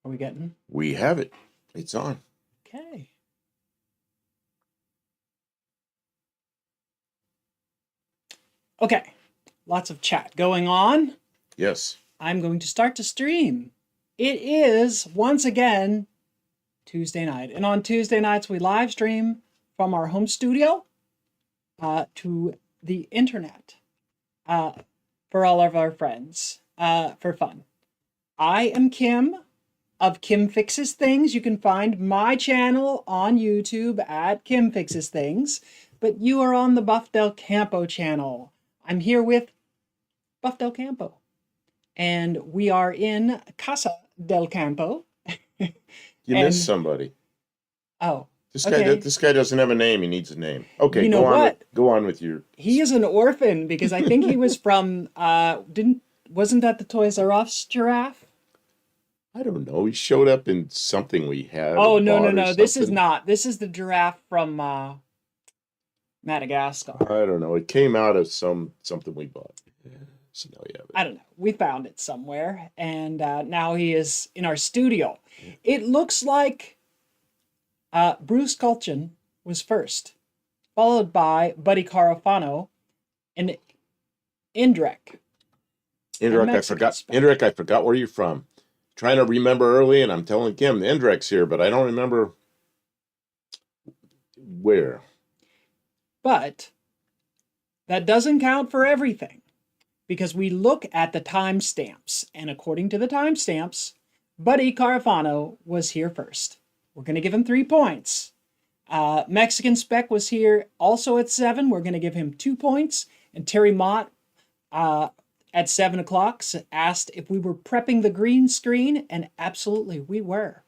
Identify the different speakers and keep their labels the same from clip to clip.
Speaker 1: Are we getting?
Speaker 2: We have it. It's on.
Speaker 1: Okay. Okay. Lots of chat going on.
Speaker 2: Yes.
Speaker 1: I'm going to start to stream. It is, once again, Tuesday night. And on Tuesday nights, we live stream from our home studio to the internet for all of our friends for fun. I am Kim of Kim Fixes Things. You can find my channel on YouTube at Kim Fixes Things, but you are on the Buff Del Campo channel. I'm here with Buff Del Campo, and we are in Casa del Campo.
Speaker 2: You missed somebody.
Speaker 1: Oh,
Speaker 2: This
Speaker 1: okay.
Speaker 2: guy doesn't have a name. He needs a name. Okay,
Speaker 1: You know what?
Speaker 2: Go on with your.
Speaker 1: He is an orphan because I think he was from wasn't that the Toys R Us giraffe?
Speaker 2: I don't know. He showed up in something we had.
Speaker 1: Oh, no. This is not. This is the giraffe from Madagascar.
Speaker 2: I don't know. It came out of something we bought. So now we have it.
Speaker 1: I don't know. We found it somewhere, and now he is in our studio. It looks like Bruce Culchin was first, followed by Buddy Carafano and Indrek.
Speaker 2: Indrek, I forgot where you're from. Trying to remember early, and I'm telling Kim, the Indrek's here, but I don't remember where.
Speaker 1: But that doesn't count for everything, because we look at the timestamps, and according to the timestamps, Buddy Carafano was here first. We're going to give him 3 points. Mexican Spec was here also at 7. We're going to give him 2 points. And Terry Mott at 7 o'clock asked if we were prepping the green screen, and absolutely we were.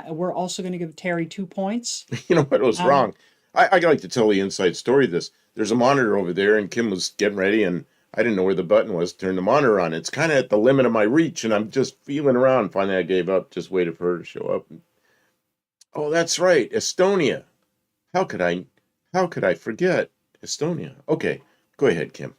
Speaker 1: We're also going to give Terry 2 points.
Speaker 2: You know what was wrong? I like to tell the inside story of this. There's a monitor over there, and Kim was getting ready, and I didn't know where the button was to turn the monitor on. It's kind of at the limit of my reach, and I'm just feeling around. Finally, I gave up, just waited for her to show up. Oh, that's right, Estonia. How could I forget Estonia? Okay, go ahead, Kim.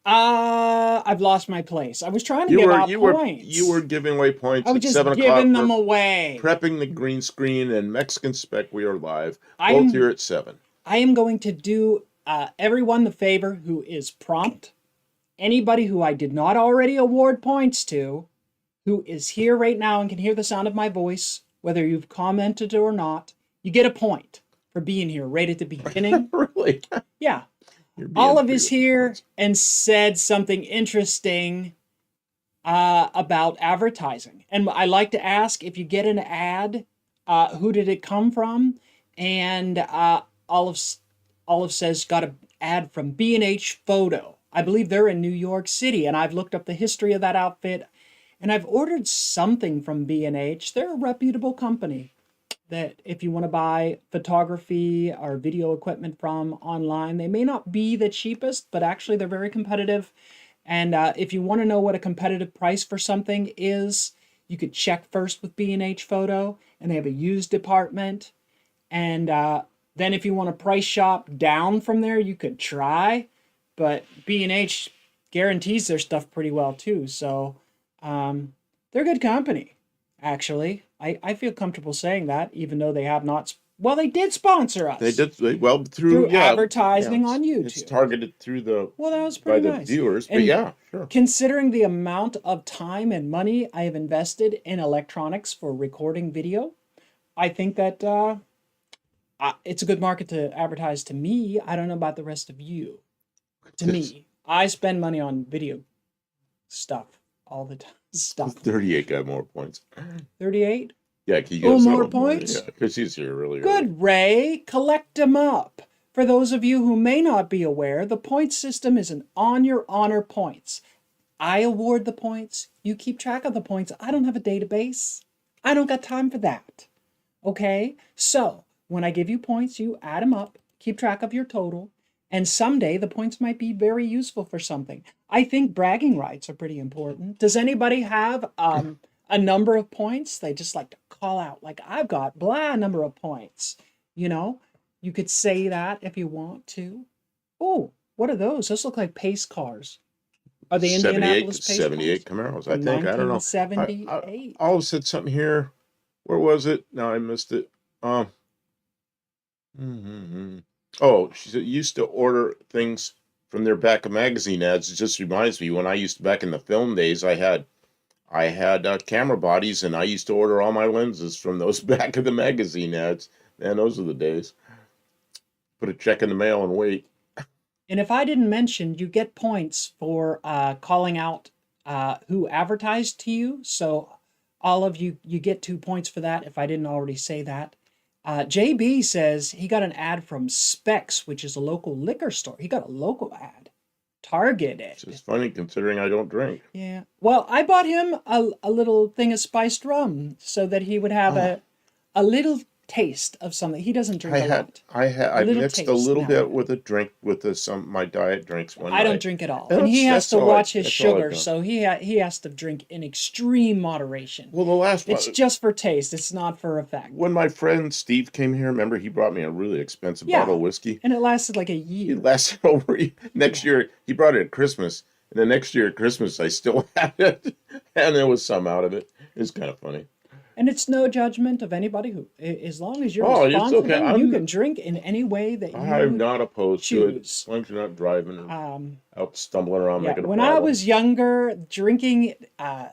Speaker 1: I've lost my place. I was trying to give out points.
Speaker 2: You were giving away points.
Speaker 1: I was just giving them away.
Speaker 2: Prepping the green screen and Mexican Spec. We are live. Both here at 7.
Speaker 1: I am going to do everyone the favor who is prompt. Anybody who I did not already award points to, who is here right now and can hear the sound of my voice, whether you've commented or not, you get a point for being here right at the beginning.
Speaker 2: Really?
Speaker 1: Yeah. Olive is here and said something interesting about advertising. And I like to ask, if you get an ad, who did it come from? And Olive says, got an ad from B&H Photo. I believe they're in New York City, and I've looked up the history of that outfit, and I've ordered something from B&H. They're a reputable company that if you want to buy photography or video equipment from online, they may not be the cheapest, but actually they're very competitive. And if you want to know what a competitive price for something is, you could check first with B&H Photo, and they have a used department. And then if you want to price shop down from there, you could try. But B&H guarantees their stuff pretty well too. So they're a good company, actually. I feel comfortable saying that, even though they have not. Well, they did sponsor us.
Speaker 2: They did through
Speaker 1: advertising on YouTube.
Speaker 2: It's targeted through the
Speaker 1: that was pretty nice.
Speaker 2: The viewers.
Speaker 1: And
Speaker 2: but yeah, sure.
Speaker 1: Considering the amount of time and money I have invested in electronics for recording video, I think that it's a good market to advertise to me. I don't know about the rest of you. To me, I spend money on video stuff all the time.
Speaker 2: 38 got more points.
Speaker 1: 38?
Speaker 2: Yeah, can you get
Speaker 1: more points?
Speaker 2: Yeah, because he's here earlier.
Speaker 1: Good, Ray. Collect them up. For those of you who may not be aware, the point system is an on your honor points. I award the points. You keep track of the points. I don't have a database. I don't got time for that. Okay? So, when I give you points, you add them up, keep track of your total, and someday the points might be very useful for something. I think bragging rights are pretty important. Does anybody have a number of points they just like to call out? Like, I've got blah number of points. You know, you could say that if you want to. Oh, what are those? Those look like pace cars. Are they
Speaker 2: 78,
Speaker 1: Indianapolis pace
Speaker 2: 78
Speaker 1: cars?
Speaker 2: Camaros, I
Speaker 1: From
Speaker 2: think. I don't know. I
Speaker 1: 1978.
Speaker 2: always said something here. Where was it? No, I missed it. Oh, she said used to order things from their back of magazine ads. It just reminds me when I used to, back in the film days, I had camera bodies, and I used to order all my lenses from those back of the magazine ads. Man, those are the days. Put a check in the mail and wait.
Speaker 1: And if I didn't mention, you get points for calling out who advertised to you. So all of you, you get 2 points for that if I didn't already say that. JB says he got an ad from Specs, which is a local liquor store. He got a local ad. Targeted.
Speaker 2: It's just funny considering I don't drink.
Speaker 1: Yeah. Well, I bought him a little thing of spiced rum so that he would have a little taste of something. He doesn't drink a lot.
Speaker 2: I mixed a little
Speaker 1: now.
Speaker 2: bit with a drink with some my diet drinks one night.
Speaker 1: I don't drink at all,
Speaker 2: And
Speaker 1: and he has
Speaker 2: that's
Speaker 1: to
Speaker 2: all
Speaker 1: watch his
Speaker 2: that's all I've
Speaker 1: sugar,
Speaker 2: done.
Speaker 1: so he has to drink in extreme moderation.
Speaker 2: Well, the last one,
Speaker 1: It's just for taste. It's not for effect.
Speaker 2: when my friend Steve came here, remember he brought me a really expensive
Speaker 1: Yeah.
Speaker 2: bottle of whiskey.
Speaker 1: And it lasted like a
Speaker 2: It
Speaker 1: year.
Speaker 2: lasted over next year. He brought it at Christmas, and the next year at Christmas I still had it, and there was some out of it. It was kind of funny.
Speaker 1: And it's no judgment of anybody who, as long as you're
Speaker 2: Oh, it's
Speaker 1: responsible,
Speaker 2: okay.
Speaker 1: you can drink in any way that you
Speaker 2: I'm not opposed to it,
Speaker 1: choose.
Speaker 2: as long as you're not driving and out stumbling around
Speaker 1: Yeah,
Speaker 2: making a
Speaker 1: when I
Speaker 2: problem.
Speaker 1: was younger, drinking, I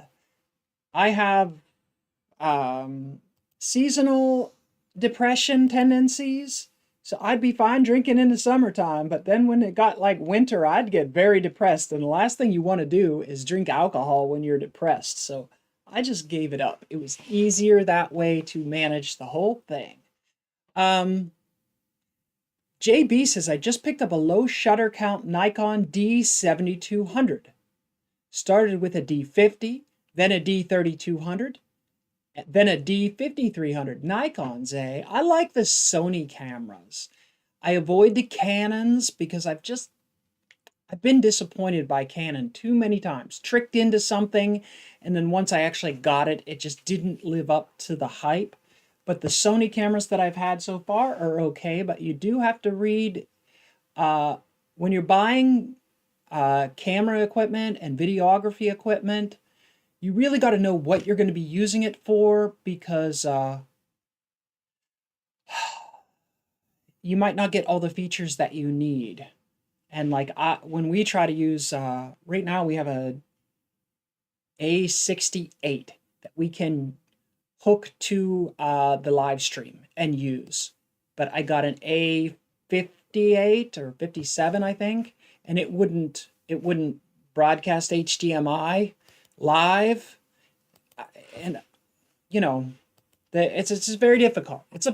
Speaker 1: have seasonal depression tendencies. So I'd be fine drinking in the summertime, but then when it got like winter, I'd get very depressed. And the last thing you want to do is drink alcohol when you're depressed. So I just gave it up. It was easier that way to manage the whole thing. JB says, I just picked up a low shutter count Nikon D7200. Started with a D50, then a D3200, then a D5300. Nikons, eh? I like the Sony cameras. I avoid the Canons because I've been disappointed by Canon too many times. Tricked into something, and then once I actually got it, it just didn't live up to the hype. But the Sony cameras that I've had so far are okay, but you do have to read, when you're buying camera equipment and videography equipment, you really got to know what you're going to be using it for, because you might not get all the features that you need. And like when we try to use, right now we have a A68 that we can hook to the live stream and use. But I got an A58 or 57, I think, and it wouldn't broadcast HDMI live, and you know, it's just very difficult. It's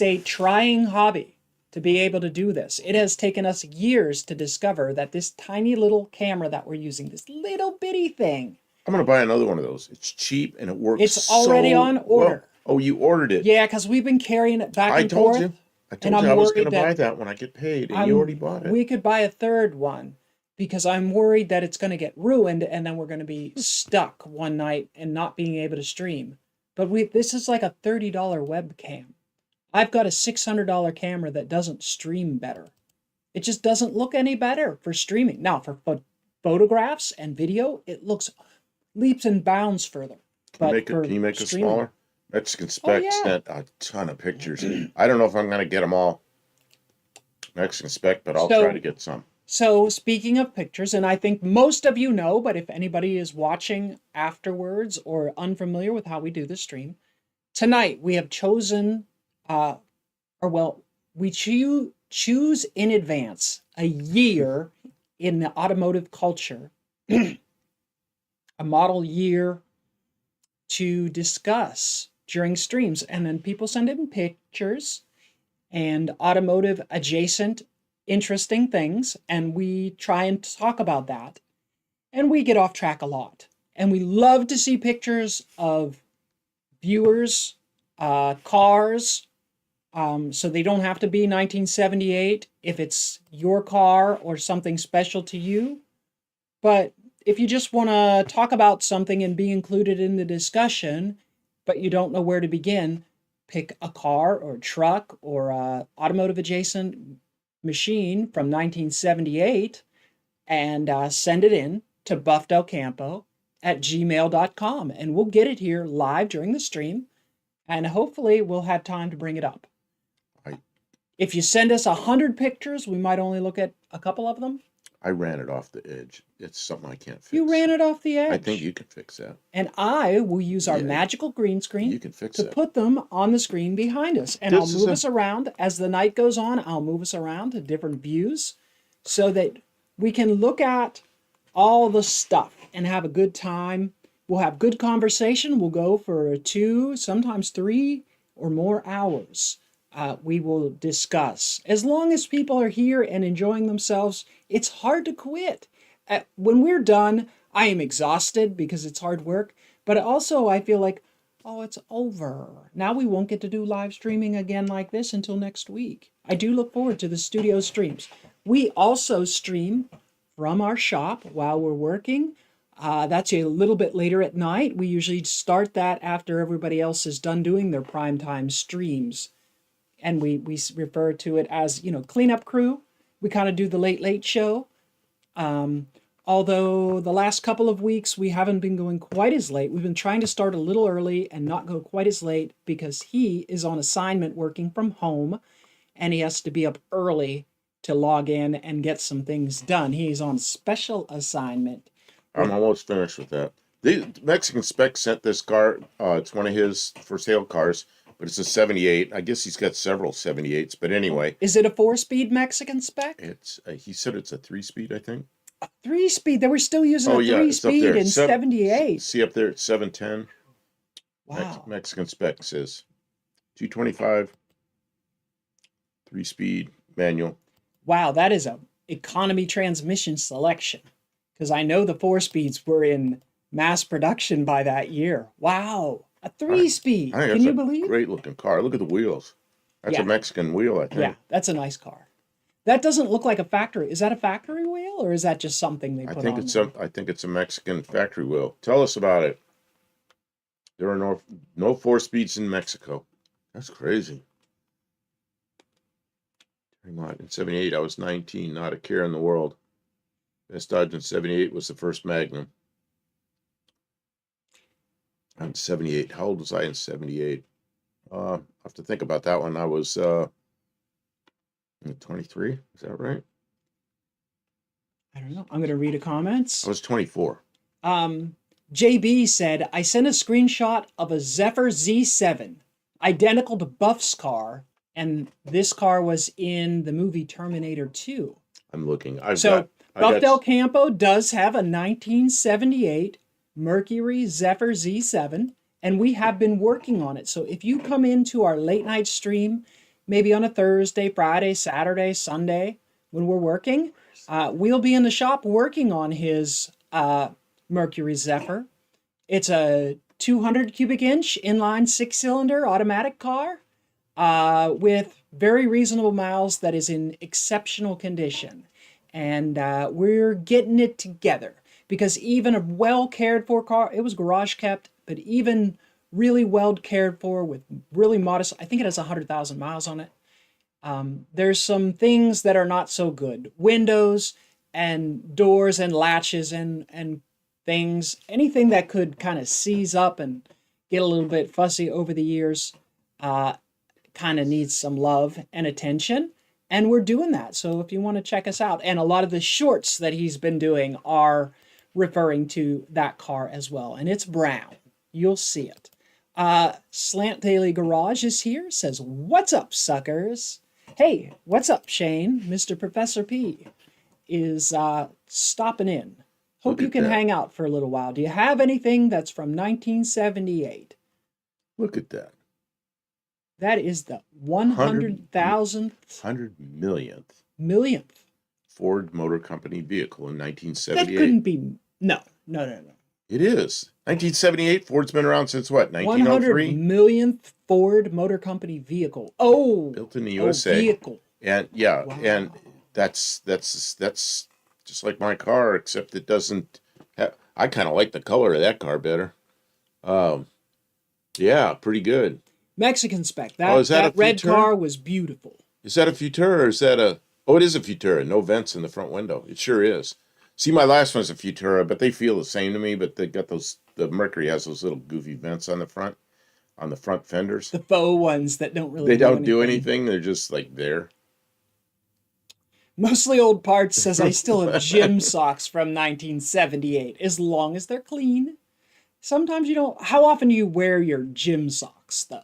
Speaker 1: a trying hobby to be able to do this. It has taken us years to discover that this tiny little camera that we're using, this little bitty thing,
Speaker 2: I'm going to buy another one of those. It's cheap and it works.
Speaker 1: It's already
Speaker 2: so
Speaker 1: on order.
Speaker 2: Well. Oh, you ordered it.
Speaker 1: Yeah, because we've been carrying it back and forth.
Speaker 2: I told you I was going to buy that when I get paid, and you already bought it.
Speaker 1: We could buy a third one because I'm worried that it's going to get ruined and then we're going to be stuck one night and not being able to stream. But this is like a $30 webcam. I've got a $600 camera that doesn't stream better. It just doesn't look any better for streaming. Now, for photographs and video, it looks leaps and bounds further.
Speaker 2: Can you make it smaller? Mexican Spec sent a ton of pictures. I don't know if I'm going to get them all Mexican Spec, but I'll try to get some.
Speaker 1: So speaking of pictures, and I think most of you know, but if anybody is watching afterwards or unfamiliar with how we do the stream, tonight we have chosen, we choose in advance a year in the automotive culture, a model year to discuss during streams. And then people send in pictures and automotive adjacent interesting things, and we try and talk about that. And we get off track a lot. And we love to see pictures of viewers, cars, so they don't have to be 1978 if it's your car or something special to you. But if you just want to talk about something and be included in the discussion, but you don't know where to begin, pick a car or a truck or a automotive adjacent machine from 1978 and send it in to buffdelcampo@gmail.com, and we'll get it here live during the stream, and hopefully we'll have time to bring it up. If you send us 100 pictures, we might only look at a couple of them.
Speaker 2: I ran it off the edge. It's something I can't fix.
Speaker 1: You ran it off the edge.
Speaker 2: I think you can fix that.
Speaker 1: And I will use our magical green screen to put them on the screen behind us. And I'll move us around. As the night goes on, I'll move us around to different views so that we can look at all the stuff and have a good time. We'll have good conversation. We'll go for 2, sometimes 3 or more hours. We will discuss. As long as people are here and enjoying themselves, it's hard to quit. When we're done, I am exhausted because it's hard work, but also I feel like, oh, it's over. Now we won't get to do live streaming again like this until next week. I do look forward to the studio streams. We also stream from our shop while we're working. That's a little bit later at night. We usually start that after everybody else is done doing their primetime streams. And we refer to it as, cleanup crew. We kind of do the late show. Although the last couple of weeks, we haven't been going quite as late. We've been trying to start a little early and not go quite as late because he is on assignment working from home and he has to be up early to log in and get some things done. He's on special assignment.
Speaker 2: I'm almost finished with that. The Mexican Spec sent this car. It's one of his for sale cars. But it's a 78. I guess he's got several 78s. But anyway.
Speaker 1: Is it a 4-speed Mexican Spec?
Speaker 2: It's he said it's a 3-speed, I think.
Speaker 1: A 3-speed? They were still using a 3-speed in 78.
Speaker 2: See up there at 710?
Speaker 1: Wow.
Speaker 2: Mexican Spec says 225, 3-speed manual.
Speaker 1: Wow, that is a economy transmission selection. Because I know the 4-speeds were in mass production by that year. Wow. A 3-speed. Can you believe?
Speaker 2: Great looking car. Look at the wheels. That's a Mexican wheel, I think.
Speaker 1: Yeah, that's a nice car. That doesn't look like a factory. Is that a factory wheel or is that just something they put on?
Speaker 2: I think it's a Mexican factory wheel. Tell us about it. There are no 4-speeds in Mexico. That's crazy. In 78, I was 19, not a care in the world. Best Dodge in 78 was the first Magnum. I'm 78. How old was I in 78? I have to think about that one. I was 23. Is that right?
Speaker 1: I don't know. I'm going to read the comments.
Speaker 2: I was 24.
Speaker 1: JB said, I sent a screenshot of a Zephyr Z7, identical to Buff's car, and this car was in the movie Terminator 2.
Speaker 2: I'm looking.
Speaker 1: Buff Del Campo does have a 1978 Mercury Zephyr Z7, and we have been working on it. So if you come into our late night stream, maybe on a Thursday, Friday, Saturday, Sunday, when we're working, we'll be in the shop working on his Mercury Zephyr. It's a 200 cubic inch inline 6-cylinder automatic car with very reasonable miles that is in exceptional condition. And we're getting it together. Because even a well cared for car, it was garage kept, but even really well cared for with really modest, I think it has 100,000 miles on it. There's some things that are not so good. Windows and doors and latches and things, anything that could kind of seize up and get a little bit fussy over the years, kind of needs some love and attention. And we're doing that. So if you want to check us out, and a lot of the shorts that he's been doing are referring to that car as well. And it's brown. You'll see it. Slant Daily Garage is here. Says, what's up, suckers? Hey, what's up, Shane? Mr. Professor P is stopping in. Hope you can hang out for a little while. Do you have anything that's from 1978?
Speaker 2: Look at that.
Speaker 1: That is the 100,000th.
Speaker 2: 100
Speaker 1: millionth.
Speaker 2: Ford Motor Company vehicle in 1978.
Speaker 1: That couldn't be. No.
Speaker 2: It is. 1978. Ford's been around since what? 1903.
Speaker 1: 100 millionth Ford Motor Company vehicle. Oh,
Speaker 2: built in the USA.
Speaker 1: Vehicle.
Speaker 2: And wow. And that's just like my car, except it doesn't. I kind of like the color of that car better. Yeah, pretty good.
Speaker 1: Mexican Spec. That red car was beautiful.
Speaker 2: Is that a Futura or is that a? Oh, it is a Futura. No vents in the front window. It sure is. See, my last one's a Futura, but they feel the same to me. But they got those. The Mercury has those little goofy vents on the front fenders.
Speaker 1: The faux ones that don't really
Speaker 2: They don't do
Speaker 1: anything.
Speaker 2: anything. They're just like there.
Speaker 1: Mostly Old Parts says I still have gym socks from 1978, as long as they're clean. Sometimes you don't. How often do you wear your gym socks, though?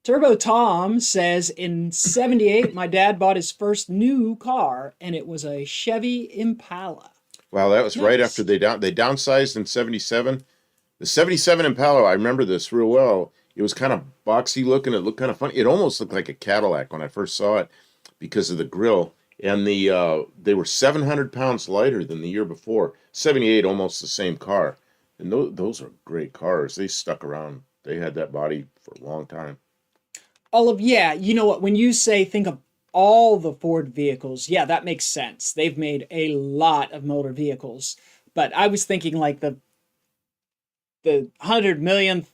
Speaker 1: Turbo Tom says in 78, my dad bought his first new car, and it was a Chevy Impala.
Speaker 2: Wow, that was
Speaker 1: Nice.
Speaker 2: right after they downsized in 77. The 77 Impala, I remember this real well. It was kind of boxy looking. It looked kind of funny. It almost looked like a Cadillac when I first saw it because of the grill. And they were 700 pounds lighter than the year before. 78, almost the same car. And those are great cars. They stuck around. They had that body for a long time.
Speaker 1: Yeah, you know what? When you say think of all the Ford vehicles, yeah, that makes sense. They've made a lot of motor vehicles. But I was thinking like the 100 millionth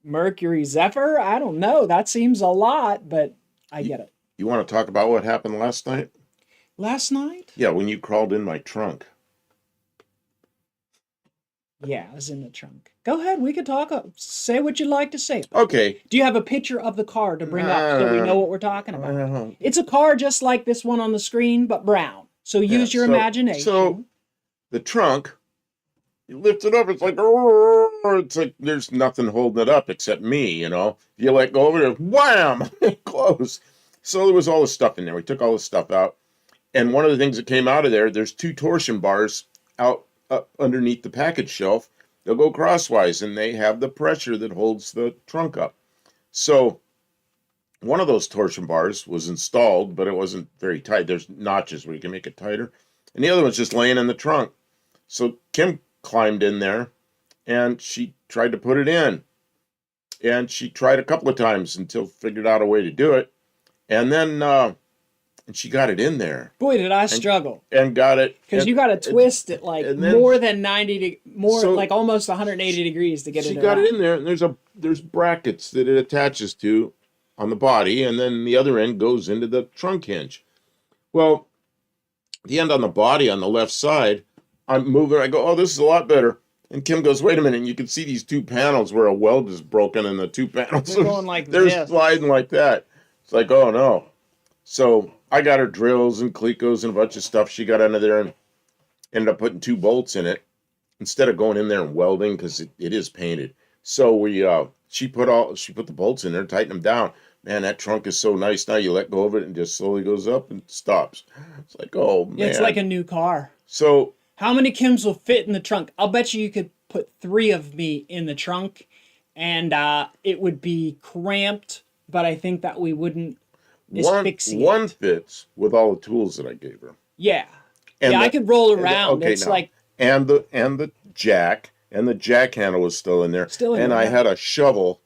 Speaker 1: Mercury Zephyr. I don't know. That seems a lot, but I get it.
Speaker 2: You want to talk about what happened last night?
Speaker 1: Last night?
Speaker 2: Yeah, when you crawled in my trunk.
Speaker 1: Yeah, I was in the trunk. Go ahead. We could talk. Say what you'd like to say.
Speaker 2: Okay.
Speaker 1: Do you have a picture of the car to bring up so we know what we're talking about? It's a car just like this one on the screen, but brown. So use your imagination.
Speaker 2: So the trunk, you lift it up, it's like there's nothing holding it up except me, you know. You let go of it, wham, close. So there was all this stuff in there. We took all this stuff out. And one of the things that came out of there's two torsion bars out underneath the package shelf. They'll go crosswise, and they have the pressure that holds the trunk up. So one of those torsion bars was installed, but it wasn't very tight. There's notches where you can make it tighter. And the other one's just laying in the trunk. So Kim climbed in there, and she tried to put it in. And she tried a couple of times until figured out a way to do it. And then and she got it in there.
Speaker 1: Boy, did I struggle.
Speaker 2: And got it.
Speaker 1: Because you got to twist it like more than 90, like almost 180 degrees to get it.
Speaker 2: She got it in there, and there's brackets that it attaches to on the body, and then the other end goes into the trunk hinge. Well, the end on the body on the left side, I'm moving. I go, oh, this is a lot better. And Kim goes, wait a minute. And you can see these two panels where a weld is broken, and the two panels
Speaker 1: they're going like
Speaker 2: they're sliding like that. It's like, oh no. So I got her drills and Clecos and a bunch of stuff. She got under there and ended up putting 2 bolts in it instead of going in there and welding because it is painted. So she put the bolts in there, tightened them down. Man, that trunk is so nice. Now you let go of it and just slowly goes up and stops. It's like, oh man,
Speaker 1: it's like a new car.
Speaker 2: So
Speaker 1: how many Kims will fit in the trunk? I'll bet you could put 3 of me in the trunk, and it would be cramped. But I think that we wouldn't.
Speaker 2: One fits with all the tools that I gave her.
Speaker 1: Yeah, and I could roll around.
Speaker 2: Okay,
Speaker 1: it's like
Speaker 2: and the jack handle was still in there. And I had a shovel,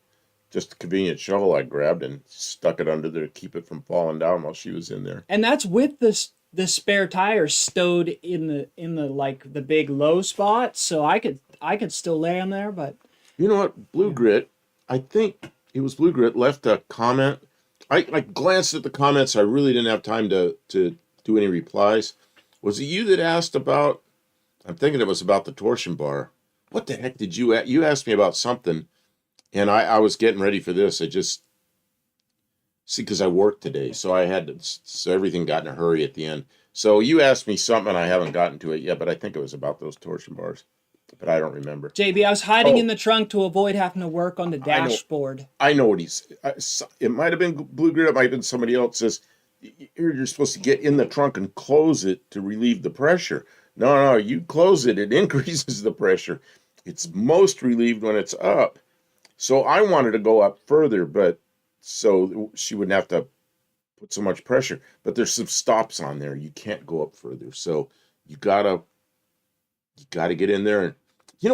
Speaker 2: just a convenient shovel I grabbed and stuck it under there to keep it from falling down while she was in there.
Speaker 1: And that's with the spare tire stowed in the like the big low spot, so I could still lay on there. But
Speaker 2: you know what, Blue Grit, I think it was Blue Grit left a comment. I glanced at the comments. I really didn't have time to do any replies. Was it you that asked about? I'm thinking it was about the torsion bar. What the heck did you ask? You asked me about something, and I was getting ready for this. I just see because I worked today, so everything got in a hurry at the end. So you asked me something, I haven't gotten to it yet, but I think it was about those torsion bars. But I don't remember.
Speaker 1: JB, I was hiding in the trunk to avoid having to work on the dashboard.
Speaker 2: I know what it might have been Blue Grit, it might have been somebody else says, you're supposed to get in the trunk and close it to relieve the pressure. No, you close it, it increases the pressure. It's most relieved when it's up. So I wanted to go up further, but so she wouldn't have to put so much pressure. But there's some stops on there. You can't go up further. So you gotta get in there. And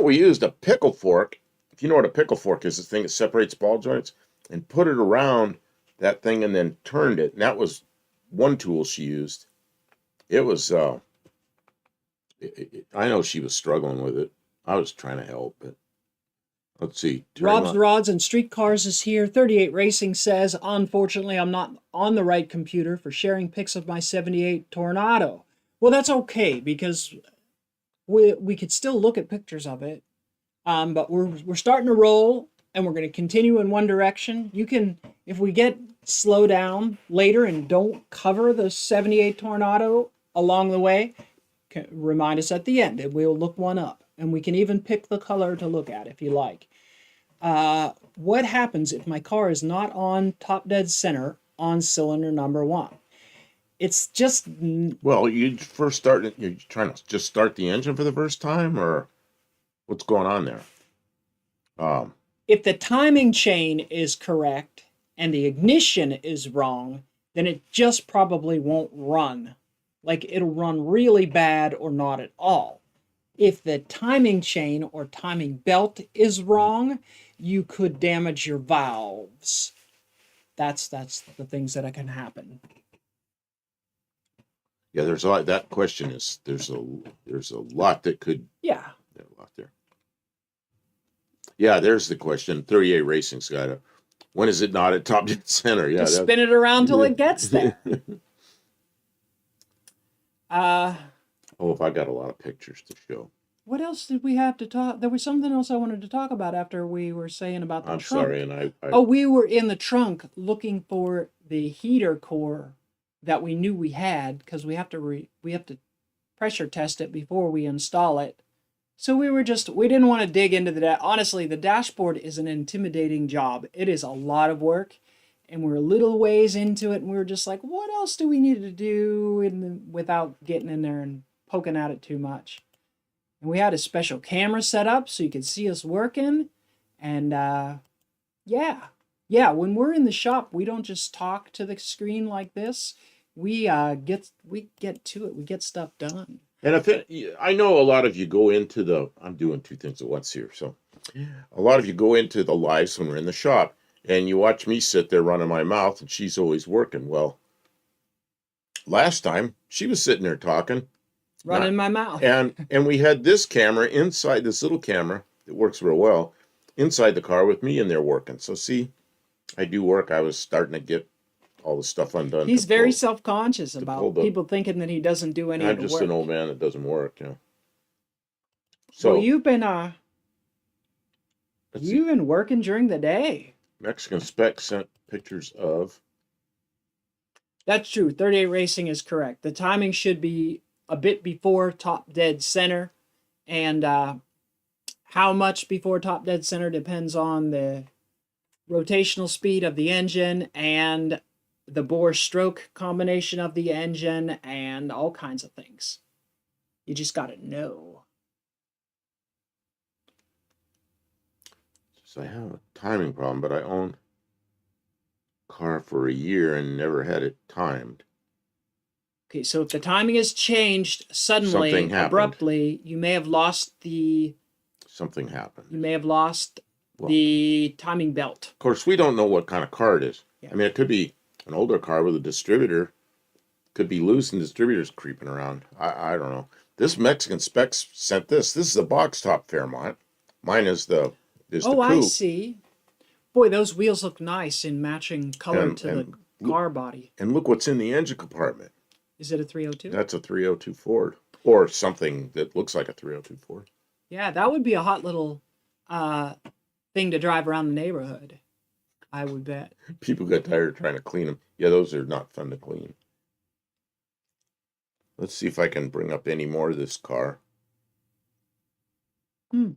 Speaker 2: we used a pickle fork. If you know what a pickle fork is, the thing that separates ball joints, and put it around that thing and then turned it. And that was one tool she used. It was I know she was struggling with it. I was trying to help, but Let's see.
Speaker 1: Rob's Rods and Streetcars is here. 38 Racing says, unfortunately, I'm not on the right computer for sharing pics of my 78 Tornado. Well, that's okay, because we could still look at pictures of it. But we're starting to roll, and we're going to continue in one direction. You can, if we get slow down later and don't cover the 78 Tornado along the way, remind us at the end, and we'll look one up. And we can even pick the color to look at if you like. What happens if my car is not on top dead center on cylinder number 1? It's just...
Speaker 2: Well, you're trying to just start the engine for the first time, or what's going on there?
Speaker 1: If the timing chain is correct and the ignition is wrong, then it just probably won't run. Like, it'll run really bad or not at all. If the timing chain or timing belt is wrong, you could damage your valves. That's the things that can happen.
Speaker 2: Yeah, there's a lot. That question is there's a lot that could.
Speaker 1: Yeah.
Speaker 2: There's a lot there. Yeah, there's the question. 38 Racing's got a. When is it not at top dead center? Yeah,
Speaker 1: just spin it around till it gets there.
Speaker 2: Oh, if I got a lot of pictures to show.
Speaker 1: What else did we have to talk? There was something else I wanted to talk about after we were saying about the trunk.
Speaker 2: I'm sorry, and
Speaker 1: Oh, we were in the trunk looking for the heater core that we knew we had, because we have to pressure test it before we install it. So we didn't want to dig into honestly, the dashboard is an intimidating job. It is a lot of work, and we're a little ways into it, and we were just like, what else do we need to do without getting in there and poking at it too much? And we had a special camera set up so you could see us working. And yeah, when we're in the shop, we don't just talk to the screen like this. We get to it. We get stuff done.
Speaker 2: And I know a lot of you go into I'm doing two things at once here. So a lot of you go into the lives when we're in the shop, and you watch me sit there running my mouth, and she's always working. Well, last time she was sitting there talking.
Speaker 1: Running my mouth.
Speaker 2: And we had this camera inside, this little camera that works real well, inside the car with me in there working. So see, I do work. I was starting to get all the stuff undone.
Speaker 1: He's very self-conscious about people thinking that he doesn't do any of the work.
Speaker 2: I'm just an old man that doesn't work, you know. So
Speaker 1: well, you've been working during the day.
Speaker 2: Mexican Spec sent pictures of.
Speaker 1: That's true. 38 Racing is correct. The timing should be a bit before top dead center, and how much before top dead center depends on the rotational speed of the engine and the bore stroke combination of the engine and all kinds of things. You just got to know.
Speaker 2: So I have a timing problem, but I owned a car for a year and never had it timed.
Speaker 1: Okay, so if the timing has changed suddenly, abruptly, you may have lost
Speaker 2: something happened.
Speaker 1: You may have lost the timing belt.
Speaker 2: Of course, we don't know what kind of car it is. Yeah. I mean, it could be an older car with a distributor. Could be loose and distributors creeping around. I don't know. This Mexican Specs sent this. This is a box top Fairmont. Mine is the coupe.
Speaker 1: I see. Boy, those wheels look nice in matching color to the car body.
Speaker 2: And look what's in the engine compartment.
Speaker 1: Is it a 302?
Speaker 2: That's a 302 Ford, or something that looks like a 302 Ford.
Speaker 1: Yeah, that would be a hot little thing to drive around the neighborhood, I would bet.
Speaker 2: People got tired of trying to clean them. Yeah, those are not fun to clean. Let's see if I can bring up any more of this car.
Speaker 1: You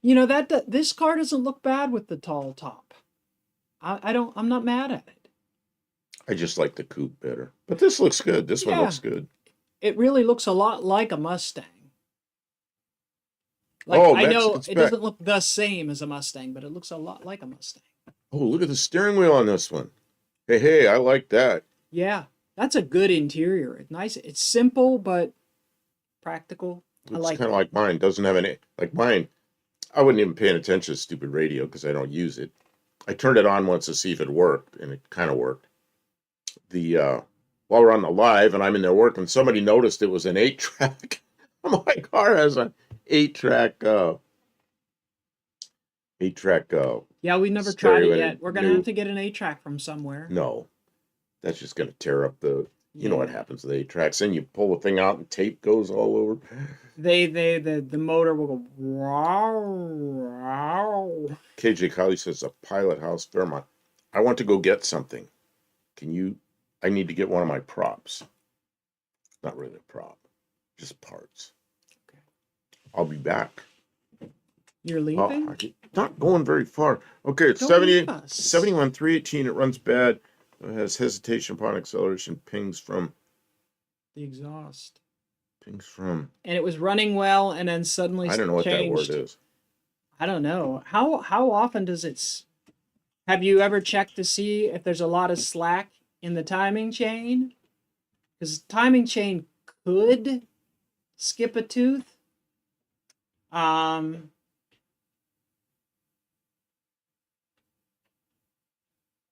Speaker 1: know, this car doesn't look bad with the tall top. I'm not mad at it.
Speaker 2: I just like the coupe better. But this looks good. This one looks good.
Speaker 1: It really looks a lot like a Mustang. I know it doesn't look the same as a Mustang, but it looks a lot like a Mustang. Oh,
Speaker 2: look at the steering wheel on this one. Hey, I like that.
Speaker 1: Yeah, that's a good interior. It's nice. It's simple, but practical.
Speaker 2: It's kind of like mine. Doesn't have any, like mine. I wasn't even paying attention to the stupid radio because I don't use it. I turned it on once to see if it worked, and it kind of worked. While we're on the live and I'm in there working, somebody noticed it was an 8-track. My car has a 8-track, 8-track,
Speaker 1: Yeah, we never tried
Speaker 2: stereo
Speaker 1: it
Speaker 2: in
Speaker 1: yet.
Speaker 2: it.
Speaker 1: We're gonna have to get an 8-track from somewhere.
Speaker 2: No, that's just going to tear up the. You know what
Speaker 1: Yeah.
Speaker 2: happens with 8-tracks? Then you pull the thing out and tape goes all over.
Speaker 1: The motor will go wow.
Speaker 2: KJ Kylie says a Pilot House Fairmont. I want to go get something. Can you? I need to get one of my props. Not really a prop, just parts.
Speaker 1: Okay.
Speaker 2: I'll be back.
Speaker 1: You're leaving?
Speaker 2: Not going very far. Okay, it's 71,318. It runs bad. It has hesitation upon acceleration. Pings from
Speaker 1: the exhaust.
Speaker 2: Pings from.
Speaker 1: And it was running well, and then suddenly
Speaker 2: I don't know what
Speaker 1: changed.
Speaker 2: that word is.
Speaker 1: I don't know. How often does it? Have you ever checked to see if there's a lot of slack in the timing chain? Because timing chain could skip a tooth.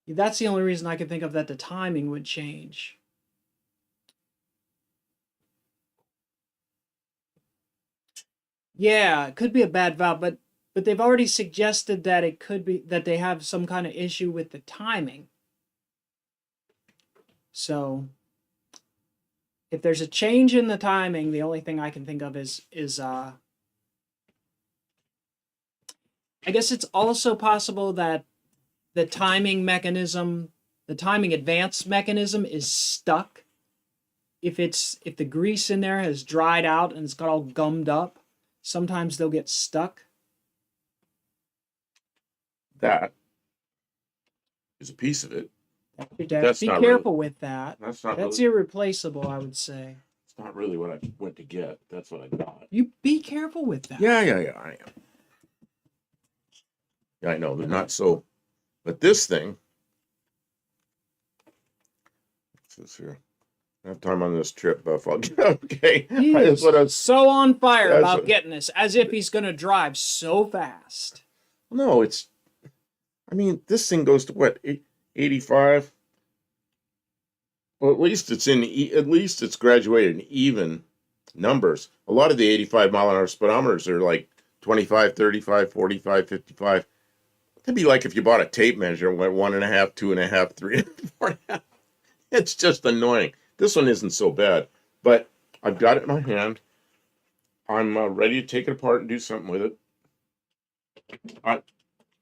Speaker 1: That's the only reason I can think of that the timing would change. Yeah, it could be a bad valve, but they've already suggested that it could be that they have some kind of issue with the timing. So if there's a change in the timing, the only thing I can think of is I guess it's also possible that the timing mechanism, the timing advance mechanism is stuck. If the grease in there has dried out and it's got all gummed up, sometimes they'll get stuck.
Speaker 2: That is a piece of it.
Speaker 1: Be careful with that.
Speaker 2: That's
Speaker 1: irreplaceable, I would say.
Speaker 2: It's not really what I went to get. That's what I thought.
Speaker 1: You be careful with that.
Speaker 2: Yeah, I am. Yeah, I know. They're not so. But this thing. What's this here? I have time on this trip, Buff. Okay.
Speaker 1: He is so on fire about getting this, as if he's going to drive so fast.
Speaker 2: No, it's. I mean, this thing goes to what, 85? Well, at least it's graduated in even numbers. A lot of the 85-mile-an-hour speedometers are like 25, 35, 45, 55. It'd be like if you bought a tape measure and went 1.5, 2.5, 3, 4.5. It's just annoying. This one isn't so bad, but I've got it in my hand. I'm ready to take it apart and do something with it.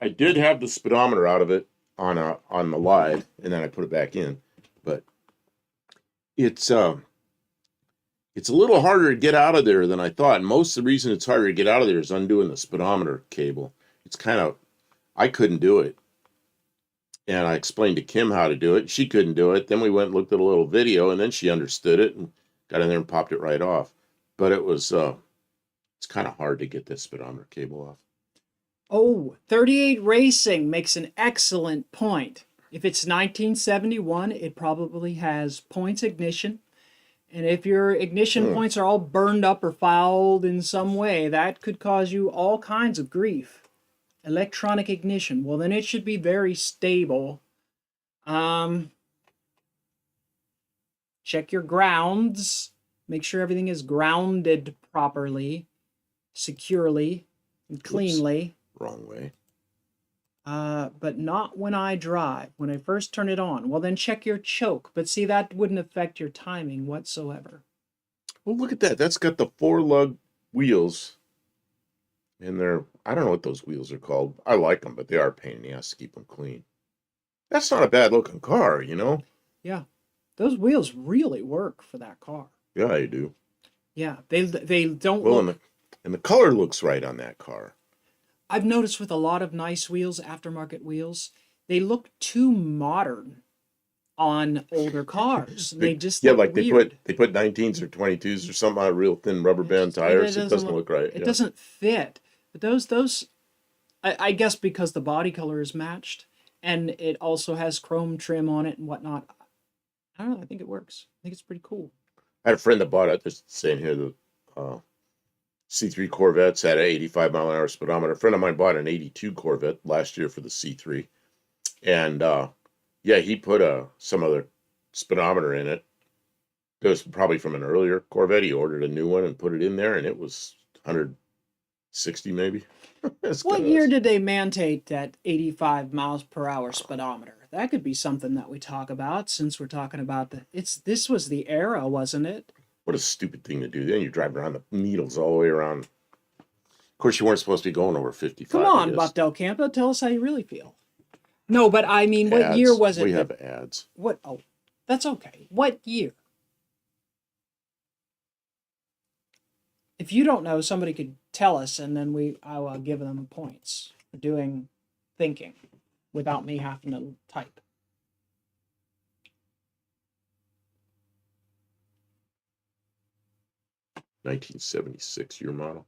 Speaker 2: I did have the speedometer out of it on the live, and then I put it back in. But it's a little harder to get out of there than I thought. And most of the reason it's harder to get out of there is undoing the speedometer cable. It's I couldn't do it. And I explained to Kim how to do it. She couldn't do it. Then we went and looked at a little video, and then she understood it and got in there and popped it right off. But it was it's kind of hard to get this speedometer cable off.
Speaker 1: Oh, 38 Racing makes an excellent point. If it's 1971, it probably has points ignition. And if your ignition points are all burned up or fouled in some way, that could cause you all kinds of grief. Electronic ignition. Well, then it should be very stable. Check your grounds. Make sure everything is grounded properly, securely, and cleanly.
Speaker 2: Oops. Wrong way.
Speaker 1: But not when I drive. When I first turn it on. Well, then check your choke. But see, that wouldn't affect your timing whatsoever.
Speaker 2: Well, look at that. That's got the 4-lug wheels. And I don't know what those wheels are called. I like them, but they are a pain in the ass to keep them clean. That's not a bad looking car, you know?
Speaker 1: Yeah. Those wheels really work for that car.
Speaker 2: Yeah, they do.
Speaker 1: Yeah. They don't look...
Speaker 2: And the color looks right on that car.
Speaker 1: I've noticed with a lot of nice wheels, aftermarket wheels, they look too modern on older cars. They just look
Speaker 2: like
Speaker 1: weird.
Speaker 2: they put 19s or 22s or something on real thin rubber band tires. It doesn't look right.
Speaker 1: It doesn't fit. But those, I guess because the body color is matched and it also has chrome trim on it and whatnot. I don't know. I think it works. I think it's pretty cool.
Speaker 2: I had a friend that bought it. Just saying here, the C3 Corvettes had an 85-mile-an-hour speedometer. A friend of mine bought an 82 Corvette last year for the C3. And, he put some other speedometer in it. It was probably from an earlier Corvette. He ordered a new one and put it in there, and it was 100 60 maybe.
Speaker 1: What year did they mandate that 85 miles per hour speedometer? That could be something that we talk about, since we're talking about this was the era, wasn't it?
Speaker 2: What a stupid thing to do. Then you're driving around the needles all the way around. Of course, you weren't supposed to be going over 55.
Speaker 1: Come on, Buck Del Campo, tell us how you really feel. No, but I mean, what
Speaker 2: Ads.
Speaker 1: year was it?
Speaker 2: We have ads.
Speaker 1: What? Oh, that's okay. What year? If you don't know, somebody could tell us, and then I will give them points for doing thinking without me having to type.
Speaker 2: $1976 year model.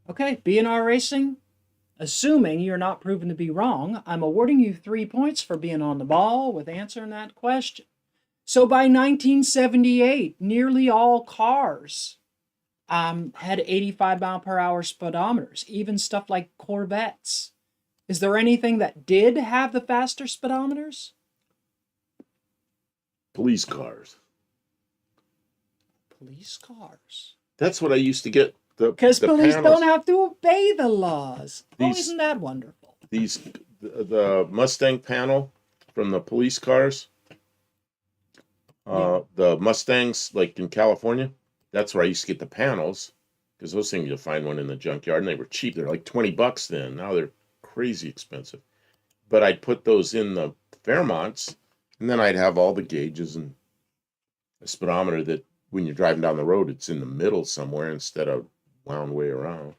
Speaker 1: Okay, B&R Racing, assuming you're not proven to be wrong, I'm awarding you 3 points for being on the ball with answering that question. So by 1978, nearly all cars had 85 mile per hour speedometers, even stuff like Corvettes. Is there anything that did have the faster speedometers?
Speaker 2: Police cars.
Speaker 1: Police cars.
Speaker 2: That's what I used to get.
Speaker 1: Because police
Speaker 2: panels.
Speaker 1: don't have to obey the laws. Isn't that wonderful?
Speaker 2: The Mustang panel from the police cars. The Mustangs, like in California, that's where I used to get the panels, because those things, you'll find one in the junkyard, and they were cheap. They're like $20 then. Now they're crazy expensive. But I'd put those in the Fairmonts, and then I'd have all the gauges and a speedometer that when you're driving down the road, it's in the middle somewhere instead of wound way around.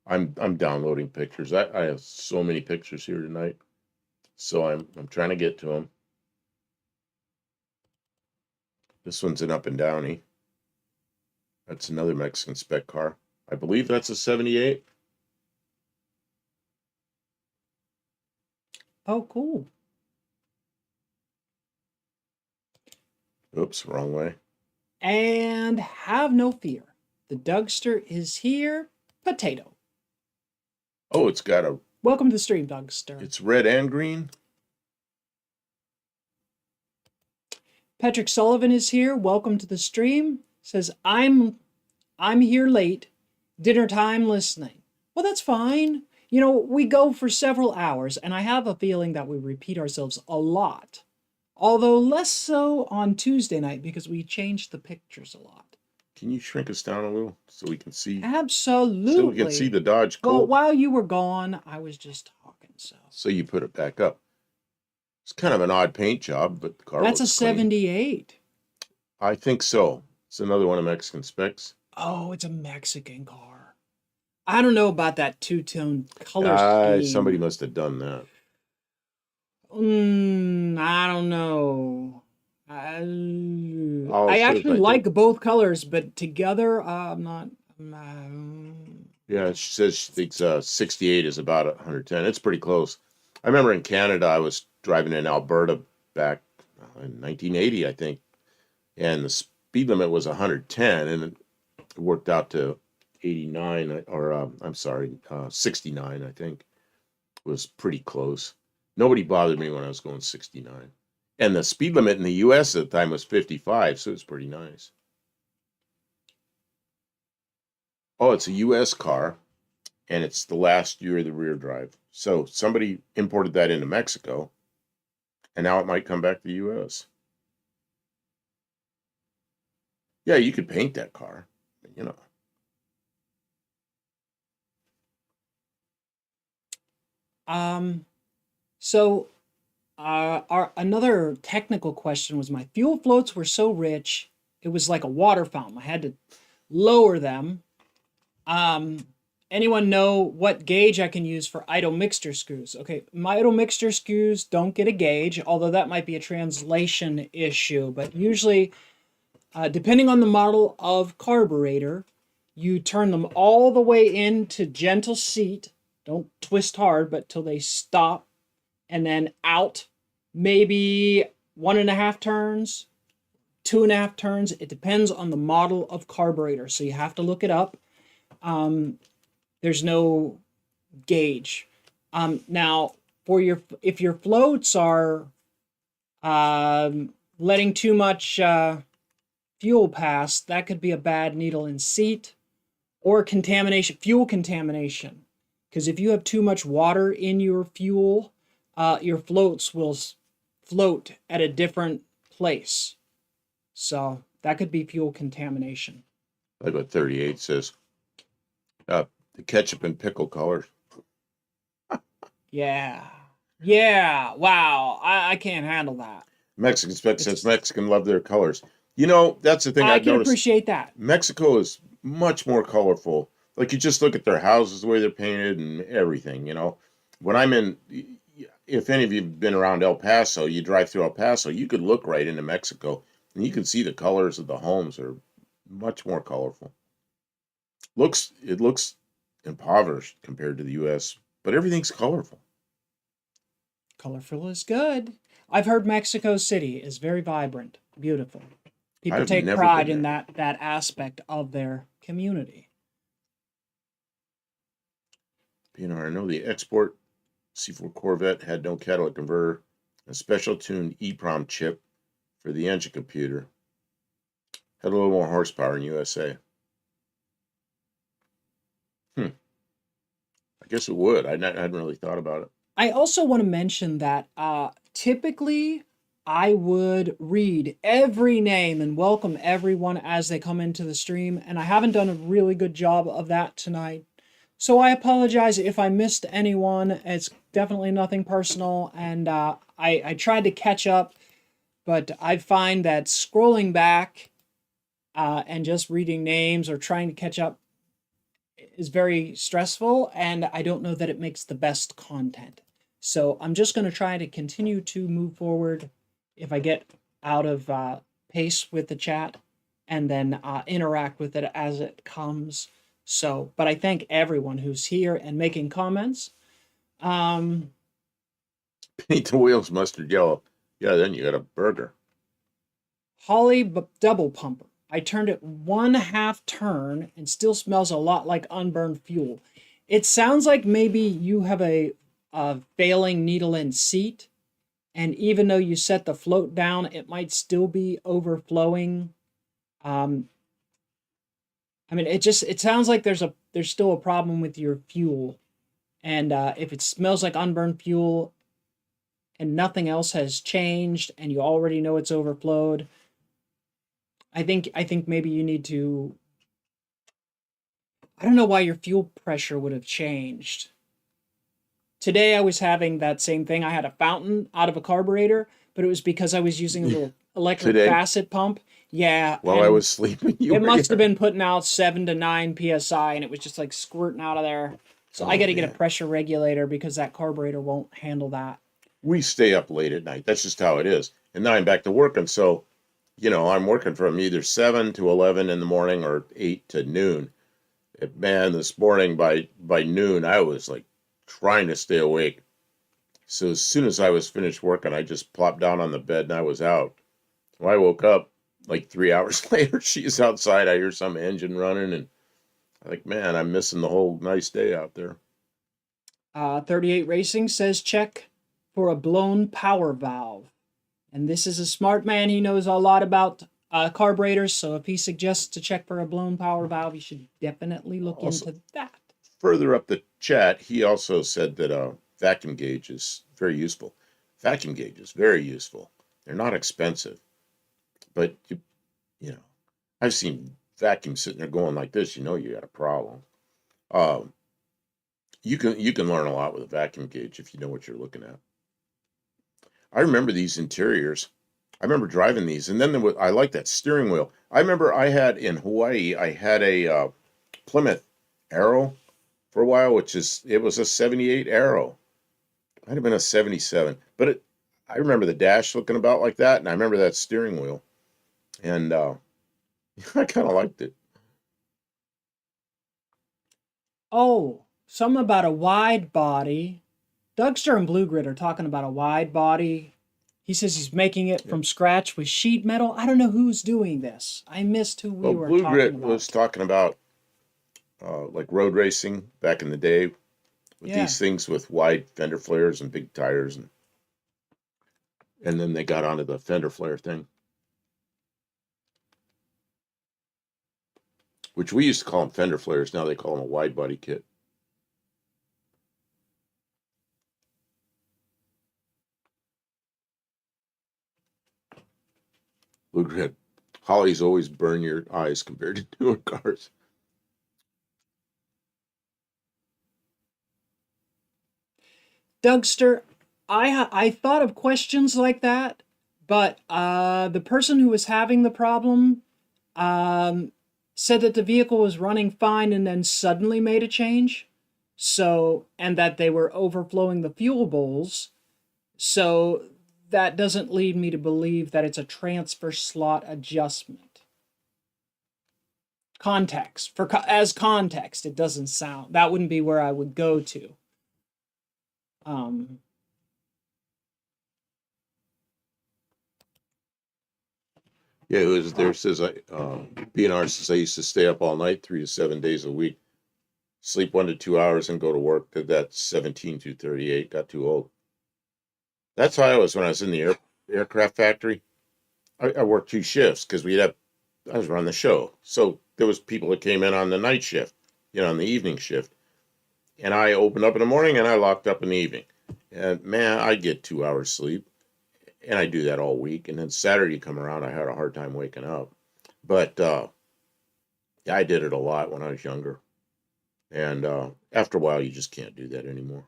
Speaker 2: I'm downloading pictures. I have so many pictures here tonight, so I'm trying to get to them. This one's an up and downy. That's another Mexican spec car. I believe that's a 78.
Speaker 1: Oh, cool.
Speaker 2: Oops, wrong way.
Speaker 1: And have no fear. The Dougster is here. Potato.
Speaker 2: Oh, it's got a...
Speaker 1: Welcome to the stream, Dougster.
Speaker 2: It's red and green.
Speaker 1: Patrick Sullivan is here. Welcome to the stream. Says, I'm here late. Dinner time listening. Well, that's fine. You know, we go for several hours, and I have a feeling that we repeat ourselves a lot. Although less so on Tuesday night, because we changed the pictures a lot.
Speaker 2: Can you shrink us down a little so we can see?
Speaker 1: Absolutely.
Speaker 2: So we can see the Dodge Colt.
Speaker 1: Well, while you were gone, I was just talking, so.
Speaker 2: So you put it back up. It's kind of an odd paint job, but the car
Speaker 1: That's a
Speaker 2: looks clean.
Speaker 1: 78.
Speaker 2: I think so. It's another one of Mexican specs.
Speaker 1: Oh, it's a Mexican car. I don't know about that two-tone color scheme.
Speaker 2: Somebody must have done that.
Speaker 1: I don't know. I actually like both colors, but together, I'm not.
Speaker 2: Yeah, she says she thinks 68 is about 110. It's pretty close. I remember in Canada, I was driving in Alberta back in 1980, I think, and the speed limit was 110, and it worked out to 89, or 69, I think. It was pretty close. Nobody bothered me when I was going 69. And the speed limit in the U.S. at the time was 55, so it was pretty nice. Oh, it's a U.S. car, and it's the last year of the rear drive. So somebody imported that into Mexico, and now it might come back to the U.S. Yeah, you could paint that car, you know.
Speaker 1: So another technical question was, my fuel floats were so rich, it was like a water fountain. I had to lower them. Anyone know what gauge I can use for idle mixture screws? Okay, my idle mixture screws don't get a gauge, although that might be a translation issue. But usually, depending on the model of carburetor, you turn them all the way into gentle seat. Don't twist hard, but till they stop. And then out maybe 1.5 turns, 2.5 turns. It depends on the model of carburetor. So you have to look it up. There's no gauge. Now, if your floats are letting too much fuel pass, that could be a bad needle in seat or contamination, fuel contamination. Because if you have too much water in your fuel, your floats will float at a different place. So that could be fuel contamination.
Speaker 2: Like what 38 says. The ketchup and pickle colors.
Speaker 1: Yeah. Yeah. Wow. I can't handle that.
Speaker 2: Mexican spec says Mexican love their colors. You know, that's the thing
Speaker 1: I
Speaker 2: I've
Speaker 1: can
Speaker 2: noticed.
Speaker 1: appreciate that.
Speaker 2: Mexico is much more colorful. Like you just look at their houses, the way they're painted and everything, you know. When I'm in, if any of you have been around El Paso, you drive through El Paso, you could look right into Mexico and you can see the colors of the homes are much more colorful. It looks impoverished compared to the US, but everything's colorful.
Speaker 1: Colorful is good. I've heard Mexico City is very vibrant, beautiful. People
Speaker 2: I've
Speaker 1: take
Speaker 2: never
Speaker 1: pride
Speaker 2: been
Speaker 1: in
Speaker 2: there.
Speaker 1: that aspect of their community.
Speaker 2: You know, I know the export C4 Corvette had no catalytic converter, a special tuned EEPROM chip for the engine computer. Had a little more horsepower in USA. I guess it would. I hadn't really thought about it.
Speaker 1: I also want to mention that typically I would read every name and welcome everyone as they come into the stream, and I haven't done a really good job of that tonight. So I apologize if I missed anyone. It's definitely nothing personal, and I tried to catch up, but I find that scrolling back and just reading names or trying to catch up is very stressful, and I don't know that it makes the best content. So I'm just going to try to continue to move forward if I get out of pace with the chat, and then interact with it as it comes. So, but I thank everyone who's here and making comments.
Speaker 2: Paint the wheels mustard yellow. Yeah, then you got a burger.
Speaker 1: Holly double pumper. I turned it 1/2 turn and still smells a lot like unburned fuel. It sounds like maybe you have a failing needle in seat, and even though you set the float down, it might still be overflowing. I mean, it sounds like there's still a problem with your fuel, and if it smells like unburned fuel, and nothing else has changed, and you already know it's overflowed, I think maybe you need to. I don't know why your fuel pressure would have changed. Today I was having that same thing. I had a fountain out of a carburetor, but it was because I was using a little electric facet pump. Yeah.
Speaker 2: While I was sleeping,
Speaker 1: it must have been putting out 7 to 9 psi, and it was just like squirting out of there. So I got to get a pressure regulator because that carburetor won't handle that.
Speaker 2: We stay up late at night. That's just how it is. And now I'm back to working. So, you know, I'm working from either 7 to 11 in the morning or 8 to noon. Man, this morning by noon, I was like trying to stay awake. So as soon as I was finished working, I just plopped down on the bed and I was out. When I woke up like 3 hours later, she's outside. I hear some engine running and I'm like, man, I'm missing the whole nice day out there.
Speaker 1: 38 Racing says check for a blown power valve. And this is a smart man. He knows a lot about carburetors. So if he suggests to check for a blown power valve, you should definitely look into that.
Speaker 2: Further up the chat, he also said that vacuum gauge is very useful. Vacuum gauge is very useful. They're not expensive. But, you know, I've seen vacuums sitting there going like this. You know you got a problem. You can learn a lot with a vacuum gauge if you know what you're looking at. I remember these interiors. I remember driving these, and then I like that steering wheel. I remember I had in Hawaii. I had a Plymouth Arrow for a while, it was a '78 Arrow. Might have been a '77, but I remember the dash looking about like that, and I remember that steering wheel, and I kind of liked it.
Speaker 1: Oh, something about a wide body. Dougster and Blue Grid are talking about a wide body. He says he's making it from scratch with sheet metal. I don't know who's doing this. I missed who we were
Speaker 2: Blue
Speaker 1: talking
Speaker 2: Grid
Speaker 1: about.
Speaker 2: was talking about like road racing back in the day with these things with wide fender flares and big tires, and then they got onto the fender flare thing. which we used to call them fender flares. Now they call them a wide body kit. Look at Hollies always burn your eyes compared to newer cars.
Speaker 1: Dougster, I thought of questions like that, but the person who was having the problem said that the vehicle was running fine and then suddenly made a change. So, and that they were overflowing the fuel bowls. So that doesn't lead me to believe that it's a transfer slot adjustment. Context. As context, it doesn't sound, that wouldn't be where I would go to.
Speaker 2: Yeah, it was there. Says BNR says I used to stay up all night, 3 to 7 days a week, sleep 1 to 2 hours, and go to work. Did that 17 to 38. Got too old. That's how I was when I was in the aircraft factory. I worked 2 shifts because I was running the show, so there was people that came in on the night shift, on the evening shift, and I opened up in the morning and I locked up in the evening. And man, I get 2 hours sleep. And I do that all week. And then Saturday come around, I had a hard time waking up. But I did it a lot when I was younger. And after a while, you just can't do that anymore.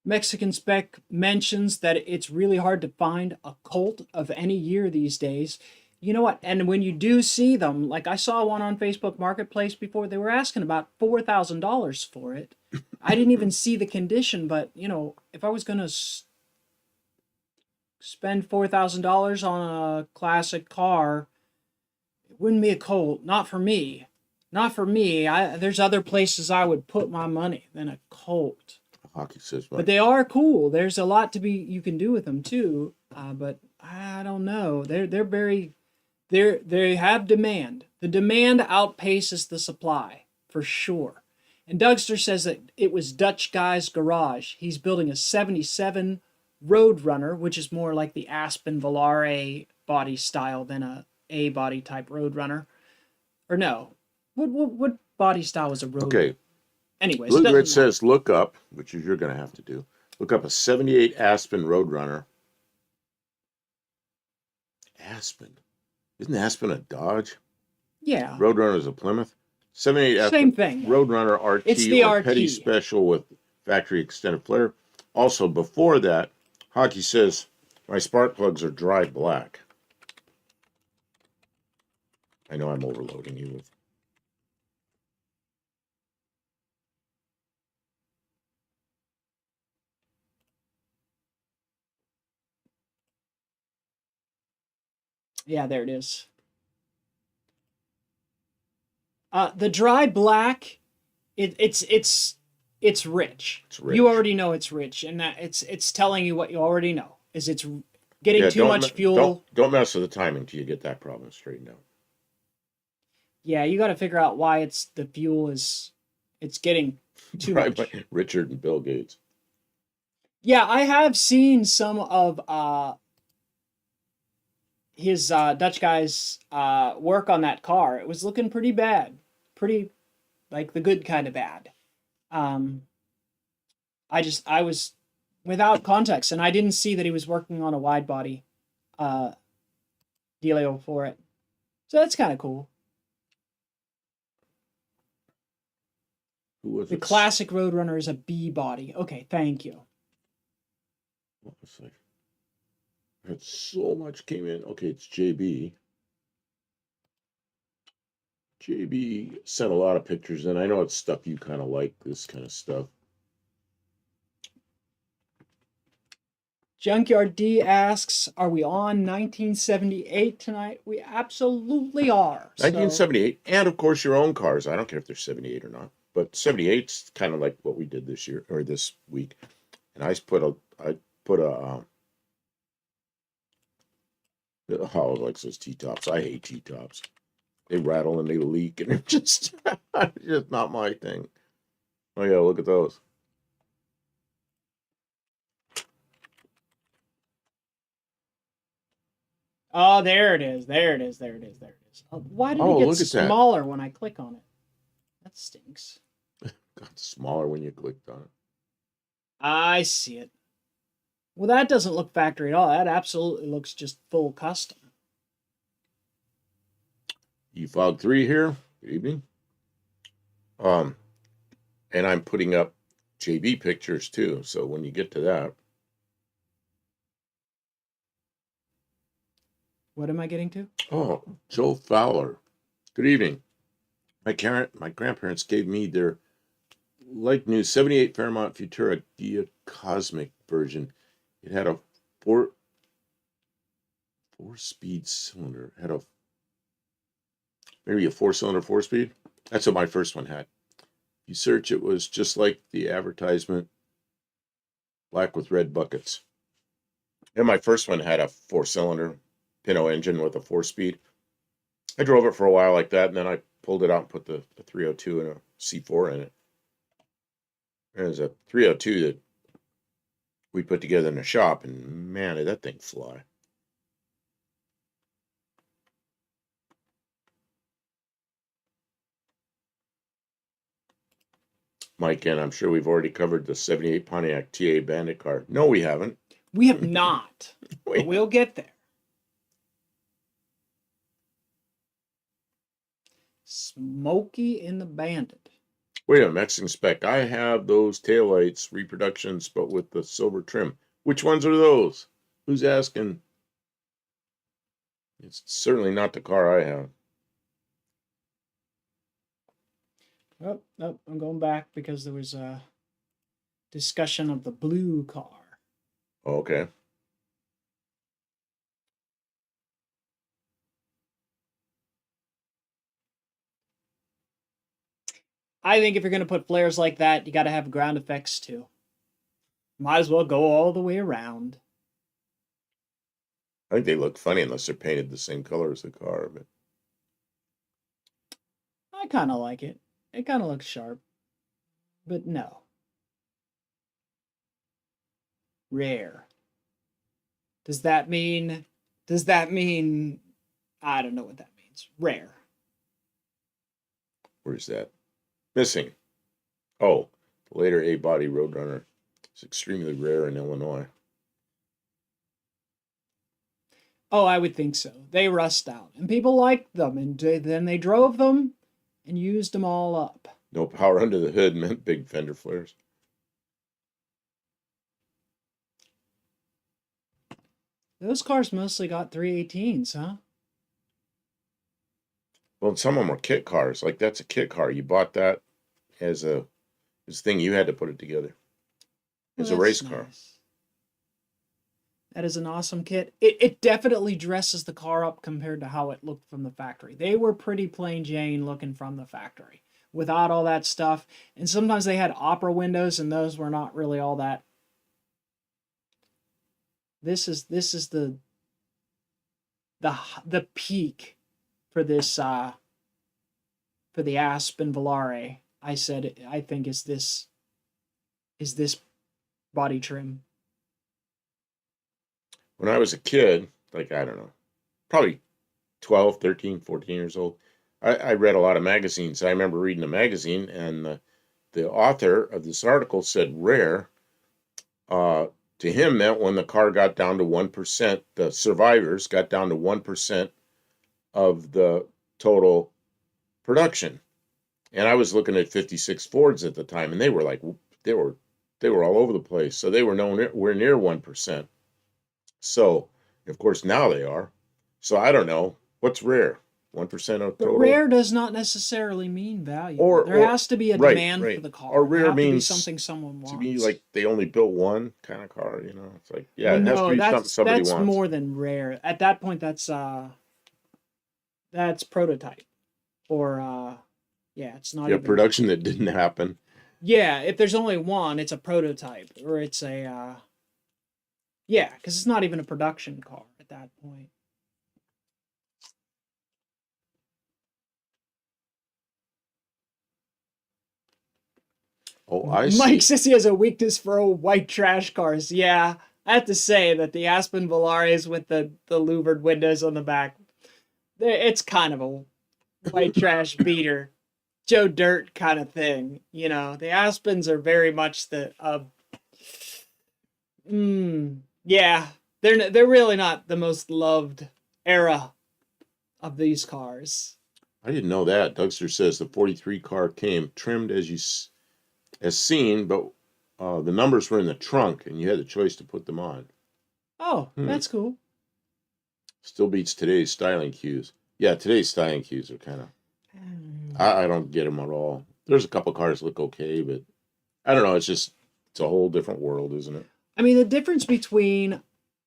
Speaker 1: Mexican Spec mentions that it's really hard to find a Colt of any year these days. You know what? And when you do see them, like I saw one on Facebook Marketplace before, they were asking about $4,000 for it. I didn't even see the condition, but, if I was going to spend $4,000 on a classic car, it wouldn't be a Colt. Not for me. Not for me. There's other places I would put my money than a Colt.
Speaker 2: Hockey says,
Speaker 1: but they are cool. There's a lot you can do with them too. But I don't know. They have demand. The demand outpaces the supply for sure. And Dougster says that it was Dutch guy's garage. He's building a 77 Roadrunner, which is more like the Aspen Volare body style than a body type Roadrunner. Or no, what body style is a Roadrunner?
Speaker 2: Okay.
Speaker 1: Anyways,
Speaker 2: Blue Grid says look up, which is you're going to have to do. Look up a 78 Aspen Roadrunner. Aspen. Isn't Aspen a Dodge?
Speaker 1: Yeah.
Speaker 2: Roadrunner is a Plymouth. 78 Aspen.
Speaker 1: Same thing.
Speaker 2: Roadrunner RT
Speaker 1: it's the
Speaker 2: or
Speaker 1: RT.
Speaker 2: Petty Special with factory extended flare. Also, before that, Hockey says my spark plugs are dry black. I know I'm overloading you with.
Speaker 1: Yeah, there it is. The dry black, it's rich. It's rich. You already know it's rich, and that it's telling you what you already know. Is it's getting too much fuel.
Speaker 2: Don't mess with the timing till you get that problem straightened out.
Speaker 1: Yeah, you got to figure out why the fuel is getting too much.
Speaker 2: Richard and Bill Gates.
Speaker 1: Yeah, I have seen some of his Dutch guy's work on that car. It was looking pretty bad, pretty like the good kind of bad. I was without context, and I didn't see that he was working on a wide body dealio for it. So that's kind of cool.
Speaker 2: Who was
Speaker 1: the classic Roadrunner is a B body. Okay, thank you.
Speaker 2: What was I had so much came in. Okay, it's JB. JB sent a lot of pictures in. I know it's stuff you kind of like, this kind of stuff.
Speaker 1: Junkyard D asks, are we on 1978 tonight? We absolutely are.
Speaker 2: 1978, and of course your own cars. I don't care if they're 78 or not, but 78's kind of like what we did this year or this week. And I put a Hollow likes those T-tops. I hate T-tops. They rattle and they leak, and they're just not my thing. Oh yeah, look at those.
Speaker 1: Oh, there it is. There it is. There it is. There it is. Oh, why did it
Speaker 2: Oh,
Speaker 1: get
Speaker 2: look at that.
Speaker 1: smaller when I click on it? That stinks.
Speaker 2: Got smaller when you clicked on it.
Speaker 1: I see it. Well, that doesn't look factory at all. That absolutely looks just full custom.
Speaker 2: eFog 3 here. Good evening. And I'm putting up JB pictures too. So when you get to that.
Speaker 1: What am I getting to?
Speaker 2: Oh, Joe Fowler. Good evening. My grandparents gave me their like new 78 Fairmont Futura Cosmic version. It had a four-speed cylinder. It had maybe a 4-cylinder 4-speed. That's what my first one had. You search, it was just like the advertisement, black with red buckets. And my first one had a 4-cylinder Pinto engine with a 4-speed. I drove it for a while like that, and then I pulled it out and put the 302 and a C4 in it. There's a 302 that we put together in the shop, and man, did that thing fly. Mike, and I'm sure we've already covered the 78 Pontiac TA Bandit car. No, we haven't.
Speaker 1: We have not. But we'll get there. Smokey in the Bandit.
Speaker 2: Wait a Mexican spec. I have those taillights reproductions, but with the silver trim. Which ones are those? Who's asking? It's certainly not the car I have.
Speaker 1: Oh, no, I'm going back because there was a discussion of the blue car.
Speaker 2: Oh, okay.
Speaker 1: I think if you're going to put flares like that, you got to have ground effects too. Might as well go all the way around.
Speaker 2: I think they look funny unless they're painted the same color as the car. But
Speaker 1: I kind of like it. It kind of looks sharp. But no. Rare. Does that mean I don't know what that means. Rare.
Speaker 2: where's that? Missing. Oh, the later A-body Roadrunner. It's extremely rare in Illinois.
Speaker 1: Oh, I would think so. They rust out, and people liked them, and then they drove them and used them all up.
Speaker 2: No power under the hood meant big fender flares.
Speaker 1: Those cars mostly got 318s, huh?
Speaker 2: Well, some of them were kit cars. Like that's a kit car. You bought that as a thing. You had to put it together. It's a race car.
Speaker 1: That is an awesome kit. It definitely dresses the car up compared to how it looked from the factory. They were pretty plain Jane looking from the factory without all that stuff. And sometimes they had opera windows, and those were not really all that. This is the peak for this for the Aspen Volare. I said I think is this body trim.
Speaker 2: When I was a kid, like, I don't know, probably 12, 13, 14 years old, I read a lot of magazines. I remember reading a magazine, and the author of this article said rare to him meant when the car got down to 1%, the survivors got down to 1% of the total production. And I was looking at 56 Fords at the time, and they were all over the place. So they were nowhere near 1%. So, of course, now they are. So I don't know. What's rare? 1% of total?
Speaker 1: But rare does not necessarily mean value. There has to be a demand for the car.
Speaker 2: Or rare means
Speaker 1: something someone wants.
Speaker 2: To me, like they only built one kind of car, you know. It's like, yeah,
Speaker 1: well,
Speaker 2: it has
Speaker 1: no,
Speaker 2: to be something somebody
Speaker 1: that's
Speaker 2: wants.
Speaker 1: more than rare. At that point, that's prototype. Or yeah, it's not even
Speaker 2: production that didn't happen.
Speaker 1: Yeah, if there's only one, it's a prototype, or it's a yeah, because it's not even a production car at that point.
Speaker 2: Oh, I see.
Speaker 1: Mike says he has a weakness for old white trash cars. Yeah, I have to say that the Aspen Velares with the louvered windows on the back, it's kind of a white trash beater, Joe Dirt kind of thing. You know, the Aspens are very much the yeah, they're really not the most loved era of these cars.
Speaker 2: I didn't know that. Dougster says the 43 car came trimmed as seen, but the numbers were in the trunk, and you had the choice to put them on.
Speaker 1: Oh, that's cool.
Speaker 2: Still beats today's styling cues. Yeah, today's styling cues are kind of... I don't get them at all. There's a couple cars that look okay, but I don't know. It's a whole different world, isn't it?
Speaker 1: I mean, the difference between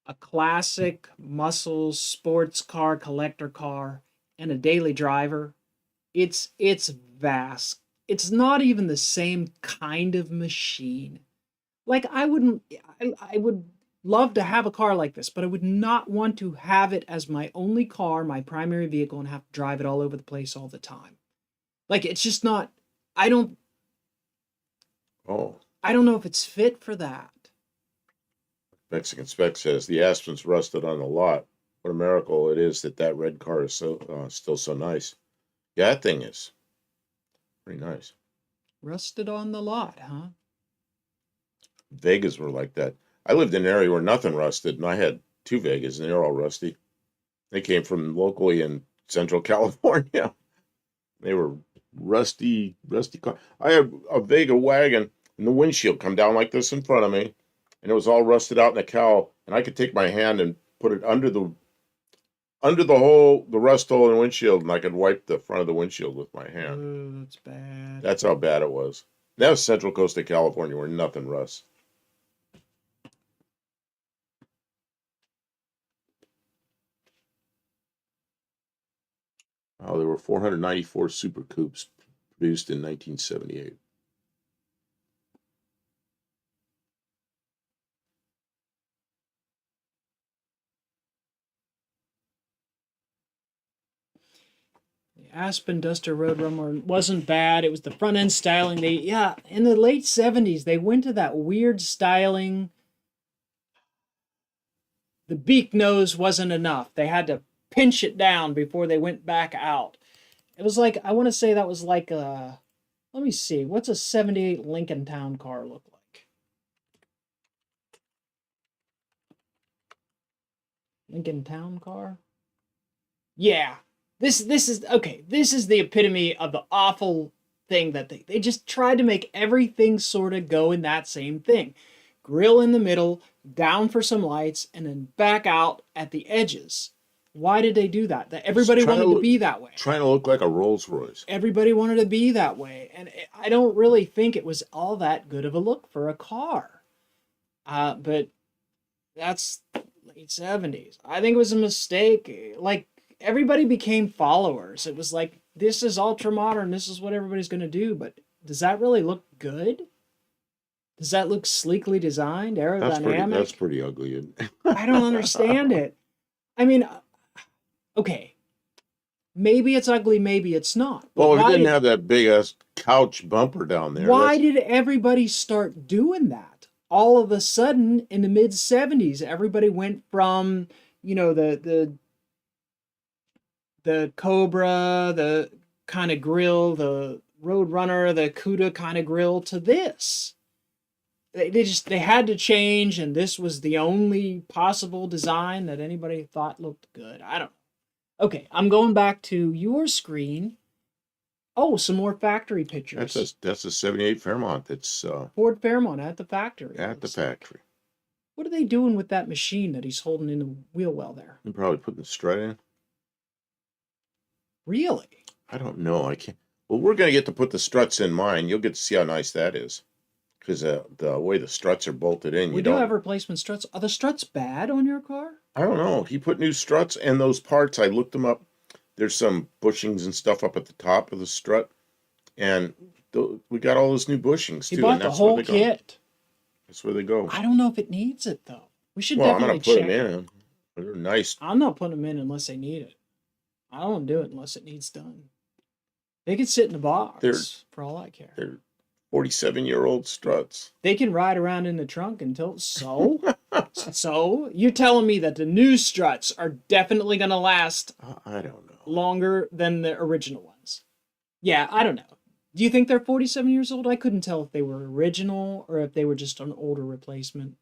Speaker 1: a classic muscle sports car, collector car, and a daily driver, it's vast. It's not even the same kind of machine. Like I would love to have a car like this, but I would not want to have it as my only car, my primary vehicle, and have to drive it all over the place all the time. Like it's just not, I don't know if it's fit for that.
Speaker 2: Mexican Spec says the Aspen's rusted on the lot. What a miracle it is that red car is still so nice. Yeah, that thing is pretty nice.
Speaker 1: Rusted on the lot, huh?
Speaker 2: Vegas were like that. I lived in an area where nothing rusted, and I had 2 Vegas, and they're all rusty. They came from locally in Central California. They were rusty car. I had a Vega wagon, and the windshield come down like this in front of me, and it was all rusted out in the cowl, and I could take my hand and put it under the rust hole in the windshield, and I could wipe the front of the windshield with my hand.
Speaker 1: Oh, that's bad.
Speaker 2: That's how bad it was. That was Central Coast of California where nothing rusts. Oh, there were 494 Super Coupes produced in 1978.
Speaker 1: The Aspen Duster Roadrunner wasn't bad. It was the front end styling. In the late 70s, they went to that weird styling. The beak nose wasn't enough. They had to pinch it down before they went back out. It was like, I want to say that was like a, let me see, what's a 78 Lincoln Town car look like? Lincoln Town car? Yeah. This is, okay, this is the epitome of the awful thing that they just tried to make everything sort of go in that same thing. Grill in the middle, down for some lights, and then back out at the edges. Why did they do that? Everybody wanted to be that way.
Speaker 2: Trying to look like a Rolls Royce.
Speaker 1: Everybody wanted to be that way. And I don't really think it was all that good of a look for a car. But that's late 70s. I think it was a mistake. Like, everybody became followers. It was like, this is ultra modern. This is what everybody's going to do. But does that really look good? Does that look sleekly designed, aerodynamic?
Speaker 2: That's pretty ugly.
Speaker 1: I don't understand it. I mean, okay, maybe it's ugly, maybe it's not.
Speaker 2: Well, it didn't have that big-ass couch bumper down there.
Speaker 1: Why did everybody start doing that? All of a sudden, in the mid-70s, everybody went from, the Cobra, the kind of grill, the Roadrunner, the Cuda kind of grill, to this. They had to change, and this was the only possible design that anybody thought looked good. I don't know. Okay, I'm going back to your screen. Oh, some more factory pictures.
Speaker 2: That's a 78 Fairmont. That's
Speaker 1: Ford Fairmont at the factory.
Speaker 2: At the factory.
Speaker 1: What are they doing with that machine that he's holding in the wheel well there?
Speaker 2: They're probably putting the strut in.
Speaker 1: Really?
Speaker 2: I don't know. I can't. Well, we're going to get to put the struts in mine. You'll get to see how nice that is. Because the way the struts are bolted in,
Speaker 1: we do have replacement struts. Are the struts bad on your car?
Speaker 2: I don't know. He put new struts, and those parts, I looked them up. There's some bushings and stuff up at the top of the strut, and we got all those new bushings too.
Speaker 1: He bought the whole kit.
Speaker 2: That's where they go.
Speaker 1: I don't know if it needs it though. We should definitely check.
Speaker 2: I'm gonna put them in. They're nice.
Speaker 1: I'm not putting them in unless they need it. I don't do it unless it needs done. They could sit in a box for all I care.
Speaker 2: They're 47-year-old struts.
Speaker 1: They can ride around in the trunk until so. So you're telling me that the new struts are definitely going to last
Speaker 2: I don't know.
Speaker 1: longer than the original ones? Yeah, I don't know. Do you think they're 47 years old? I couldn't tell if they were original or if they were just an older replacement.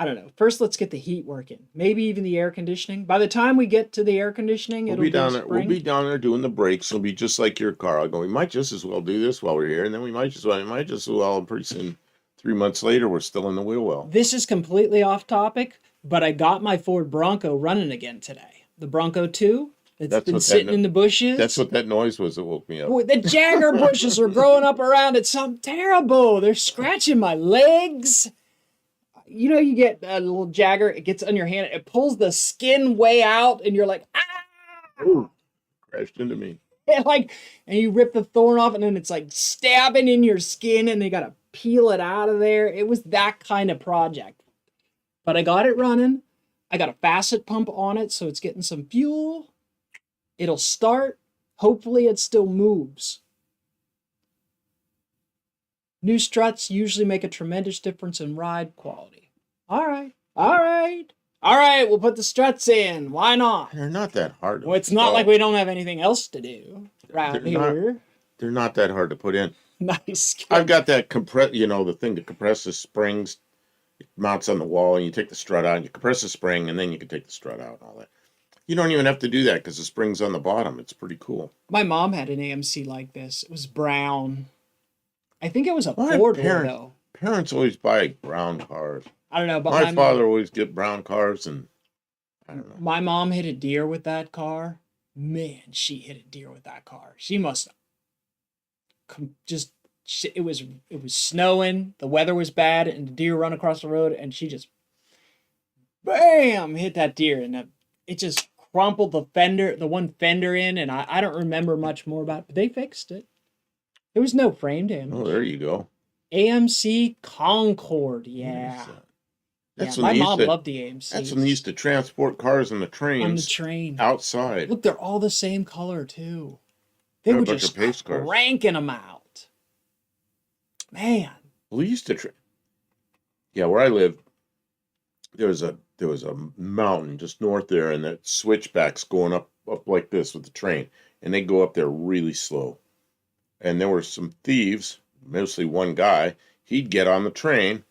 Speaker 1: I don't know. First, let's get the heat working. Maybe even the air conditioning. By the time we get to the air conditioning,
Speaker 2: We'll
Speaker 1: it'll
Speaker 2: be
Speaker 1: be
Speaker 2: down there. We'll
Speaker 1: spring.
Speaker 2: be down there doing the brakes. It'll be just like your car. I'll go. We might just as well do this while we're here, and then we might just as well. And pretty soon, 3 months later, we're still in the wheel well.
Speaker 1: This is completely off topic, but I got my Ford Bronco running again today. The Bronco 2 that's been sitting in the bushes.
Speaker 2: That's what that noise was that woke me up.
Speaker 1: Boy, the Jagger bushes are growing up around it. Something terrible. They're scratching my legs. You know, you get a little Jagger, it gets on your hand, it pulls the skin way out, and you're like, ah!
Speaker 2: Ooh, crashed into me.
Speaker 1: And you rip the thorn off, and then it's like stabbing in your skin, and they gotta peel it out of there. It was that kind of project. But I got it running. I got a facet pump on it, so it's getting some fuel. It'll start. Hopefully it still moves. New struts usually make a tremendous difference in ride quality. All right. We'll put the struts in. Why not?
Speaker 2: They're not that hard.
Speaker 1: Well, it's not like we don't have anything else to do right here.
Speaker 2: They're not that hard to put in.
Speaker 1: Nice.
Speaker 2: I've got that the thing that compresses springs. It mounts on the wall, and you take the strut out, and you compress the spring, and then you can take the strut out and all that. You don't even have to do that because the spring's on the bottom. It's pretty cool.
Speaker 1: My mom had an AMC like this. It was brown. I think it was a four-door, though.
Speaker 2: Parents always buy brown cars.
Speaker 1: I don't know, but
Speaker 2: my father always get brown cars, and I don't know.
Speaker 1: My mom hit a deer with that car. Man, she hit a deer with that car. She must just. It was snowing. The weather was bad, and the deer run across the road, and she just, bam, hit that deer, and it just crumpled the one fender in, and I don't remember much more about it, but they fixed it. There was no frame damage.
Speaker 2: Oh, there you go.
Speaker 1: AMC Concorde, yeah. My mom loved the AMC.
Speaker 2: That's when they used to transport cars on the trains.
Speaker 1: On the train.
Speaker 2: Outside.
Speaker 1: Look, they're all the same color, too. They were just cranking them out. Man.
Speaker 2: We used to... where I lived, there was a mountain just north there, and that switchbacks going up like this with the train. And they go up there really slow. And there were some thieves, mostly one guy. He'd get on the train,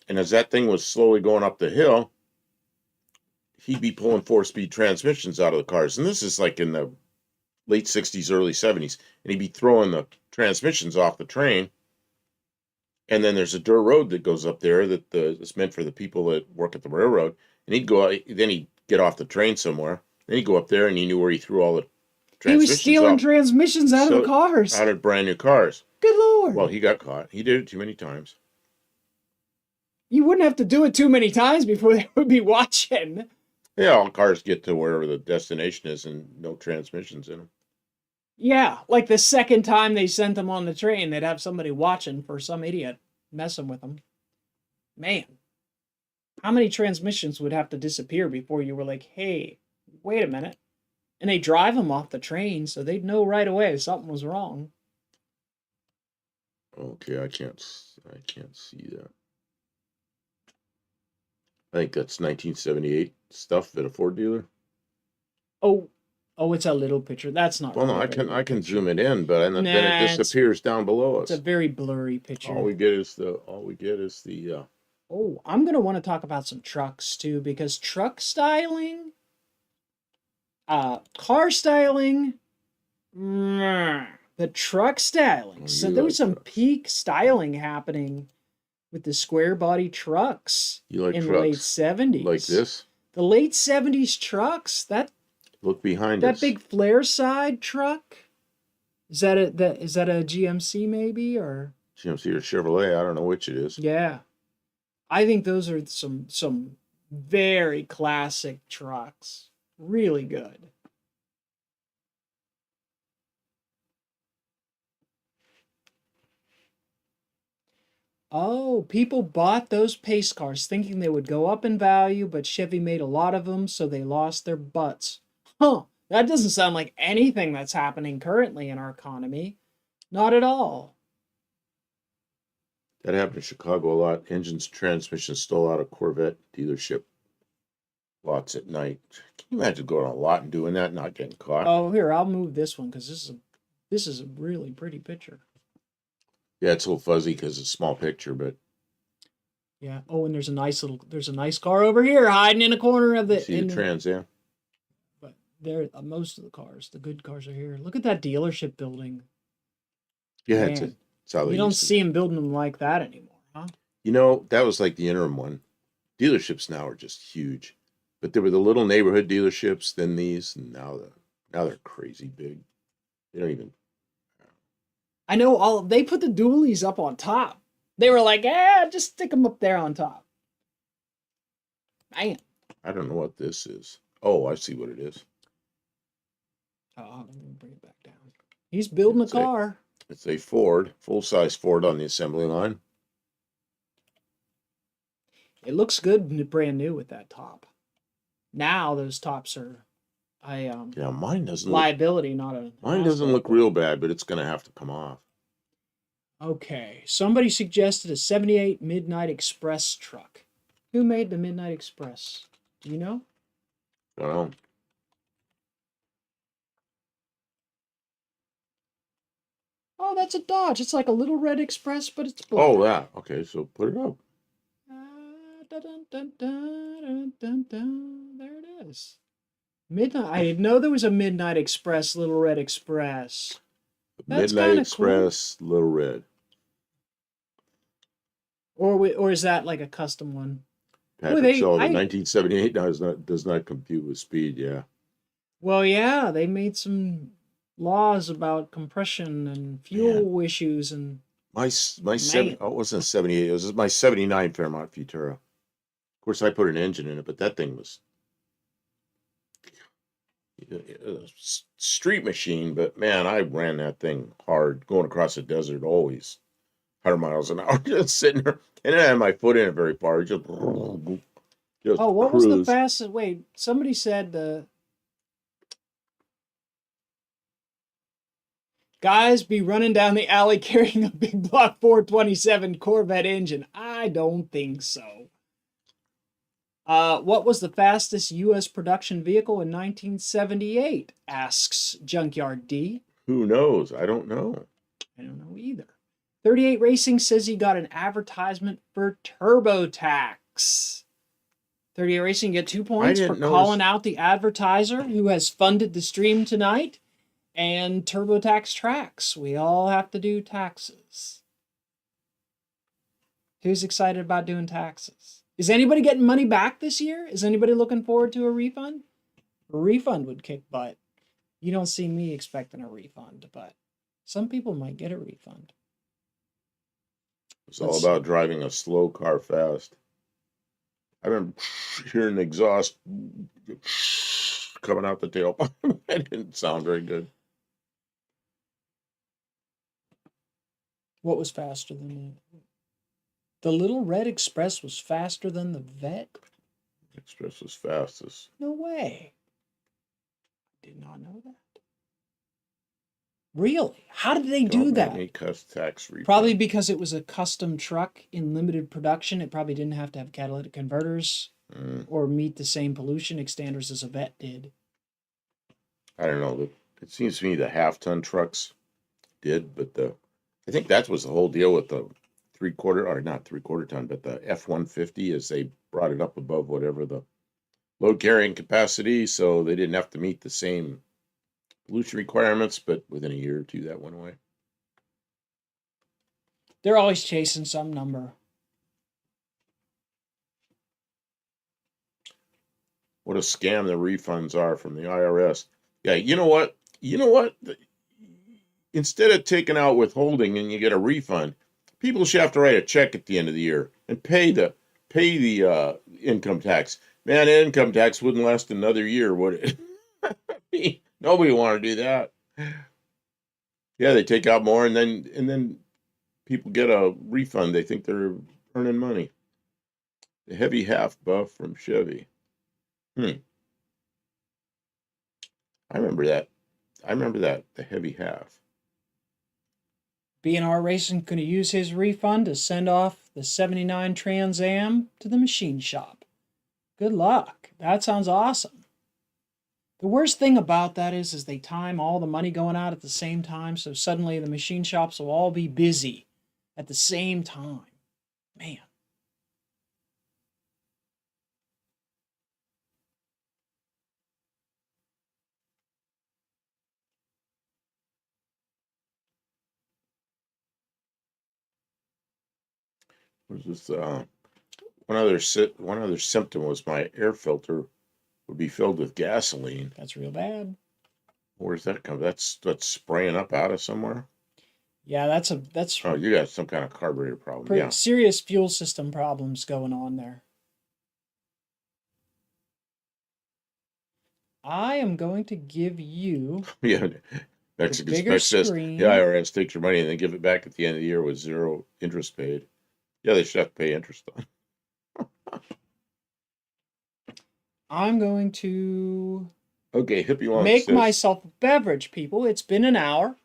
Speaker 2: and as that thing was slowly going up the hill, he'd be pulling 4-speed transmissions out of the cars. And this is like in the late 60s, early 70s. And he'd be throwing the transmissions off the train. And then there's a dirt road that goes up there that's meant for the people that work at the railroad. And he'd go out, then he'd get off the train somewhere. Then he'd go up there, and he knew where he threw all the transmissions.
Speaker 1: He was stealing transmissions out of the cars.
Speaker 2: Out of brand new cars.
Speaker 1: Good Lord.
Speaker 2: Well, he got caught. He did it too many times.
Speaker 1: You wouldn't have to do it too many times before they would be watching.
Speaker 2: Yeah, all cars get to wherever the destination is and no transmissions in them.
Speaker 1: Yeah, like the second time they sent them on the train, they'd have somebody watching for some idiot messing with them. Man, how many transmissions would have to disappear before you were like, hey, wait a minute. And they drive them off the train, so they'd know right away something was wrong.
Speaker 2: Okay, I can't see that. I think that's 1978 stuff at a Ford dealer.
Speaker 1: Oh, it's a little picture. That's not.
Speaker 2: Well,
Speaker 1: really
Speaker 2: no, I can zoom it in, but then it disappears down below us.
Speaker 1: It's a very blurry picture.
Speaker 2: All we get is the.
Speaker 1: Oh, I'm gonna want to talk about some trucks too, because truck styling, car styling, the truck styling. So there was some peak styling happening with the square body trucks
Speaker 2: in the
Speaker 1: late 70s.
Speaker 2: Like this?
Speaker 1: The late 70s trucks,
Speaker 2: look behind us.
Speaker 1: That big flare side truck? Is that a GMC maybe, or
Speaker 2: GMC or Chevrolet? I don't know which it is.
Speaker 1: Yeah. I think those are some very classic trucks. Really good. Oh, people bought those pace cars thinking they would go up in value, but Chevy made a lot of them, so they lost their butts. Huh, that doesn't sound like anything that's happening currently in our economy. Not at all.
Speaker 2: That happened in Chicago a lot. Engines, transmissions stole out of Corvette dealership lots at night. Can you imagine going on a lot and doing that and not getting caught?
Speaker 1: Oh, here, I'll move this one because this is a really pretty picture.
Speaker 2: Yeah, it's a little fuzzy because it's a small picture, but
Speaker 1: yeah. Oh, and there's a nice car over here hiding in a corner of the.
Speaker 2: see the Trans Am.
Speaker 1: But there, most of the cars, the good cars are here. Look at that dealership building.
Speaker 2: Yeah,
Speaker 1: Man,
Speaker 2: it's how they
Speaker 1: you don't
Speaker 2: used to
Speaker 1: see them building them like that anymore, huh?
Speaker 2: You know, that was like the interim one. Dealerships now are just huge, but there were the little neighborhood dealerships, then these, and now they're crazy big. They don't even.
Speaker 1: I know they put the dualies up on top. They were like, just stick them up there on top. Man.
Speaker 2: I don't know what this is. Oh, I see what it is.
Speaker 1: Oh, let me bring it back down. He's building a car.
Speaker 2: It's a Ford, full-size Ford on the assembly line.
Speaker 1: It looks good brand new with that top. Now those tops are
Speaker 2: yeah, mine doesn't
Speaker 1: liability, not a
Speaker 2: mine doesn't look real bad, but it's gonna have to come off.
Speaker 1: Okay. Somebody suggested a 78 Midnight Express truck. Who made the Midnight Express? Do you know?
Speaker 2: I don't know.
Speaker 1: Oh, that's a Dodge. It's like a little red Express, but it's black.
Speaker 2: Oh, yeah. Okay, so put it up.
Speaker 1: There it is. Midnight. I didn't know there was a Midnight Express, Little Red Express. That's
Speaker 2: Midnight Express, cool. Little Red.
Speaker 1: Or is that like a custom one?
Speaker 2: Patrick Sullivan, 1978 does not compute with speed. Yeah.
Speaker 1: Well, yeah, they made some laws about compression and fuel issues and.
Speaker 2: It wasn't 78. It was my 79 Fairmont Futura. Of course, I put an engine in it, but that thing was a street machine. But man, I ran that thing hard, going across the desert, always 100 miles an hour, just sitting there, and I had my foot in it very far. Just
Speaker 1: what was the fastest? Wait, somebody said the. Guys be running down the alley carrying a big block 427 Corvette engine. I don't think so. What was the fastest U.S. production vehicle in 1978? Asks Junkyard D.
Speaker 2: Who knows? I don't know.
Speaker 1: I don't know either. 38 Racing says he got an advertisement for TurboTax. 38 Racing get 2 points for calling out the advertiser who has funded the stream tonight. And TurboTax tracks. We all have to do taxes. Who's excited about doing taxes? Is anybody getting money back this year? Is anybody looking forward to a refund? A refund would kick butt. You don't see me expecting a refund, but some people might get a refund.
Speaker 2: It's all about driving a slow car fast. I remember hearing the exhaust coming out the tailpipe. That didn't sound very good.
Speaker 1: What was faster than the Little Red Express was faster than the Vet?
Speaker 2: Express was fastest.
Speaker 1: No way. Did not know that. Really? How did they do that?
Speaker 2: Tax refund.
Speaker 1: Probably because it was a custom truck in limited production. It probably didn't have to have catalytic converters or meet the same pollution standards as a Vet did.
Speaker 2: I don't know. It seems to me the half-ton trucks did, but I think that was the whole deal with the not three-quarter ton, but the F-150 is they brought it up above whatever the load carrying capacity, so they didn't have to meet the same pollution requirements, but within a year or two that went away.
Speaker 1: They're always chasing some number.
Speaker 2: What a scam the refunds are from the IRS. Yeah, you know what? Instead of taking out withholding and you get a refund, people should have to write a check at the end of the year and pay the income tax. Man, income tax wouldn't last another year, would it? Nobody want to do that. Yeah, they take out more and then people get a refund. They think they're earning money. The heavy half buff from Chevy. I remember that. The heavy half.
Speaker 1: B&R Racing going to use his refund to send off the 79 Trans Am to the machine shop. Good luck. That sounds awesome. The worst thing about that is they time all the money going out at the same time, so suddenly the machine shops will all be busy at the same time. Man.
Speaker 2: Was this one other symptom was my air filter would be filled with gasoline.
Speaker 1: That's real bad.
Speaker 2: Where's that come? That's spraying up out of somewhere.
Speaker 1: Yeah, that's
Speaker 2: Oh, you got some kind of carburetor problem.
Speaker 1: pretty
Speaker 2: Yeah.
Speaker 1: serious fuel system problems going on there. I am going to give you
Speaker 2: Yeah. Mexican
Speaker 1: bigger
Speaker 2: says the
Speaker 1: screen.
Speaker 2: IRS takes your money and then give it back at the end of the year with 0 interest paid. Yeah, they should have to pay interest on.
Speaker 1: I'm going to
Speaker 2: Okay, Hippie Long
Speaker 1: make
Speaker 2: says,
Speaker 1: myself a beverage, people. It's been an hour.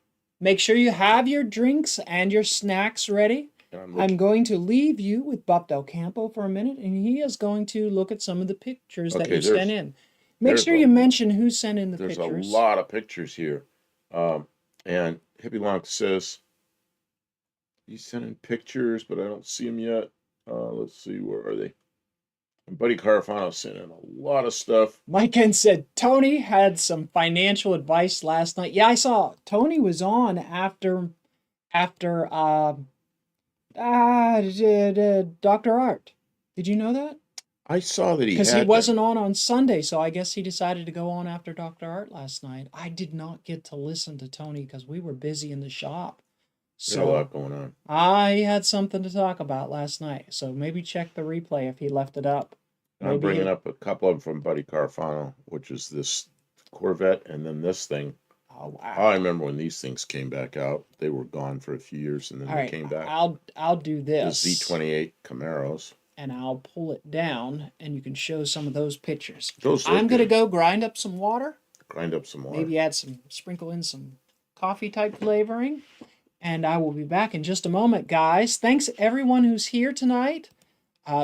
Speaker 1: Make sure you have your drinks and your snacks ready. I'm going to leave you with Bob Del Campo for a minute, and he is going to look at some of the pictures that
Speaker 2: Okay,
Speaker 1: you sent in. Make sure you mention who sent in the
Speaker 2: there's
Speaker 1: pictures.
Speaker 2: a lot of pictures here. And Hippie Long says he's sending pictures, but I don't see them yet. Let's see, where are they? And Buddy Carafano sent in a lot of stuff.
Speaker 1: Mike N said Tony had some financial advice last night. Yeah, I saw Tony was on after Dr. Art. Did you know that?
Speaker 2: I saw that
Speaker 1: because he wasn't on Sunday, so I guess he decided to go on after Dr. Art last night. I did not get to listen to Tony because we were busy in the shop.
Speaker 2: So a lot going on.
Speaker 1: I had something to talk about last night, so maybe check the replay if he left it up.
Speaker 2: I'm bringing up a couple of them from Buddy Carafano, which is this Corvette and then this thing.
Speaker 1: Oh, wow.
Speaker 2: I remember when these things came back out. They were gone for a few years and then they came back.
Speaker 1: I'll do this.
Speaker 2: The Z28 Camaros.
Speaker 1: And I'll pull it down and you can show some of those pictures.
Speaker 2: Those
Speaker 1: I'm going to go grind up some water.
Speaker 2: Maybe
Speaker 1: sprinkle in some coffee type flavoring. And I will be back in just a moment, guys. Thanks everyone who's here tonight.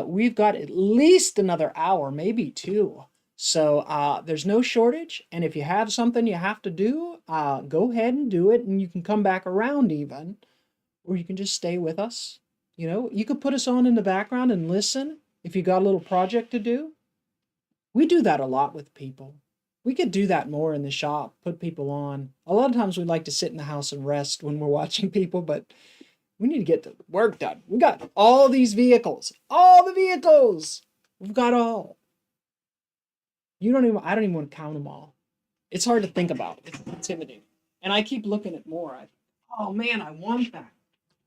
Speaker 1: We've got at least another hour, maybe 2. So there's no shortage. And if you have something you have to do, go ahead and do it. And you can come back around even. Or you can just stay with us. You know, you could put us on in the background and listen if you got a little project to do. We do that a lot with people. We could do that more in the shop, put people on. A lot of times we like to sit in the house and rest when we're watching people, but we need to get the work done. We got all these vehicles. All the vehicles. We've got all. I don't even want to count them all. It's hard to think about. It's intimidating. And I keep looking at more. Oh man, I want that.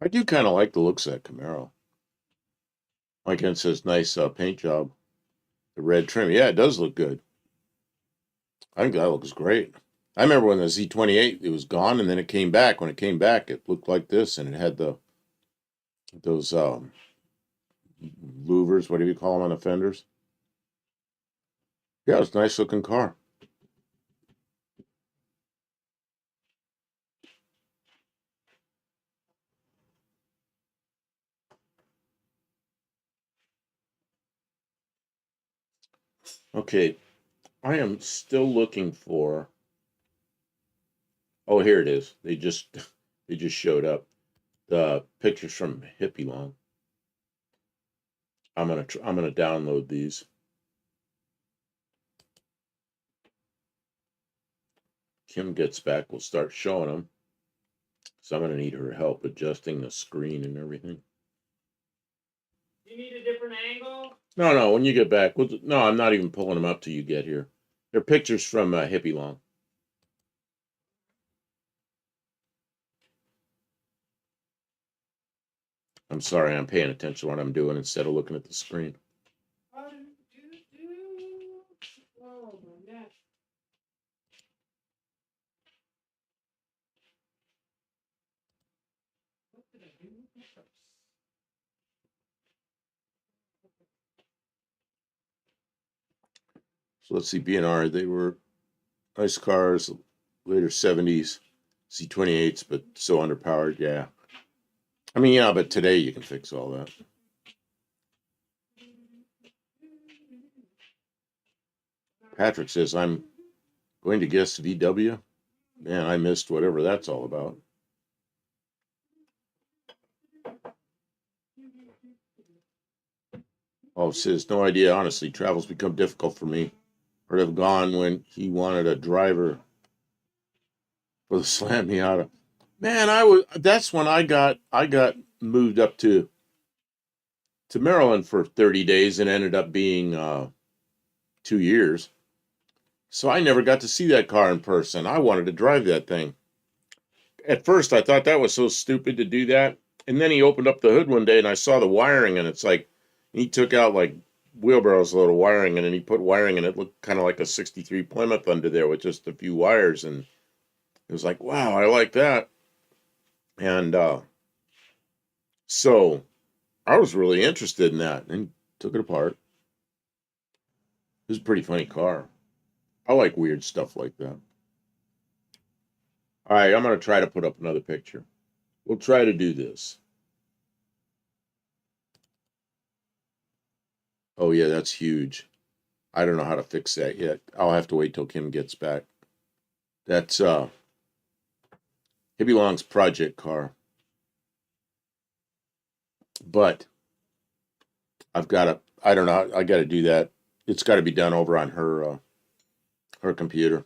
Speaker 2: I do kind of like the looks of that Camaro. Mike Ken says, nice paint job. The red trim. Yeah, it does look good. I think that looks great. I remember when the Z28, it was gone and then it came back. When it came back, it looked like this and it had those louvers, what do you call them on the fenders? Yeah, it's a nice looking car. Okay, I am still looking for. Oh, here it is. They just showed up. The pictures from Hippie Long. I'm gonna download these. Kim gets back, we'll start showing them. So I'm gonna need her help adjusting the screen and everything.
Speaker 1: You need a different angle?
Speaker 2: No. When you get back, no, I'm not even pulling them up till you get here. They're pictures from Hippie Long. I'm sorry, I'm paying attention to what I'm doing instead of looking at the screen.
Speaker 1: Oh my gosh. What did I do with my purse?
Speaker 2: So let's see, B&R, they were nice cars, later 70s, Z28s, but so underpowered, yeah. I mean, yeah, but today you can fix all that. Patrick says, I'm going to guess VW. Man, I missed whatever that's all about. Oh, says, no idea. Honestly, travel's become difficult for me. Heard of gone when he wanted a driver for the slam me out of. Man, that's when I got moved up to Maryland for 30 days and ended up being 2 years. So I never got to see that car in person. I wanted to drive that thing. At first, I thought that was so stupid to do that. And then he opened up the hood one day and I saw the wiring, and it's like he took out like wheelbarrows load of wiring, and then he put wiring, and it looked kind of like a 63 Plymouth under there with just a few wires. And it was like, wow, I like that. And so I was really interested in that and took it apart. It was a pretty funny car. I like weird stuff like that. All right, I'm going to try to put up another picture. We'll try to do this. Oh, yeah, that's huge. I don't know how to fix that yet. I'll have to wait till Kim gets back. That's Hippie Long's project car. But I don't know, I got to do that. It's got to be done over on her computer.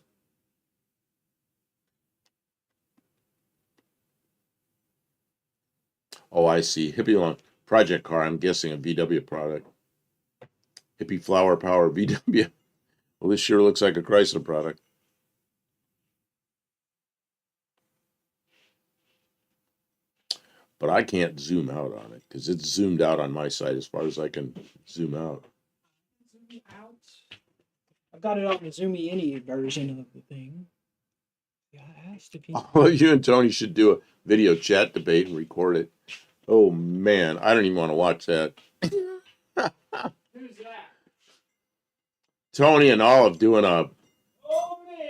Speaker 2: Oh, I see. Hippie Long project car. I'm guessing a VW product. Hippie Flower Power VW. Well, this sure looks like a Chrysler product. But I can't zoom out on it because it's zoomed out on my side as far as I can zoom out.
Speaker 1: Zoom out. I've got it on the Zoomy Any version of the thing. Yeah, it has to be.
Speaker 2: Oh, you and Tony should do a video chat debate and record it. Oh man, I don't even want to watch that.
Speaker 1: Who's that?
Speaker 2: Tony and Olive doing a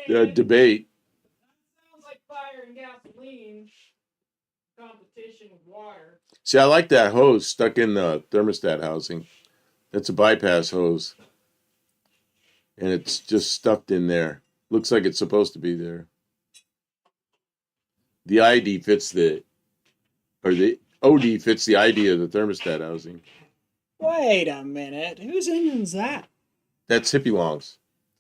Speaker 2: debate.
Speaker 1: That sounds like fire and gasoline competition with water.
Speaker 2: See, I like that hose stuck in the thermostat housing. That's a bypass hose. And it's just stuffed in there. Looks like it's supposed to be there. The ID fits the OD fits the ID of the thermostat housing.
Speaker 1: Wait a minute. Whose engine's that?
Speaker 2: That's Hippie Long's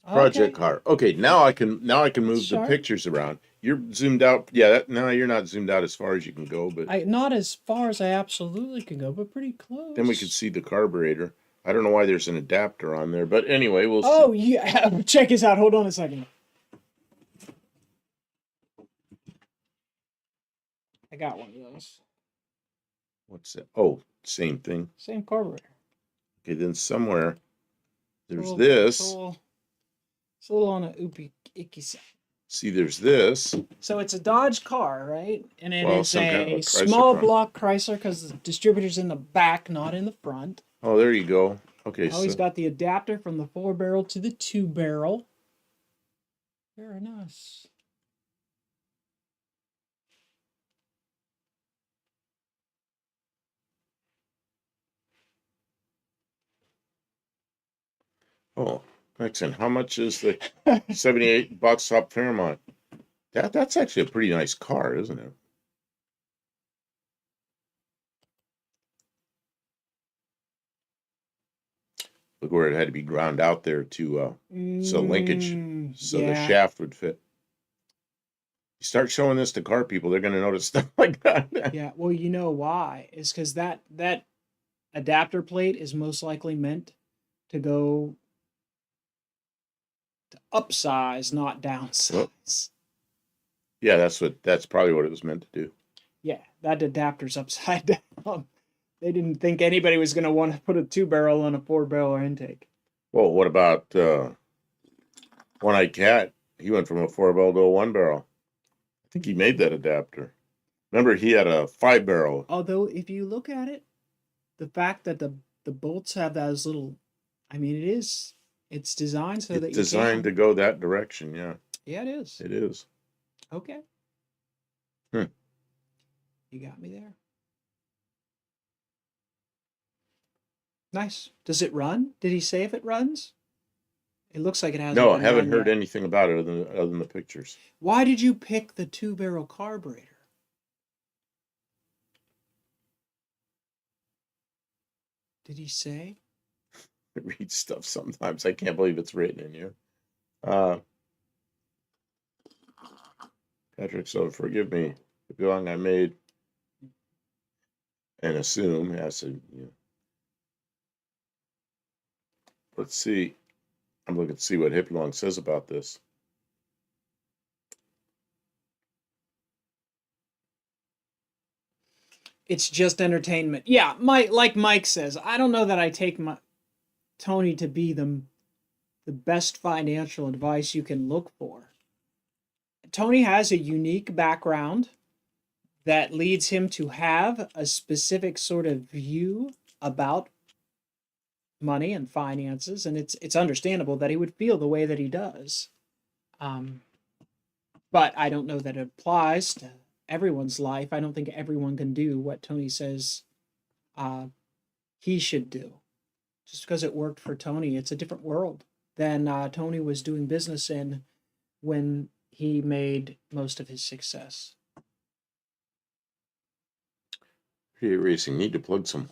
Speaker 2: project car. Okay, now I can move the pictures around. You're zoomed out. Yeah, now you're not zoomed out as far as you can go, but
Speaker 1: not as far as I absolutely can go, but pretty close.
Speaker 2: Then we could see the carburetor. I don't know why there's an adapter on there, but anyway, we'll see.
Speaker 1: Oh, yeah. Check this out. Hold on a second. I got one of those.
Speaker 2: What's that? Oh, same thing.
Speaker 1: Same carburetor.
Speaker 2: Okay, then somewhere there's this.
Speaker 1: It's a little on a icky side.
Speaker 2: See, there's this.
Speaker 1: So it's a Dodge car, right? And it is a small block Chrysler because the distributor's in the back, not in the front.
Speaker 2: Oh, there you go. Okay.
Speaker 1: Oh, he's got the adapter from the 4-barrel to the 2-barrel. Very nice.
Speaker 2: Oh, excellent. How much is the $78 off Fairmont? That's actually a pretty nice car, isn't it? Look where it had to be ground out there to so linkage, so the shaft would fit. You start showing this to car people, they're going to notice stuff like that.
Speaker 1: Yeah, well, you know why? It's because that adapter plate is most likely meant to go to upsize, not downsize.
Speaker 2: Yeah, that's probably what it was meant to do.
Speaker 1: Yeah, that adapter's upside down. They didn't think anybody was going to want to put a 2-barrel on a 4-barrel intake.
Speaker 2: Well, what about One-Eyed Cat? He went from a 4-barrel to a 1-barrel. I think he made that adapter. Remember, he had a 5-barrel.
Speaker 1: Although, if you look at it, the fact that the bolts have those little, I mean, it's designed so that
Speaker 2: it's designed to go that direction, yeah.
Speaker 1: Yeah, it is.
Speaker 2: It is.
Speaker 1: Okay. You got me there. Nice. Does it run? Did he say if it runs? It looks like it hasn't
Speaker 2: No, I
Speaker 1: been
Speaker 2: haven't
Speaker 1: run
Speaker 2: heard
Speaker 1: yet.
Speaker 2: anything about it other than the pictures.
Speaker 1: Why did you pick the 2-barrel carburetor? Did he say?
Speaker 2: I read stuff sometimes. I can't believe it's written in here. Uh, Patrick, so forgive me if long I made and assume as to, let's see. I'm looking to see what Hippie Long says about this.
Speaker 1: It's just entertainment. Yeah, like Mike says, I don't know that I take Tony to be the best financial advice you can look for. Tony has a unique background that leads him to have a specific sort of view about money and finances, and it's understandable that he would feel the way that he does. But I don't know that it applies to everyone's life. I don't think everyone can do what Tony says he should do. Just because it worked for Tony, it's a different world than Tony was doing business in when he made most of his success.
Speaker 2: Hey, Racing, need to plug some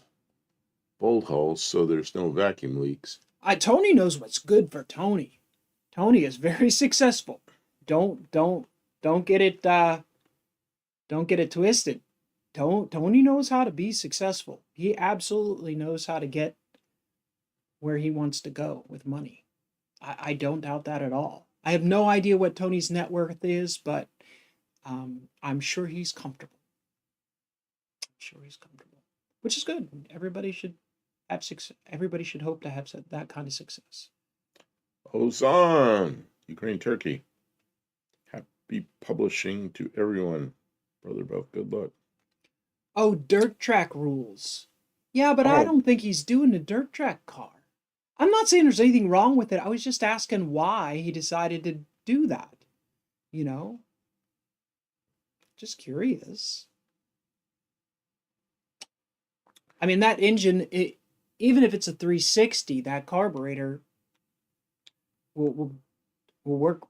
Speaker 2: bolt holes so there's no vacuum leaks.
Speaker 1: Tony knows what's good for Tony. Tony is very successful. Don't get it twisted. Tony knows how to be successful. He absolutely knows how to get where he wants to go with money. I don't doubt that at all. I have no idea what Tony's net worth is, but I'm sure he's comfortable. Which is good. Everybody should have success. Everybody should hope to have that kind of success.
Speaker 2: Ozan, Ukraine, Turkey. Happy publishing to everyone. Brother Buff, good luck.
Speaker 1: Oh, dirt track rules. Yeah, but I don't think he's doing a dirt track car. I'm not saying there's anything wrong with it. I was just asking why he decided to do that. Just curious. I mean, that engine, even if it's a 360, that carburetor will work,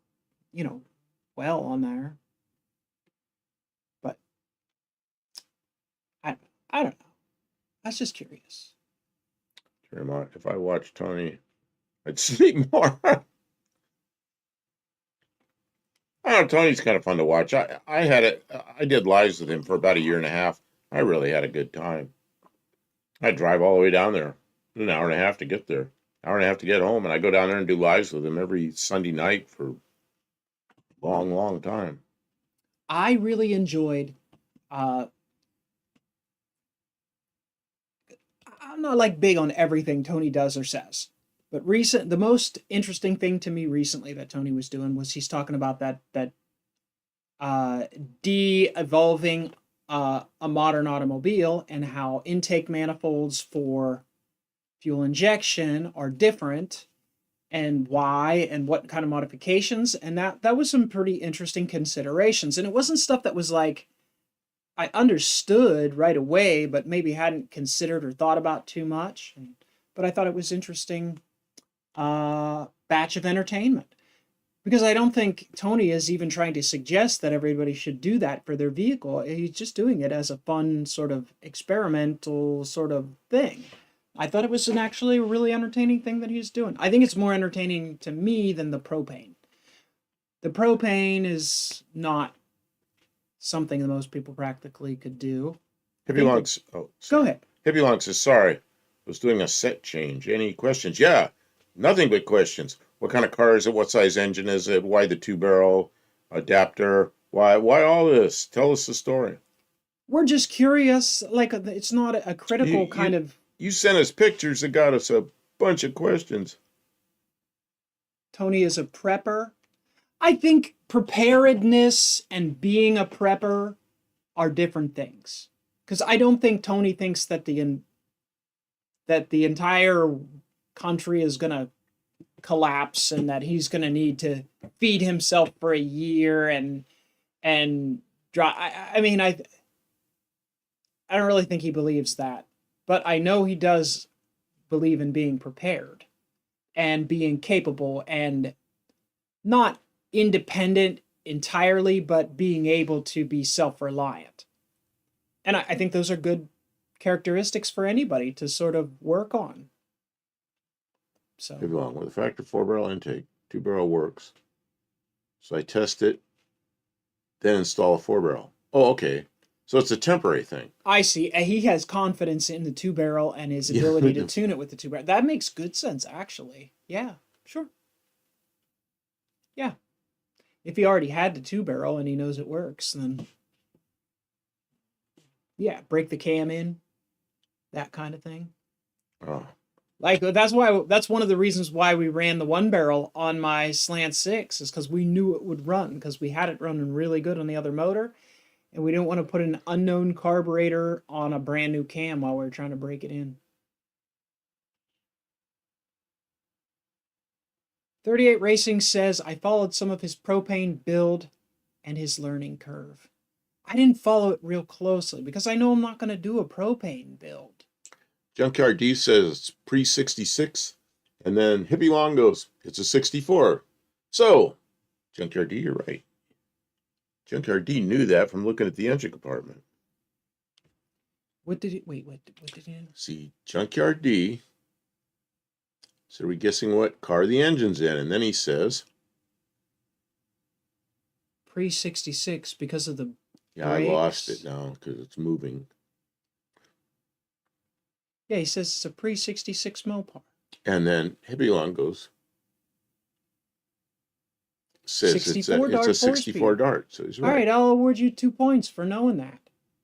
Speaker 1: well on there. But I don't know. I was just curious.
Speaker 2: Fairmont, if I watched Tony, I'd sleep more. I don't know, Tony's kind of fun to watch. I did lives with him for about a year and a half. I really had a good time. I'd drive all the way down there, an hour and a half to get there, hour and a half to get home, and I go down there and do lives with him every Sunday night for a long, long time.
Speaker 1: I really enjoyed. I'm not like big on everything Tony does or says, but the most interesting thing to me recently that Tony was doing was he's talking about that de-evolving a modern automobile and how intake manifolds for fuel injection are different and why and what kind of modifications. And that was some pretty interesting considerations. And it wasn't stuff that was like I understood right away, but maybe hadn't considered or thought about too much. But I thought it was interesting batch of entertainment. Because I don't think Tony is even trying to suggest that everybody should do that for their vehicle. He's just doing it as a fun sort of experimental sort of thing. I thought it was an actually really entertaining thing that he's doing. I think it's more entertaining to me than the propane. The propane is not something that most people practically could do.
Speaker 2: Hippie Longs.
Speaker 1: Go ahead.
Speaker 2: Hippie Long says, sorry, I was doing a set change. Any questions? Yeah, nothing but questions. What kind of car is it? What size engine is it? Why the 2-barrel adapter? Why all this? Tell us the story.
Speaker 1: We're just curious. Like, it's not a critical kind of...
Speaker 2: You sent us pictures that got us a bunch of questions.
Speaker 1: Tony is a prepper. I think preparedness and being a prepper are different things. Because I don't think Tony thinks that the entire country is going to collapse and that he's going to need to feed himself for a year and drive. I mean, I don't really think he believes that, but I know he does believe in being prepared and being capable and not independent entirely, but being able to be self-reliant. And I think those are good characteristics for anybody to sort of work on. So
Speaker 2: Could be wrong with a factor 4-barrel intake. 2-barrel works. So I test it, then install a 4-barrel. Oh, okay. So it's a temporary thing.
Speaker 1: I see. He has confidence in the 2-barrel and his ability to tune it with the 2-barrel. That makes good sense, actually. Yeah, sure. Yeah. If he already had the 2-barrel and he knows it works, then yeah, break the cam in, that kind of thing.
Speaker 2: Oh.
Speaker 1: Like that's one of the reasons why we ran the 1-barrel on my Slant 6 is because we knew it would run, because we had it running really good on the other motor, and we didn't want to put an unknown carburetor on a brand new cam while we were trying to break it in. 38 Racing says, I followed some of his propane build and his learning curve. I didn't follow it real closely because I know I'm not going to do a propane build.
Speaker 2: Junkyard D says it's pre-66, and then Hippie Long goes, it's a 64. So, Junkyard D, you're right. Junkyard D knew that from looking at the engine compartment.
Speaker 1: What did he, wait, what did he do?
Speaker 2: See, Junkyard D, so are we guessing what car the engine's in? And then he says,
Speaker 1: pre-66 because of the
Speaker 2: yeah,
Speaker 1: brakes.
Speaker 2: I lost it now because it's moving.
Speaker 1: Yeah, he says it's a pre-66 Mopar.
Speaker 2: And then Hippie Long goes, says it's a 64 Dart. So he's right.
Speaker 1: All right, I'll award you 2 points for knowing that.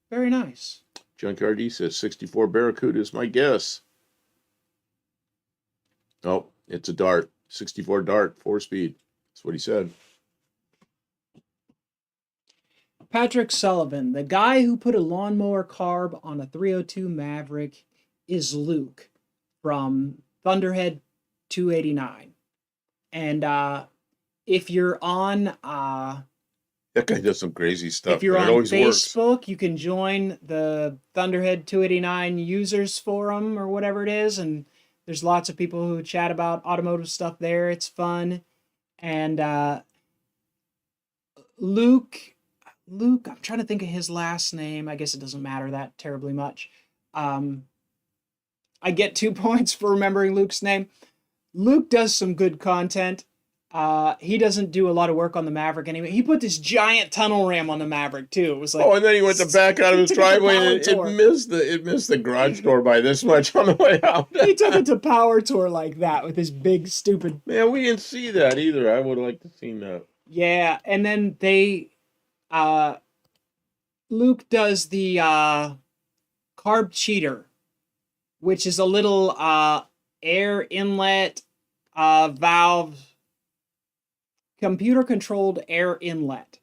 Speaker 1: Very nice.
Speaker 2: Junkyard D says 64 Barracuda is my guess. Oh, it's a Dart. 64 Dart, 4-speed. That's what he said.
Speaker 1: Patrick Sullivan, the guy who put a lawnmower carb on a 302 Maverick is Luke from Thunderhead 289. And if you're on
Speaker 2: that guy does some crazy stuff.
Speaker 1: If you're on Facebook, you can join the Thunderhead 289 users forum or whatever it is, and there's lots of people who chat about automotive stuff there. It's fun. And Luke, I'm trying to think of his last name. I guess it doesn't matter that terribly much. I get 2 points for remembering Luke's name. Luke does some good content. He doesn't do a lot of work on the Maverick anyway. He put this giant tunnel ram on the Maverick too. It was like,
Speaker 2: oh, and then he went to back out of his driveway and it missed the garage door by this much on the way out.
Speaker 1: He took it to Power Tour like that with his big stupid.
Speaker 2: Man, we didn't see that either. I would have liked to see that.
Speaker 1: Yeah, and then Luke does the carb cheater, which is a little air inlet valve, computer-controlled air inlet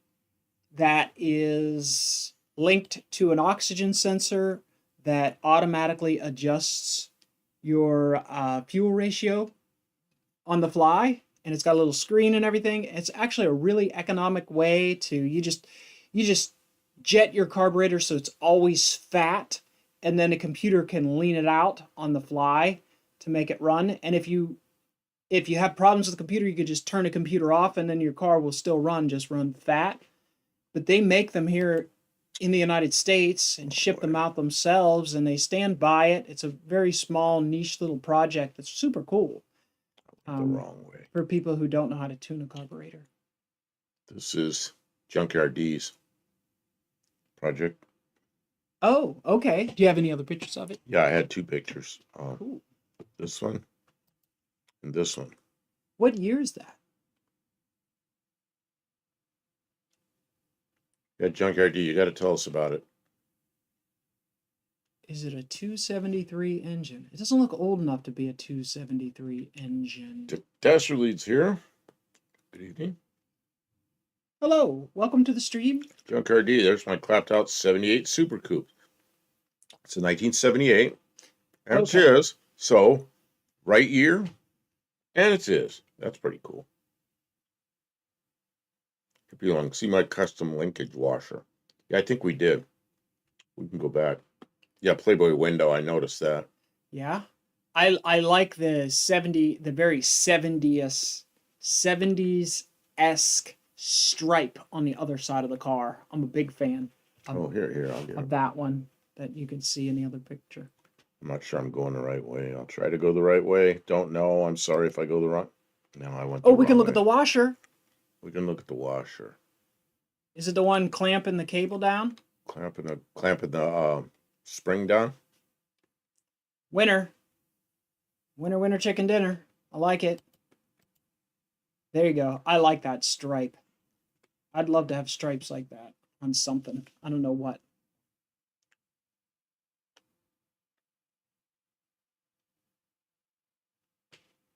Speaker 1: that is linked to an oxygen sensor that automatically adjusts your fuel ratio on the fly, and it's got a little screen and everything. It's actually a really economic way to you just jet your carburetor so it's always fat, and then a computer can lean it out on the fly to make it run. And if you have problems with the computer, you could just turn the computer off and then your car will still run fat. But they make them here in the United States and ship them out themselves, and they stand by it. It's a very small, niche little project that's super cool.
Speaker 2: The wrong way.
Speaker 1: For people who don't know how to tune a carburetor.
Speaker 2: This is Junkyard D's project.
Speaker 1: Oh, okay. Do you have any other pictures of it?
Speaker 2: Yeah, I had 2 pictures.
Speaker 1: Cool.
Speaker 2: This one and this one.
Speaker 1: What year is that?
Speaker 2: Yeah, Junkyard D, you got to tell us about it.
Speaker 1: Is it a 273 engine? It doesn't look old enough to be a 273 engine.
Speaker 2: Dasher leads here. Good evening.
Speaker 1: Hello, welcome to the stream.
Speaker 2: Junkyard D, there's my clapped out 78 Super Coupe. It's a 1978. And it's his. So, right year. And it's his. That's pretty cool. If you want to see my custom linkage washer. Yeah, I think we did. We can go back. Yeah, Playboy window. I noticed that.
Speaker 1: Yeah. I like the very 70s-esque stripe on the other side of the car. I'm a big fan
Speaker 2: Oh, here, I'll get
Speaker 1: of
Speaker 2: it.
Speaker 1: that one that you can see in the other picture.
Speaker 2: I'm not sure I'm going the right way. I'll try to go the right way. Don't know. I'm sorry if I go the wrong. No, I went the
Speaker 1: Oh,
Speaker 2: wrong
Speaker 1: we can look
Speaker 2: way.
Speaker 1: at the washer.
Speaker 2: We can look at the washer.
Speaker 1: Is it the one clamping the cable down?
Speaker 2: Clamping the spring down.
Speaker 1: Winner. Winner, winner, chicken dinner. I like it. There you go. I like that stripe. I'd love to have stripes like that on something. I don't know what.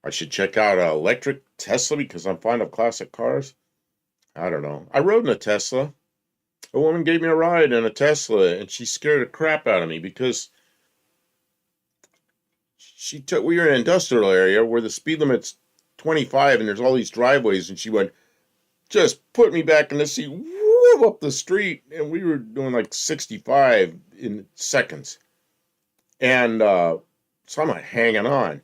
Speaker 2: I should check out an electric Tesla because I'm fond of classic cars. I don't know. I rode in a Tesla. A woman gave me a ride in a Tesla, and she scared the crap out of me because we were in an industrial area where the speed limit's 25, and there's all these driveways, and she went, just put me back in the seat, whoop up the street, and we were doing like 65 in seconds. And so I'm like hanging on.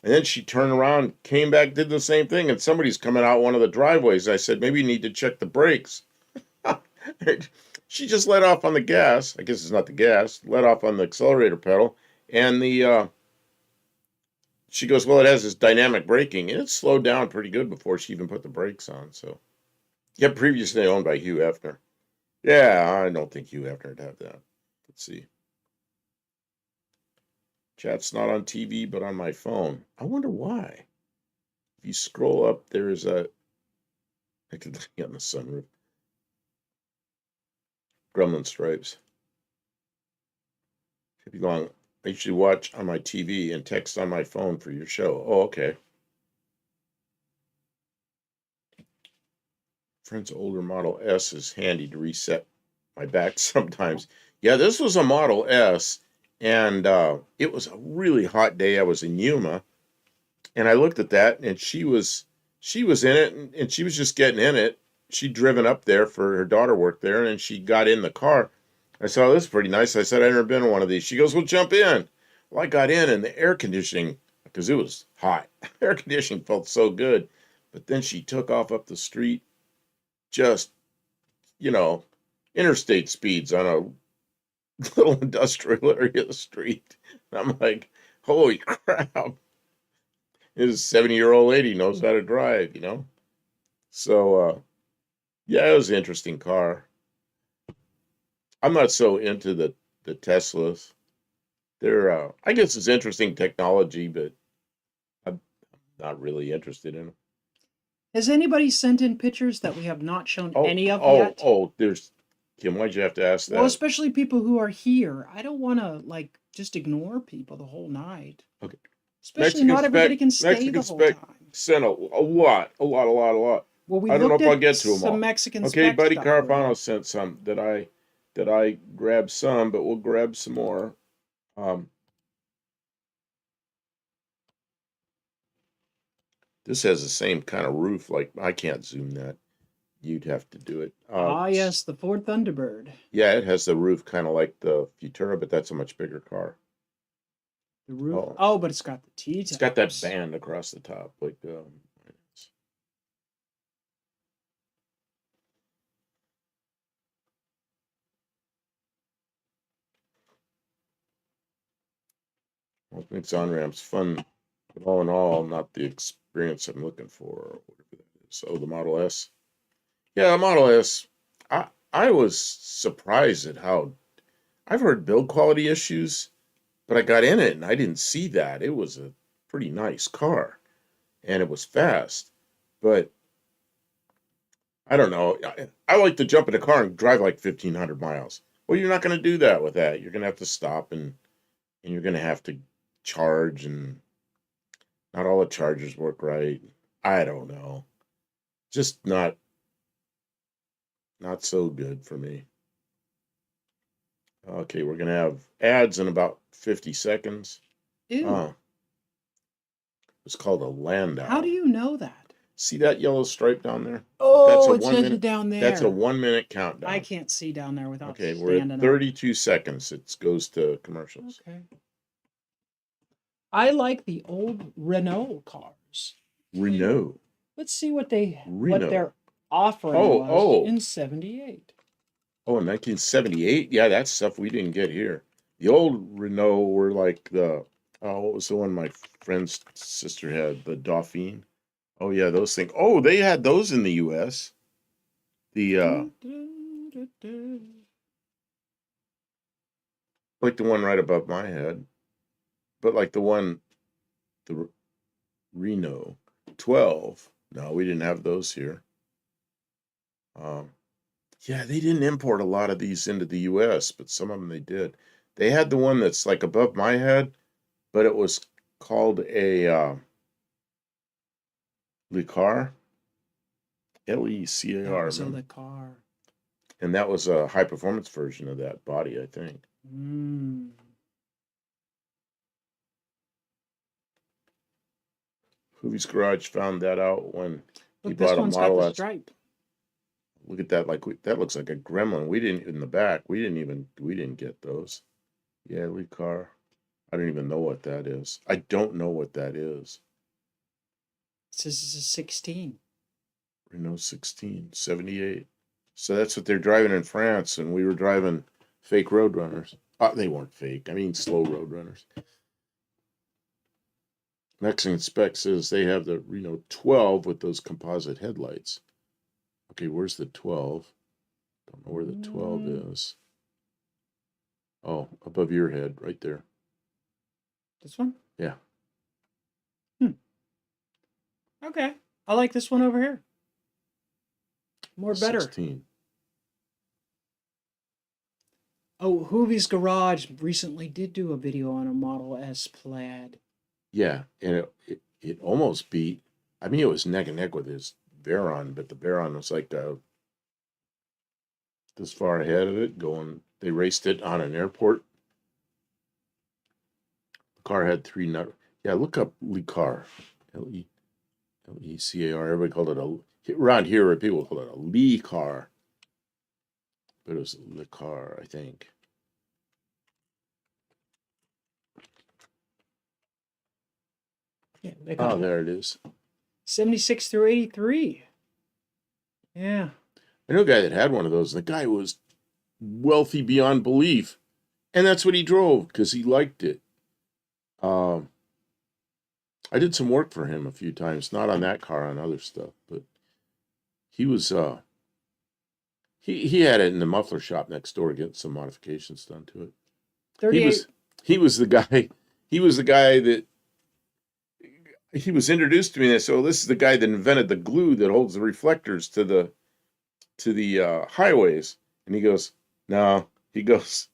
Speaker 2: And then she turned around, came back, did the same thing, and somebody's coming out one of the driveways. I said, maybe you need to check the brakes. She just let off on the gas. I guess it's not the gas. Let off on the accelerator pedal. And she goes, well, it has this dynamic braking. And it slowed down pretty good before she even put the brakes on. So, yeah, previously owned by Hugh Hefner. Yeah, I don't think Hugh Hefner would have that. Let's see. Chat's not on TV, but on my phone. I wonder why. If you scroll up, there's I could be on the sunroof. Gremlin Stripes. If you long, I usually watch on my TV and text on my phone for your show. Oh, okay. Friend's older Model S is handy to reset my back sometimes. Yeah, this was a Model S, and it was a really hot day. I was in Yuma, and I looked at that, and she was in it, and she was just getting in it. She'd driven up there for her daughter worked there, and she got in the car. I said, oh, this is pretty nice. I said, I've never been in one of these. She goes, well, jump in. Well, I got in, and the air conditioning, because it was hot, air conditioning felt so good. But then she took off up the street, just, interstate speeds on a little industrial area of the street. And I'm like, holy crap. This 70-year-old lady knows how to drive, So, yeah, it was an interesting car. I'm not so into the Teslas. They're, I guess it's interesting technology, but I'm not really interested in them.
Speaker 1: Has anybody sent in pictures that we have not shown any of
Speaker 2: yet?
Speaker 1: yet?
Speaker 2: There's Kim. Why'd you have to ask that?
Speaker 1: Well, especially people who are here. I don't want to just ignore people the whole night.
Speaker 2: Okay.
Speaker 1: Especially not everybody can stay the whole time.
Speaker 2: Sent a lot. Well, I don't know if I'll get to them all.
Speaker 1: Mexican
Speaker 2: okay, Buddy Carfano sent some that I grabbed some, but we'll grab some more. This has the same kind of roof. Like, I can't zoom that. You'd have to do it.
Speaker 1: Yes, the Ford Thunderbird.
Speaker 2: Yeah, it has the roof kind of like the Futura, but that's a much bigger car.
Speaker 1: The roof? Oh, but it's got the T-tops.
Speaker 2: It's got that band across the top. Like, I think it's on-ramps. Fun, but all in all, not the experience I'm looking for, or whatever that is. Oh, the Model S. Yeah, the Model S. I was surprised at how I've heard build quality issues, but I got in it and I didn't see that. It was a pretty nice car, and it was fast. But I don't know. I like to jump in a car and drive like 1,500 miles. Well, you're not going to do that with that. You're going to have to stop and you're going to have to charge, and not all the chargers work right. I don't know. Just not so good for me. Okay, we're going to have ads in about 50 seconds.
Speaker 1: Ew.
Speaker 2: It's called a Landau.
Speaker 1: How do you know that?
Speaker 2: See that yellow stripe down there?
Speaker 1: Oh, it's hinted down there.
Speaker 2: That's a 1 minute countdown.
Speaker 1: I can't see down there without
Speaker 2: Okay, we're at 32 seconds. It goes to commercials.
Speaker 1: Okay. I like the old Renault cars.
Speaker 2: Renault.
Speaker 1: Let's see what their
Speaker 2: Renault.
Speaker 1: offering
Speaker 2: Oh,
Speaker 1: was
Speaker 2: oh.
Speaker 1: in 78.
Speaker 2: Oh, in 1978? Yeah, that's stuff we didn't get here. The old Renault were like what was the one my friend's sister had? The Dauphine. Oh, yeah, those things. Oh, they had those in the U.S. The, like the one right above my head. But like the Reno 12. No, we didn't have those here. Yeah, they didn't import a lot of these into the U.S., but some of them they did. They had the one that's like above my head, but it was called a Lecar,
Speaker 1: That
Speaker 2: Lecar,
Speaker 1: was a
Speaker 2: remember?
Speaker 1: the car.
Speaker 2: And that was a high performance version of that body, I think.
Speaker 1: Mm.
Speaker 2: Hoovy's Garage found that out when he
Speaker 1: Look, this
Speaker 2: bought a
Speaker 1: one's got
Speaker 2: Model
Speaker 1: the
Speaker 2: S.
Speaker 1: stripe.
Speaker 2: Look at that, that looks like a Gremlin. We didn't in the back. We didn't get those. Yeah, Lecar. I don't even know what that is. I don't know what that is.
Speaker 1: It says it's a 16.
Speaker 2: Renault 16, 78. So that's what they're driving in France, and we were driving fake Roadrunners. They weren't fake. I mean, slow Roadrunners. Mexican spec says they have the Renault 12 with those composite headlights. Okay, where's the 12? Don't know where the 12 is. Oh, above your head, right there.
Speaker 1: This one?
Speaker 2: Yeah.
Speaker 1: Okay. I like this one over here. More better.
Speaker 2: 16.
Speaker 1: Oh, Hoovy's Garage recently did do a video on a Model S Plaid.
Speaker 2: Yeah, and it almost beat. I mean, it was neck and neck with his Veyron, but the Veyron was like this far ahead of it. They raced it on an airport. The car had 3 nut. Yeah, look up Lecar, Lecar. Everybody called it around here. People call it a Lee car, but it was Lecar, I think.
Speaker 1: Yeah, there
Speaker 2: it is.
Speaker 1: 76 through 83. Yeah.
Speaker 2: I know a guy that had one of those. The guy was wealthy beyond belief, and that's what he drove because he liked it. I did some work for him a few times, not on that car, on other stuff, but he was he had it in the muffler shop next door, getting some modifications done to it.
Speaker 1: 38.
Speaker 2: He was the guy. He was the guy that he was introduced to me. And I said, "Oh, this is the guy that invented the glue that holds the reflectors to the highways." And he goes, "No." He goes,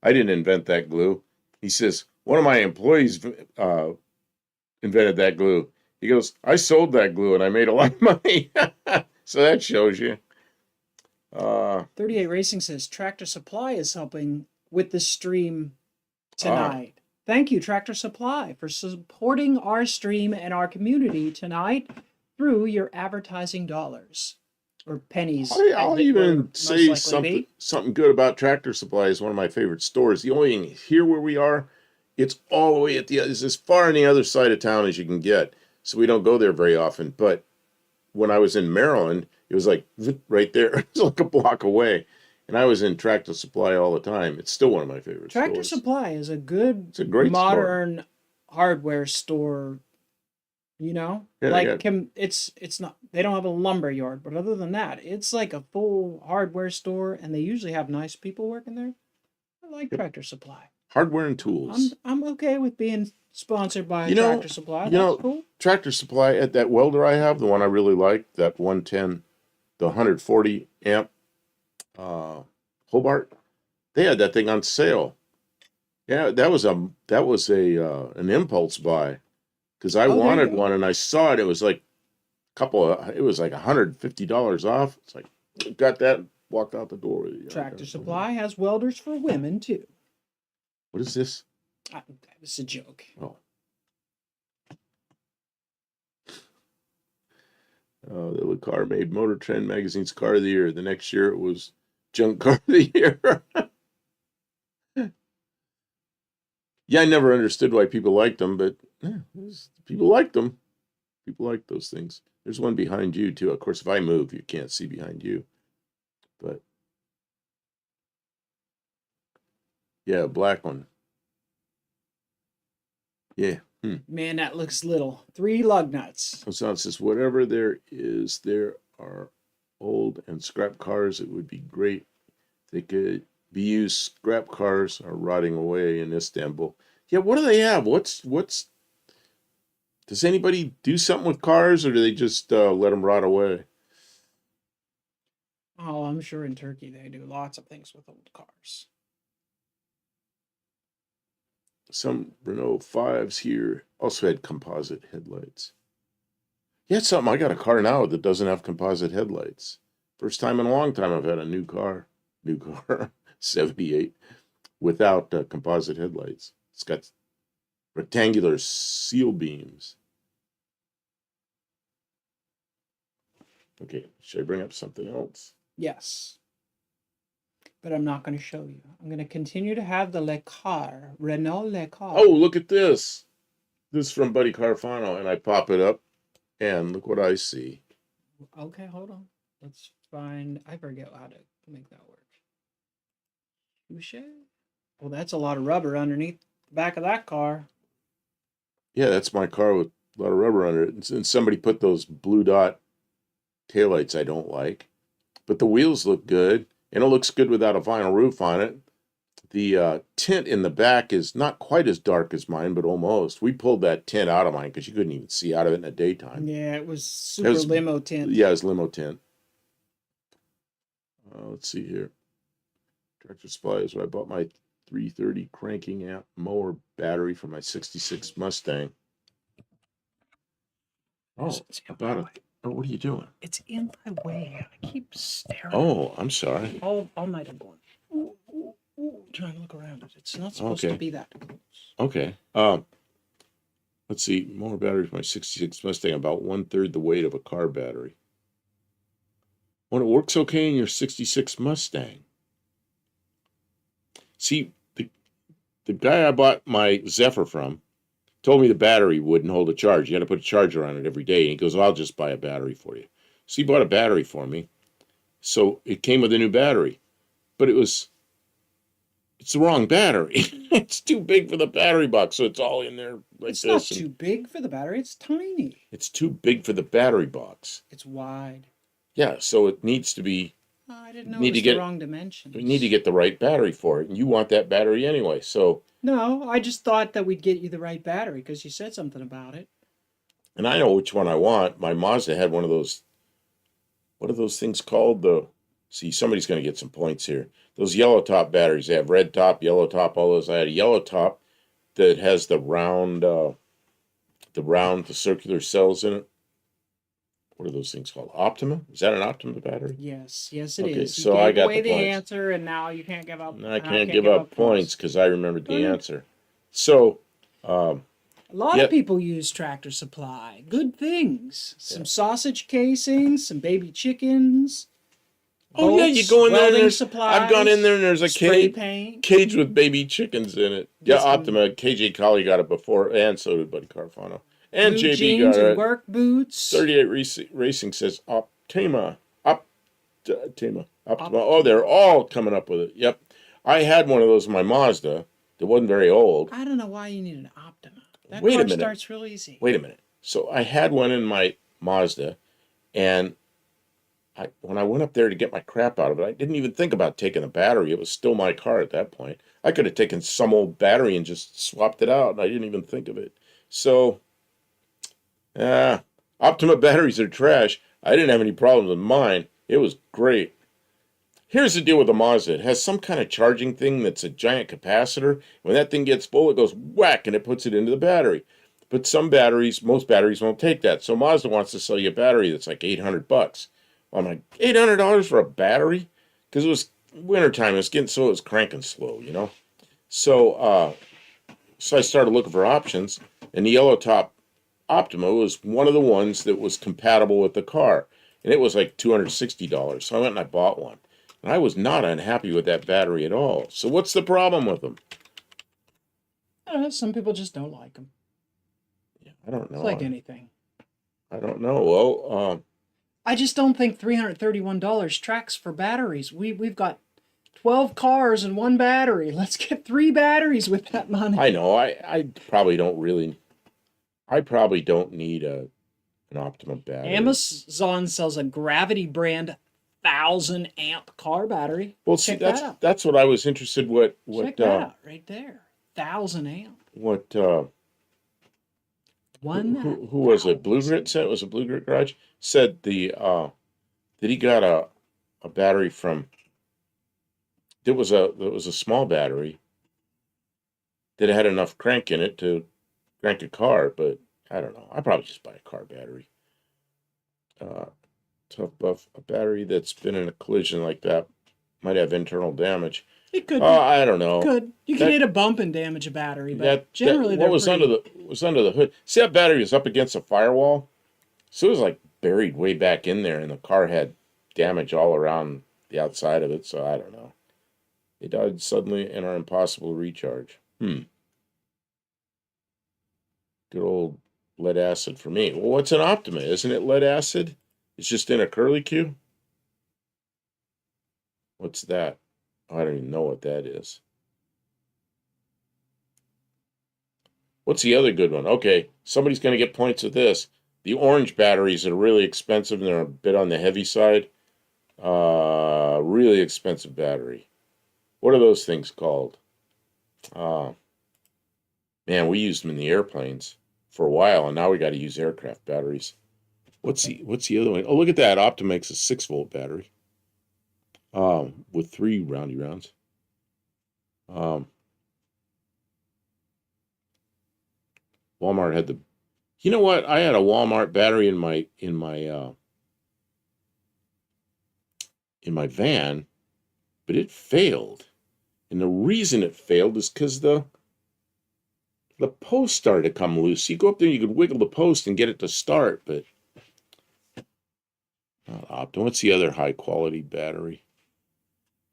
Speaker 2: "I didn't invent that glue." He says, "One of my employees invented that glue." He goes, "I sold that glue and I made a lot of money." So that shows you.
Speaker 1: 38 Racing says Tractor Supply is helping with the stream tonight. Thank you, Tractor Supply, for supporting our stream and our community tonight through your advertising dollars. Or pennies.
Speaker 2: I'll even say something good about Tractor Supply. Is one of my favorite stores. The only thing here where we are, it's all the way it's as far on the other side of town as you can get. So we don't go there very often. But when I was in Maryland, it was like right there. It was like a block away. And I was in Tractor Supply all the time. It's still one of my favorite stores.
Speaker 1: Tractor Supply is a good,
Speaker 2: it's a great
Speaker 1: modern hardware store. You know,
Speaker 2: yeah,
Speaker 1: like it's not. They don't have a lumber yard, but other than that, it's like a full hardware store, and they usually have nice people working there. I like Tractor Supply.
Speaker 2: Hardware and tools.
Speaker 1: I'm okay with being sponsored by Tractor Supply. That's cool.
Speaker 2: Tractor Supply at that welder I have, the one I really like, that 110, the 140 amp Hobart. They had that thing on sale. Yeah, that was an impulse buy. Because I wanted one and I saw it. It was like it was like $150 off. It's like, got that, walked out the door with it.
Speaker 1: Tractor Supply has welders for women too.
Speaker 2: What is this?
Speaker 1: It's a joke.
Speaker 2: Oh, the car made Motor Trend magazine's car of the year. The next year it was junk car of the year. Yeah, I never understood why people liked them, but yeah, people liked them. People like those things. There's one behind you too. Of course, if I move, you can't see behind you. But yeah, black one. Yeah.
Speaker 1: Man, that looks little. 3 lug nuts.
Speaker 2: So it says whatever there is, there are old and scrap cars. It would be great. They could be used. Scrap cars are rotting away in Istanbul. Yeah, what do they have? What's does anybody do something with cars, or do they just let them rot away?
Speaker 1: Oh, I'm sure in Turkey they do lots of things with old cars.
Speaker 2: Some Renault 5s here also had composite headlights. Yeah, it's something. I got a car now that doesn't have composite headlights. First time in a long time I've had a new car, 78, without composite headlights. It's got rectangular seal beams. Okay, should I bring up something else?
Speaker 1: Yes. But I'm not going to show you. I'm going to continue to have the Le Car, Renault Le Car.
Speaker 2: Oh, look at this. This is from Buddy Carfano, and I pop it up, and look what I see.
Speaker 1: Okay, hold on. Let's find... I forget how to make that work. Touche? Well, that's a lot of rubber underneath the back of that car.
Speaker 2: Yeah, that's my car with a lot of rubber under it. And somebody put those blue dot taillights I don't like. But the wheels look good, and it looks good without a vinyl roof on it. The tint in the back is not quite as dark as mine, but almost. We pulled that tint out of mine because you couldn't even see out of it in the daytime.
Speaker 1: Yeah, it was super limo tint.
Speaker 2: Yeah, it was limo tint. Let's see here. Tractor Supply is where I bought my 330 cranking amp mower battery for my 66 Mustang. Oh, about it. Oh, what are you doing?
Speaker 1: It's in my way. I keep staring.
Speaker 2: Oh, I'm sorry.
Speaker 1: All night I'm going, ooh, ooh, ooh, trying to look around it. It's not supposed to be that close.
Speaker 2: Okay. Let's see. Mower battery for my 66 Mustang, about 1/3 the weight of a car battery. When it works okay in your 66 Mustang. See, the guy I bought my Zephyr from told me the battery wouldn't hold a charge. You got to put a charger on it every day. And he goes, well, I'll just buy a battery for you. So he bought a battery for me. So it came with a new battery. But it's the wrong battery. It's too big for the battery box. So it's all in there like
Speaker 1: it's
Speaker 2: this.
Speaker 1: It's not too big for the battery. It's tiny.
Speaker 2: It's too big for the battery box.
Speaker 1: It's wide.
Speaker 2: Yeah, so it needs to be...
Speaker 1: I didn't know it was the wrong dimensions.
Speaker 2: We need to get the right battery for it. And you want that battery anyway, so...
Speaker 1: No, I just thought that we'd get you the right battery because you said something about it.
Speaker 2: And I know which one I want. My Mazda had one of those... What are those things called? See, somebody's going to get some points here. Those yellow top batteries. They have red top, yellow top, all those. I had a yellow top that has the circular cells in it. What are those things called? Optima? Is that an Optima battery?
Speaker 1: Yes, it is.
Speaker 2: So I got
Speaker 1: away
Speaker 2: the
Speaker 1: points.
Speaker 2: points.
Speaker 1: Answer, and now you can't give up.
Speaker 2: No, I can't give up points because I remembered the answer. So,
Speaker 1: a lot of people use Tractor Supply. Good things. Some sausage casings, some baby chickens.
Speaker 2: Oh
Speaker 1: bolts,
Speaker 2: yeah, you go in there. And
Speaker 1: supplies,
Speaker 2: I've gone in there and there's a cage with baby chickens in it. Yeah, Optima. KJ Collie got it before, and so did Buddy Carfano. And
Speaker 1: blue
Speaker 2: JB
Speaker 1: jeans
Speaker 2: got it.
Speaker 1: And work boots.
Speaker 2: 38 Racing says Optima. Oh, they're all coming up with it. Yep. I had one of those in my Mazda that wasn't very old.
Speaker 1: I don't know why you need an Optima. That
Speaker 2: Wait a
Speaker 1: car
Speaker 2: minute.
Speaker 1: starts real easy.
Speaker 2: Wait a minute. So I had one in my Mazda, and when I went up there to get my crap out of it, I didn't even think about taking the battery. It was still my car at that point. I could have taken some old battery and just swapped it out, and I didn't even think of it. So... Optima batteries are trash. I didn't have any problems with mine. It was great. Here's the deal with the Mazda. It has some kind of charging thing that's a giant capacitor. When that thing gets full, it goes whack and it puts it into the battery. But most batteries won't take that. So Mazda wants to sell you a battery that's like $800. Well, I'm like, $800 for a battery? Because it was wintertime. It was getting so it was cranking slow, you know? So I started looking for options, and the yellow top Optima was one of the ones that was compatible with the car, and it was like $260. So I went and I bought one, and I was not unhappy with that battery at all. So what's the problem with them?
Speaker 1: don't know. Some people just don't like them.
Speaker 2: Yeah, I don't know.
Speaker 1: It's like anything.
Speaker 2: I don't know. Well,
Speaker 1: I just don't think $331 tracks for batteries. We've got 12 cars and one battery. Let's get 3 batteries with that money.
Speaker 2: I know. I probably don't really. I probably don't need an optimum battery.
Speaker 1: Amazon sells a Gravity brand 1,000-amp car battery.
Speaker 2: Well, see, that's what I was interested.
Speaker 1: Check that out right there. 1,000-amp.
Speaker 2: What?
Speaker 1: One.
Speaker 2: Who was it? Blue Grit said it was a Blue Grit Garage. Said that he got a battery from. It was a small battery that had enough crank in it to crank a car, but I don't know. I probably just buy a car battery. Tough buff, a battery that's been in a collision like that might have internal damage.
Speaker 1: It could.
Speaker 2: I don't know.
Speaker 1: You could hit a bump and damage a battery, but generally
Speaker 2: what was under the hood. See, that battery was up against a firewall, so it was like buried way back in there, and the car had damage all around the outside of it. So I don't know. They died suddenly and are impossible to recharge. Good old lead acid for me. Well, what's an Optima? Isn't it lead acid? It's just in a curly Q? What's that? I don't even know what that is. What's the other good one? Okay, somebody's going to get points with this. The orange batteries are really expensive and they're a bit on the heavy side. Really expensive battery. What are those things called? Man, we used them in the airplanes for a while, and now we got to use aircraft batteries. What's the other one? Oh, look at that. Optima makes a 6-volt battery. With 3 roundy rounds. Walmart had the. You know what? I had a Walmart battery in my van, but it failed, and the reason it failed is because the post started to come loose. You go up there, you could wiggle the post and get it to start, but not Optima. What's the other high quality battery?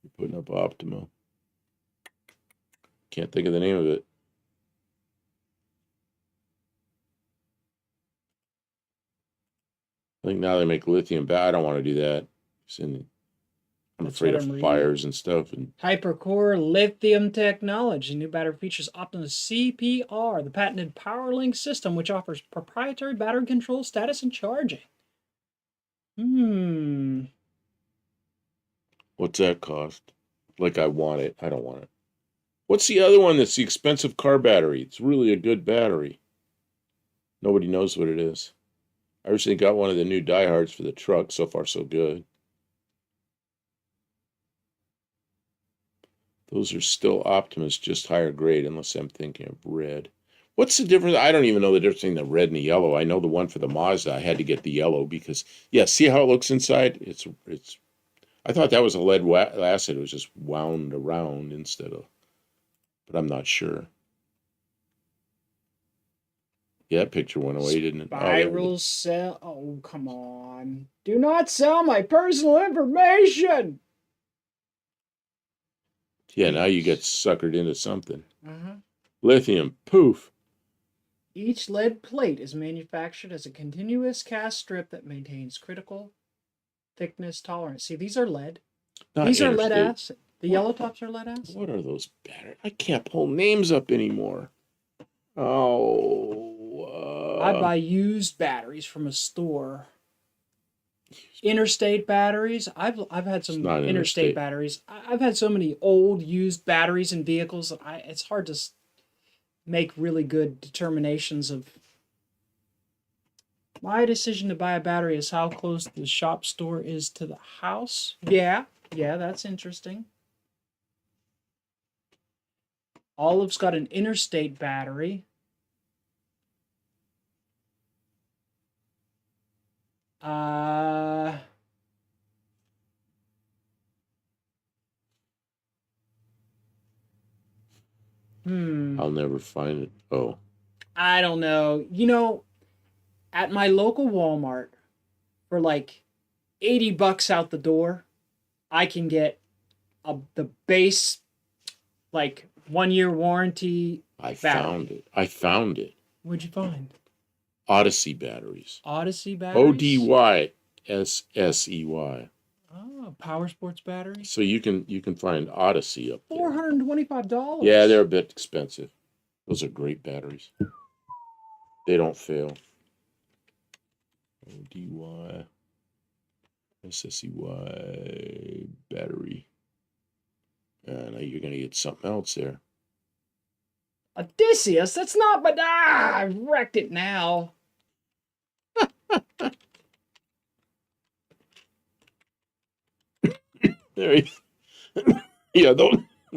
Speaker 2: You're putting up Optima. Can't think of the name of it. I think now they make lithium, but I don't want to do that. I'm afraid of fires and stuff. And
Speaker 1: Hypercore lithium technology. New battery features Optimus CPR, the patented PowerLink system, which offers proprietary battery control, status, and charging.
Speaker 2: What's that cost? Like I want it. I don't want it. What's the other one that's the expensive car battery? It's really a good battery. Nobody knows what it is. I recently got one of the new diehards for the truck. So far, so good. Those are still Optimus, just higher grade, unless I'm thinking of red. What's the difference? I don't even know the difference between the red and the yellow. I know the one for the Mazda, I had to get the yellow because, yeah, see how it looks inside? It's. I thought that was a lead acid. It was just wound around instead of, but I'm not sure. Yeah, that picture went away, didn't it?
Speaker 1: Spiral cell. Oh, come on. Do not sell my personal information.
Speaker 2: Yeah, now you get suckered into something. Lithium, poof.
Speaker 1: Each lead plate is manufactured as a continuous cast strip that maintains critical thickness tolerance. See, these are lead. These are lead acid. The yellow tops are lead acid.
Speaker 2: What are those batteries? I can't pull names up anymore.
Speaker 1: I buy used batteries from a store. Interstate batteries. I've had some interstate batteries. I've had so many old used batteries in vehicles that it's hard to make really good determinations of. My decision to buy a battery is how close the shop store is to the house. Yeah, that's interesting. Olive's got an interstate battery. I'll
Speaker 2: never find it. Oh.
Speaker 1: I don't know. You know, at my local Walmart, for like $80 out the door, I can get the base, like 1-year warranty
Speaker 2: I
Speaker 1: battery?
Speaker 2: found it.
Speaker 1: What'd you find?
Speaker 2: Odyssey batteries.
Speaker 1: Odyssey batteries?
Speaker 2: ODYSSEY.
Speaker 1: Oh, power sports batteries?
Speaker 2: So you can find Odyssey up there.
Speaker 1: $425.
Speaker 2: Yeah, they're a bit expensive. Those are great batteries. They don't fail. ODYSSEY battery. Now you're gonna get something else there.
Speaker 1: Odysseus? That's not, but I wrecked it now.
Speaker 2: There you yeah,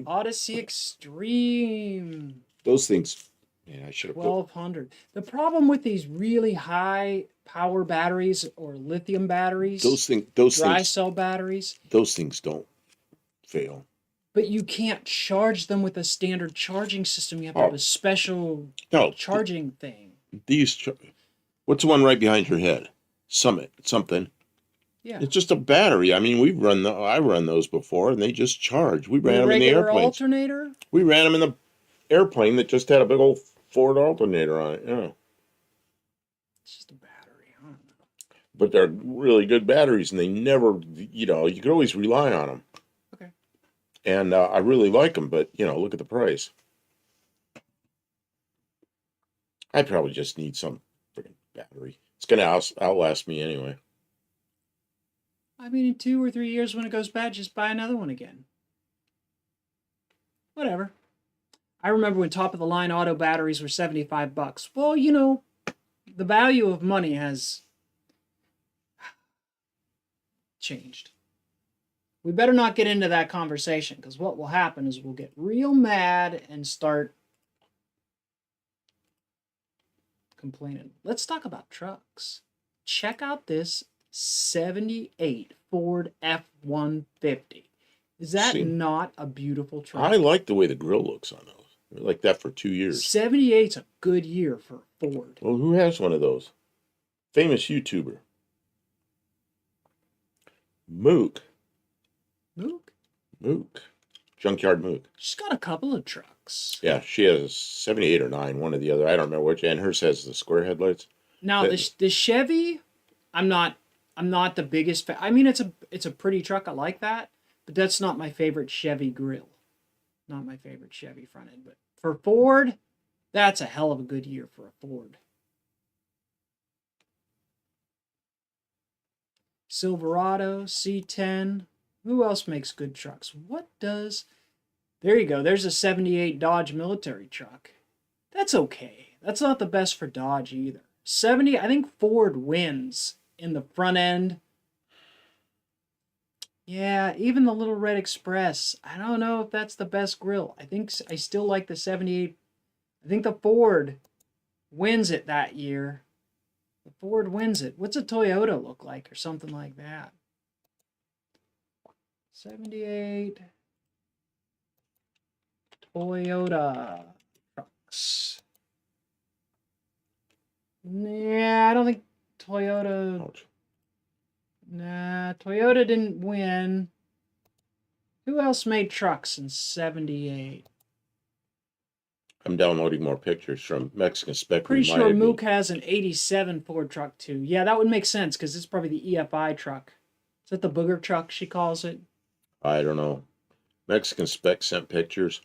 Speaker 1: Odyssey Extreme.
Speaker 2: those things. Man, I should have
Speaker 1: 1200. The problem with these really high power batteries or lithium batteries, dry cell batteries,
Speaker 2: those things don't fail.
Speaker 1: but you can't charge them with a standard charging system. You have to have a special charging thing.
Speaker 2: What's the one right behind your head? Something.
Speaker 1: Yeah.
Speaker 2: It's just a battery. I mean, I run those before, and they just charge. We ran them in the airplanes.
Speaker 1: Alternator?
Speaker 2: We ran them in the airplane that just had a big old Ford alternator on it. Yeah.
Speaker 1: It's just a battery. I don't know.
Speaker 2: But they're really good batteries, and they never, you could always rely on them.
Speaker 1: Okay.
Speaker 2: And I really like them, but, look at the price. I probably just need some freaking battery. It's going to outlast me anyway.
Speaker 1: I mean, in 2 or 3 years when it goes bad, just buy another one again. Whatever. I remember when top-of-the-line auto batteries were $75. Well, the value of money has changed. We better not get into that conversation, because what will happen is we'll get real mad and start complaining. Let's talk about trucks. Check out this 78 Ford F-150. Is that not a beautiful truck?
Speaker 2: I like the way the grill looks on those. I like that for 2 years.
Speaker 1: 78's a good year for Ford.
Speaker 2: Well, who has one of those? Famous YouTuber. Mook. Junkyard Mook.
Speaker 1: She's got a couple of trucks.
Speaker 2: Yeah, she has 78 or 9, one or the other. I don't remember which. And hers has the square headlights.
Speaker 1: Now, the Chevy, I'm not the biggest fan. I mean, it's a pretty truck. I like that. But that's not my favorite Chevy grill. Not my favorite Chevy front end. But for Ford, that's a hell of a good year for a Ford. Silverado, C10. Who else makes good trucks? There you go. There's a 78 Dodge military truck. That's okay. That's not the best for Dodge either. 70, I think Ford wins in the front end. Yeah, even the Little Red Express. I don't know if that's the best grill. I still like the 78. I think the Ford wins it that year. The Ford wins it. What's a Toyota look like or something like that? 78 Toyota trucks. Yeah, I don't think Toyota...
Speaker 2: Ouch.
Speaker 1: Nah, Toyota didn't win. Who else made trucks in 78?
Speaker 2: I'm downloading more pictures from Mexican Spec.
Speaker 1: Pretty sure Mook has an 87 Ford truck too. Yeah, that would make sense because it's probably the EFI truck. Is that the booger truck she calls it?
Speaker 2: I don't know. Mexican Spec sent pictures,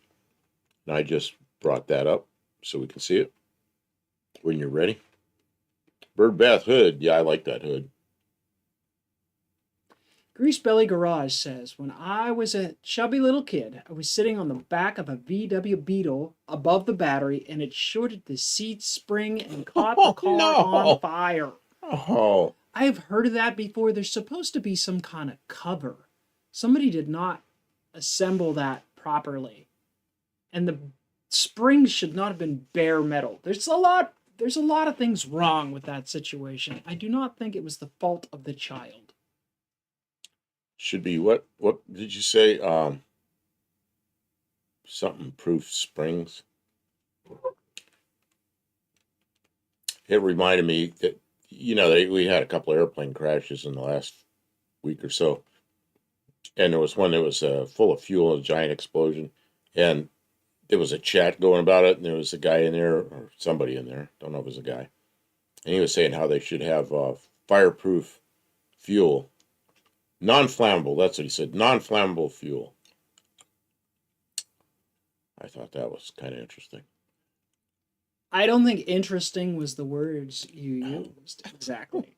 Speaker 2: and I just brought that up so we can see it when you're ready. Bird Bath hood. Yeah, I like that hood.
Speaker 1: Greasebelly Garage says, when I was a chubby little kid, I was sitting on the back of a VW Beetle above the battery, and it shorted the seat spring and caught the car on fire.
Speaker 2: Oh.
Speaker 1: I've heard of that before. There's supposed to be some kind of cover. Somebody did not assemble that properly. And the springs should not have been bare metal. There's a lot of things wrong with that situation. I do not think it was the fault of the child.
Speaker 2: Should be what did you say? Something proof springs. It reminded me that we had a couple of airplane crashes in the last week or so, and there was one that was full of fuel, a giant explosion, and there was a chat going about it, and there was a guy in there, or somebody in there, don't know if it was a guy, and he was saying how they should have fireproof fuel. Non-flammable, that's what he said, non-flammable fuel. I thought that was kind of interesting.
Speaker 1: I don't think interesting was the words you used exactly.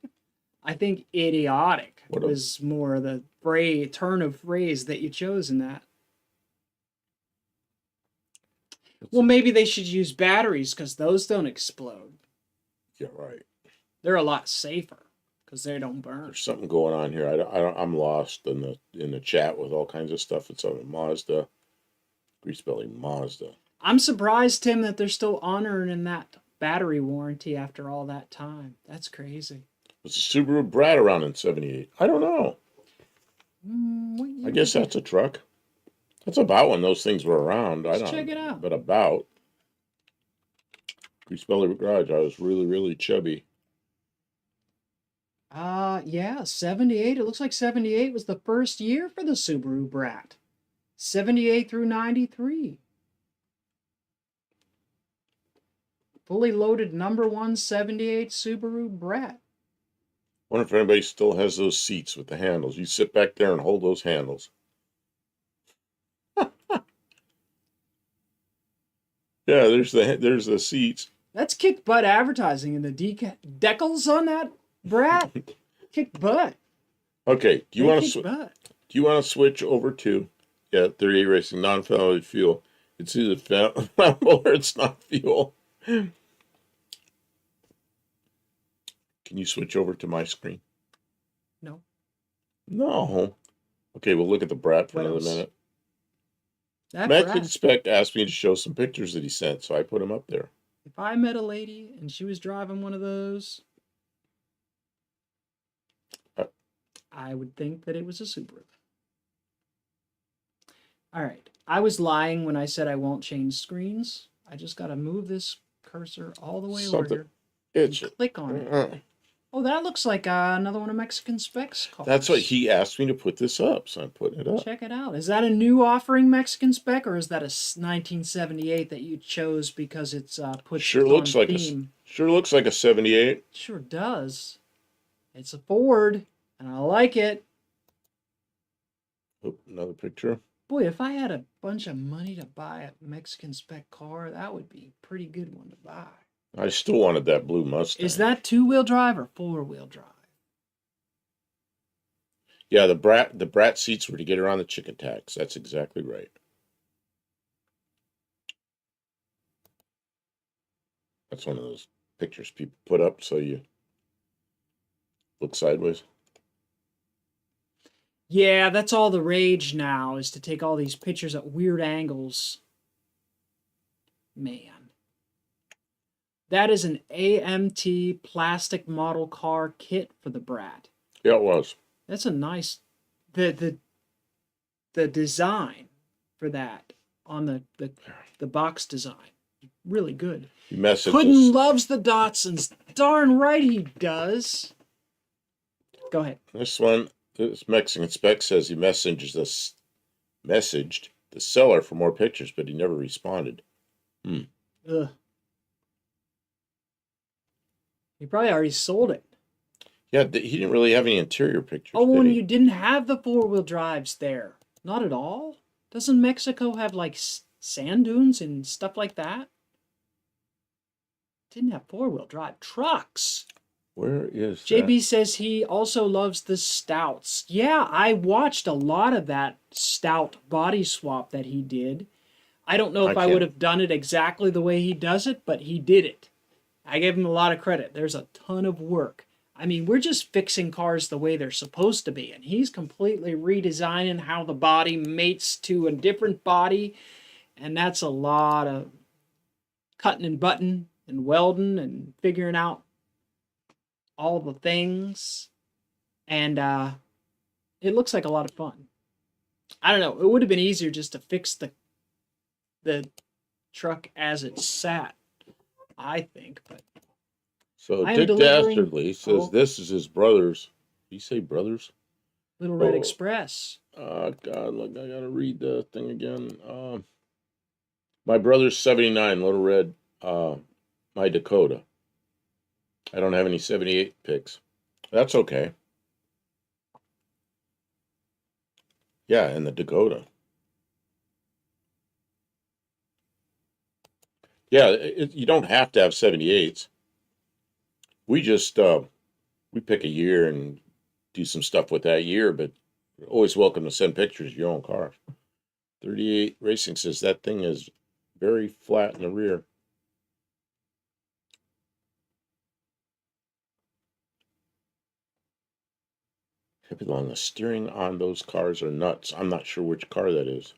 Speaker 1: I think idiotic was more the turn of phrase that you chose in that. Well, maybe they should use batteries because those don't explode.
Speaker 2: Yeah, right.
Speaker 1: They're a lot safer because they don't burn.
Speaker 2: There's something going on here. I'm lost in the chat with all kinds of stuff. It's on Mazda, grease belly Mazda.
Speaker 1: I'm surprised, Tim, that they're still honoring that battery warranty after all that time. That's crazy.
Speaker 2: Was the Subaru Brat around in '78? I don't know. I guess that's a truck. That's about when those things were around.
Speaker 1: Let's check it out.
Speaker 2: But about. Grease belly garage. I was really, really chubby.
Speaker 1: Yeah, 78. It looks like 78 was the first year for the Subaru Brat. 78 through 93. Fully loaded number 1 78 Subaru Brat.
Speaker 2: Wonder if anybody still has those seats with the handles. You sit back there and hold those handles. Yeah, there's the seats.
Speaker 1: That's kick butt advertising, and the decals on that Brat kick butt.
Speaker 2: Okay, do you want to switch over to 38 Racing non-flammable fuel? It's either flammable or it's not fuel. Can you switch over to my screen?
Speaker 1: No.
Speaker 2: No. Okay, we'll look at the Brat for another minute. Mexican Spec asked me to show some pictures that he sent, so I put them up there.
Speaker 1: If I met a lady and she was driving one of those, I would think that it was a Subaru. All right. I was lying when I said I won't change screens. I just got to move this cursor all the way over here. Click on it. Oh, that looks like another one of Mexican Spec's cars.
Speaker 2: That's what he asked me to put this up, so I'm putting it up.
Speaker 1: Check it out. Is that a new offering Mexican Spec, or is that a 1978 that you chose because it's put on theme?
Speaker 2: Sure looks like a 78.
Speaker 1: Sure does. It's a Ford, and I like it.
Speaker 2: Oh, another picture.
Speaker 1: Boy, if I had a bunch of money to buy a Mexican Spec car, that would be a pretty good one to buy.
Speaker 2: I still wanted that blue Mustang.
Speaker 1: Is that 2-wheel drive or 4-wheel drive?
Speaker 2: Yeah, the Brat seats were to get around the chicken tax. That's exactly right. That's one of those pictures people put up so you look sideways.
Speaker 1: Yeah, that's all the rage now, is to take all these pictures at weird angles. Man. That is an AMT plastic model car kit for the Brat.
Speaker 2: Yeah, it was.
Speaker 1: That's a nice... The design for that on the box design. Really good. Puddin loves the Datsuns. Darn right he does. Go ahead.
Speaker 2: This Mexican Spec says he messaged the seller for more pictures, but he never responded.
Speaker 1: Ugh. He probably already sold it.
Speaker 2: Yeah, he didn't really have any interior pictures.
Speaker 1: Oh, and you didn't have the 4-wheel drives there. Not at all? Doesn't Mexico have, like, sand dunes and stuff like that? Didn't have 4-wheel drive trucks.
Speaker 2: Where is
Speaker 1: JB says he also loves the Stouts. Yeah, I watched a lot of that Stout body swap that he did. I don't know if I would have done it exactly the way he does it, but he did it. I give him a lot of credit. There's a ton of work. I mean, we're just fixing cars the way they're supposed to be, and he's completely redesigning how the body mates to a different body, and that's a lot of cutting and butting and welding and figuring out all the things, and it looks like a lot of fun. I don't know. It would have been easier just to fix the truck as it sat, I think, but
Speaker 2: so Dick Dastardly says this is his brother's. Did you say brothers?
Speaker 1: Little Red Express.
Speaker 2: God, look, I gotta read the thing again. My brother's 79, Little Red, my Dakota. I don't have any 78 picks. That's okay. Yeah, and the Dakota. Yeah, you don't have to have 78s. We just we pick a year and do some stuff with that year, but you're always welcome to send pictures of your own car. 38 Racing says that thing is very flat in the rear. Happy long. The steering on those cars are nuts. I'm not sure which car that is.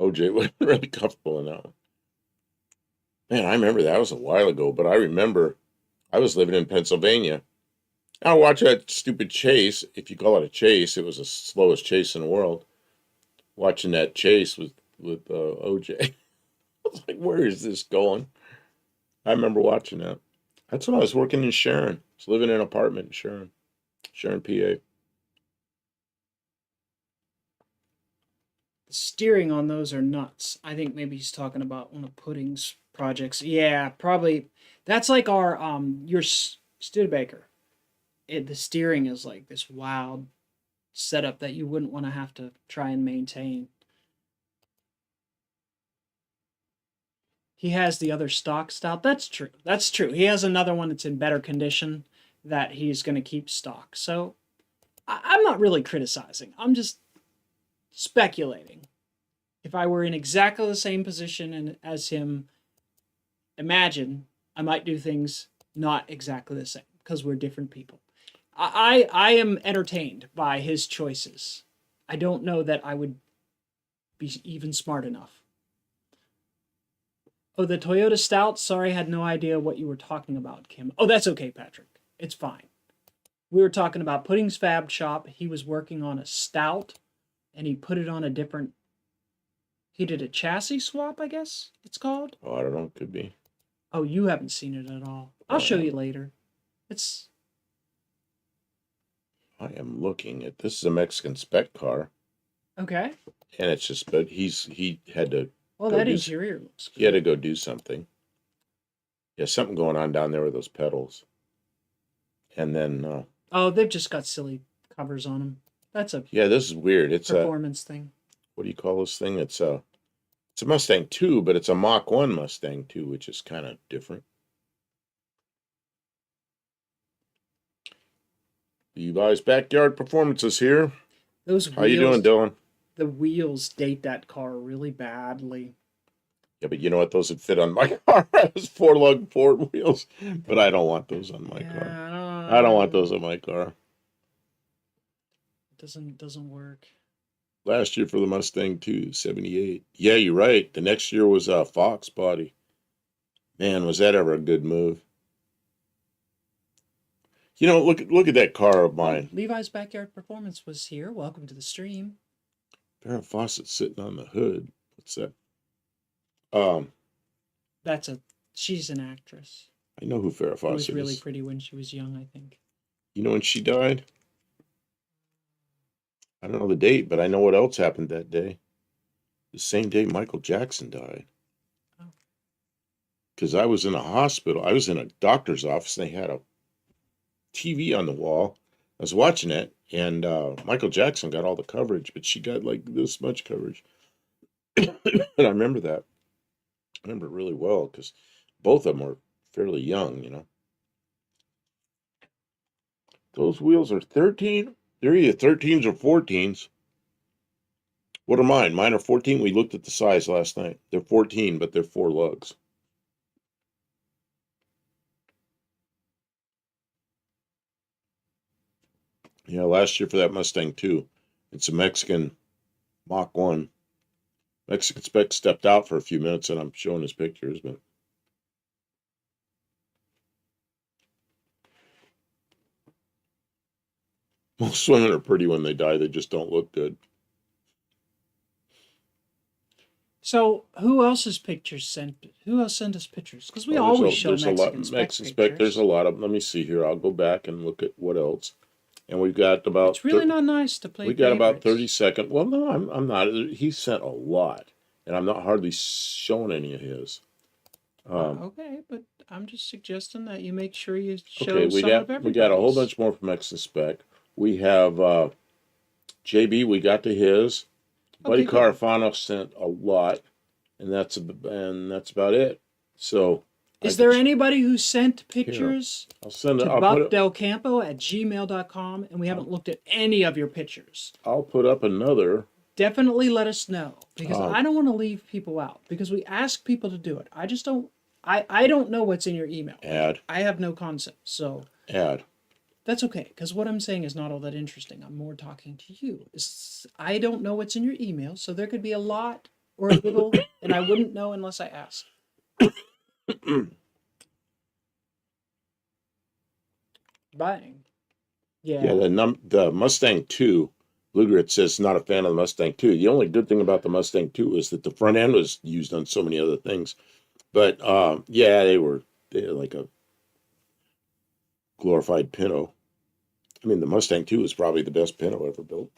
Speaker 2: OJ was really comfortable in that one. Man, I remember that was a while ago, but I remember I was living in Pennsylvania. I watch that stupid chase. If you call it a chase, it was the slowest chase in the world. Watching that chase with OJ, I was like, "Where is this going?" I remember watching that. That's when I was working in Sharon. I was living in an apartment in Sharon, PA.
Speaker 1: The steering on those are nuts. I think maybe he's talking about one of Pudding's projects. Yeah, probably. That's like our your Studebaker. The steering is like this wild setup that you wouldn't want to have to try and maintain. He has the other stock style. That's true. That's true. He has another one that's in better condition that he's going to keep stock. So I'm not really criticizing. I'm just speculating. If I were in exactly the same position as him, imagine I might do things not exactly the same because we're different people. I am entertained by his choices. I don't know that I would be even smart enough. Oh, the Toyota Stout? Sorry, I had no idea what you were talking about, Kim. Oh, that's okay, Patrick. It's fine. We were talking about Pudding's Fab Shop. He was working on a Stout, and he put it on a different... He did a chassis swap, I guess it's called.
Speaker 2: Oh, I don't know. Could be.
Speaker 1: Oh, you haven't seen it at all. I'll show you later. It's...
Speaker 2: I am looking at... This is a Mexican spec car.
Speaker 1: Okay.
Speaker 2: And it's just... But he had to...
Speaker 1: Well, that interior looks good.
Speaker 2: He had to go do something. Yeah, something going on down there with those pedals. And then...
Speaker 1: oh, they've just got silly covers on them. That's a...
Speaker 2: Yeah, this is weird. It's
Speaker 1: performance thing.
Speaker 2: What do you call this thing? It's a Mustang 2, but it's a Mach 1 Mustang 2, which is kind of different. Levi's Backyard Performances here.
Speaker 1: Those wheels,
Speaker 2: how you doing, Dylan?
Speaker 1: The wheels date that car really badly.
Speaker 2: Yeah, but you know what? Those would fit on my car. Those 4-lug Ford wheels. But I don't want those on my car. I don't want those on my car.
Speaker 1: It doesn't work.
Speaker 2: Last year for the Mustang 2, 78. Yeah, you're right. The next year was a Fox body. Man, was that ever a good move. You know, look at that car of mine.
Speaker 1: Levi's Backyard Performance was here. Welcome to the stream.
Speaker 2: Farrah Fawcett sitting on the hood. What's that?
Speaker 1: She's an actress.
Speaker 2: I know who Farrah Fawcett is.
Speaker 1: She was really pretty when she was young, I think.
Speaker 2: You know when she died? I don't know the date, but I know what else happened that day. The same day Michael Jackson died. Oh. Because I was in a hospital. I was in a doctor's office, and they had a TV on the wall. I was watching it, and Michael Jackson got all the coverage, but she got like this much coverage. And I remember that. I remember it really well because both of them were fairly young, you know. Those wheels are 13. They're either 13s or 14s. What are mine? Mine are 14. We looked at the size last night. They're 14, but they're 4 lugs. Yeah, last year for that Mustang 2. It's a Mexican Mach 1. Mexican spec stepped out for a few minutes, and I'm showing his pictures, but... Most women are pretty when they die. They just don't look good.
Speaker 1: So, who else's pictures sent? Who else sent us pictures? Because we always show Mexican spec pictures.
Speaker 2: There's a lot of them. Let me see here. I'll go back and look at what else. and we've got about.
Speaker 1: It's really not nice to play.
Speaker 2: We got about
Speaker 1: favorites.
Speaker 2: 30 seconds. Well, no, I'm not. He sent a lot, and I'm not hardly showing any of his.
Speaker 1: Okay, but I'm just suggesting that you make sure you show
Speaker 2: Okay,
Speaker 1: some of everybody's.
Speaker 2: we got a whole bunch more from Extra Spec. We have JB. We got to his. Buddy
Speaker 1: Okay, good.
Speaker 2: Carafano sent a lot, and that's about it. So,
Speaker 1: Is there anybody who sent pictures
Speaker 2: I'll send it.
Speaker 1: to
Speaker 2: I'll put it.
Speaker 1: buffdelcampo@gmail.com, and we haven't looked at any of your pictures?
Speaker 2: I'll put up another.
Speaker 1: Definitely let us know, because I don't want to leave people out, because we ask people to do it. I just don't. I don't know what's in your email.
Speaker 2: Add.
Speaker 1: I have no concept, so
Speaker 2: Add.
Speaker 1: that's okay, because what I'm saying is not all that interesting. I'm more talking to you. I don't know what's in your email, so there could be a lot or a little, and I wouldn't know unless I asked. Bang. Yeah.
Speaker 2: Yeah, the Mustang 2, Lugrit says not a fan of the Mustang 2. The only good thing about the Mustang 2 is that the front end was used on so many other things. But yeah, they were like a glorified Pinto. I mean, the Mustang 2 is probably the best Pinto ever built.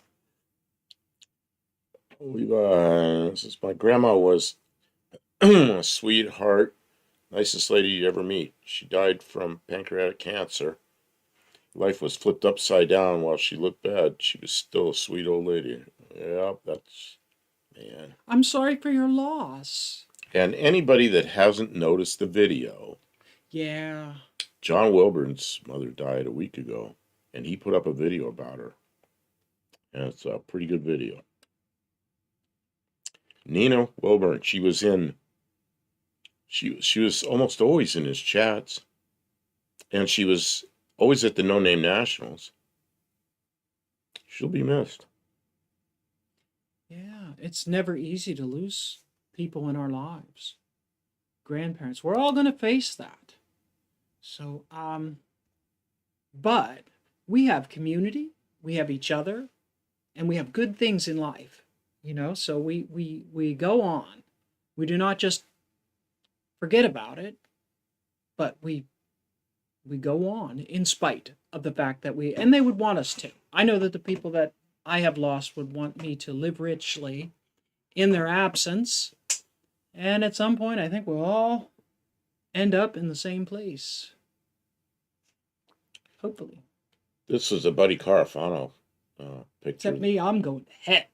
Speaker 2: My grandma was a sweetheart, nicest lady you'd ever meet. She died from pancreatic cancer. Life was flipped upside down while she looked bad. She was still a sweet old lady. Yeah, man.
Speaker 1: I'm sorry for your loss.
Speaker 2: And anybody that hasn't noticed the video,
Speaker 1: yeah,
Speaker 2: John Wilburn's mother died a week ago, and he put up a video about her. And it's a pretty good video. Nina Wilburn, she was almost always in his chats, and she was always at the No Name Nationals. She'll be missed.
Speaker 1: Yeah, it's never easy to lose people in our lives. Grandparents, we're all going to face that. So, but we have community, we have each other, and we have good things in life, so we go on. We do not just forget about it, but we go on in spite of the fact that and they would want us to. I know that the people that I have lost would want me to live richly in their absence. And at some point, I think we'll all end up in the same place. Hopefully.
Speaker 2: This is a Buddy Carafano picture.
Speaker 1: Except me, I'm going to heck.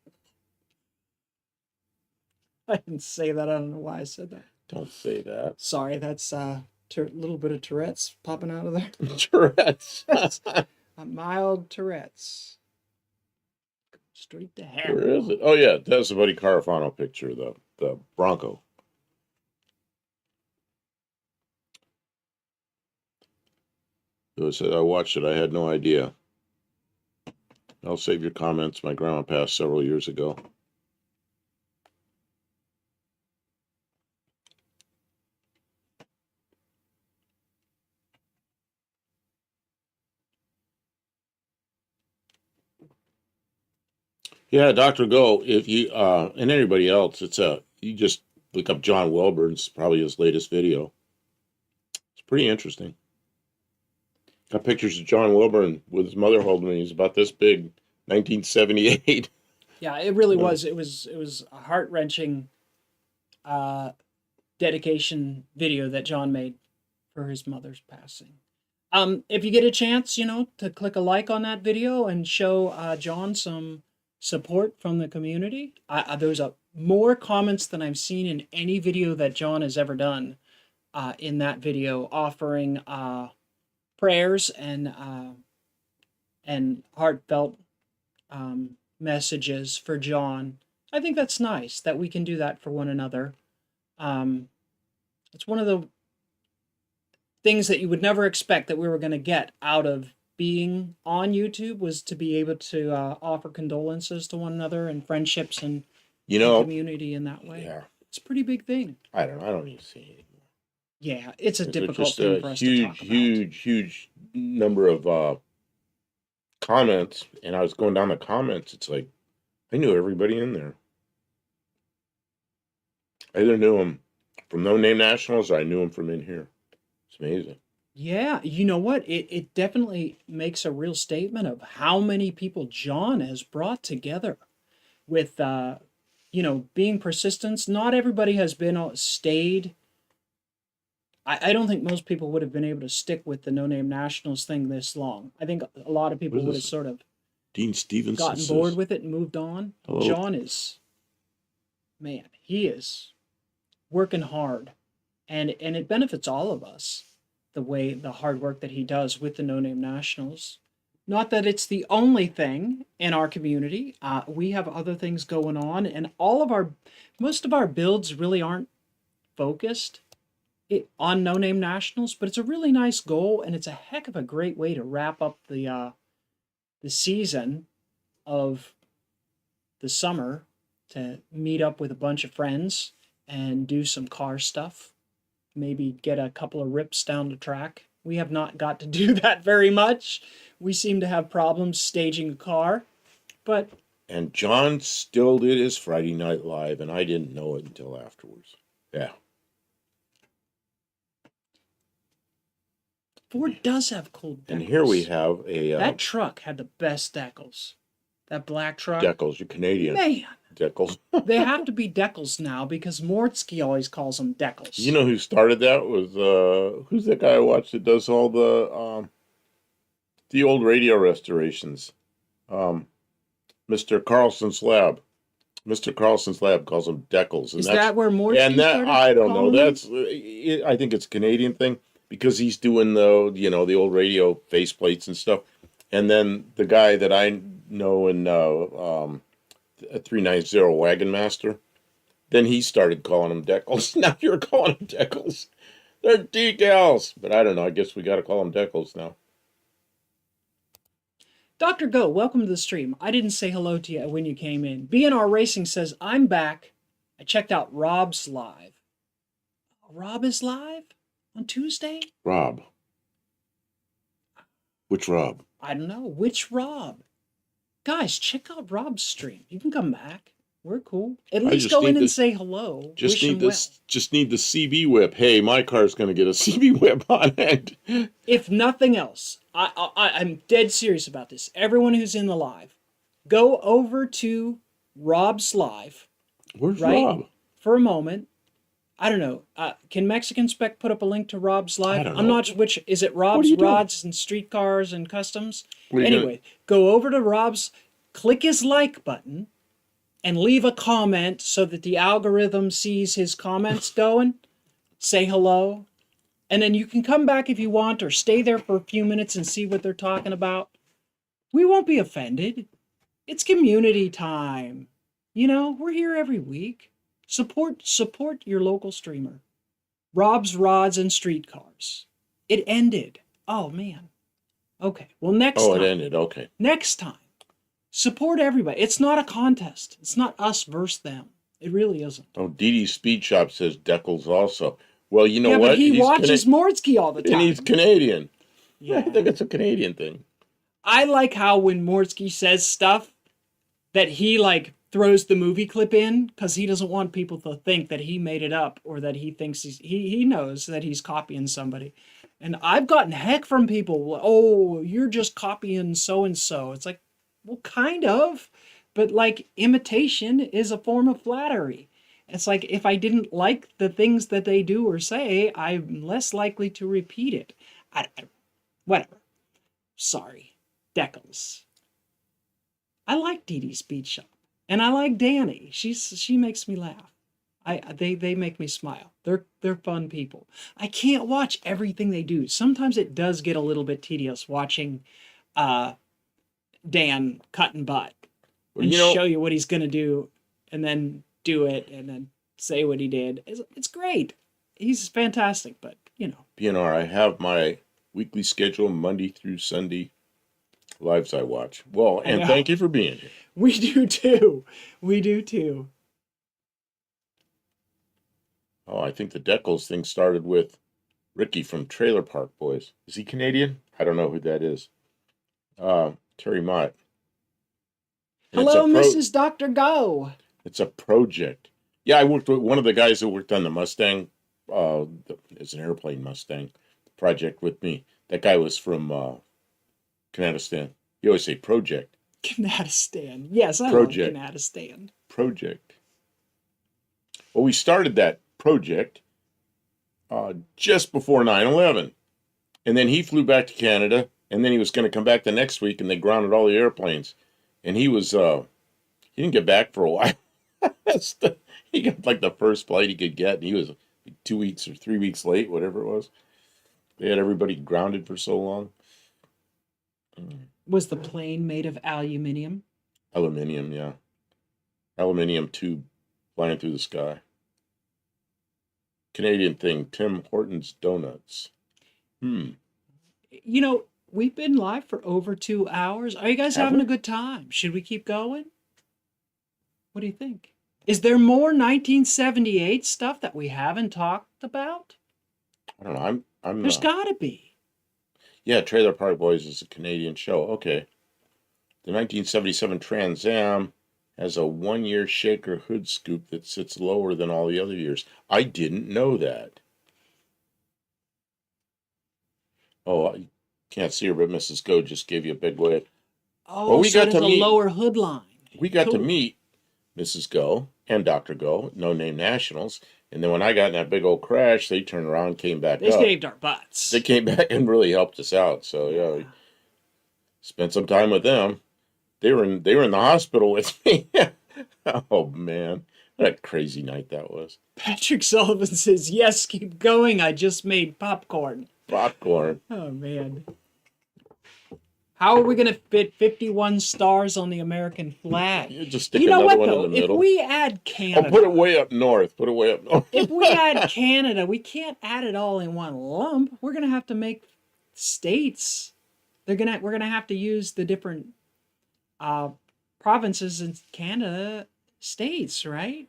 Speaker 1: I didn't say that. I don't know why I said that.
Speaker 2: Don't say that.
Speaker 1: Sorry, that's a little bit of Tourette's popping out of there.
Speaker 2: Tourette's.
Speaker 1: A mild Tourette's. Straight to hell.
Speaker 2: Where is it? Oh, yeah, that's a Buddy Carafano picture, the Bronco. It said, I watched it. I had no idea. I'll save your comments. My grandma passed several years ago. Yeah, Dr. Go, if you and anybody else, you just look up John Welburn's, probably his latest video. It's pretty interesting. Got pictures of John Wilburn with his mother holding him. He's about this big, 1978.
Speaker 1: Yeah, it really was. It was a heart-wrenching dedication video that John made for his mother's passing. If you get a chance, to click a like on that video and show John some support from the community. There's more comments than I've seen in any video that John has ever done in that video, offering prayers and heartfelt messages for John. I think that's nice that we can do that for one another. It's one of the things that you would never expect that we were going to get out of being on YouTube, was to be able to offer condolences to one another and friendships and community in that way. Yeah. It's a pretty big thing.
Speaker 2: I don't even see it anymore.
Speaker 1: Yeah, it's a difficult thing for us to talk about.
Speaker 2: Huge number of comments, and I was going down the comments. It's like I knew everybody in there. I either knew them from No Name Nationals or I knew them from in here. It's amazing.
Speaker 1: Yeah, you know what? It definitely makes a real statement of how many people John has brought together with being persistent. Not everybody has been stayed. I don't think most people would have been able to stick with the No Name Nationals thing this long. I think a lot of
Speaker 2: What
Speaker 1: people
Speaker 2: is
Speaker 1: would have
Speaker 2: this?
Speaker 1: sort of
Speaker 2: Dean Stevenson
Speaker 1: gotten bored
Speaker 2: says,
Speaker 1: with it and moved on.
Speaker 2: hello.
Speaker 1: John is, man, he is working hard, and it benefits all of us the hard work that he does with the No Name Nationals. Not that it's the only thing in our community. We have other things going on, and most of our builds really aren't focused on No Name Nationals, but it's a really nice goal, and it's a heck of a great way to wrap up the season of the summer, to meet up with a bunch of friends and do some car stuff. Maybe get a couple of rips down the track. We have not got to do that very much. We seem to have problems staging a car, but
Speaker 2: And John still did his Friday Night Live, and I didn't know it until afterwards. Yeah.
Speaker 1: Ford does have cool decals.
Speaker 2: And here we have a
Speaker 1: that truck had the best decals. That black truck.
Speaker 2: decals. You're Canadian.
Speaker 1: Man,
Speaker 2: Decals.
Speaker 1: they have to be decals now because Mortsky always calls them decals.
Speaker 2: You know who started that was who's that guy I watched that does all the old radio restorations? Mr. Carlson's Lab. Mr. Carlson's Lab calls them decals. And
Speaker 1: Is that where Mortsky
Speaker 2: and that
Speaker 1: started
Speaker 2: I don't know.
Speaker 1: calling them?
Speaker 2: That's I think it's a Canadian thing because he's doing the old radio faceplates and stuff. And then the guy that I know in 390 Wagon Master, then he started calling them decals. Now you're calling them decals. They're decals. But I don't know. I guess we got to call them decals now.
Speaker 1: Dr. Go, welcome to the stream. I didn't say hello to you when you came in. BNR Racing says, I'm back. I checked out Rob's live. Rob is live on Tuesday?
Speaker 2: Rob. Which Rob?
Speaker 1: I don't know. Which Rob? Guys, check out Rob's stream. You can come back. We're cool. At least go in and say hello.
Speaker 2: Just need the CB whip. Hey, my car's going to get a CB whip on it.
Speaker 1: If nothing else, I'm dead serious about this. Everyone who's in the live, go over to Rob's live.
Speaker 2: Where's Rob?
Speaker 1: For a moment. I don't know. Can Mexican Spec put up a link to Rob's live?
Speaker 2: I don't know.
Speaker 1: I'm not which. Is it Rob's Rods and Streetcars and Customs? Anyway, go over to Rob's, click his like button, and leave a comment so that the algorithm sees his comments going. Say hello. And then you can come back if you want or stay there for a few minutes and see what they're talking about. We won't be offended. It's community time. We're here every week. Support your local streamer. Rob's Rods and Streetcars. It ended. Oh, man. Okay. Well, next time.
Speaker 2: Oh, it ended. Okay.
Speaker 1: Next time. Support everybody. It's not a contest. It's not us versus them. It really isn't.
Speaker 2: Oh, Dee Dee's Speed Shop says decals also. Well, you know what?
Speaker 1: But he watches Mordsky all the time.
Speaker 2: And he's Canadian.
Speaker 1: Yeah.
Speaker 2: I think it's a Canadian thing.
Speaker 1: I like how when Mordsky says stuff that he throws the movie clip in because he doesn't want people to think that he made it up or that he thinks he knows that he's copying somebody. And I've gotten heck from people. Oh, you're just copying so and so. It's like, well, kind of, but imitation is a form of flattery. It's like if I didn't like the things that they do or say, I'm less likely to repeat it. Whatever. Sorry. Decals. I like Dee Dee's Speed Shop. And I like Danny. She makes me laugh. They make me smile. They're fun people. I can't watch everything they do. Sometimes it does get a little bit tedious watching Dan cutting butt and show you what he's gonna do, and then do it, and then say what he did. It's great. He's fantastic, but
Speaker 2: PNR, I have my weekly schedule Monday through Sunday lives I watch. Well, and thank you for being here.
Speaker 1: We do too. We do too.
Speaker 2: Oh, I think the decals thing started with Ricky from Trailer Park Boys. Is he Canadian? I don't know who that is. Terry Mott.
Speaker 1: Hello, Mrs. Dr. Go.
Speaker 2: It's a project. Yeah, I worked with one of the guys that worked on the Mustang. It's an airplane Mustang. project with me. That guy was from Kanadistan. You always say project.
Speaker 1: Kanadistan. Yes, I
Speaker 2: Project.
Speaker 1: love Kanadistan.
Speaker 2: Project. Well, we started that project just before 9/11. And then he flew back to Canada, and then he was going to come back the next week, and they grounded all the airplanes. And he didn't get back for a while. He got like the first flight he could get, and he was like 2 weeks or 3 weeks late, whatever it was. They had everybody grounded for so long.
Speaker 1: Was the plane made of aluminium?
Speaker 2: Aluminium, yeah. Aluminium tube flying through the sky. Canadian thing, Tim Hortons Donuts.
Speaker 1: You know, we've been live for over 2 hours. Are you guys having a good time? Should we keep going? What do you think? Is there more 1978 stuff that we haven't talked about?
Speaker 2: I don't know.
Speaker 1: There's got to be.
Speaker 2: Yeah, Trailer Park Boys is a Canadian show. Okay. The 1977 Trans Am has a 1-year shaker hood scoop that sits lower than all the other years. I didn't know that. Oh, I can't see her, but Mrs. Go just gave you a big wave.
Speaker 1: Oh, well, we got to meet a lower hood line.
Speaker 2: We got to meet Mrs. Go and Dr. Go, No Name Nationals. And then when I got in that big old crash, they turned around and came back up.
Speaker 1: They saved our butts.
Speaker 2: They came back and really helped us out. So, yeah, we spent some time with them. They were in the hospital with me. Oh, man. What a crazy night that was.
Speaker 1: Patrick Sullivan says, yes, keep going. I just made popcorn.
Speaker 2: Popcorn.
Speaker 1: Oh, man. How are we going to fit 51 stars on the American flag?
Speaker 2: You just stick another one in the middle.
Speaker 1: If we add Canada...
Speaker 2: Oh, put it way up north. Put it way up north.
Speaker 1: If we add Canada, we can't add it all in one lump. We're going to have to make states. We're going to have to use the different provinces in Canada states, right?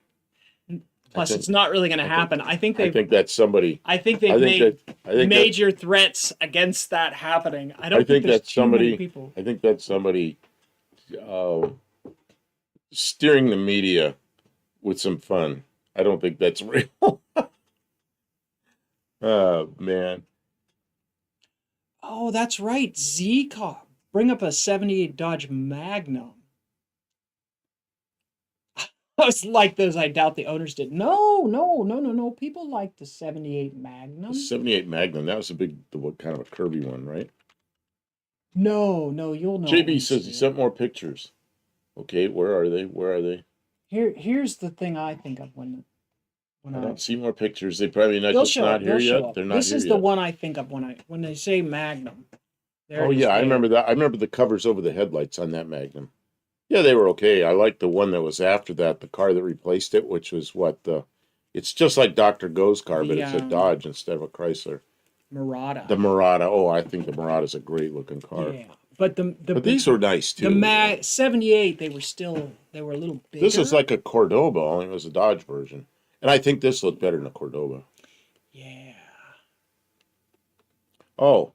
Speaker 1: Plus, it's not really going to happen. I think that's somebody. I think they've made major threats against that happening. I don't think that's somebody. People.
Speaker 2: I think that's somebody steering the media with some fun. I don't think that's real. Oh man.
Speaker 1: Oh, that's right. Z-Car. Bring up a '78 Dodge Magnum. I was like those. I doubt the owners did. No. People like the '78 Magnum.
Speaker 2: The '78 Magnum. That was what kind of a curvy one, right?
Speaker 1: No, you'll know.
Speaker 2: JB says he sent more pictures. Okay, where are they?
Speaker 1: Here's the thing I think of when
Speaker 2: I don't see more pictures. They probably not here yet. They're not.
Speaker 1: This is the one I think of when they say Magnum.
Speaker 2: Oh yeah, I remember that. I remember the covers over the headlights on that Magnum. Yeah, they were okay. I liked the one that was after that, the car that replaced it, which was it's just like Dr. Go's car, but it's a Dodge instead of a Chrysler.
Speaker 1: Murata.
Speaker 2: The Murata. Oh, I think the Murata's a great looking car.
Speaker 1: Yeah. But these
Speaker 2: were nice too.
Speaker 1: The 78, they were a little bigger.
Speaker 2: This is like a Cordoba, only it was a Dodge version. And I think this looked better than a Cordoba.
Speaker 1: Yeah.
Speaker 2: Oh.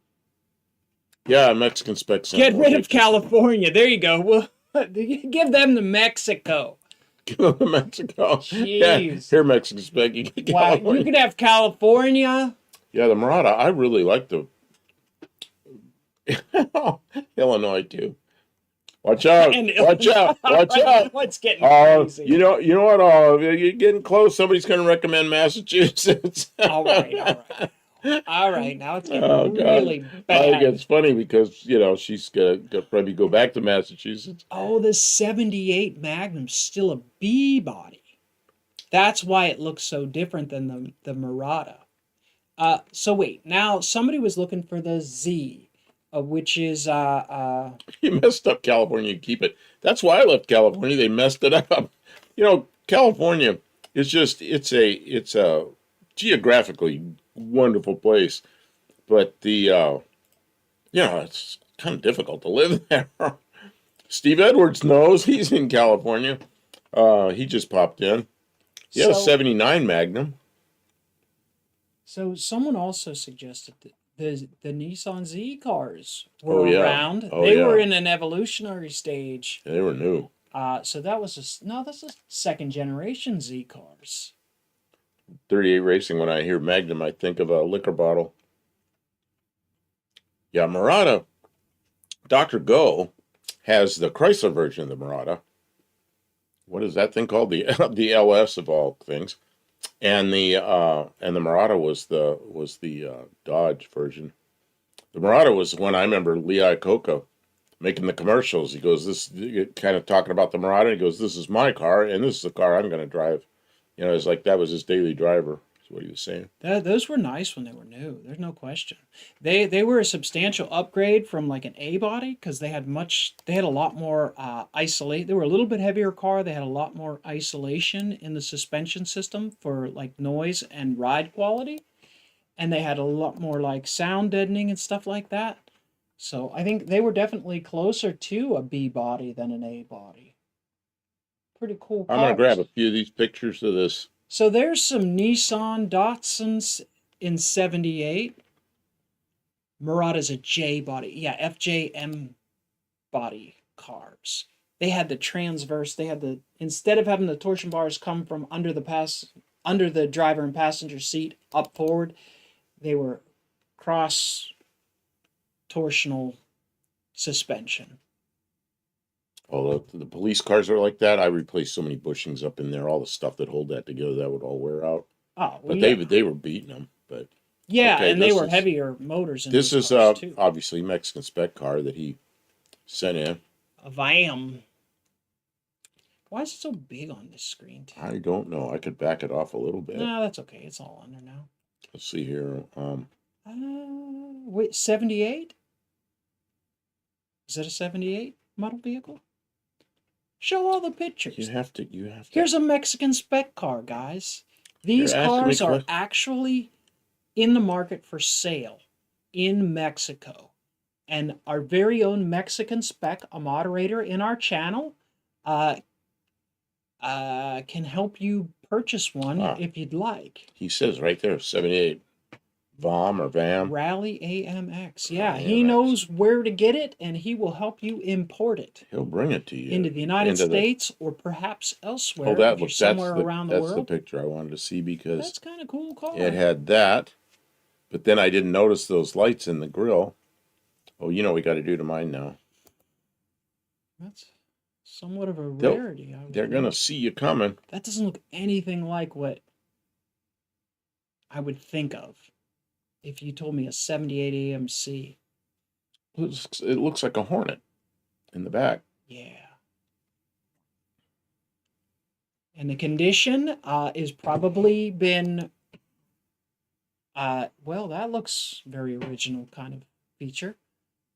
Speaker 2: Yeah, Mexican specs.
Speaker 1: Get rid of California. There you go. Well, give them the Mexico.
Speaker 2: Give them the Mexico.
Speaker 1: Jeez.
Speaker 2: Yeah, here, Mexican spec. You get California.
Speaker 1: Wow, you could have California.
Speaker 2: Yeah, the Murata. I really like the Illinois too. Watch out! Watch out! Watch out!
Speaker 1: What's getting crazy?
Speaker 2: You know what? You're getting close. Somebody's going to recommend Massachusetts.
Speaker 1: All right. Now it's getting really bad.
Speaker 2: I think it's funny because she's gonna probably go back to Massachusetts.
Speaker 1: Oh, the '78 Magnum's still a B body. That's why it looks so different than the Murata. So wait, now somebody was looking for the Z. Which is
Speaker 2: you messed up California. Keep it. That's why I left California. They messed it up. California is just it's a geographically wonderful place, but it's kind of difficult to live there. Steve Edwards knows. He's in California. He just popped in. He had a '79 Magnum.
Speaker 1: So someone also suggested that the Nissan Z cars were around. They were in an evolutionary stage.
Speaker 2: They were new.
Speaker 1: So that's a second generation Z cars.
Speaker 2: 38 Racing. When I hear Magnum, I think of a liquor bottle. Yeah, Murata. Dr. Go has the Chrysler version of the Murata. What is that thing called? The the LS of all things. And the Murata was the Dodge version. The Murata was when I remember Lee Iacocca making the commercials. He goes, this kind of talking about the Murata. He goes, this is my car, and this is the car I'm going to drive. You know, it's like that was his daily driver. Is what he was saying.
Speaker 1: Those were nice when they were new. There's no question. They were a substantial upgrade from like an A body because they had a lot more isolate. They were a little bit heavier car. They had a lot more isolation in the suspension system for like noise and ride quality, and they had a lot more like sound deadening and stuff like that. So I think they were definitely closer to a B body than an A body. Pretty cool cars.
Speaker 2: I'm going to grab a few of these pictures of this.
Speaker 1: So there's some Nissan Datsuns in 78. Murata's a J body. Yeah, FJM body cars. They had the transverse. They had instead of having the torsion bars come from under the driver and passenger seat up forward, they were cross torsional suspension.
Speaker 2: Oh, the police cars are like that. I replaced so many bushings up in there. All the stuff that hold that together, that would all wear out.
Speaker 1: Oh, well,
Speaker 2: but
Speaker 1: yeah.
Speaker 2: they were beating them. But
Speaker 1: yeah, okay, and they were heavier motors.
Speaker 2: This is obviously Mexican spec car that he sent in.
Speaker 1: A VAM. Why is it so big on this screen?
Speaker 2: I don't know. I could back it off a little bit.
Speaker 1: No, that's okay. It's all under now.
Speaker 2: Let's see here.
Speaker 1: Wait, 78? Is that a 78 model vehicle? Show all the pictures.
Speaker 2: You have to.
Speaker 1: Here's a Mexican spec car, guys. These cars are actually in the market for sale in Mexico. And our very own Mexican spec, a moderator in our channel, can help you purchase one if you'd like.
Speaker 2: He says right there, 78. VAM or VAM.
Speaker 1: Rally AMX. Yeah, he knows where to get it, and he will help you import it.
Speaker 2: He'll bring it to you.
Speaker 1: Into the United States or perhaps elsewhere.
Speaker 2: Oh, that looks
Speaker 1: somewhere around the world.
Speaker 2: That's the picture I wanted to see because
Speaker 1: that's kind of cool car.
Speaker 2: It had that, but then I didn't notice those lights in the grill. Oh, you know what we got to do to mine now.
Speaker 1: That's somewhat of a rarity.
Speaker 2: They're going to see you coming.
Speaker 1: That doesn't look anything like what I would think of if you told me a 78 AMC.
Speaker 2: It looks like a Hornet in the back.
Speaker 1: Yeah. And the condition is probably been, well, that looks very original kind of feature.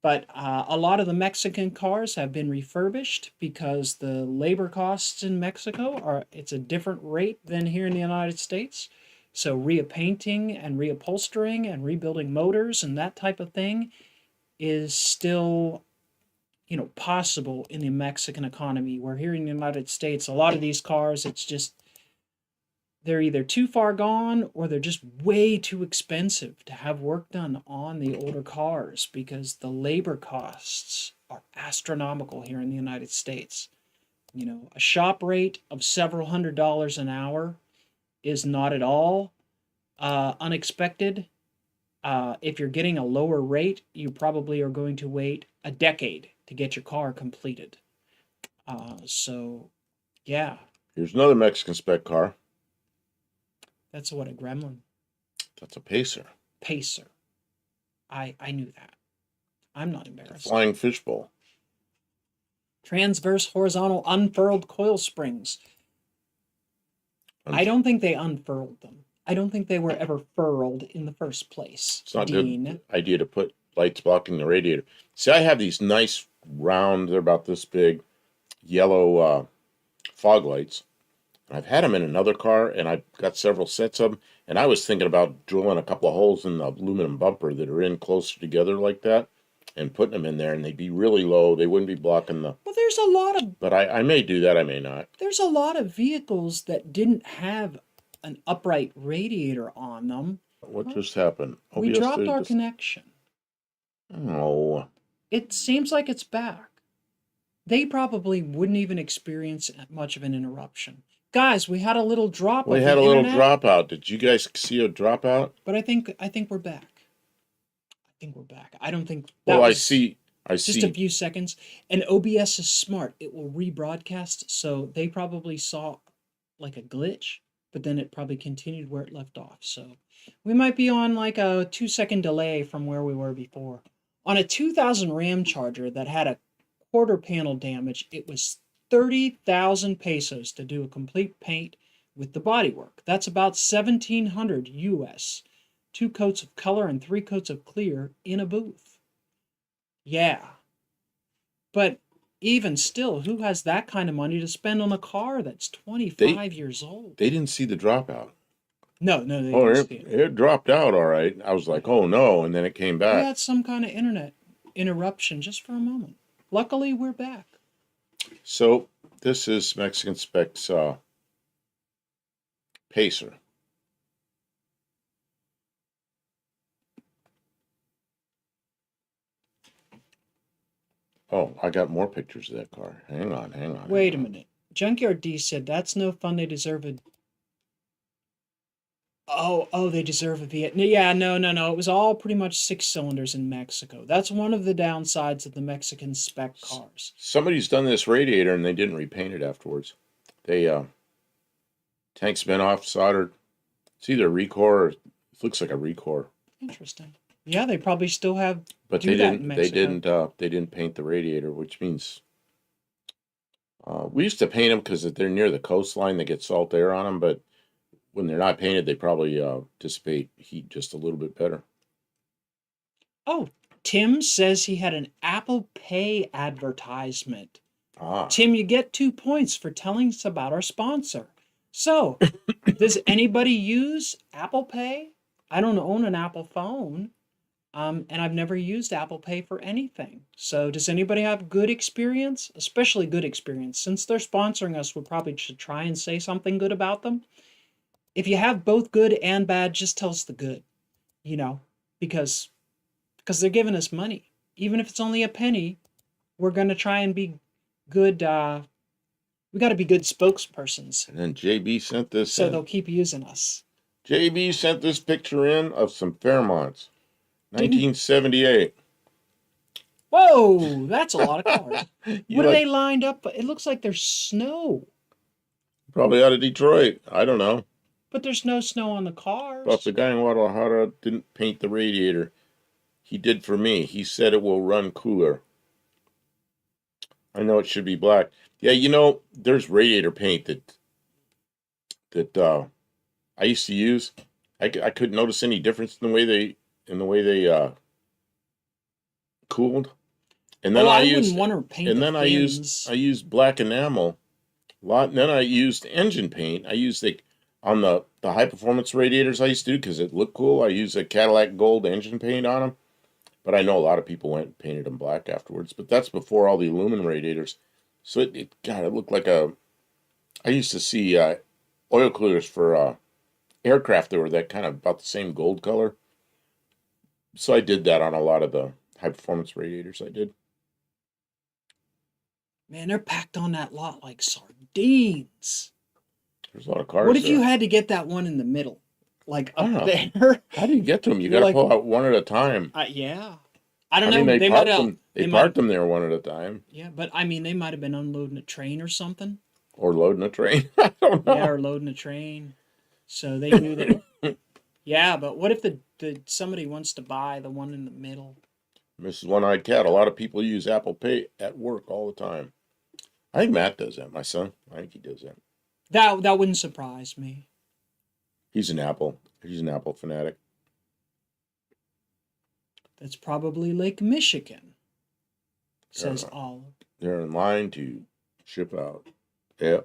Speaker 1: But a lot of the Mexican cars have been refurbished because the labor costs in Mexico it's a different rate than here in the United States. So repainting and reupholstering and rebuilding motors and that type of thing is still, possible in the Mexican economy. Where here in the United States, a lot of these cars, it's just, they're either too far gone or they're just way too expensive to have work done on the older cars because the labor costs are astronomical here in the United States. A shop rate of several $100s an hour is not at all unexpected. If you're getting a lower rate, you probably are going to wait a decade to get your car completed. So, yeah.
Speaker 2: Here's another Mexican spec car.
Speaker 1: That's a Gremlin?
Speaker 2: That's a Pacer.
Speaker 1: Pacer. I knew that. I'm not embarrassed.
Speaker 2: Flying fishbowl.
Speaker 1: Transverse horizontal unfurled coil springs. I don't think they unfurled them. I don't think they were ever furled in the first place.
Speaker 2: It's not a good idea to put lights blocking the radiator. See, I have these nice round, they're about this big, yellow fog lights. I've had them in another car, and I've got several sets of them. And I was thinking about drilling a couple of holes in the aluminum bumper that are in closer together like that, and putting them in there, and they'd be really low. They wouldn't be blocking the...
Speaker 1: Well, there's a lot of...
Speaker 2: But I may do that, I may not.
Speaker 1: There's a lot of vehicles that didn't have an upright radiator on them.
Speaker 2: What just happened?
Speaker 1: We dropped our connection.
Speaker 2: Oh.
Speaker 1: It seems like it's back. They probably wouldn't even experience much of an interruption. Guys, we had a little drop.
Speaker 2: We had a little dropout. Did you guys see a dropout?
Speaker 1: But I think we're back. think we're back. I don't think that
Speaker 2: Well,
Speaker 1: was
Speaker 2: I
Speaker 1: just
Speaker 2: see.
Speaker 1: a few seconds. And OBS is smart. It will rebroadcast. So they probably saw like a glitch, but then it probably continued where it left off. So we might be on like a 2-second delay from where we were before. On a 2000 Ram Charger that had a quarter panel damage, it was 30,000 pesos to do a complete paint with the bodywork. That's about 1,700 US. 2 coats of color and 3 coats of clear in a booth. Yeah. But even still, who has that kind of money to spend on a car that's 25 years old?
Speaker 2: They didn't see the dropout.
Speaker 1: No, they
Speaker 2: Oh,
Speaker 1: didn't see it.
Speaker 2: it dropped out all right. I was like, oh no, and then it came
Speaker 1: We
Speaker 2: back.
Speaker 1: had some kind of internet interruption just for a moment. Luckily, we're back.
Speaker 2: So this is Mexican Specs Pacer. Oh, I got more pictures of that car. Hang on.
Speaker 1: Wait a minute. Junkyard D said, that's no fun. They deserve a... Oh, they deserve a Viet. Yeah, no. It was all pretty much 6 cylinders in Mexico. That's one of the downsides of the Mexican spec cars.
Speaker 2: Somebody's done this radiator and they didn't repaint it afterwards. They tank's been off, soldered. It's either a Recor or it looks like a Recor.
Speaker 1: Interesting. Yeah, they probably still have.
Speaker 2: But they didn't paint the radiator, which means we used to paint them because they're near the coastline. They get salt air on them, but when they're not painted, they probably dissipate heat just a little bit better.
Speaker 1: Oh, Tim says he had an Apple Pay advertisement.
Speaker 2: Ah.
Speaker 1: Tim, you get 2 points for telling us about our sponsor. So, does anybody use Apple Pay? I don't own an Apple phone, and I've never used Apple Pay for anything. So, does anybody have good experience? Especially good experience. Since they're sponsoring us, we probably should try and say something good about them. If you have both good and bad, just tell us the good, because they're giving us money. Even if it's only a penny, we're going to try and be good. We got to be good spokespersons.
Speaker 2: And then JB sent this
Speaker 1: so they'll keep using us.
Speaker 2: JB sent this picture in of some Fairmonts, 1978.
Speaker 1: Whoa, that's a lot of cars. What are they lined up? It looks like there's snow.
Speaker 2: Probably out of Detroit. I don't know.
Speaker 1: But there's no snow on the cars.
Speaker 2: But the guy in Guadalajara didn't paint the radiator. He did for me. He said it will run cooler. I know it should be black. Yeah, there's radiator paint that I used to use. I couldn't notice any difference in the way they cooled. And then I used black enamel a lot. And then I used engine paint. I used on the high performance radiators I used to do because it looked cool. I used a Cadillac Gold engine paint on them. But I know a lot of people went and painted them black afterwards. But that's before all the aluminum radiators. So it looked like I used to see oil coolers for aircraft that were that kind of about the same gold color. So I did that on a lot of the high performance radiators I did.
Speaker 1: Man, they're packed on that lot like sardines.
Speaker 2: There's a lot of cars.
Speaker 1: What if you had to get that one in the middle? Like up there?
Speaker 2: How do you get to them? You got to pull out one at a time.
Speaker 1: Yeah. I don't know.
Speaker 2: They parked them there one at a time.
Speaker 1: Yeah, but they might have been unloading a train or something.
Speaker 2: Or loading a train. I don't know.
Speaker 1: Yeah, or loading a train. So they knew that. Yeah, but what if somebody wants to buy the one in the middle?
Speaker 2: Mrs. One-Eyed Cat, a lot of people use Apple Pay at work all the time. I think Matt does that. My son, I think he does that.
Speaker 1: That wouldn't surprise me.
Speaker 2: He's an Apple fanatic.
Speaker 1: That's probably Lake Michigan, says Olive.
Speaker 2: They're in line to ship out. Yeah.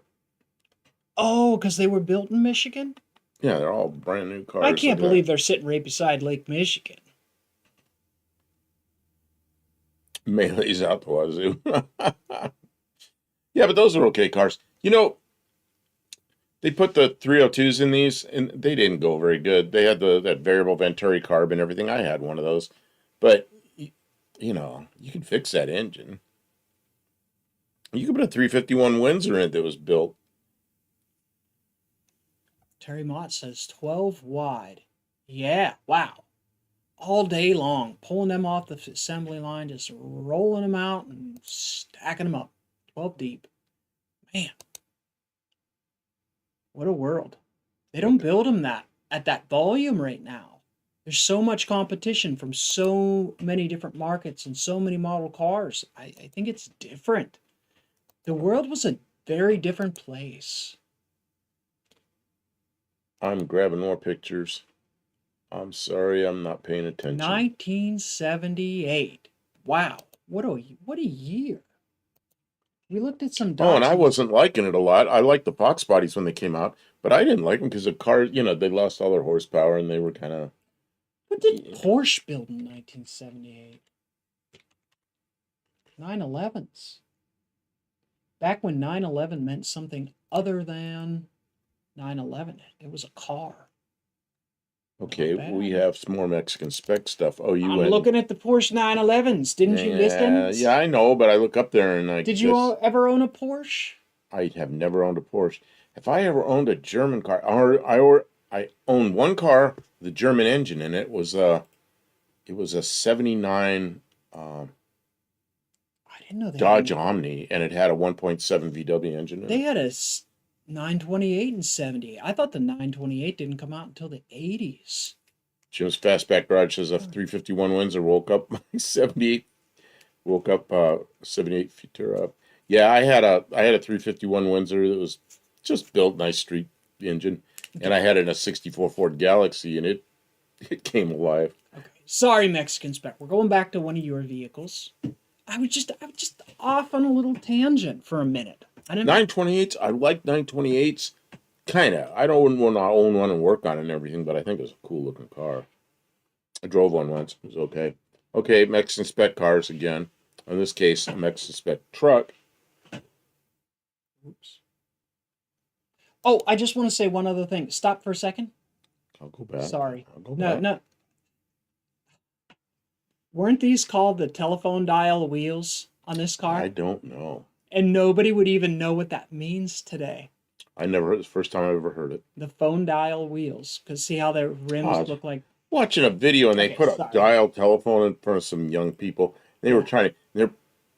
Speaker 1: Oh, because they were built in Michigan?
Speaker 2: Yeah, they're all brand new cars.
Speaker 1: I can't believe they're sitting right beside Lake Michigan.
Speaker 2: Melee's out the wazoo. Yeah, but those are okay cars. They put the 302s in these, and they didn't go very good. They had that variable Venturi carb and everything. I had one of those. But, you can fix that engine. You could put a 351 Windsor in it that was built.
Speaker 1: Terry Mott says 12 wide. Yeah, wow. all day long, pulling them off the assembly line, just rolling them out and stacking them up, 12 deep. Man, what a world. They don't build them at that volume right now. There's so much competition from so many different markets and so many model cars. I think it's different. The world was a very different place.
Speaker 2: I'm grabbing more pictures. I'm sorry, I'm not paying attention.
Speaker 1: 1978. Wow, what a year. We looked at some
Speaker 2: Oh, and I
Speaker 1: Dodge.
Speaker 2: wasn't liking it a lot. I liked the Fox bodies when they came out, but I didn't like them because the cars, they lost all their horsepower and they were kind of.
Speaker 1: What did Porsche build in 1978? 911s. Back when 911 meant something other than 911. It was a car.
Speaker 2: Okay, we have some more Mexican spec stuff. Oh,
Speaker 1: I'm looking at the Porsche 911s. Didn't you listen?
Speaker 2: Yeah, I know, but I look up there and I.
Speaker 1: Did you ever own a Porsche?
Speaker 2: I have never owned a Porsche. If I ever owned a German car, I owned one car with a German engine in it. It was a 79
Speaker 1: I didn't know
Speaker 2: Dodge Omni, and it had a 1.7 VW engine in it.
Speaker 1: They had a 928 and 70. I thought the 928 didn't come out until the 80s.
Speaker 2: Jim's Fastback Garage says a 351 Windsor woke up 78 Futura. Yeah, I had a 351 Windsor that was just built nice street engine, and I had it in a 64 Ford Galaxy, and it came alive.
Speaker 1: Okay. Sorry, Mexican spec. We're going back to one of your vehicles. I was just off on a little tangent for a minute.
Speaker 2: 928s, I like 928s. Kind of. I don't want to own one and work on it and everything, but I think it's a cool looking car. I drove one once. It was okay. Okay, Mexican spec cars again. In this case, a Mexican spec truck.
Speaker 1: Oops. Oh, I just want to say one other thing. Stop for a second.
Speaker 2: I'll go back.
Speaker 1: Sorry.
Speaker 2: I'll go back.
Speaker 1: No. Weren't these called the telephone dial wheels on this car?
Speaker 2: I don't know.
Speaker 1: And nobody would even know what that means today.
Speaker 2: I never heard it. It's the first time I ever heard it.
Speaker 1: The phone dial wheels. Because see how their rims look like.
Speaker 2: Watching a video and they put a dial telephone in front of some young people. They're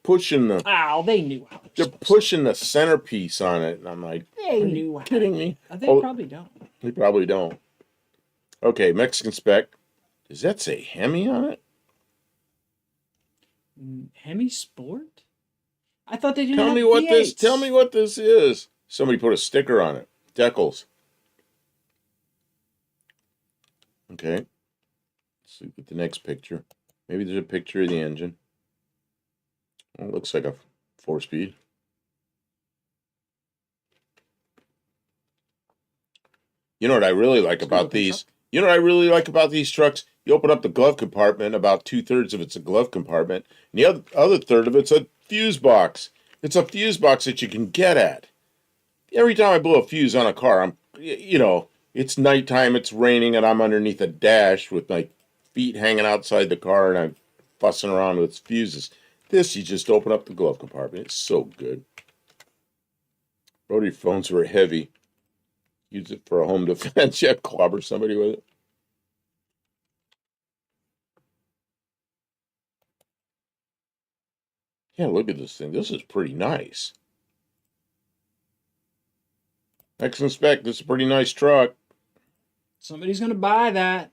Speaker 2: pushing the.
Speaker 1: Oh, they knew how.
Speaker 2: They're pushing the centerpiece on it, and I'm like,
Speaker 1: they knew how.
Speaker 2: Kidding me?
Speaker 1: They probably don't.
Speaker 2: They probably don't. Okay, Mexican spec. Does that say Hemi on it?
Speaker 1: Hemi Sport? I thought they didn't
Speaker 2: Tell me what this is. Somebody put a sticker on it. Decals. Okay. Let's look at the next picture. Maybe there's a picture of the engine. Well, it looks like a 4-speed. You know what I really like about these? You know what I really like about these trucks? You open up the glove compartment, about 2/3 of it's a glove compartment, and the other third of it's a fuse box. It's a fuse box that you can get at. Every time I blow a fuse on a car, it's nighttime, it's raining, and I'm underneath a dash with my feet hanging outside the car, and I'm fussing around with fuses. This, you just open up the glove compartment. It's so good. Rotary phones were heavy. Use it for a home defense. Yeah, clobber somebody with it. Yeah, look at this thing. This is pretty nice. Excellent spec. This is a pretty nice truck.
Speaker 1: Somebody's going to buy that.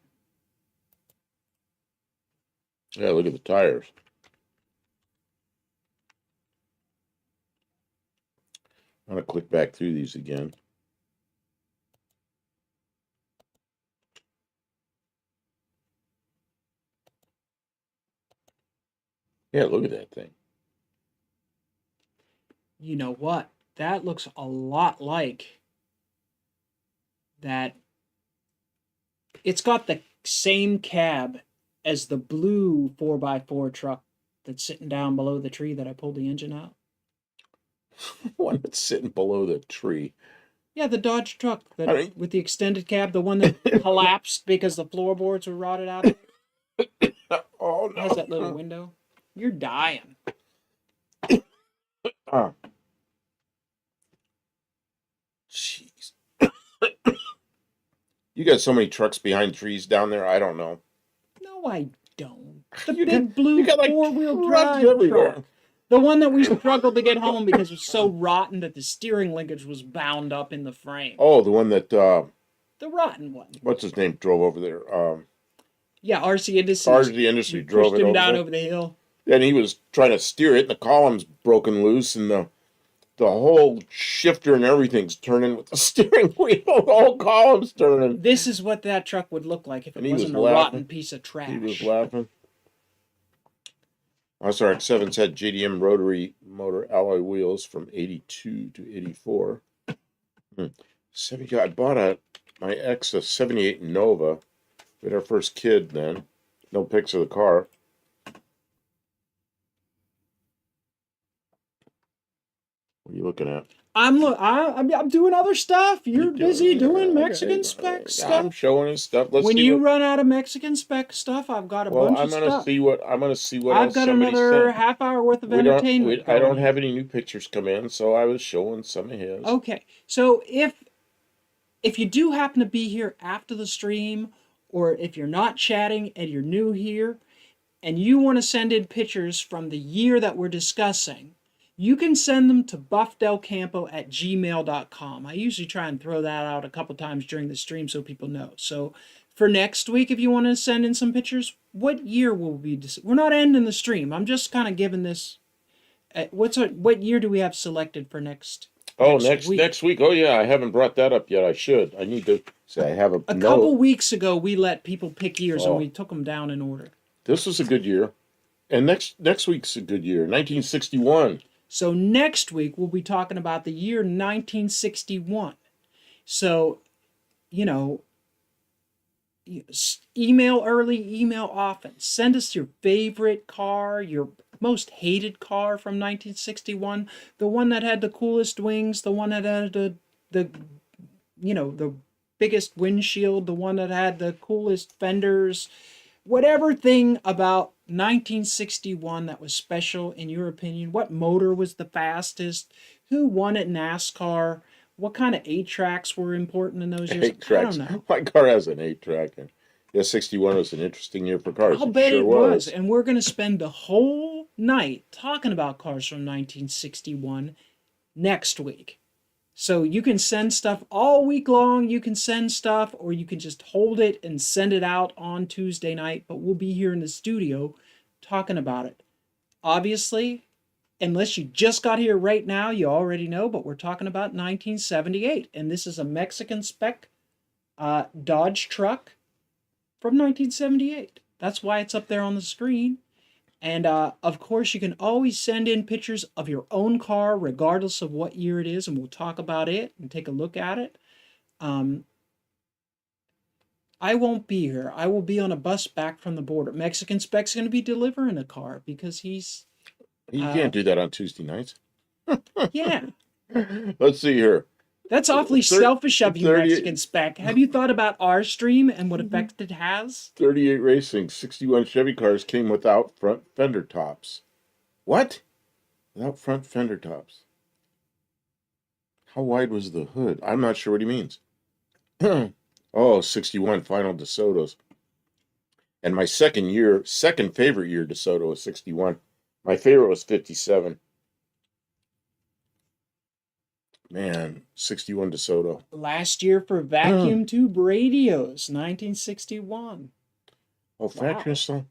Speaker 2: Yeah, look at the tires. I'm going to click back through these again. Yeah, look at that thing.
Speaker 1: You know what? That looks a lot like that. It's got the same cab as the blue 4x4 truck that's sitting down below the tree that I pulled the engine out.
Speaker 2: One that's sitting below the tree.
Speaker 1: Yeah, the Dodge truck with the extended cab, the one that collapsed because the floorboards were rotted out.
Speaker 2: Oh, no.
Speaker 1: Has that little window. You're dying.
Speaker 2: Jeez. You got so many trucks behind trees down there, I don't know.
Speaker 1: No, I don't. The
Speaker 2: You
Speaker 1: big
Speaker 2: got-
Speaker 1: blue
Speaker 2: you got, like,
Speaker 1: four-wheel
Speaker 2: trucks
Speaker 1: drive
Speaker 2: everywhere.
Speaker 1: truck. The one that we struggled to get home because it was so rotten that the steering linkage was bound up in the frame.
Speaker 2: Oh, the one that
Speaker 1: The rotten one.
Speaker 2: what's his name drove over there.
Speaker 1: Yeah, RC Industries.
Speaker 2: Cars of the Industry drove
Speaker 1: pushed
Speaker 2: it
Speaker 1: him
Speaker 2: over
Speaker 1: down
Speaker 2: there.
Speaker 1: over the hill.
Speaker 2: And he was trying to steer it, and the column's broken loose, and the whole shifter and everything's turning with the steering wheel. The whole column's turning.
Speaker 1: This is what that truck would look like if it wasn't a rotten piece of trash.
Speaker 2: He was laughing. SRX-7s had JDM rotary motor alloy wheels from 82 to 84. I bought my ex a 78 Nova. We had our first kid then. No pics of the car. What are you looking at?
Speaker 1: I'm doing other stuff. You're busy doing Mexican spec stuff.
Speaker 2: I'm showing his stuff.
Speaker 1: When you run out of Mexican spec stuff, I've got a bunch of stuff.
Speaker 2: I'm gonna see what
Speaker 1: I've
Speaker 2: else
Speaker 1: got
Speaker 2: somebody
Speaker 1: another
Speaker 2: sent.
Speaker 1: half hour worth of entertainment.
Speaker 2: I don't have any new pictures come in, so I was showing some of his.
Speaker 1: Okay, so if you do happen to be here after the stream, or if you're not chatting and you're new here, and you want to send in pictures from the year that we're discussing, you can send them to buffdelcampo@gmail.com. I usually try and throw that out a couple times during the stream so people know. So for next week, if you want to send in some pictures, what year will we? We're not ending the stream. I'm just kind of giving this. What year do we have selected for next?
Speaker 2: Next week. Oh yeah, I haven't brought that up yet. I should. I need to say I have a note.
Speaker 1: Couple weeks ago, we let people pick years and we took them down in order.
Speaker 2: This was a good year, and next week's a good year. 1961.
Speaker 1: So next week we'll be talking about the year 1961. So, email early, email often. Send us your favorite car, your most hated car from 1961, the one that had the coolest wings, the one that had the biggest windshield, the one that had the coolest fenders, whatever thing about 1961 that was special in your opinion. What motor was the fastest? Who won at NASCAR? What kind of 8-tracks were important in those years?
Speaker 2: 8-tracks.
Speaker 1: I don't know.
Speaker 2: My car has an 8-track. Yeah, 61 was an interesting year for cars.
Speaker 1: I'll bet it was. And we're going to spend the whole night talking about cars from 1961 next week. So you can send stuff all week long. You can send stuff, or you can just hold it and send it out on Tuesday night. But we'll be here in the studio talking about it. Obviously, unless you just got here right now, you already know, but we're talking about 1978. And this is a Mexican spec Dodge truck from 1978. That's why it's up there on the screen. And of course, you can always send in pictures of your own car, regardless of what year it is, and we'll talk about it and take a look at it. I won't be here. I will be on a bus back from the border. Mexican Spec's going to be delivering a car because he's...
Speaker 2: You can't do that on Tuesday nights.
Speaker 1: Yeah.
Speaker 2: Let's see here.
Speaker 1: That's awfully selfish of you, Mexican Spec. Have you thought about our stream and what effect it has?
Speaker 2: 38 Racing, 61 Chevy cars came without front fender tops. What? Without front fender tops. How wide was the hood? I'm not sure what he means. 61 final DeSoto's. And my second favorite year DeSoto was 61. My favorite was 57. Man, 61 DeSoto.
Speaker 1: Last year for vacuum tube radios, 1961.
Speaker 2: Oh, factory install.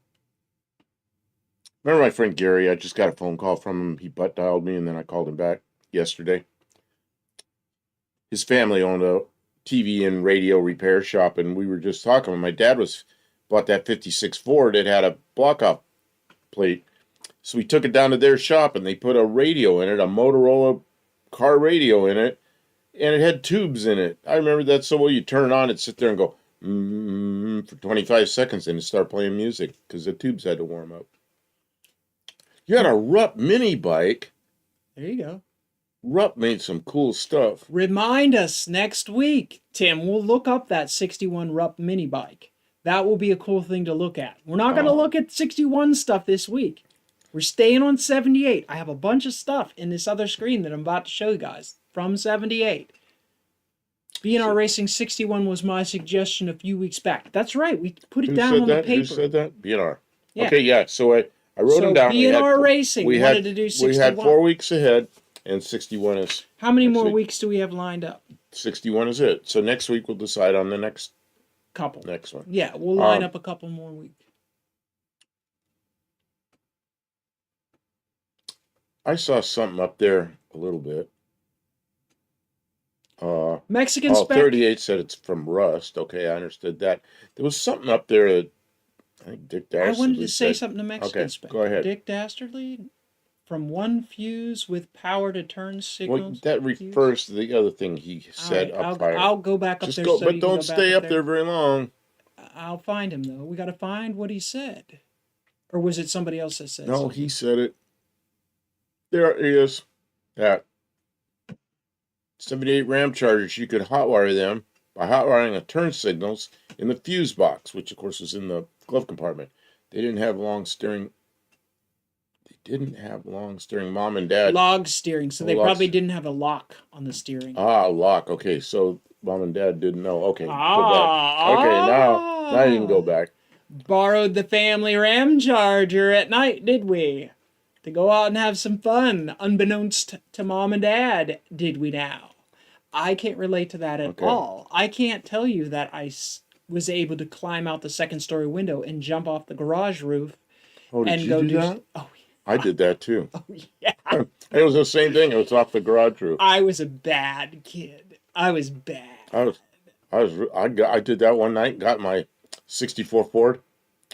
Speaker 2: Remember my friend Gary? I just got a phone call from him. He butt dialed me, and then I called him back yesterday. His family owned a TV and radio repair shop, and we were just talking. My dad bought that 56 Ford. It had a block-off plate. So we took it down to their shop, and they put a radio in it, a Motorola car radio in it, and it had tubes in it. I remember that so well. You turn it on, it'd sit there and go for 25 seconds, and it'd start playing music because the tubes had to warm up. You had a Rupp mini bike.
Speaker 1: There you go.
Speaker 2: Rupp made some cool stuff.
Speaker 1: Remind us next week, Tim. We'll look up that 61 Rupp mini bike. That will be a cool thing to look at. We're not going to look at 61 stuff this week. We're staying on 78. I have a bunch of stuff in this other screen that I'm about to show you guys from 78. B&R Racing 61 was my suggestion a few weeks back. That's right. We put it
Speaker 2: Who
Speaker 1: down
Speaker 2: said
Speaker 1: on the
Speaker 2: that?
Speaker 1: paper.
Speaker 2: Who said that? B&R.
Speaker 1: Yeah.
Speaker 2: Okay, yeah. So I wrote them down.
Speaker 1: B&R Racing wanted to do 61.
Speaker 2: We had 4 weeks ahead, and 61 is.
Speaker 1: How many more weeks do we have lined up?
Speaker 2: 61 is it. So next week we'll decide on the next one.
Speaker 1: Yeah, we'll line up a couple more weeks.
Speaker 2: I saw something up there a little bit.
Speaker 1: Mexican spec.
Speaker 2: 38 said it's from Rust. Okay, I understood that. There was something up there that I think Dick Dastardly
Speaker 1: I wanted to say something to Mexican spec.
Speaker 2: Go ahead.
Speaker 1: Dick Dastardly, from one fuse with power to turn signals.
Speaker 2: Well, that refers to the other thing he said up higher.
Speaker 1: I'll go back up there.
Speaker 2: But don't stay up there very long.
Speaker 1: I'll find him, though. We got to find what he said. Or was it somebody else that said
Speaker 2: No,
Speaker 1: something?
Speaker 2: he said it. There he is. That 78 Ram Chargers, you could hotwire them by hotwiring the turn signals in the fuse box, which of course is in the glove compartment. They didn't have long steering. Mom and Dad.
Speaker 1: Log steering, so they probably didn't have a lock on the steering.
Speaker 2: Lock. Okay, so Mom and Dad didn't know. Okay, go back. Okay, now you can go back.
Speaker 1: Borrowed the family Ram Charger at night, did we? To go out and have some fun, unbeknownst to Mom and Dad, did we now? I can't relate to that at all. I can't tell you that I was able to climb out the second-story window and jump off the garage roof.
Speaker 2: Oh, did you do that?
Speaker 1: Oh,
Speaker 2: I did that too.
Speaker 1: Oh, yeah.
Speaker 2: It was the same thing. It was off the garage roof.
Speaker 1: I was a bad kid. I was bad.
Speaker 2: I did that one night. Got my '64 Ford,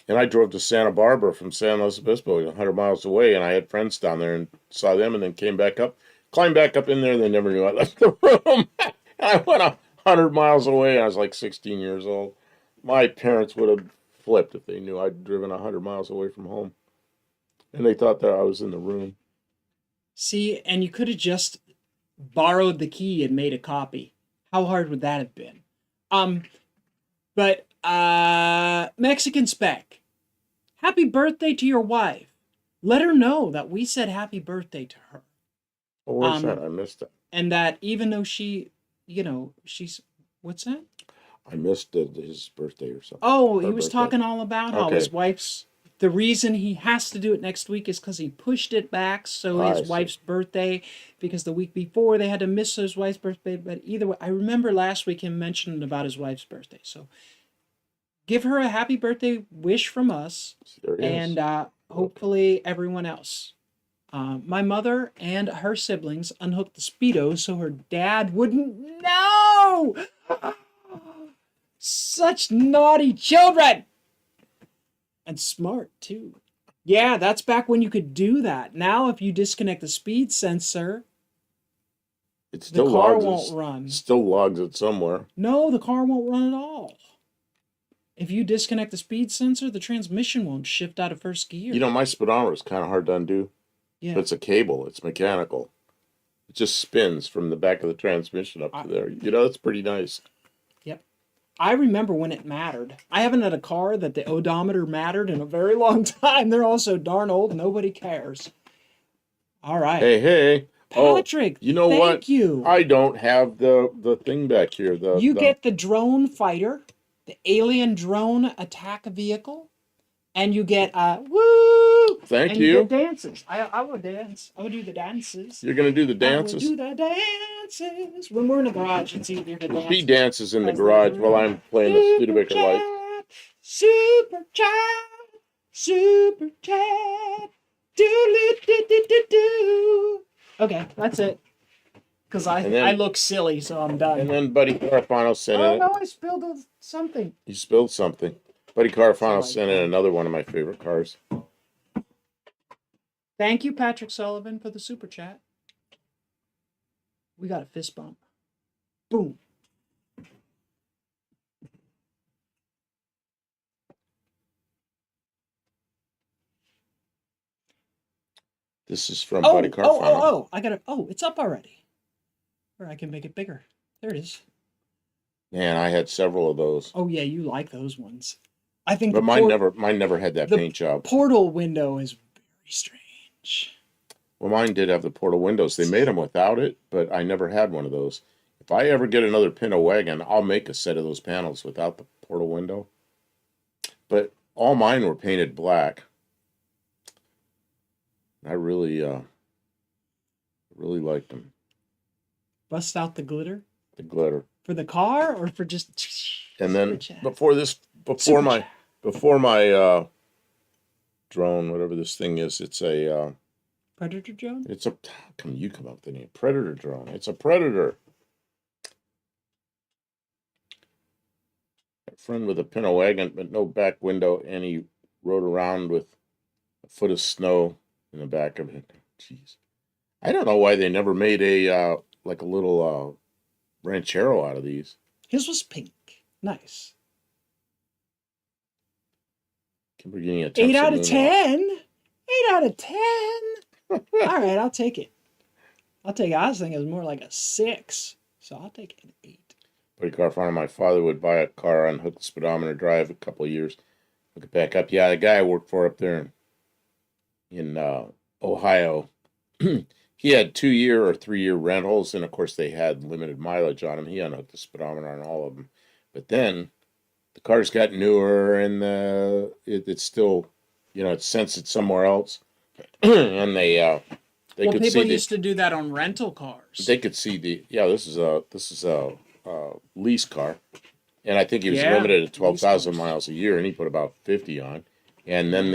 Speaker 2: and I drove to Santa Barbara from San Luis Obispo, 100 miles away, and I had friends down there and saw them, and then came back up, climbed back up in there, and they never knew I left the room. And I went 100 miles away, and I was like 16 years old. My parents would have flipped if they knew I'd driven 100 miles away from home. And they thought that I was in the room.
Speaker 1: See, and you could have just borrowed the key and made a copy. How hard would that have been? But Mexican spec. Happy birthday to your wife. Let her know that we said happy birthday to her.
Speaker 2: Oh, what's that? I missed that.
Speaker 1: And that even though she's, what's that?
Speaker 2: I missed his birthday or something.
Speaker 1: Oh, he was talking all about how his wife's. The reason he has to do it next week is because he pushed it back so his wife's birthday, because the week before they had to miss his wife's birthday. But either way, I remember last week him mentioning about his wife's birthday. So give her a happy birthday wish from us, and hopefully everyone else. My mother and her siblings unhooked the Speedos so her dad wouldn't know. Such naughty children. And smart, too. Yeah, that's back when you could do that. Now, if you disconnect the speed sensor, the car won't run.
Speaker 2: Still logs it somewhere.
Speaker 1: No, the car won't run at all. If you disconnect the speed sensor, the transmission won't shift out of first gear.
Speaker 2: You know, my speedometer is kind of hard to undo.
Speaker 1: Yeah.
Speaker 2: But it's a cable. It's mechanical. It just spins from the back of the transmission up to there. You know, it's pretty nice.
Speaker 1: Yep. I remember when it mattered. I haven't had a car that the odometer mattered in a very long time. They're all so darn old, nobody cares. All right.
Speaker 2: Hey.
Speaker 1: Patrick,
Speaker 2: you know what?
Speaker 1: Thank you.
Speaker 2: I don't have the thing back here.
Speaker 1: You get the drone fighter, the alien drone attack vehicle, and you get woo!
Speaker 2: Thank you.
Speaker 1: You get dances. I will dance. I will do the dances.
Speaker 2: You're gonna do the dances?
Speaker 1: I will do the dances. When we're in the garage, it's easier to dance.
Speaker 2: He dances in the garage while I'm playing the Studebaker lights.
Speaker 1: Super chat, super chat, do. Okay, that's it. Because I look silly, so I'm done.
Speaker 2: And then Buddy Carafano sent in.
Speaker 1: Oh no, I spilled something.
Speaker 2: You spilled something. Buddy Carafano sent in another one of my favorite cars.
Speaker 1: Thank you, Patrick Sullivan, for the super chat. We got a fist bump. Boom.
Speaker 2: This is from Buddy Carafano.
Speaker 1: I got it. Oh, it's up already. Or I can make it bigger. There it is.
Speaker 2: Man, I had several of those.
Speaker 1: Oh yeah, you like those ones. I think,
Speaker 2: but mine never had that paint job.
Speaker 1: Portal window is very strange.
Speaker 2: Well, mine did have the portal windows. They made them without it, but I never had one of those. If I ever get another Pinto wagon, I'll make a set of those panels without the portal window. But all mine were painted black. I really liked them.
Speaker 1: Bust out the glitter?
Speaker 2: The glitter.
Speaker 1: For the car or for just...
Speaker 2: And then before my drone, whatever this thing is, it's a...
Speaker 1: Predator drone?
Speaker 2: It's a... How come you come up with the name? Predator drone. It's a Predator. A friend with a Pinto wagon, but no back window, and he rode around with a foot of snow in the back of it. Jeez. I don't know why they never made a, like a little ranchero out of these.
Speaker 1: His was pink. Nice.
Speaker 2: We're getting a
Speaker 1: 8 out of 10? 8 out of 10? All right, I'll take it. I was thinking it was more like a 6. So I'll take an 8.
Speaker 2: Buddy car farmer, my father would buy a car on hook speedometer drive a couple of years. Look it back up. Yeah, the guy I worked for up there in Ohio, he had 2-year or 3-year rentals, and of course they had limited mileage on them. He unhooked the speedometer on all of them. But then the cars got newer, and it's still, it's sensed somewhere else, and they could see.
Speaker 1: People used to do that on rental cars.
Speaker 2: They could see this is a lease car, and I think he was limited to 12,000 miles a year, and he put about 50 on, and then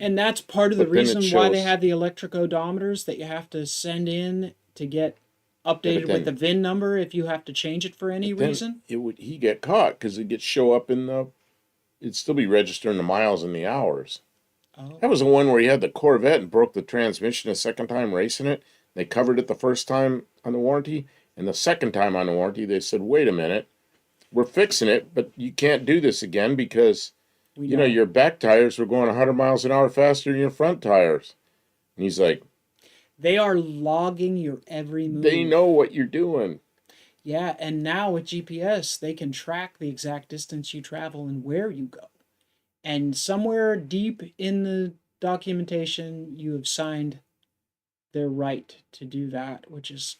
Speaker 1: and that's part of the reason why they have the electric odometers that you have to send in to get updated with the VIN number if you have to change it for any reason.
Speaker 2: He get caught because it'd show up it'd still be registering the miles and the hours. Oh. That was the one where he had the Corvette and broke the transmission a second time racing it. They covered it the first time on the warranty, and the second time on the warranty they said, wait a minute, we're fixing it, but you can't do this again because your back tires were going 100 miles an hour faster than your front tires. And he's like,
Speaker 1: they are logging your every move.
Speaker 2: They know what you're doing.
Speaker 1: Yeah, and now with GPS, they can track the exact distance you travel and where you go. And somewhere deep in the documentation, you have signed their right to do that, which is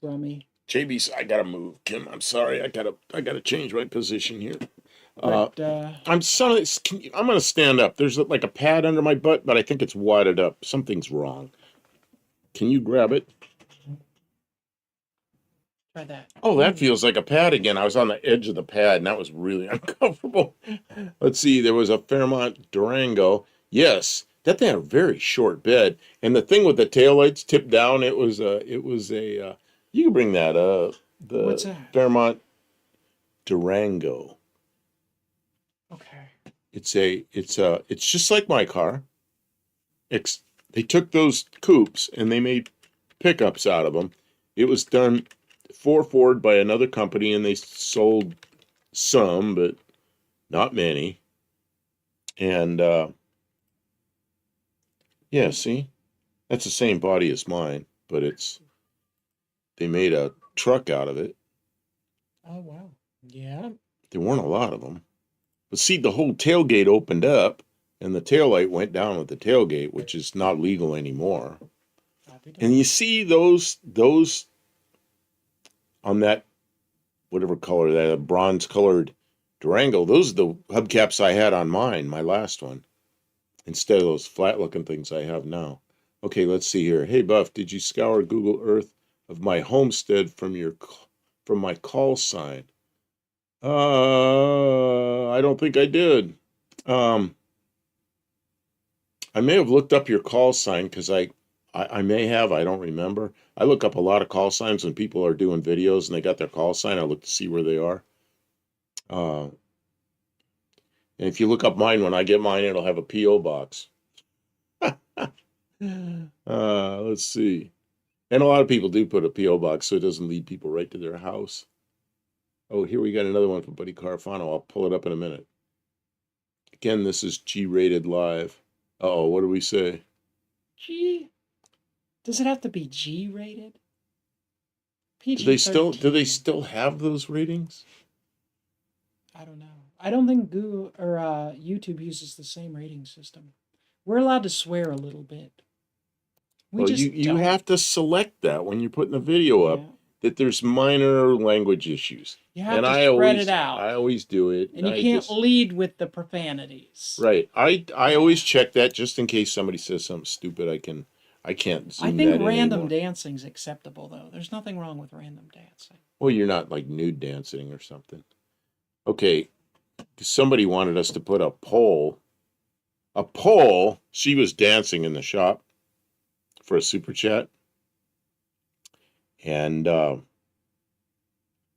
Speaker 1: crummy.
Speaker 2: JB, I gotta move, Kim. I'm sorry. I gotta change my position here. I'm gonna stand up. There's like a pad under my butt, but I think it's wadded up. Something's wrong. Can you grab it?
Speaker 1: Try that.
Speaker 2: Oh, that feels like a pad again. I was on the edge of the pad, and that was really uncomfortable. Let's see. There was a Fairmont Durango. Yes, that thing had a very short bed, and the thing with the taillights tipped down. It was a. You can bring that.
Speaker 1: What's that?
Speaker 2: Fairmont Durango.
Speaker 1: Okay.
Speaker 2: It's just like my car. They took those coupes and they made pickups out of them. It was done for Ford by another company, and they sold some, but not many. And see, that's the same body as mine, but they made a truck out of it.
Speaker 1: Oh wow! Yeah.
Speaker 2: There weren't a lot of them. But see, the whole tailgate opened up, and the taillight went down with the tailgate, which is not legal anymore. And you see those on that, whatever color, that bronze-colored Durango, those are the hubcaps I had on mine, my last one, instead of those flat-looking things I have now. Okay, let's see here. Hey, Buff, did you scour Google Earth of my homestead from my call sign? I don't think I did. I may have looked up your call sign because I may have. I don't remember. I look up a lot of call signs when people are doing videos and they got their call sign. I look to see where they are. And if you look up mine, when I get mine, it'll have a P.O. box. Let's see. And a lot of people do put a P.O. box so it doesn't lead people right to their house. Oh, here we got another one from Buddy Carfano. I'll pull it up in a minute. Again, this is G-rated live. Uh-oh, what do we say?
Speaker 1: G? Does it have to be G-rated?
Speaker 2: Do they still have those ratings?
Speaker 1: I don't know. I don't think Google or YouTube uses the same rating system. We're allowed to swear a little bit.
Speaker 2: You have to select that when you're putting the video up. that there's minor language issues.
Speaker 1: You have
Speaker 2: And
Speaker 1: to
Speaker 2: I
Speaker 1: spread
Speaker 2: always,
Speaker 1: it out.
Speaker 2: I always do it.
Speaker 1: And you can't lead with the profanities.
Speaker 2: Right. I always check that just in case somebody says something stupid. I can't zoom
Speaker 1: I think
Speaker 2: that in
Speaker 1: random
Speaker 2: anymore.
Speaker 1: dancing's acceptable, though. There's nothing wrong with random dancing.
Speaker 2: Well, you're not like nude dancing or something. Okay. Somebody wanted us to put a poll. A poll. She was dancing in the shop for a super chat. And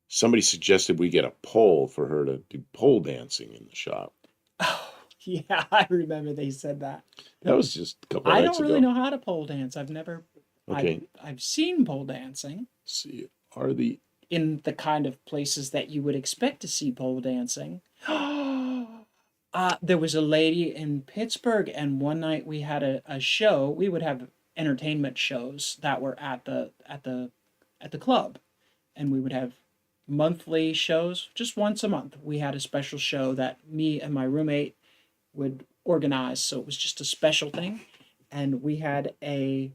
Speaker 2: somebody suggested we get a pole for her to do pole dancing in the shop.
Speaker 1: Oh, yeah, I remember they said that.
Speaker 2: That was just a couple
Speaker 1: I
Speaker 2: nights
Speaker 1: don't
Speaker 2: ago.
Speaker 1: really know how to pole dance. I've never.
Speaker 2: Okay.
Speaker 1: I've seen pole dancing.
Speaker 2: Let's see, are the
Speaker 1: in the kind of places that you would expect to see pole dancing. There was a lady in Pittsburgh, and one night we had a show. We would have entertainment shows that were at the club, and we would have monthly shows. Just once a month, we had a special show that me and my roommate would organize. So it was just a special thing, and we had an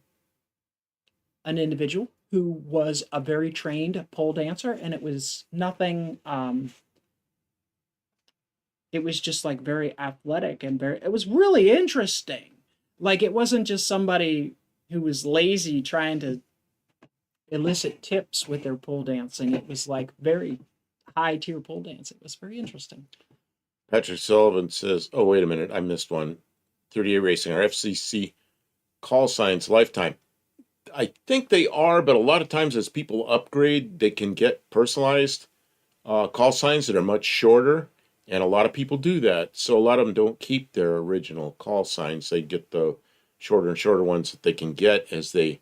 Speaker 1: individual who was a very trained pole dancer, and it was nothing. It was just like very athletic and it was really interesting. Like, it wasn't just somebody who was lazy trying to elicit tips with their pole dancing. It was like very high tier pole dance. It was very interesting.
Speaker 2: Patrick Sullivan says, oh, wait a minute, I missed one. 38 Racing, our FCC call signs lifetime. I think they are, but a lot of times as people upgrade, they can get personalized call signs that are much shorter, and a lot of people do that. So a lot of them don't keep their original call signs. They get the shorter and shorter ones that they can get as they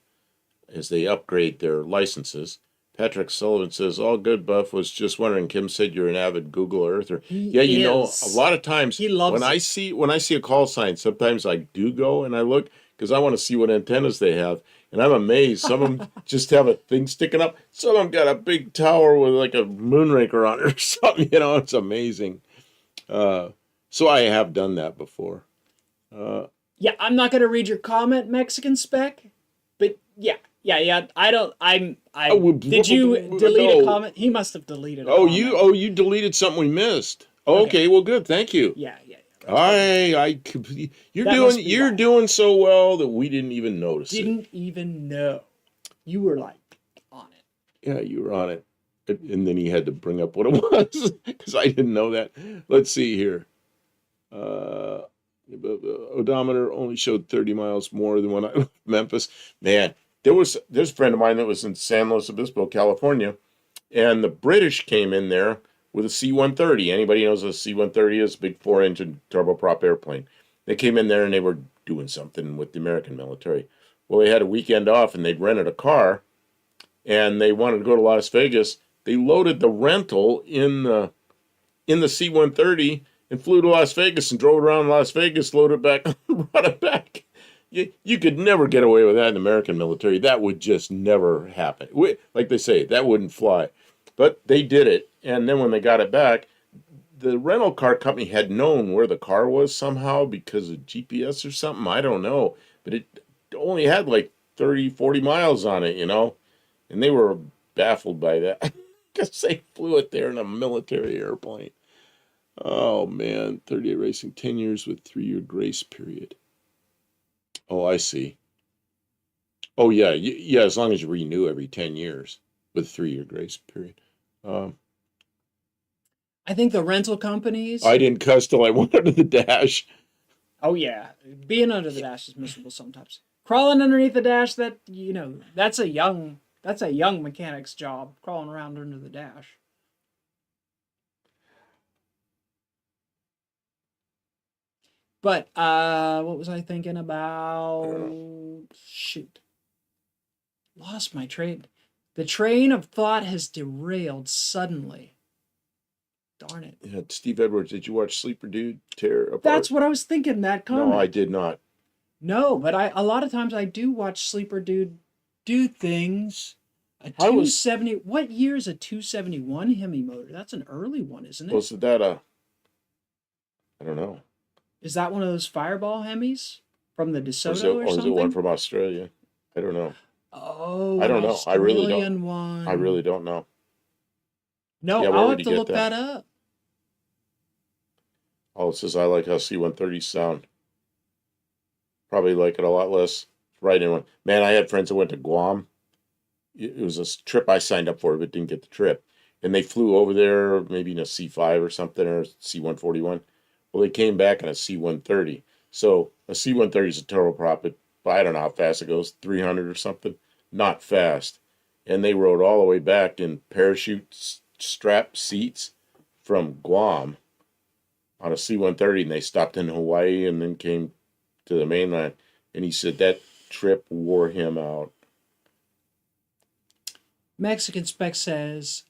Speaker 2: upgrade their licenses. Patrick Sullivan says, all good, Buff. Was just wondering, Kim said you're an avid Google Earther. Yeah, you know, a lot of times
Speaker 1: he loves
Speaker 2: when I see a call sign, sometimes I do go and I look because I want to see what antennas they have. And I'm amazed. Some of them just have a thing sticking up. Some of them got a big tower with like a moonraker on it or something. You know, it's amazing. So I have done that before.
Speaker 1: Yeah, I'm not going to read your comment, Mexican Spec, but yeah. Did you delete a comment? He must have deleted a comment.
Speaker 2: You deleted something we missed. Okay, well, good. Thank you.
Speaker 1: Yeah.
Speaker 2: You're doing so well that we didn't even notice it.
Speaker 1: Didn't even know. You were like on it.
Speaker 2: Yeah, you were on it. And then he had to bring up what it was because I didn't know that. Let's see here. Odometer only showed 30 miles more than when I left Memphis. Man, there's a friend of mine that was in San Luis Obispo, California, and the British came in there with a C-130. Anybody knows what a C-130 is? Big 4-engine turboprop airplane. They came in there and they were doing something with the American military. Well, they had a weekend off and they'd rented a car and they wanted to go to Las Vegas. They loaded the rental in the C-130 and flew to Las Vegas and drove around Las Vegas, loaded it back, brought it back. You could never get away with that in the American military. That would just never happen. Like they say, that wouldn't fly. But they did it. And then when they got it back, the rental car company had known where the car was somehow because of GPS or something. I don't know. But it only had like 30, 40 miles on it, you know. And they were baffled by that because they flew it there in a military airplane. Oh, man. 38 Racing, 10 years with 3-year grace period. Oh, I see. Oh, yeah. Yeah, as long as you renew every 10 years with a 3-year grace period.
Speaker 1: I think the rental companies...
Speaker 2: I didn't cuss till I went under the dash.
Speaker 1: Oh, yeah. Being under the dash is miserable sometimes. Crawling underneath the dash, that's a young mechanic's job, crawling around under the dash. But what was I thinking about? Shoot. Lost my train. The train of thought has derailed suddenly. Darn it.
Speaker 2: Yeah, Steve Edwards, did you watch Sleeper Dude tear apart?
Speaker 1: That's what I was thinking, that comment.
Speaker 2: No, I did not.
Speaker 1: No, but a lot of times I do watch Sleeper Dude do things. A 270. What year is a 271 Hemi motor? That's an early one, isn't it?
Speaker 2: Was that I don't know.
Speaker 1: Is that one of those Fireball Hemis from the DeSoto or something?
Speaker 2: Or is it one from Australia? I don't know.
Speaker 1: Oh,
Speaker 2: I
Speaker 1: an
Speaker 2: don't know. I really don't.
Speaker 1: Australian
Speaker 2: I
Speaker 1: one.
Speaker 2: really don't know.
Speaker 1: No,
Speaker 2: Yeah, where
Speaker 1: I'll
Speaker 2: would
Speaker 1: have
Speaker 2: you
Speaker 1: to
Speaker 2: get
Speaker 1: look
Speaker 2: that?
Speaker 1: that up.
Speaker 2: Oh, it says I like how C-130s sound. Probably like it a lot less. Right in one. Man, I had friends that went to Guam. It was a trip I signed up for, but didn't get the trip. And they flew over there, maybe in a C-5 or something, or C-141. Well, they came back in a C-130. So a C-130 is a turboprop. I don't know how fast it goes, 300 or something. Not fast. And they rode all the way back in parachute strap seats from Guam on a C-130, and they stopped in Hawaii and then came to the mainland. And he said that trip wore him out.
Speaker 1: Mexican Spec says,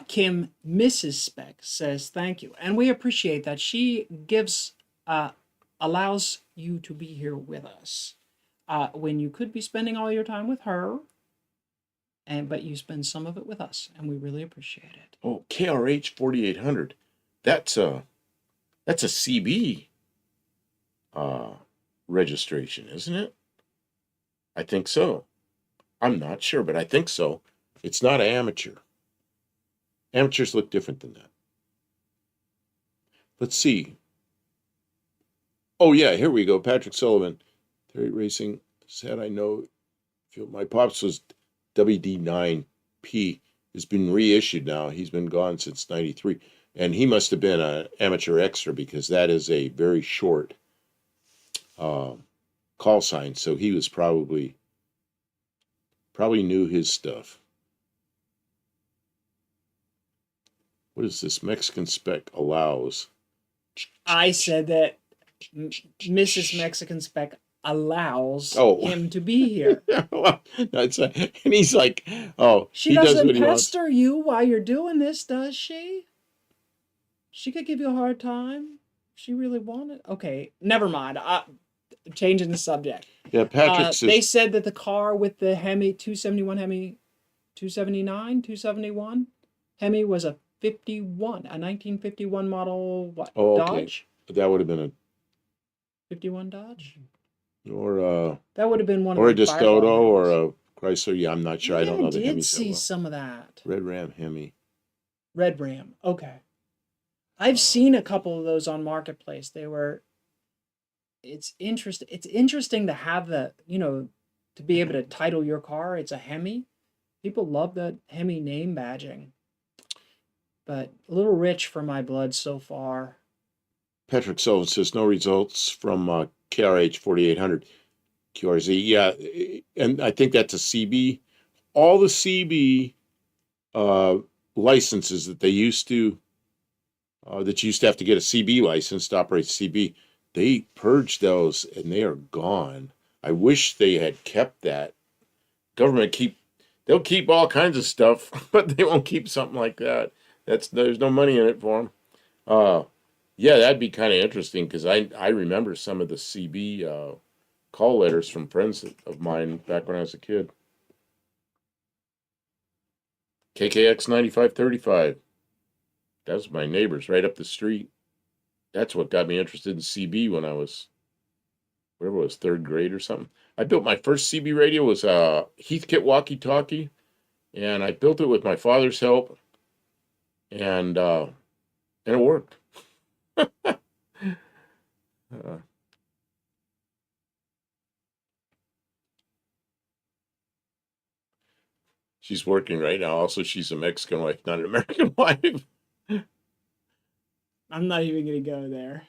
Speaker 1: Kim, Mrs. Spec says thank you. And we appreciate that. She allows you to be here with us when you could be spending all your time with her. But you spend some of it with us, and we really appreciate it.
Speaker 2: Oh, KRH 4800. That's a CB registration, isn't it? I think so. I'm not sure, but I think so. It's not amateur. Amateurs look different than that. Let's see. Oh yeah, here we go. Patrick Sullivan, Terry Racing. Said I know. My pops was WD9P. Has been reissued now. He's been gone since '93, and he must have been an amateur extra because that is a very short call sign. So he was probably knew his stuff. What is this? Mexican Spec allows?
Speaker 1: I said that Mrs. Mexican Spec allows him to be here.
Speaker 2: Well, and he's like, oh,
Speaker 1: she
Speaker 2: he
Speaker 1: doesn't
Speaker 2: does what he wants.
Speaker 1: pester you while you're doing this, does she? She could give you a hard time. She really wanted. Okay, never mind. Changing the subject.
Speaker 2: Yeah, Patrick says
Speaker 1: they said that the car with the Hemi 271 Hemi 279 271 Hemi was a 1951 model. What?
Speaker 2: oh, okay.
Speaker 1: Dodge?
Speaker 2: That would have been a
Speaker 1: 51 Dodge.
Speaker 2: Or
Speaker 1: that would have been one
Speaker 2: or
Speaker 1: of
Speaker 2: a
Speaker 1: the
Speaker 2: Discoto or a Chrysler. Yeah, I'm not sure. I don't know the
Speaker 1: Hemi. I
Speaker 2: Hemi
Speaker 1: did see some of that.
Speaker 2: Red Ram Hemi.
Speaker 1: Red Ram. Okay. I've seen a couple of those on Marketplace. It's interesting. It's interesting to have to be able to title your car. It's a Hemi. People love that Hemi name badging. But a little rich for my blood so far.
Speaker 2: Patrick Sullivan says no results from KRH 4800 QRZ. Yeah, and I think that's a CB. All the CB licenses that they used to that you used to have to get a CB license to operate CB, they purged those and they are gone. I wish they had kept that. Government they'll keep all kinds of stuff, but they won't keep something like that. There's no money in it for them. Yeah, that'd be kind of interesting because I remember some of the CB call letters from friends of mine back when I was a kid. KKX 9535. That was my neighbors right up the street. That's what got me interested in CB when I was, whatever it was, third grade or something. I built my first CB radio was a Heathkit walkie-talkie, and I built it with my father's help, and it worked. She's working right now. Also, she's a Mexican wife, not an American wife.
Speaker 1: I'm not even going to go there.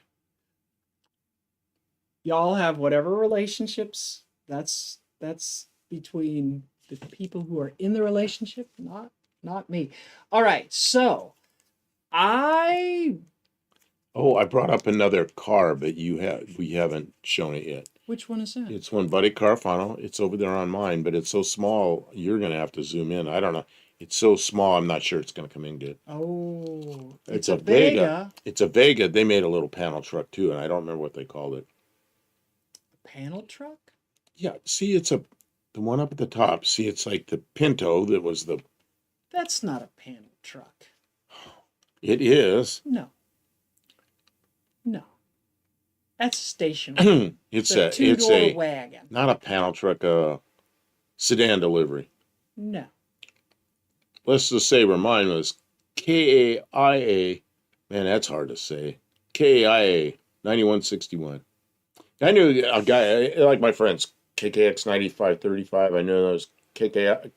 Speaker 1: Y'all have whatever relationships. That's between the people who are in the relationship, not me. All right, so I
Speaker 2: brought up another car, but we haven't shown it yet.
Speaker 1: Which one is that?
Speaker 2: It's one Buddy Carfano. It's over there on mine, but it's so small, you're going to have to zoom in. I don't know. It's so small, I'm not sure it's going to come in good.
Speaker 1: Oh,
Speaker 2: it's a Vega. It's a Vega. They made a little panel truck too, and I don't remember what they called it.
Speaker 1: Panel truck?
Speaker 2: Yeah, see, the one up at the top. See, it's like the Pinto that was the...
Speaker 1: That's not a panel truck.
Speaker 2: It is.
Speaker 1: No. That's a station wagon.
Speaker 2: it's a
Speaker 1: wagon.
Speaker 2: Not a panel truck. Sedan delivery.
Speaker 1: No.
Speaker 2: Let's just say where mine was KAIA. Man, that's hard to say. KAIA 9161. I knew a guy, like my friends, KKX 9535. I knew those KKY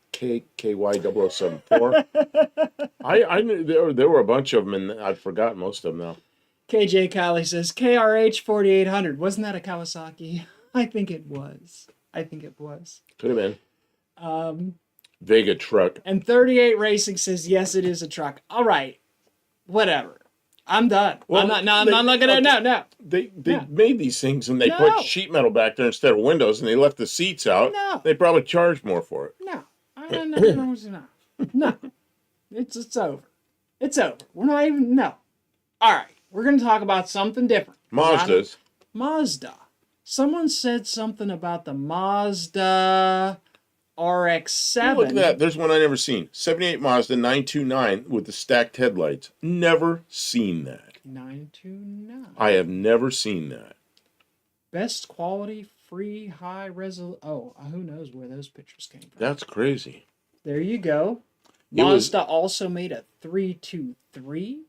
Speaker 2: 0074. I knew there were a bunch of them, and I've forgotten most of them now.
Speaker 1: KJ Kylie says, KRH 4800. Wasn't that a Kawasaki? I think it was.
Speaker 2: Could have been.
Speaker 1: Um,
Speaker 2: Vega truck.
Speaker 1: And 38 Racing says, yes, it is a truck. All right. Whatever. I'm done.
Speaker 2: Well,
Speaker 1: I'm not looking at it. No.
Speaker 2: They made these things and they put sheet metal back there instead of windows, and they left the seats out.
Speaker 1: No.
Speaker 2: They probably charged more for it.
Speaker 1: No. No. It's over. It's over. We're not even, no. All right. We're going to talk about something different.
Speaker 2: Mazdas.
Speaker 1: Mazda. Someone said something about the Mazda RX-7.
Speaker 2: Look at that. There's one I never seen. 78 Mazda 929 with the stacked headlights. Never seen that.
Speaker 1: 929.
Speaker 2: I have never seen that.
Speaker 1: Best quality, free, high resolution. Oh, who knows where those pictures came from.
Speaker 2: That's crazy.
Speaker 1: There you go. Mazda also made a 323.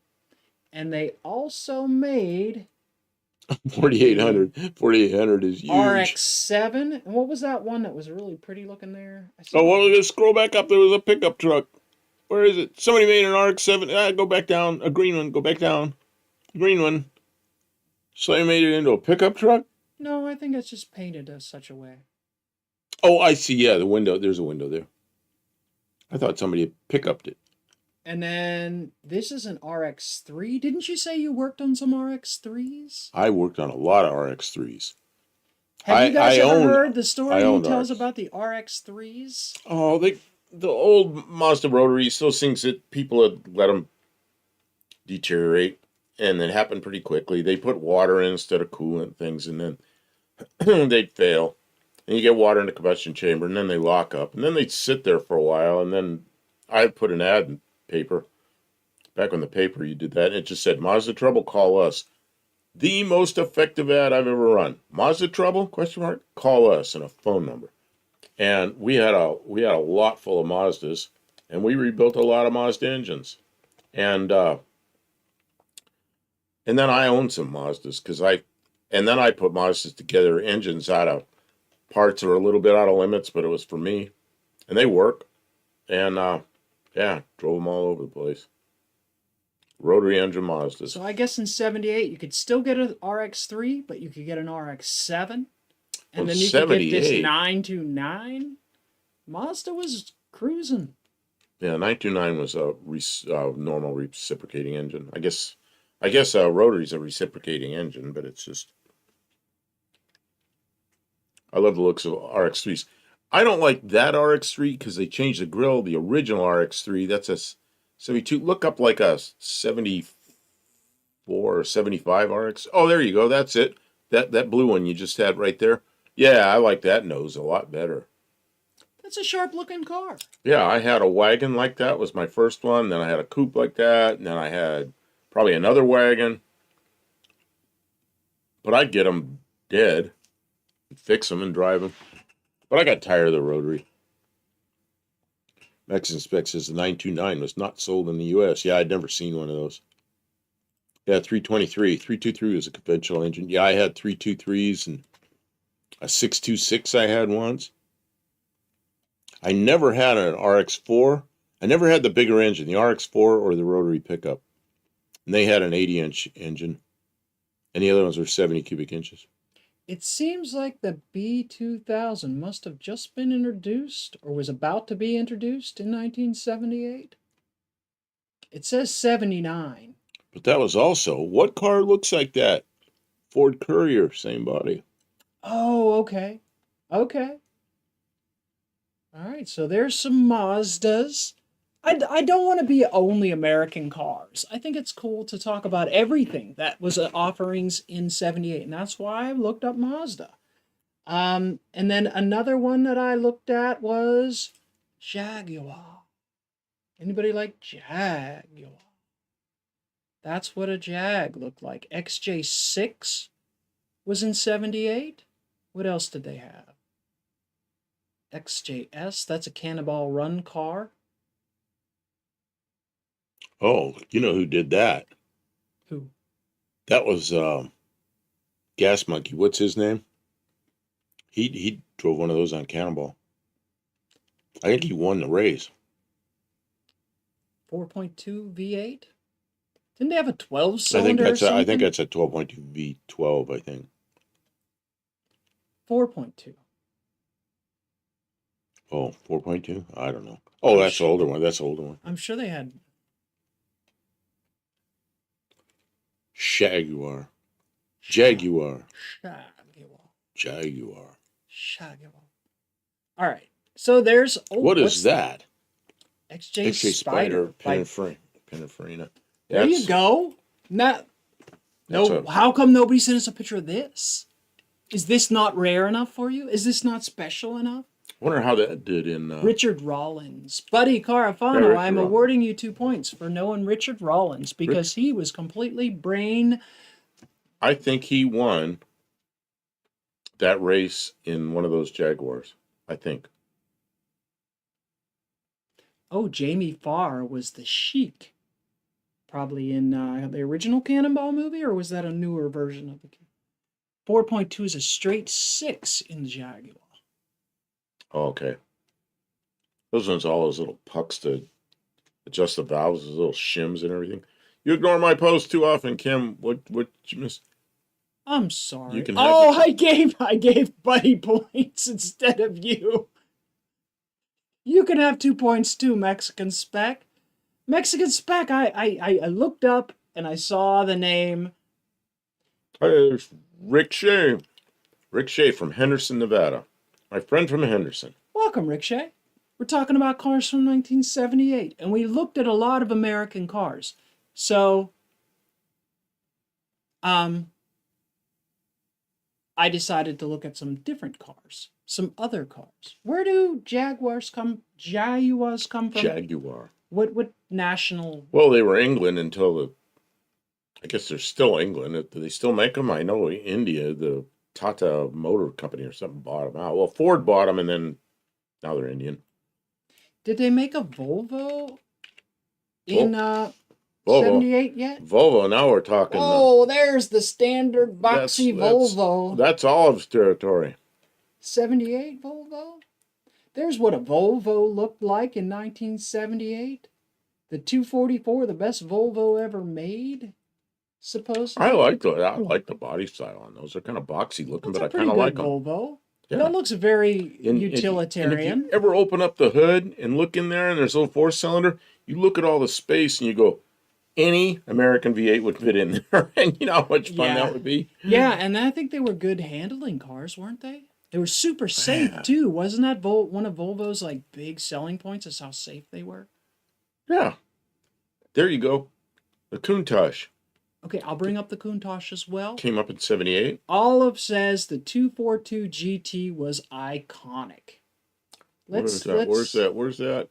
Speaker 1: And they also made
Speaker 2: 4800. 4800 is huge.
Speaker 1: RX-7. And what was that one that was really pretty looking there?
Speaker 2: Oh, well, let's scroll back up. There was a pickup truck. Where is it? Somebody made an RX-7. Go back down. A green one. Go back down. Green one. So they made it into a pickup truck?
Speaker 1: No, I think it's just painted as such a way.
Speaker 2: Oh, I see. Yeah, the window. There's a window there. I thought somebody had pickuped it.
Speaker 1: And then this is an RX-3. Didn't you say you worked on some RX-3s?
Speaker 2: I worked on a lot of RX-3s.
Speaker 1: Have you guys ever heard the story he tells about the RX-3s?
Speaker 2: Oh, the old Mazda rotaries, those things that people had let them deteriorate, and it happened pretty quickly. They put water in instead of coolant things, and then they'd fail. And you get water in the combustion chamber, and then they lock up. And then they'd sit there for a while, and then I'd put an ad in paper. Back on the paper, you did that, and it just said, Mazda trouble, call us. The most effective ad I've ever run. Mazda trouble, ? Call us, and a phone number. And we had a lot full of Mazdas, and we rebuilt a lot of Mazda engines. And then I owned some Mazdas, and then I put Mazdas together, engines out of parts that are a little bit out of limits, but it was for me. And they work. And drove them all over the place. Rotary engine Mazdas.
Speaker 1: So I guess in 78 you could still get an RX-3, but you could get an RX-7. And then you could get this 929. Mazda was cruising.
Speaker 2: Yeah, 929 was a normal reciprocating engine. I guess rotary's a reciprocating engine, but it's just... I love the looks of RX-3s. I don't like that RX-3 because they changed the grill. The original RX-3, that's a 72. Look up like a 74 or 75 RX. Oh, there you go. That's it. That blue one you just had right there. Yeah, I like that nose a lot better.
Speaker 1: That's a sharp-looking car.
Speaker 2: Yeah, I had a wagon like that. Was my first one. Then I had a coupe like that. And then I had probably another wagon. But I'd get them dead, fix them, and drive them. But I got tired of the rotary. Mexican Spec says the 929 was not sold in the U.S. Yeah, I'd never seen one of those. Yeah, 323. 323 was a conventional engine. Yeah, I had 323s and a 626 I had once. I never had an RX-4. I never had the bigger engine, the RX-4 or the rotary pickup. And they had an 80-inch engine. And the other ones were 70 cubic inches.
Speaker 1: It seems like the B2000 must have just been introduced or was about to be introduced in 1978. It says 79.
Speaker 2: But that was also, what car looks like that? Ford Courier, same body.
Speaker 1: Oh, okay. Okay. All right, so there's some Mazdas. I don't want to be only American cars. I think it's cool to talk about everything that was offerings in 78, and that's why I looked up Mazda. And then another one that I looked at was Jaguar. Anybody like Jaguar? That's what a Jag looked like. XJ6 was in 78. What else did they have? XJS, that's a Cannonball Run car.
Speaker 2: Oh, you know who did that?
Speaker 1: Who?
Speaker 2: That was Gas Monkey. What's his name? He drove one of those on Cannonball. I think he won the race.
Speaker 1: 4.2 V8? Didn't they have a 12-cylinder or something?
Speaker 2: I think that's a 12.2 V12, I think.
Speaker 1: 4.2.
Speaker 2: Oh, 4.2? I don't know. Oh, that's the older one. That's the older one.
Speaker 1: I'm sure they had...
Speaker 2: Jaguar.
Speaker 1: All right. So there's...
Speaker 2: Oh, what is that?
Speaker 1: XJ Spider.
Speaker 2: Pininfarina.
Speaker 1: There you go. No, how come nobody sent us a picture of this? Is this not rare enough for you? Is this not special enough?
Speaker 2: I wonder how that did in...
Speaker 1: Richard Rollins. Buddy Carafano, I'm awarding you 2 points for knowing Richard Rollins because he was completely brain...
Speaker 2: I think he won that race in one of those Jaguars. I think.
Speaker 1: Oh, Jamie Farr was the Sheik. Probably in the original Cannonball movie, or was that a newer version of the... 4.2 is a straight 6 in the Jaguar.
Speaker 2: Oh, okay. Those ones, all those little pucks to adjust the valves, those little shims and everything. You ignore my post too often, Kim. What you miss?
Speaker 1: I'm sorry.
Speaker 2: You can
Speaker 1: I gave Buddy points instead of you. You can have 2 points too, Mexican Spec. Mexican Spec, I looked up and I saw the name.
Speaker 2: There's Rick Shea. Rick Shea from Henderson, Nevada. My friend from Henderson.
Speaker 1: Welcome, Rick Shea. We're talking about cars from 1978, and we looked at a lot of American cars. So, I decided to look at some different cars, some other cars. Where do Jaguars come from?
Speaker 2: Jaguar.
Speaker 1: What national?
Speaker 2: Well, they were England until I guess they're still England. Do they still make them? I know India, the Tata Motor Company or something bought them out. Well, Ford bought them, and then now they're Indian.
Speaker 1: Did they make a Volvo in 78 yet?
Speaker 2: Volvo, now we're talking.
Speaker 1: Oh, there's the standard boxy Volvo.
Speaker 2: That's Olive's territory.
Speaker 1: 78 Volvo? There's what a Volvo looked like in 1978. The 244, the best Volvo ever made, supposedly.
Speaker 2: I like the body style on those. They're kind of boxy looking, but I kind of like them.
Speaker 1: Volvo. Yeah. That looks very utilitarian.
Speaker 2: And if you ever open up the hood and look in there and there's a little 4-cylinder, you look at all the space and you go, any American V8 would fit in there. And you know how much fun that would be?
Speaker 1: Yeah, and I think they were good handling cars, weren't they? They were super safe, too. Wasn't that one of Volvo's like big selling points is how safe they were?
Speaker 2: Yeah. There you go. The Countach.
Speaker 1: Okay, I'll bring up the Countach as well.
Speaker 2: Came up in 78.
Speaker 1: Olive says the 242 GT was iconic.
Speaker 2: Where's that?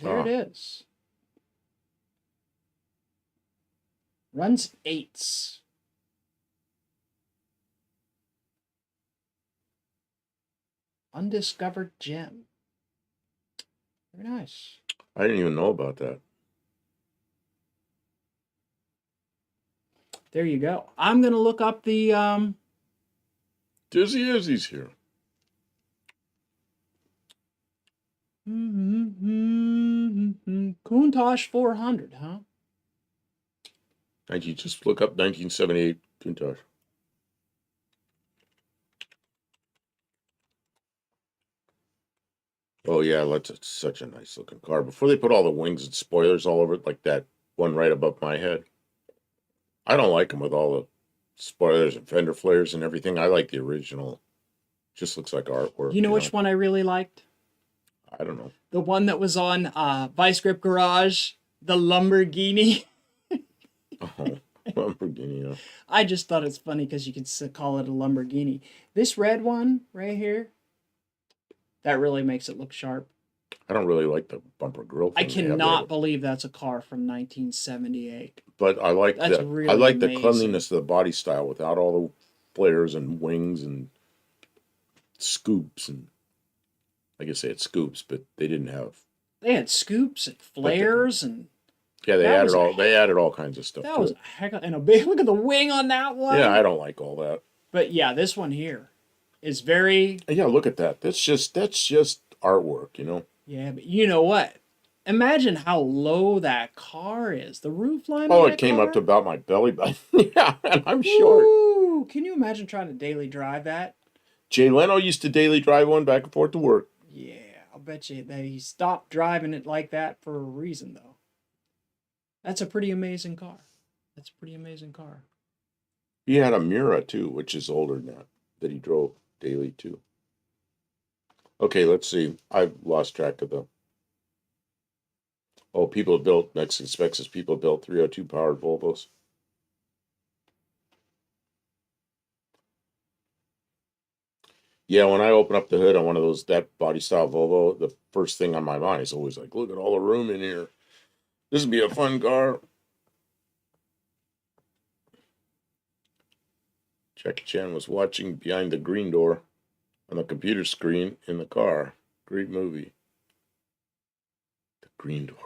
Speaker 1: There it is. Runs 8s. Undiscovered gem. Very nice.
Speaker 2: I didn't even know about that.
Speaker 1: There you go. I'm going to look up the...
Speaker 2: Dizzy Izzy's here.
Speaker 1: Countach 400, huh?
Speaker 2: You just look up 1978 Countach. Oh yeah, that's such a nice looking car. Before they put all the wings and spoilers all over it, like that one right above my head. I don't like them with all the spoilers and fender flares and everything. I like the original. Just looks like artwork.
Speaker 1: You know which one I really liked?
Speaker 2: I don't know.
Speaker 1: The one that was on Vice Grip Garage, the Lamborghini.
Speaker 2: Oh, Lamborghini. Yeah.
Speaker 1: I just thought it's funny because you could call it a Lamborghini. This red one right here, that really makes it look sharp.
Speaker 2: I don't really like the bumper grill
Speaker 1: I
Speaker 2: thing they have
Speaker 1: cannot
Speaker 2: there,
Speaker 1: believe that's a car from 1978.
Speaker 2: but I like
Speaker 1: That's
Speaker 2: that. I
Speaker 1: really
Speaker 2: like the
Speaker 1: amazing.
Speaker 2: cleanliness of the body style without all the flares and wings and scoops and I guess they had scoops, but they didn't have.
Speaker 1: They had scoops and
Speaker 2: But the,
Speaker 1: flares and
Speaker 2: yeah, they
Speaker 1: that
Speaker 2: added
Speaker 1: was a
Speaker 2: all. They added all kinds of stuff
Speaker 1: that
Speaker 2: to
Speaker 1: was
Speaker 2: it.
Speaker 1: a heck of, and a big look at the wing on that one.
Speaker 2: Yeah, I don't like all that.
Speaker 1: But yeah, this one here is very
Speaker 2: Yeah, look at that. That's just artwork, you know.
Speaker 1: yeah, but you know what? Imagine how low that car is. The roof line
Speaker 2: Oh,
Speaker 1: on
Speaker 2: it
Speaker 1: that
Speaker 2: came
Speaker 1: car.
Speaker 2: up to about my belly button. Yeah, and I'm short.
Speaker 1: Ooh, can you imagine trying to daily drive that?
Speaker 2: Jay Leno used to daily drive one back and forth to work.
Speaker 1: Yeah, I'll bet you that he stopped driving it like that for a reason, though. That's a pretty amazing car. That's a pretty amazing car.
Speaker 2: He had a Mira too, which is older than that he drove daily too. Okay, let's see. I've lost track of the. Oh, people built, next in specs is people built 302 powered Volvos. Yeah, when I open up the hood on one of those, that body style Volvo, the first thing on my mind is always like, look at all the room in here. This would be a fun car. Jackie Chan was watching Behind the Green Door on the computer screen in the car. Great movie. The Green Door.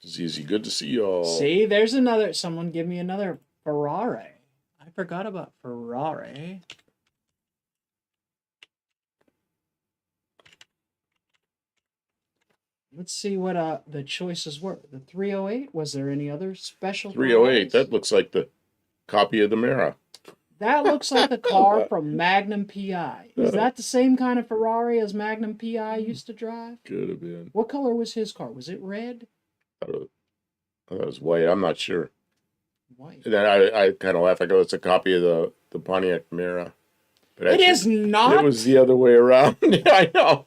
Speaker 2: Easy, good to see y'all.
Speaker 1: See, there's another. Someone give me another Ferrari. I forgot about Ferrari. Let's see what the choices were. The 308. Was there any other special?
Speaker 2: 308.
Speaker 1: Ferraris?
Speaker 2: That looks like the copy of the Mira.
Speaker 1: That looks like the car from Magnum PI. Is that the same kind of Ferrari as Magnum PI used to drive?
Speaker 2: Could have been.
Speaker 1: What color was his car? Was it red?
Speaker 2: I thought it was white. I'm not sure.
Speaker 1: White.
Speaker 2: And then I kind of laugh. I go, it's a copy of the Pontiac Mira. But
Speaker 1: It is not.
Speaker 2: It was the other way around. I know.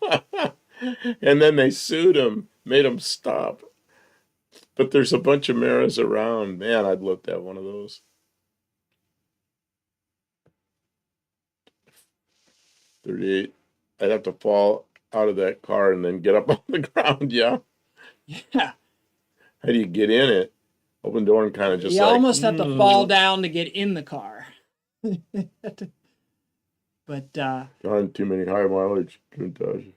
Speaker 2: And then they sued him, made him stop. But there's a bunch of Miras around. Man, I'd love to have one of those. 38. I'd have to fall out of that car and then get up on the ground. Yeah.
Speaker 1: Yeah.
Speaker 2: How do you get in it? Open door and kind of just
Speaker 1: you almost have to fall down to get in the car. But
Speaker 2: darn, too many high mileage Countach.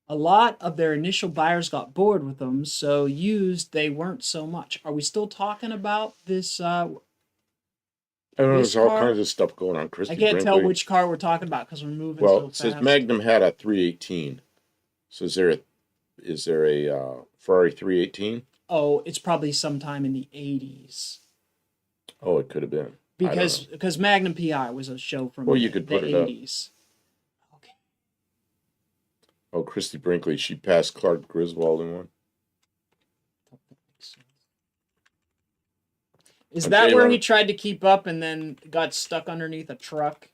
Speaker 1: A lot of their initial buyers got bored with them, so used they weren't so much. Are we still talking about this?
Speaker 2: I don't know, there's all kinds of stuff going on.
Speaker 1: I can't tell which car we're talking about because we're moving so fast.
Speaker 2: Well, it says Magnum had a 318. So is there a Ferrari 318?
Speaker 1: Oh, it's probably sometime in the 80s.
Speaker 2: Oh, it could have been.
Speaker 1: Because Magnum PI was a show from
Speaker 2: you could put
Speaker 1: the
Speaker 2: it
Speaker 1: 80s.
Speaker 2: Up. Okay. Oh, Christy Brinkley, she passed Clark Griswold in one.
Speaker 1: Is that where he tried to keep up and then got stuck underneath a truck?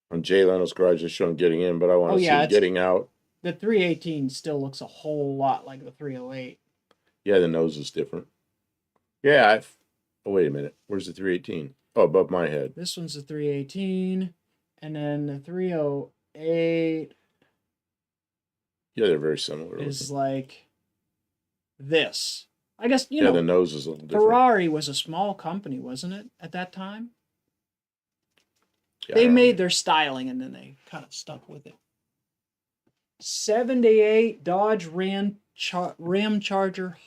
Speaker 2: On Jay Leno's garage, they're showing getting in, but I want to see getting out.
Speaker 1: The 318 still looks a whole lot like the 308.
Speaker 2: Yeah, the nose is different. Yeah, oh, wait a minute. Where's the 318? Oh, above my head.
Speaker 1: This one's the 318, and then the 308.
Speaker 2: Yeah, they're very similar.
Speaker 1: Is like this. I guess,
Speaker 2: the nose is a little different.
Speaker 1: Ferrari was a small company, wasn't it, at that time?
Speaker 2: Yeah,
Speaker 1: they made their styling, and then they kind of stuck with it. 78 Dodge Ram Charger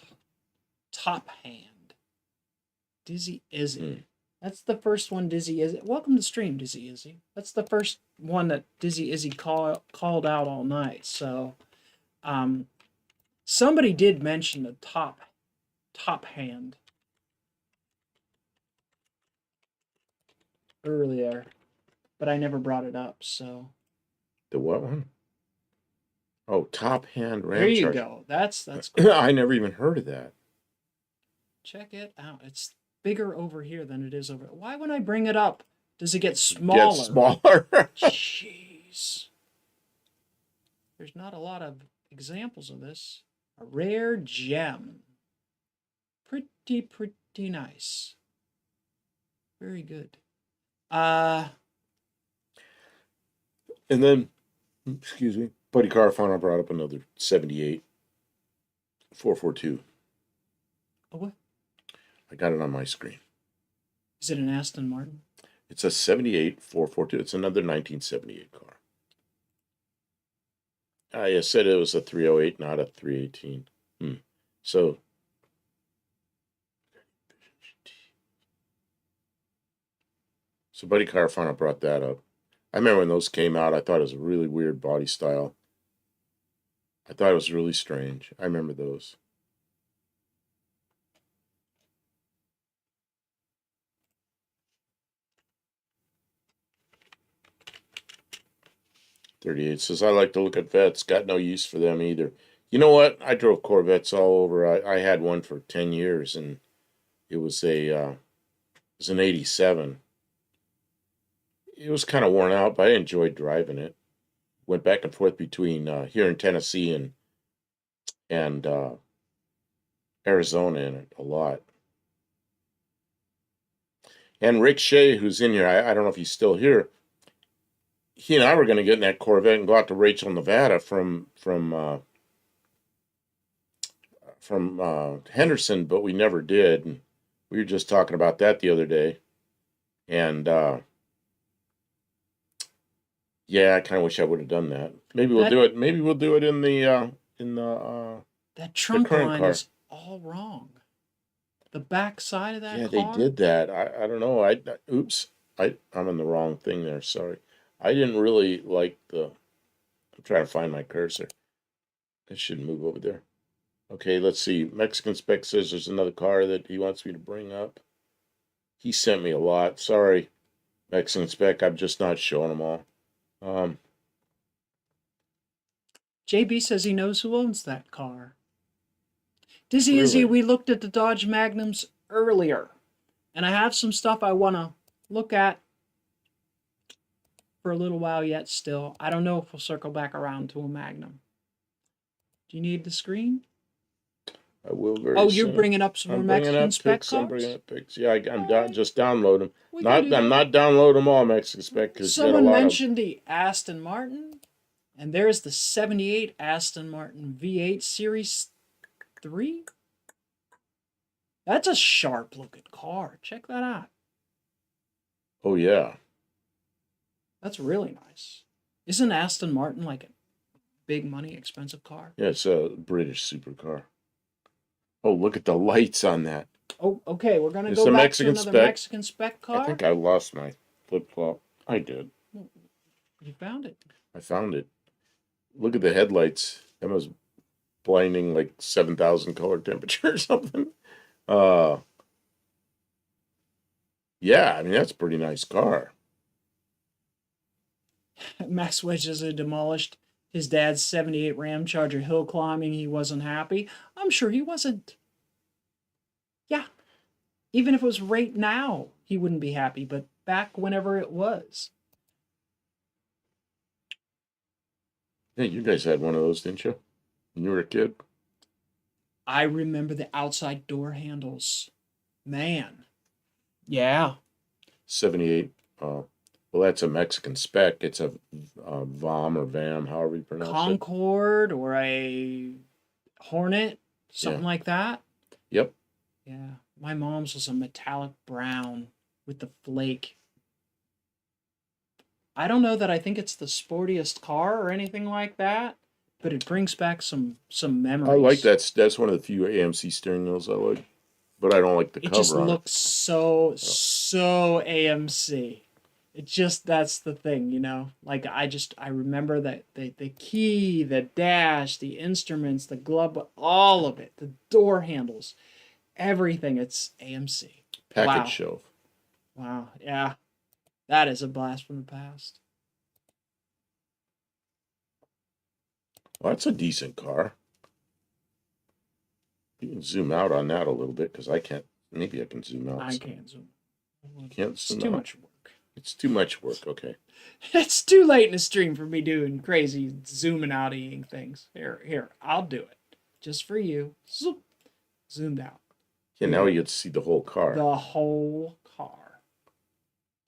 Speaker 1: top hand. Dizzy Izzy. That's the first one Dizzy Izzy. Welcome to stream, Dizzy Izzy. That's the first one that Dizzy Izzy called out all night. So, somebody did mention the top hand earlier, but I never brought it up. So,
Speaker 2: the what one? Oh, top hand Ram.
Speaker 1: There you
Speaker 2: Charger.
Speaker 1: go. That's cool.
Speaker 2: I never even heard of that.
Speaker 1: Check it out. It's bigger over here than it is over. Why when I bring it up does it get smaller?
Speaker 2: Get smaller.
Speaker 1: Jeez. There's not a lot of examples of this. A rare gem. Pretty nice. Very good.
Speaker 2: And then Excuse me. Buddy Carfano brought up another 78 442.
Speaker 1: Oh, what?
Speaker 2: I got it on my screen.
Speaker 1: Is it an Aston Martin?
Speaker 2: It's a 78 442. It's another 1978 car. I said it was a 308, not a 318. So Buddy Carfano brought that up. I remember when those came out, I thought it was a really weird body style. I thought it was really strange. I remember those. .38 says, I like to look at vets. Got no use for them either. You know what? I drove Corvettes all over. I had one for 10 years, and it was an 87. It was kind of worn out, but I enjoyed driving it. Went back and forth between here in Tennessee and Arizona in it a lot. And Rick Shea, who's in here, I don't know if he's still here. He and I were going to get in that Corvette and go out to Rachel, Nevada from Henderson, but we never did. And we were just talking about that the other day. And yeah, I kind of wish I would have done that. Maybe we'll do it. Maybe we'll do it in the
Speaker 1: that trunk line is all wrong. The back side of that car.
Speaker 2: Yeah, they did that. I don't know. Oops. I'm on the wrong thing there. Sorry. I didn't really like I'm trying to find my cursor. I should move over there. Okay, let's see. Mexican Spec says there's another car that he wants me to bring up. He sent me a lot. Sorry, Mexican Spec. I'm just not showing them all.
Speaker 1: JB says he knows who owns that car. Dizzy Izzy, we looked at the Dodge Magnums earlier, and I have some stuff I want to look at for a little while yet still. I don't know if we'll circle back around to a Magnum. Do you need the screen?
Speaker 2: I will very soon.
Speaker 1: You're bringing up some more Mexican Spec cars?
Speaker 2: I'm bringing up pics. Yeah, I'm just download them. I'm not download them all, Mexican Spec. Cause
Speaker 1: someone mentioned the Aston Martin, and there's the 78 Aston Martin V8 Series 3. That's a sharp looking car. Check that out.
Speaker 2: Oh, yeah.
Speaker 1: That's really nice. Isn't Aston Martin like a big money, expensive car?
Speaker 2: Yeah, it's a British supercar. Oh, look at the lights on that.
Speaker 1: Oh, okay. We're going to go back to another Mexican Spec car.
Speaker 2: I think I lost my flip-flop. I did.
Speaker 1: You found it.
Speaker 2: I found it. Look at the headlights. That was blinding, like 7,000 color temperature or something. Yeah, I mean, that's a pretty nice car.
Speaker 1: Max Wedges had demolished his dad's 78 Ram Charger hill climbing. He wasn't happy. I'm sure he wasn't. Yeah. Even if it was right now, he wouldn't be happy, but back whenever it was.
Speaker 2: Yeah, you guys had one of those, didn't you? When you were a kid?
Speaker 1: I remember the outside door handles. Man. Yeah.
Speaker 2: 78. Well, that's a Mexican Spec. It's a VAM or VAM, however you pronounce
Speaker 1: Concorde or a Hornet, something like that.
Speaker 2: Yep.
Speaker 1: Yeah. My mom's was a metallic brown with the flake. I don't know that I think it's the sportiest car or anything like that, but it brings back some memories.
Speaker 2: I like that. That's one of the few AMC steering wheels I like, but I don't like the cover on it.
Speaker 1: It just looks so AMC. It just, that's the thing, you know? Like, I remember that the key, the dash, the instruments, the glove, all of it, the door handles, everything, it's AMC.
Speaker 2: Package shelf.
Speaker 1: Wow, yeah. That is a blast from the past.
Speaker 2: Well, that's a decent car. You can zoom out on that a little bit, because I can't, maybe I can zoom out.
Speaker 1: I can't zoom.
Speaker 2: Can't zoom
Speaker 1: It's too much work.
Speaker 2: It's too much work, okay.
Speaker 1: It's too late in the stream for me doing crazy zooming out eating things. Here, I'll do it. Just for you. Zoop. Zoomed out.
Speaker 2: Yeah, now you get to see the whole car.
Speaker 1: The whole car.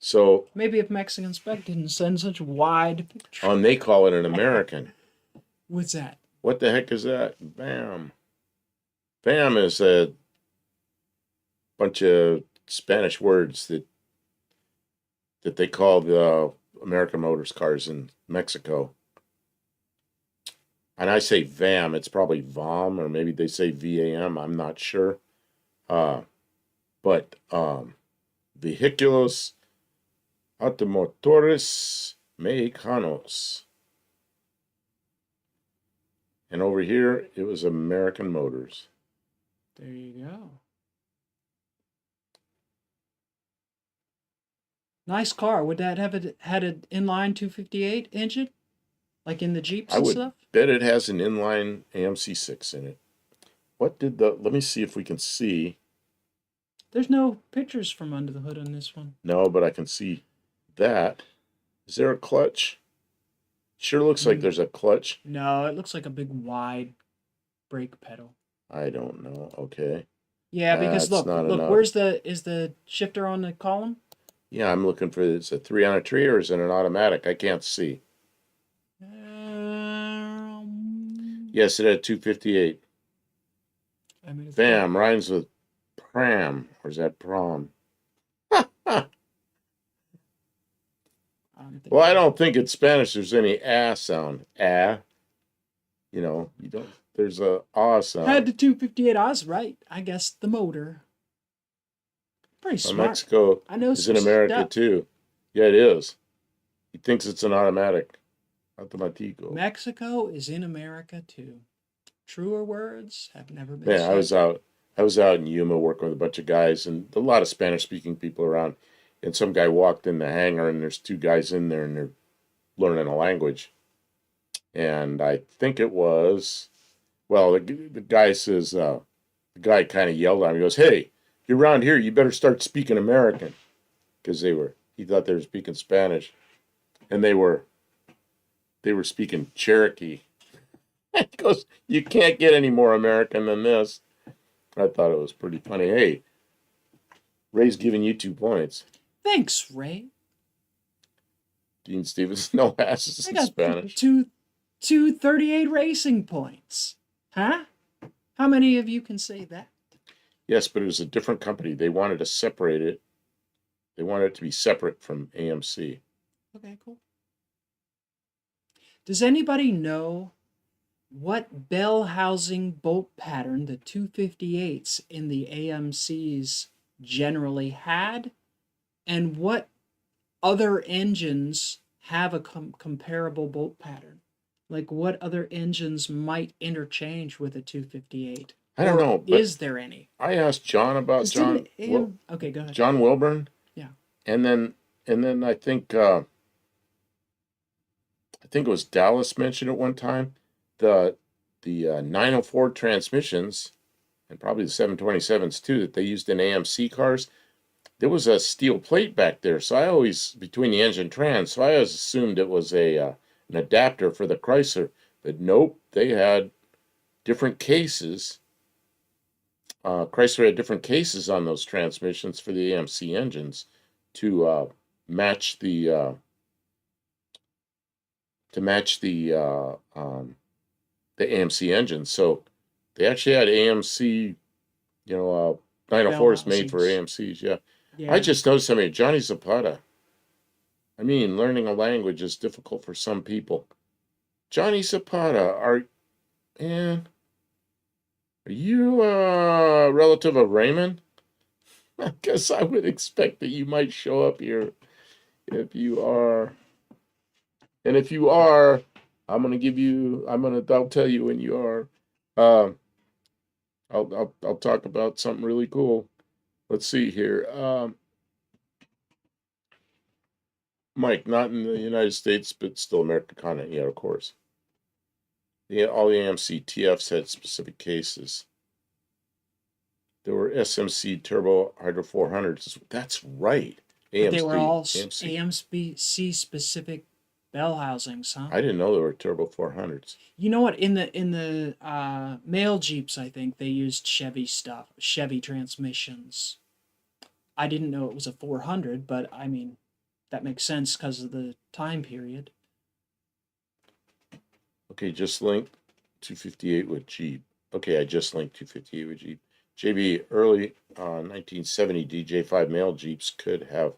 Speaker 2: So,
Speaker 1: Maybe if Mexican Spec didn't send such wide pictures.
Speaker 2: they call it an American.
Speaker 1: What's that?
Speaker 2: What the heck is that? Bam. Bam is a bunch of Spanish words that they call the American Motors cars in Mexico. And I say VAM, it's probably VAM, or maybe they say VAM, I'm not sure. But Vehículos Automotores Mexicanos. And over here, it was American Motors.
Speaker 1: There you go. Nice car. Would that have had an inline 258 engine? Like in the Jeeps and stuff?
Speaker 2: Bet it has an inline AMC6 in it. Let me see if we can see.
Speaker 1: There's no pictures from under the hood on this one.
Speaker 2: No, but I can see that. Is there a clutch? Sure looks like there's a clutch.
Speaker 1: No, it looks like a big wide brake pedal.
Speaker 2: I don't know. Okay.
Speaker 1: Yeah, because look,
Speaker 2: enough.
Speaker 1: is the shifter on the column?
Speaker 2: Yeah, I'm looking for it's a 3 on a tree or is it an automatic? I can't see. Yes, it had 258. Bam, rhymes with pram. Or is that prom? Well, I don't think in Spanish there's any sound. You know, you don't. There's a sound.
Speaker 1: Had the 258. I was right. I guess the motor. Pretty smart.
Speaker 2: Mexico is in America too. Yeah, it is. He thinks it's an automatic. Automatico.
Speaker 1: Mexico is in America too. Truer words have never been
Speaker 2: said. I was out in Yuma working with a bunch of guys and a lot of Spanish-speaking people around. And some guy walked in the hangar and there's 2 guys in there and they're learning a language. And I think it was, well, the guy says, the guy kind of yelled at him. He goes, "Hey, you're around here, you better start speaking American." Because he thought they were speaking Spanish. And they were speaking Cherokee. He goes, "You can't get any more American than this." I thought it was pretty funny. Hey, Ray's giving you 2 points.
Speaker 1: Thanks, Ray.
Speaker 2: Dean Stevens, no asses in Spanish.
Speaker 1: 238 racing points. Huh? How many of you can say that?
Speaker 2: Yes, but it was a different company. They wanted to separate it. They wanted it to be separate from AMC.
Speaker 1: Okay, cool. Does anybody know what bell housing bolt pattern the 258s in the AMCs generally had? And what other engines have a comparable bolt pattern? Like what other engines might interchange with a 258?
Speaker 2: I don't know. But
Speaker 1: is there any?
Speaker 2: I asked John about John.
Speaker 1: Okay, go ahead.
Speaker 2: John Wilburn.
Speaker 1: Yeah.
Speaker 2: And then I think it was Dallas mentioned at one time the 904 transmissions and probably the 727s too that they used in AMC cars. There was a steel plate back there, so I always between the engine trans. So I always assumed it was an adapter for the Chrysler, but nope, they had different cases. Chrysler had different cases on those transmissions for the AMC engines to match the AMC engines. So they actually had AMC, 904s made for AMCs. Yeah. I just noticed something. Johnny Zapata. I mean, learning a language is difficult for some people. Johnny Zapata, are you a relative of Raymond? I guess I would expect that you might show up here if you are. And if you are, I'll tell you when you are. I'll talk about something really cool. Let's see here. Mike, not in the United States, but still American continent. Yeah, of course. All the AMC TFs had specific cases. There were SMC Turbo Hydro 400s. That's right.
Speaker 1: But they were all AMC specific bell housings, huh?
Speaker 2: I didn't know there were Turbo 400s.
Speaker 1: You know what? In the male Jeeps, I think they used Chevy stuff, Chevy transmissions. I didn't know it was a 400, but I mean, That makes sense because of the time period.
Speaker 2: Okay, just linked 258 with Jeep. Okay, I just linked 258 with Jeep. JB, early 1970 DJ5 male Jeeps could have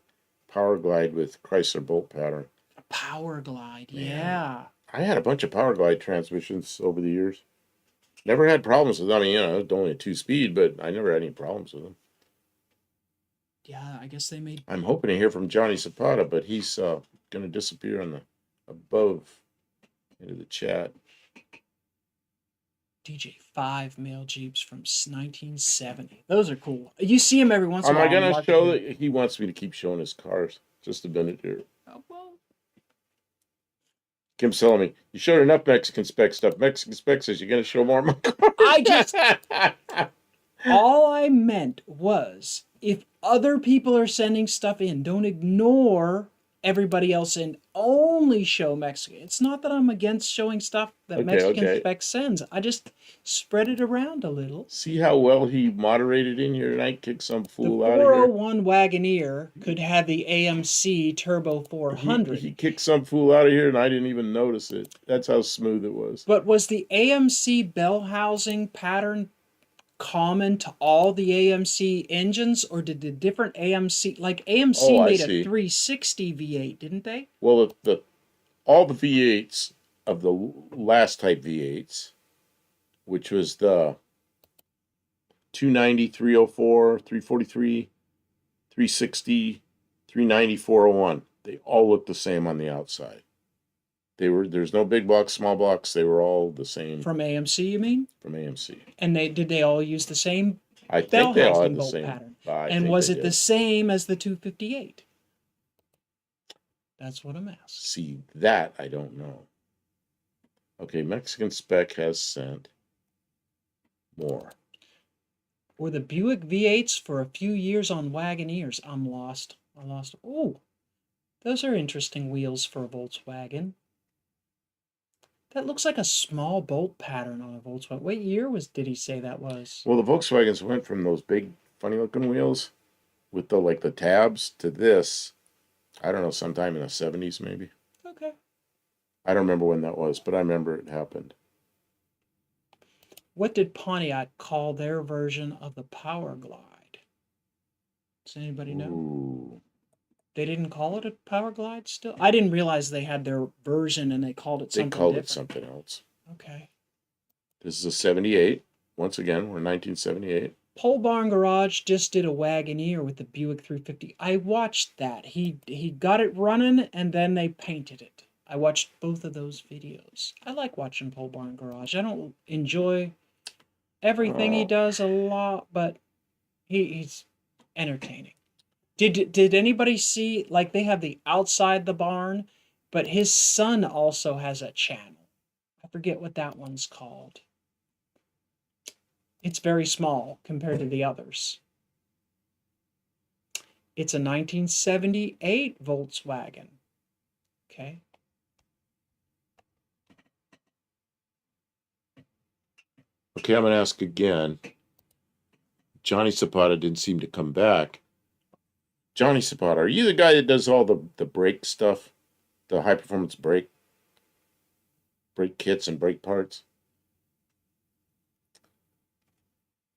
Speaker 2: power glide with Chrysler bolt pattern.
Speaker 1: A power glide,
Speaker 2: Man,
Speaker 1: yeah.
Speaker 2: I had a bunch of power glide transmissions over the years. Never had problems with them. I mean, it's only a 2-speed, but I never had any problems with them.
Speaker 1: Yeah, I guess they made.
Speaker 2: I'm hoping to hear from Johnny Zapata, but he's going to disappear on the above into the chat.
Speaker 1: DJ5 male Jeeps from 1970. Those are cool. You see them every once in a while.
Speaker 2: Am I going to show that he wants me to keep showing his cars? Just a minute here.
Speaker 1: Oh, well.
Speaker 2: Kim's telling me, you showed enough Mexican spec stuff. Mexican spec says you're going to show more of my cars.
Speaker 1: I just... all I meant was, if other people are sending stuff in, don't ignore everybody else and only show Mexican. It's not that I'm against showing stuff that Mexican spec sends. I just spread it around a little.
Speaker 2: See how well he moderated in here tonight? Kick some fool out of here.
Speaker 1: The 401 Wagoneer could have the AMC Turbo 400.
Speaker 2: He kicked some fool out of here and I didn't even notice it. That's how smooth it was.
Speaker 1: But was the AMC bell housing pattern common to all the AMC engines, or did the different AMC, like AMC made a 360 V8, didn't they?
Speaker 2: Well, all the V8s of the last type V8s, which was the 290, 304, 343, 360, 390, 401, they all look the same on the outside. There's no big blocks, small blocks. They were all the same.
Speaker 1: From AMC, you mean?
Speaker 2: From AMC.
Speaker 1: And did they all use the same?
Speaker 2: I think they all had the same
Speaker 1: pattern. And was it the same as the 258? That's what I'm asking.
Speaker 2: See, that I don't know. Okay, Mexican spec has sent more.
Speaker 1: Or the Buick V8s for a few years on Wagoneers. I'm lost. I lost. Oh, those are interesting wheels for a Volkswagen. That looks like a small bolt pattern on a Volkswagen. What year did he say that was?
Speaker 2: Well, the Volkswagens went from those big, funny-looking wheels with the tabs to this. I don't know, sometime in the 70s maybe.
Speaker 1: Okay.
Speaker 2: I don't remember when that was, but I remember it happened.
Speaker 1: What did Pontiac call their version of the Power Glide? Does anybody know?
Speaker 2: Ooh.
Speaker 1: They didn't call it a Power Glide still? I didn't realize they had their version and they called it something different. They called it
Speaker 2: something else.
Speaker 1: Okay.
Speaker 2: This is a 78. Once again, we're 1978.
Speaker 1: Pole Barn Garage just did a Wagoneer with the Buick 350. I watched that. He got it running and then they painted it. I watched both of those videos. I like watching Pole Barn Garage. I don't enjoy everything he does a lot, but he's entertaining. Did anybody see, like, they have the outside the barn, but his son also has a channel. I forget what that one's called. It's very small compared to the others. It's a 1978 Volkswagen. Okay.
Speaker 2: Okay, I'm going to ask again. Johnny Zapata didn't seem to come back. Johnny Zapata, are you the guy that does all the brake stuff? The high-performance brake kits and brake parts?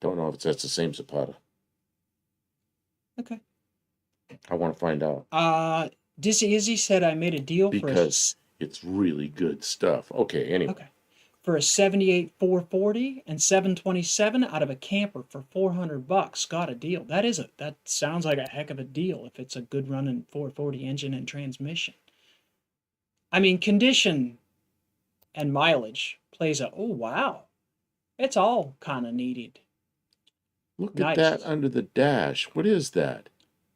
Speaker 2: Don't know if that's the same Zapata.
Speaker 1: Okay.
Speaker 2: I want to find out.
Speaker 1: Dizzy Izzy said I made a deal
Speaker 2: because it's really good stuff. Okay, anyway.
Speaker 1: Okay. For a 78 440 and 727 out of a camper for $400. Got a deal. That sounds like a heck of a deal if it's a good running 440 engine and transmission. I mean, condition and mileage plays oh wow. It's all kind of needed.
Speaker 2: Look at that under the dash. What is that?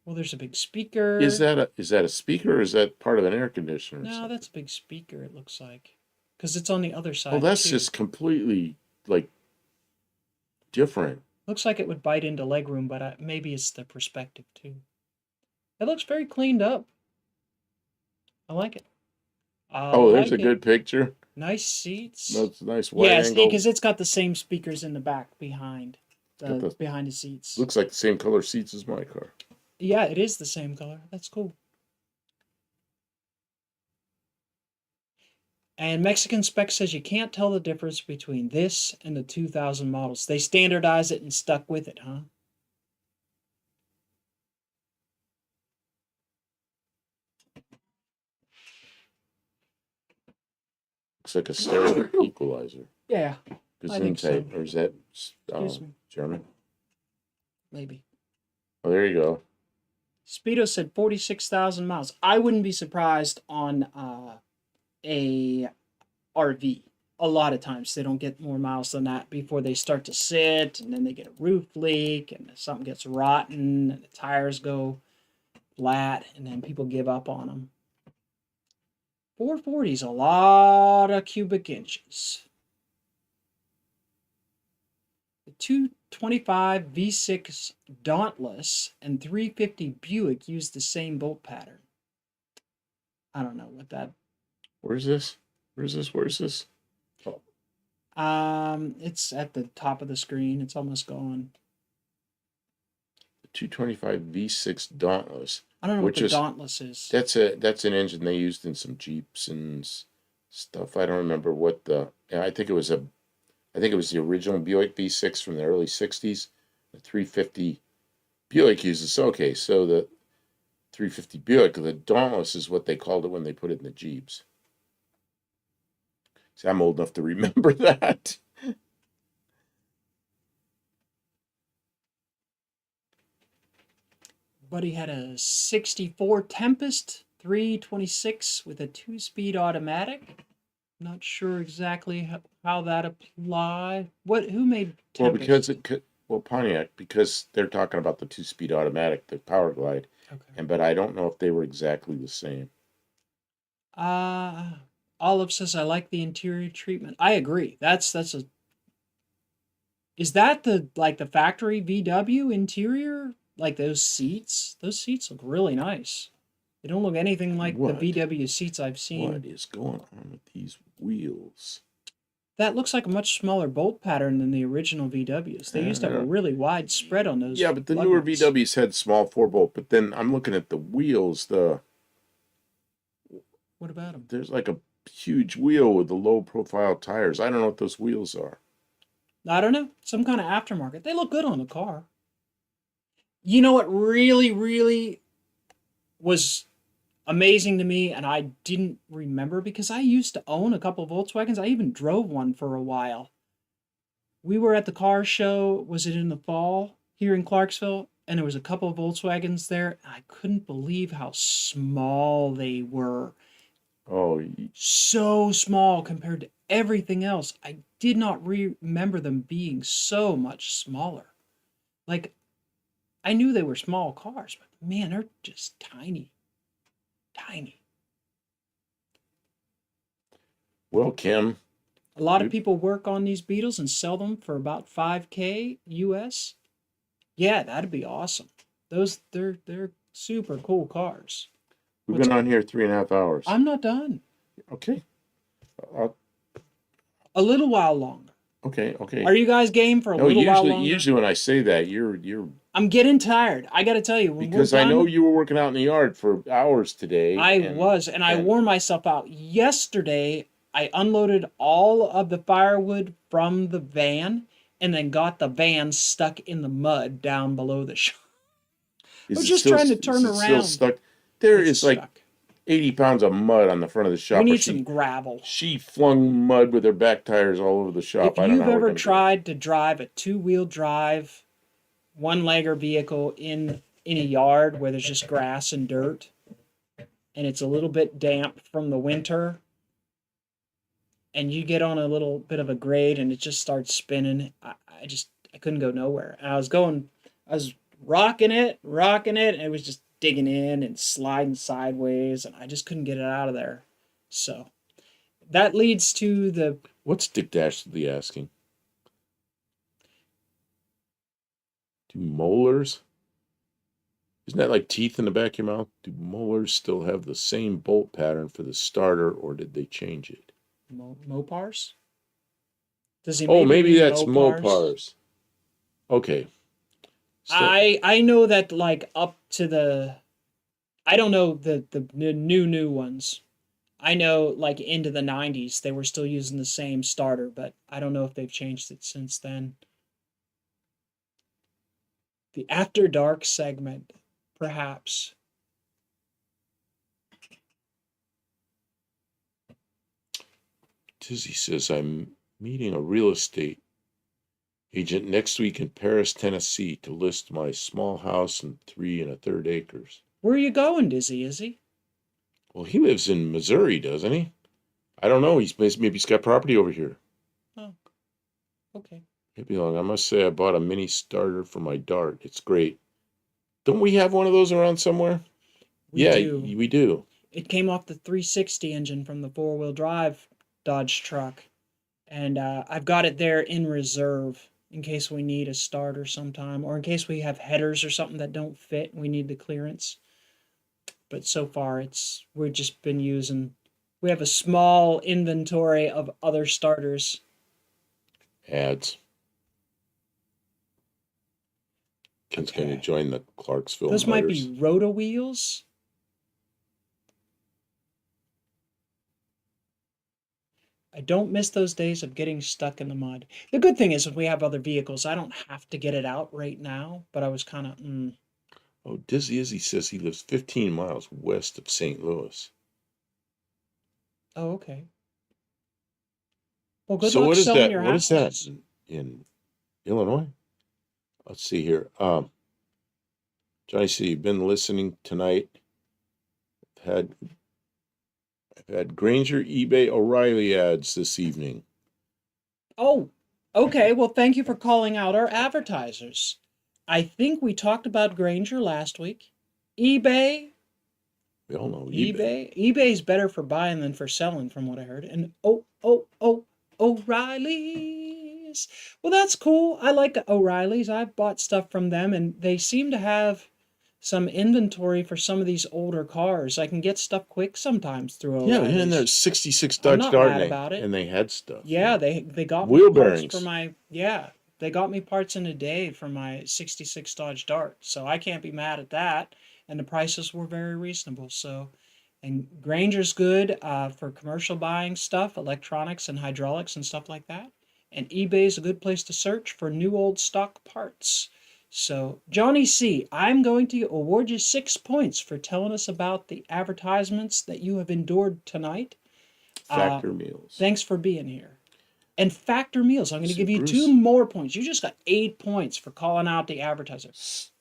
Speaker 1: Well, there's a big speaker.
Speaker 2: Is that a speaker or is that part of an air conditioner?
Speaker 1: No, that's a big speaker, it looks like. Because it's on the other side.
Speaker 2: Well, that's just completely, different.
Speaker 1: Looks like it would bite into legroom, but maybe it's the perspective, too. It looks very cleaned up. I like it.
Speaker 2: There's a good picture.
Speaker 1: Nice seats.
Speaker 2: That's a nice wide angle.
Speaker 1: Yeah, because it's got the same speakers in the back behind the seats.
Speaker 2: Looks like the same color seats as my car.
Speaker 1: Yeah, it is the same color. That's cool. And Mexican Spec says you can't tell the difference between this and the 2000 models. They standardized it and stuck with it, huh?
Speaker 2: Looks like a stereo equalizer.
Speaker 1: Yeah, I think so.
Speaker 2: Gesundheit, or is that
Speaker 1: Excuse me.
Speaker 2: German?
Speaker 1: Maybe.
Speaker 2: Oh, there you go.
Speaker 1: Speedo said 46,000 miles. I wouldn't be surprised on a RV. A lot of times they don't get more miles than that before they start to sit, and then they get a roof leak, and something gets rotten, and the tires go flat, and then people give up on them. 440 is a lot of cubic inches. The 225 V6 Dauntless and 350 Buick use the same bolt pattern. I don't know what that.
Speaker 2: Where's this? Where's this?
Speaker 1: It's at the top of the screen. It's almost gone.
Speaker 2: The 225 V6 Dauntless.
Speaker 1: I don't know what the Dauntless is.
Speaker 2: That's an engine they used in some Jeeps and stuff. I don't remember what I think it was the original Buick V6 from the early 60s. The 350 Buick uses. Okay, so the 350 Buick, the Dauntless is what they called it when they put it in the Jeeps. See, I'm old enough to remember that.
Speaker 1: Buddy had a 64 Tempest 326 with a 2-speed automatic. Not sure exactly how that applies. Who made Tempest?
Speaker 2: Pontiac, because they're talking about the 2-speed automatic, the Power Glide.
Speaker 1: Okay.
Speaker 2: But I don't know if they were exactly the same.
Speaker 1: Olive says I like the interior treatment. I agree. Is that the factory VW interior? Like those seats? Those seats look really nice. They don't look anything like the VW seats I've seen.
Speaker 2: What is going on with these wheels?
Speaker 1: That looks like a much smaller bolt pattern than the original VWs. They used to have a really wide spread on those.
Speaker 2: Yeah, but the newer VWs had small 4-bolt. But then I'm looking at the wheels.
Speaker 1: What about them?
Speaker 2: There's like a huge wheel with the low-profile tires. I don't know what those wheels are.
Speaker 1: I don't know. Some kind of aftermarket. They look good on the car. You know what really, really was amazing to me, and I didn't remember because I used to own a couple of Volkswagens. I even drove one for a while. We were at the car show, was it in the fall, here in Clarksville? And there was a couple of Volkswagens there. And I couldn't believe how small they were.
Speaker 2: Oh.
Speaker 1: So small compared to everything else. I did not remember them being so much smaller. Like, I knew they were small cars, but man, they're just tiny. Tiny.
Speaker 2: Well, Kim.
Speaker 1: A lot of people work on these Beetles and sell them for about $5,000 US. Yeah, that'd be awesome. They're super cool cars.
Speaker 2: We've been on here 3.5 hours.
Speaker 1: I'm not done.
Speaker 2: Okay.
Speaker 1: A little while longer.
Speaker 2: Okay.
Speaker 1: Are you guys game for a little while longer?
Speaker 2: Usually when I say that, you're.
Speaker 1: I'm getting tired. I got to tell you,
Speaker 2: because I know you were working out in the yard for hours today.
Speaker 1: I wore myself out yesterday. I unloaded all of the firewood from the van, and then got the van stuck in the mud down below the shop. I was just trying to turn around.
Speaker 2: Still stuck? There is like 80 pounds of mud on the front of the shop.
Speaker 1: We need some gravel.
Speaker 2: She flung mud with her back tires all over the shop.
Speaker 1: If you've ever tried to drive a 2-wheel drive, one-legger vehicle in a yard where there's just grass and dirt, and it's a little bit damp from the winter, and you get on a little bit of a grade and it just starts spinning, I couldn't go nowhere. And I was rocking it, and it was just digging in and sliding sideways, and I just couldn't get it out of there. So that leads to the...
Speaker 2: What's Dick Dastardly asking? Do molars? Isn't that like teeth in the back of your mouth? Do molars still have the same bolt pattern for the starter, or did they change it?
Speaker 1: Mopars?
Speaker 2: Maybe that's Mopars. Okay.
Speaker 1: So, I know that like up to the... I don't know the new ones. I know like into the 90s they were still using the same starter, but I don't know if they've changed it since then. The After Dark segment, perhaps.
Speaker 2: Tizzy says, I'm meeting a real estate agent next week in Paris, Tennessee to list my small house and 3 1/3 acres.
Speaker 1: Where are you going, Dizzy? Is he?
Speaker 2: Well, he lives in Missouri, doesn't he? I don't know. Maybe he's got property over here.
Speaker 1: Oh, okay.
Speaker 2: Maybe long. I must say I bought a mini starter for my Dart. It's great. Don't we have one of those around somewhere?
Speaker 1: We do.
Speaker 2: We do.
Speaker 1: It came off the 360 engine from the 4-wheel drive Dodge truck. And I've got it there in reserve in case we need a starter sometime, or in case we have headers or something that don't fit and we need the clearance. But so far we've just been using, we have a small inventory of other starters.
Speaker 2: Ads. Ken's going to join the Clarksville
Speaker 1: Those
Speaker 2: Motors.
Speaker 1: might be roto wheels. I don't miss those days of getting stuck in the mud. The good thing is if we have other vehicles, I don't have to get it out right now, but I was kind of,
Speaker 2: Oh, Dizzy Izzy says he lives 15 miles west of St. Louis.
Speaker 1: Oh, okay. Well, good
Speaker 2: So
Speaker 1: luck
Speaker 2: what is
Speaker 1: selling
Speaker 2: that?
Speaker 1: your
Speaker 2: What
Speaker 1: house.
Speaker 2: is that in Illinois? Let's see here. Johnny said you've been listening tonight. I've had Granger, eBay, O'Reilly ads this evening.
Speaker 1: Oh, okay. Well, thank you for calling out our advertisers. I think we talked about Granger last week. eBay.
Speaker 2: We all know eBay.
Speaker 1: eBay's better for buying than for selling, from what I heard. And O'Reilly's. Well, that's cool. I like O'Reilly's. I've bought stuff from them, and they seem to have some inventory for some of these older cars. I can get stuff quick sometimes through O'Reilly's.
Speaker 2: Yeah, and there's 66
Speaker 1: I'm
Speaker 2: Dodge
Speaker 1: not
Speaker 2: Dart
Speaker 1: mad about it.
Speaker 2: And they had stuff.
Speaker 1: Yeah, they got
Speaker 2: wheel
Speaker 1: me parts
Speaker 2: bearings
Speaker 1: for my, yeah, they got me parts in a day for my 66 Dodge Dart. So I can't be mad at that. And the prices were very reasonable. So, and Granger's good for commercial buying stuff, electronics and hydraulics and stuff like that. And eBay is a good place to search for new old stock parts. So, Johnny C., I'm going to award you 6 points for telling us about the advertisements that you have endured tonight.
Speaker 2: Factor meals.
Speaker 1: Thanks for being here. And Factor Meals, I'm going to give you
Speaker 2: Bruce,
Speaker 1: 2 more points. You just got 8 points for calling out the advertiser.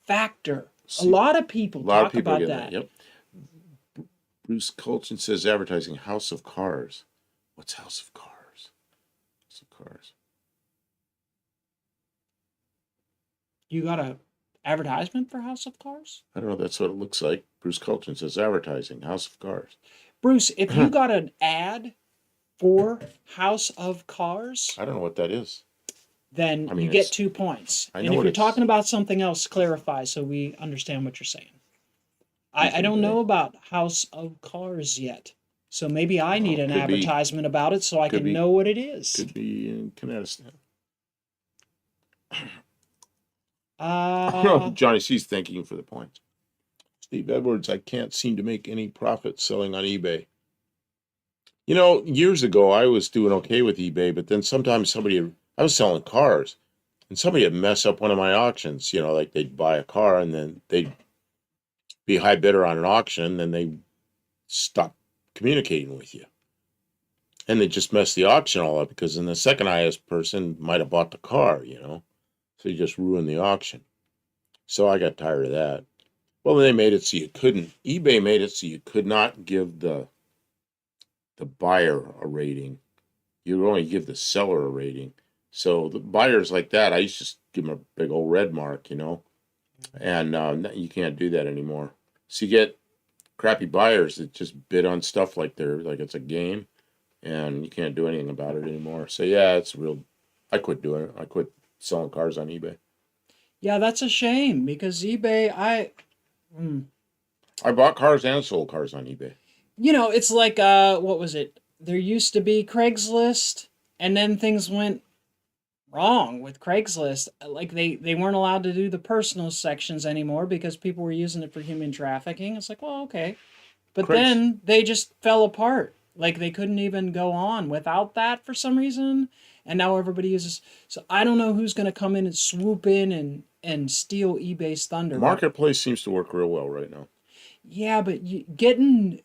Speaker 1: Factor. A lot of people talk about that.
Speaker 2: Yep. Bruce Colchin says advertising House of Cars. What's House of Cars? House of Cars.
Speaker 1: You got a advertisement for House of Cars?
Speaker 2: I don't know. That's what it looks like. Bruce Colchin says advertising House of Cars.
Speaker 1: Bruce, if you got an ad for House of Cars,
Speaker 2: I don't know what that is.
Speaker 1: Then you get 2 points. And if you're talking about something else, clarify so we understand what you're saying. I don't know about House of Cars yet. So maybe I need an advertisement about it so I can know what it is.
Speaker 2: Could be in Connecticut. Johnny C's thanking you for the points. Steve Edwards, I can't seem to make any profit selling on eBay. You know, years ago I was doing okay with eBay, but then sometimes I was selling cars, and somebody would mess up one of my auctions. You know, like they'd buy a car and then they'd be high bidder on an auction, and then they stop communicating with you. And they just mess the auction all up because then the second highest person might have bought the car, you know. So you just ruined the auction. So I got tired of that. Well, they made it so you couldn't. eBay made it so you could not give the buyer a rating. You would only give the seller a rating. So the buyers like that, I used to just give them a big old red mark, you know. And you can't do that anymore. So you get crappy buyers that just bid on stuff like it's a game, and you can't do anything about it anymore. So yeah, I quit doing it. I quit selling cars on eBay.
Speaker 1: Yeah, that's a shame because eBay,
Speaker 2: I bought cars and sold cars on eBay.
Speaker 1: You know, it's like, what was it? There used to be Craigslist, and then things went wrong with Craigslist. Like they weren't allowed to do the personal sections anymore because people were using it for human trafficking. It's like, well, okay. But then they just fell apart. Like they couldn't even go on without that for some reason, and now everybody uses. So I don't know who's going to come in and swoop in and steal eBay's thunder.
Speaker 2: Marketplace seems to work real well right now.
Speaker 1: Yeah, but getting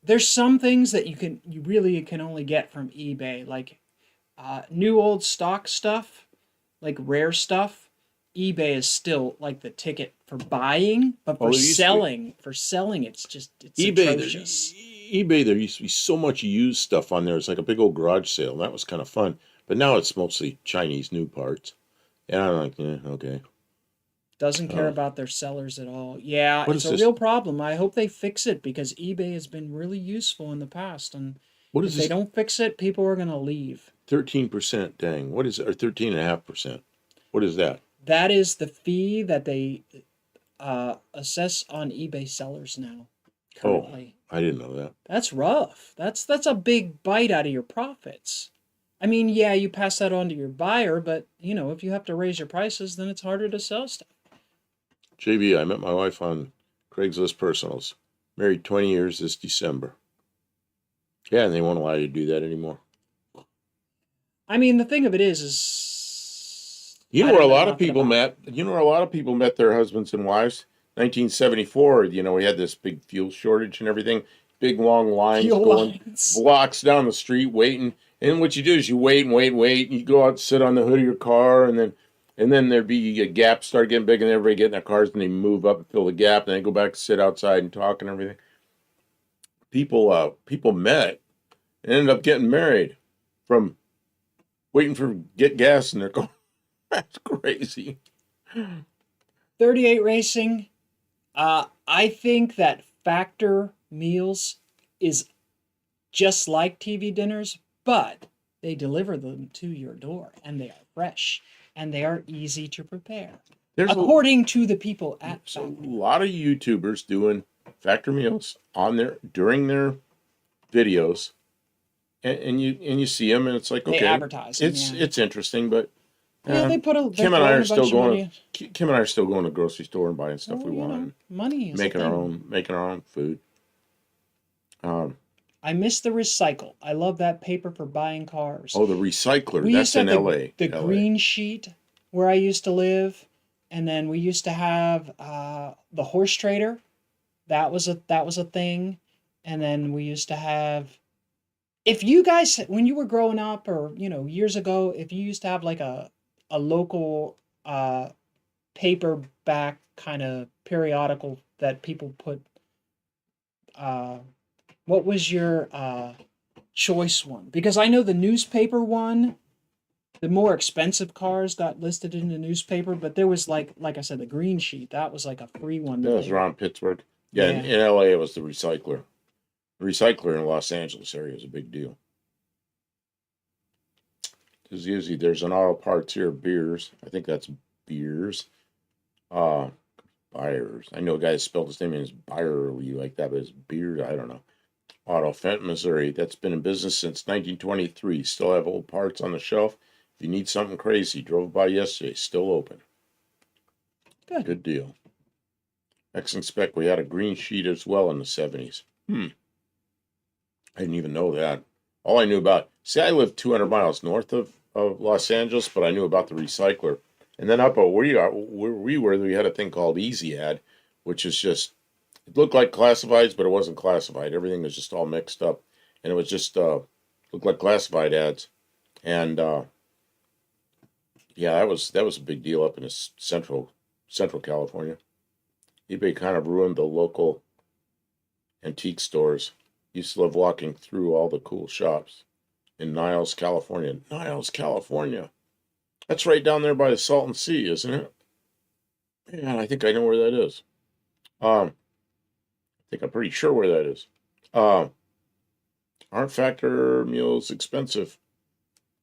Speaker 1: there's some things that you really can only get from eBay, like new old stock stuff, like rare stuff. eBay is still like the ticket for buying, but for selling, it's
Speaker 2: eBay.
Speaker 1: atrocious.
Speaker 2: eBay. There used to be so much used stuff on there. It's like a big old garage sale. That was kind of fun. But now it's mostly Chinese new parts, and I'm like, yeah, okay.
Speaker 1: Doesn't care about their sellers at all. Yeah,
Speaker 2: What
Speaker 1: it's
Speaker 2: is
Speaker 1: a
Speaker 2: this?
Speaker 1: real problem. I hope they fix it because eBay has been really useful in the past, and
Speaker 2: What
Speaker 1: if
Speaker 2: is
Speaker 1: they
Speaker 2: this?
Speaker 1: don't fix it, people are gonna leave.
Speaker 2: 13%. Dang. What is it? Or 13.5%. What is that?
Speaker 1: That is the fee that they assess on eBay sellers now.
Speaker 2: Oh,
Speaker 1: Currently,
Speaker 2: I didn't know that.
Speaker 1: that's rough. That's a big bite out of your profits. I mean, yeah, you pass that on to your buyer, but if you have to raise your prices, then it's harder to sell stuff.
Speaker 2: JB, I met my wife on Craigslist Personals. Married 20 years this December. Yeah, and they won't allow you to do that anymore.
Speaker 1: I mean, the thing of it is
Speaker 2: You
Speaker 1: I
Speaker 2: know where a
Speaker 1: don't know
Speaker 2: lot of
Speaker 1: nothing
Speaker 2: people
Speaker 1: about
Speaker 2: met? You know where a lot of people met their husbands and wives? 1974, we had this big fuel shortage and everything. Big long lines
Speaker 1: fuel
Speaker 2: going
Speaker 1: lines.
Speaker 2: blocks down the street waiting. And what you do is you wait and wait and wait. And you go out and sit on the hood of your car, and then there'd be a gap start getting big, and everybody get in their cars, and they move up and fill the gap, and then go back to sit outside and talk and everything. People met and ended up getting married from waiting for get gas in their car. That's crazy.
Speaker 1: 38 Racing. I think that Factor meals is just like TV dinners, but they deliver them to your door, and they are fresh, and they are easy to prepare.
Speaker 2: There's
Speaker 1: According to the people at
Speaker 2: a
Speaker 1: Factor.
Speaker 2: lot of YouTubers doing factor meals during their videos, and you see them, and it's like,
Speaker 1: They
Speaker 2: okay,
Speaker 1: advertise them,
Speaker 2: it's interesting, but
Speaker 1: yeah, they put a
Speaker 2: Kim and I are still
Speaker 1: money.
Speaker 2: Kim and I are still going to the grocery store and buying stuff we
Speaker 1: Well,
Speaker 2: want, and
Speaker 1: money is
Speaker 2: making our own food.
Speaker 1: I miss the recycle. I love that paper for buying cars.
Speaker 2: Oh, the recycler.
Speaker 1: We
Speaker 2: That's
Speaker 1: used to
Speaker 2: in
Speaker 1: have
Speaker 2: LA.
Speaker 1: the green sheet where I used to live, and then we used to have the horse trader. That was a thing, and then we used to have. If you guys, when you were growing up, or years ago, if you used to have like a local paperback kind of periodical that people put, what was your choice one? Because I know the newspaper one, the more expensive cars got listed in the newspaper, but there was like I said, the green sheet. That was like a free one.
Speaker 2: That was around Pittsburgh. Yeah,
Speaker 1: Yeah.
Speaker 2: in LA it was the recycler. The recycler in the Los Angeles area is a big deal. Because usually there's an auto parts here, beers. I think that's beers. Buyers. I know a guy that spelled his name as Byerly like that, but it's beer. I don't know. Auto Fenton, Missouri. That's been in business since 1923. Still have old parts on the shelf. If you need something crazy, drove by yesterday. Still open. Good deal. X-Inspect, we had a green sheet as well in the 70s. I didn't even know that. All I knew about, I lived 200 miles north of Los Angeles, but I knew about the recycler. And then up where we were, we had a thing called Easy Ad, which is just, it looked like classifieds, but it wasn't classified. Everything was just all mixed up. And it was just, looked like classified ads. And, yeah, that was a big deal up in Central California. eBay kind of ruined the local antique stores. Used to love walking through all the cool shops in Niles, California. Niles, California. That's right down there by the Salton Sea, isn't it? Yeah, I think I know where that is. I think I'm pretty sure where that is. Aren't factor meals expensive?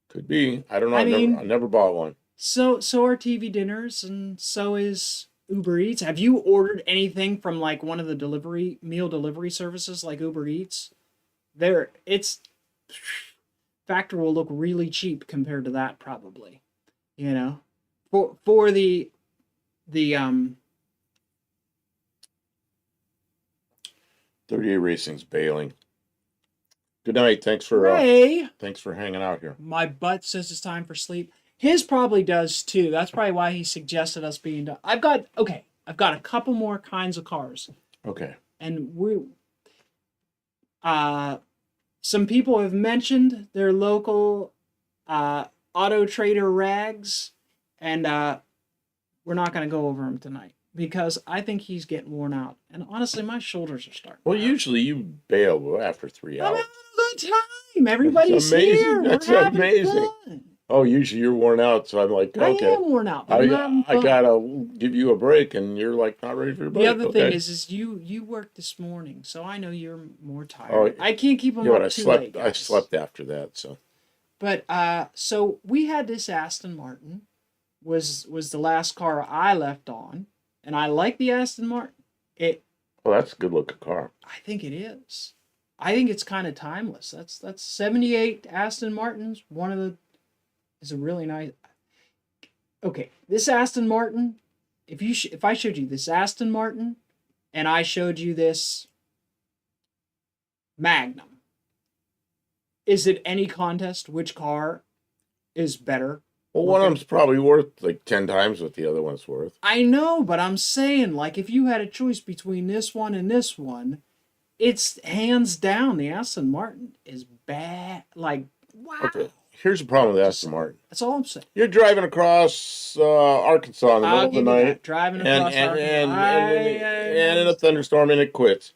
Speaker 2: Could be. I don't know. I never bought one.
Speaker 1: So are TV dinners, and so is Uber Eats. Have you ordered anything from like one of the meal delivery services like Uber Eats? Factor will look really cheap compared to that, probably. For the
Speaker 2: 38 Racing's bailing. Good night. Thanks for
Speaker 1: Ray,
Speaker 2: hanging out here.
Speaker 1: my butt says it's time for sleep. His probably does too. That's probably why he suggested us being done. I've got a couple more kinds of cars.
Speaker 2: Okay.
Speaker 1: And some people have mentioned their local Auto Trader rags, and we're not going to go over them tonight because I think he's getting worn out. And honestly, my shoulders are starting.
Speaker 2: Well, usually you bail after 3 hours.
Speaker 1: I'm having a good time. Everybody's here.
Speaker 2: That's
Speaker 1: We're having
Speaker 2: amazing.
Speaker 1: fun.
Speaker 2: Oh, usually you're worn out, so I'm like, okay.
Speaker 1: I am worn out, but I'm having
Speaker 2: I
Speaker 1: fun.
Speaker 2: gotta give you a break, and you're like not ready for a break.
Speaker 1: The other thing is you worked this morning, so I know you're more tired.
Speaker 2: Oh,
Speaker 1: I can't keep them
Speaker 2: yeah,
Speaker 1: up
Speaker 2: but
Speaker 1: too late.
Speaker 2: I slept after that, so.
Speaker 1: But so we had this Aston Martin, was the last car I left on, and I like the Aston Martin.
Speaker 2: Well, that's a good looking car.
Speaker 1: I think it is. I think it's kind of timeless. That's 78 Aston Martins. Is a really nice. Okay, this Aston Martin. If I showed you this Aston Martin, and I showed you this Magnum, is it any contest which car is better?
Speaker 2: Well, one of them's probably worth like 10 times what the other one's worth.
Speaker 1: I know, but I'm saying, like, if you had a choice between this one and this one, it's hands down the Aston Martin is bad. Like, wow.
Speaker 2: Okay. Here's the problem with Aston Martin.
Speaker 1: That's all I'm saying.
Speaker 2: You're driving across Arkansas in the middle of the night.
Speaker 1: Driving across Arkansas.
Speaker 2: And in a thunderstorm, and it quits.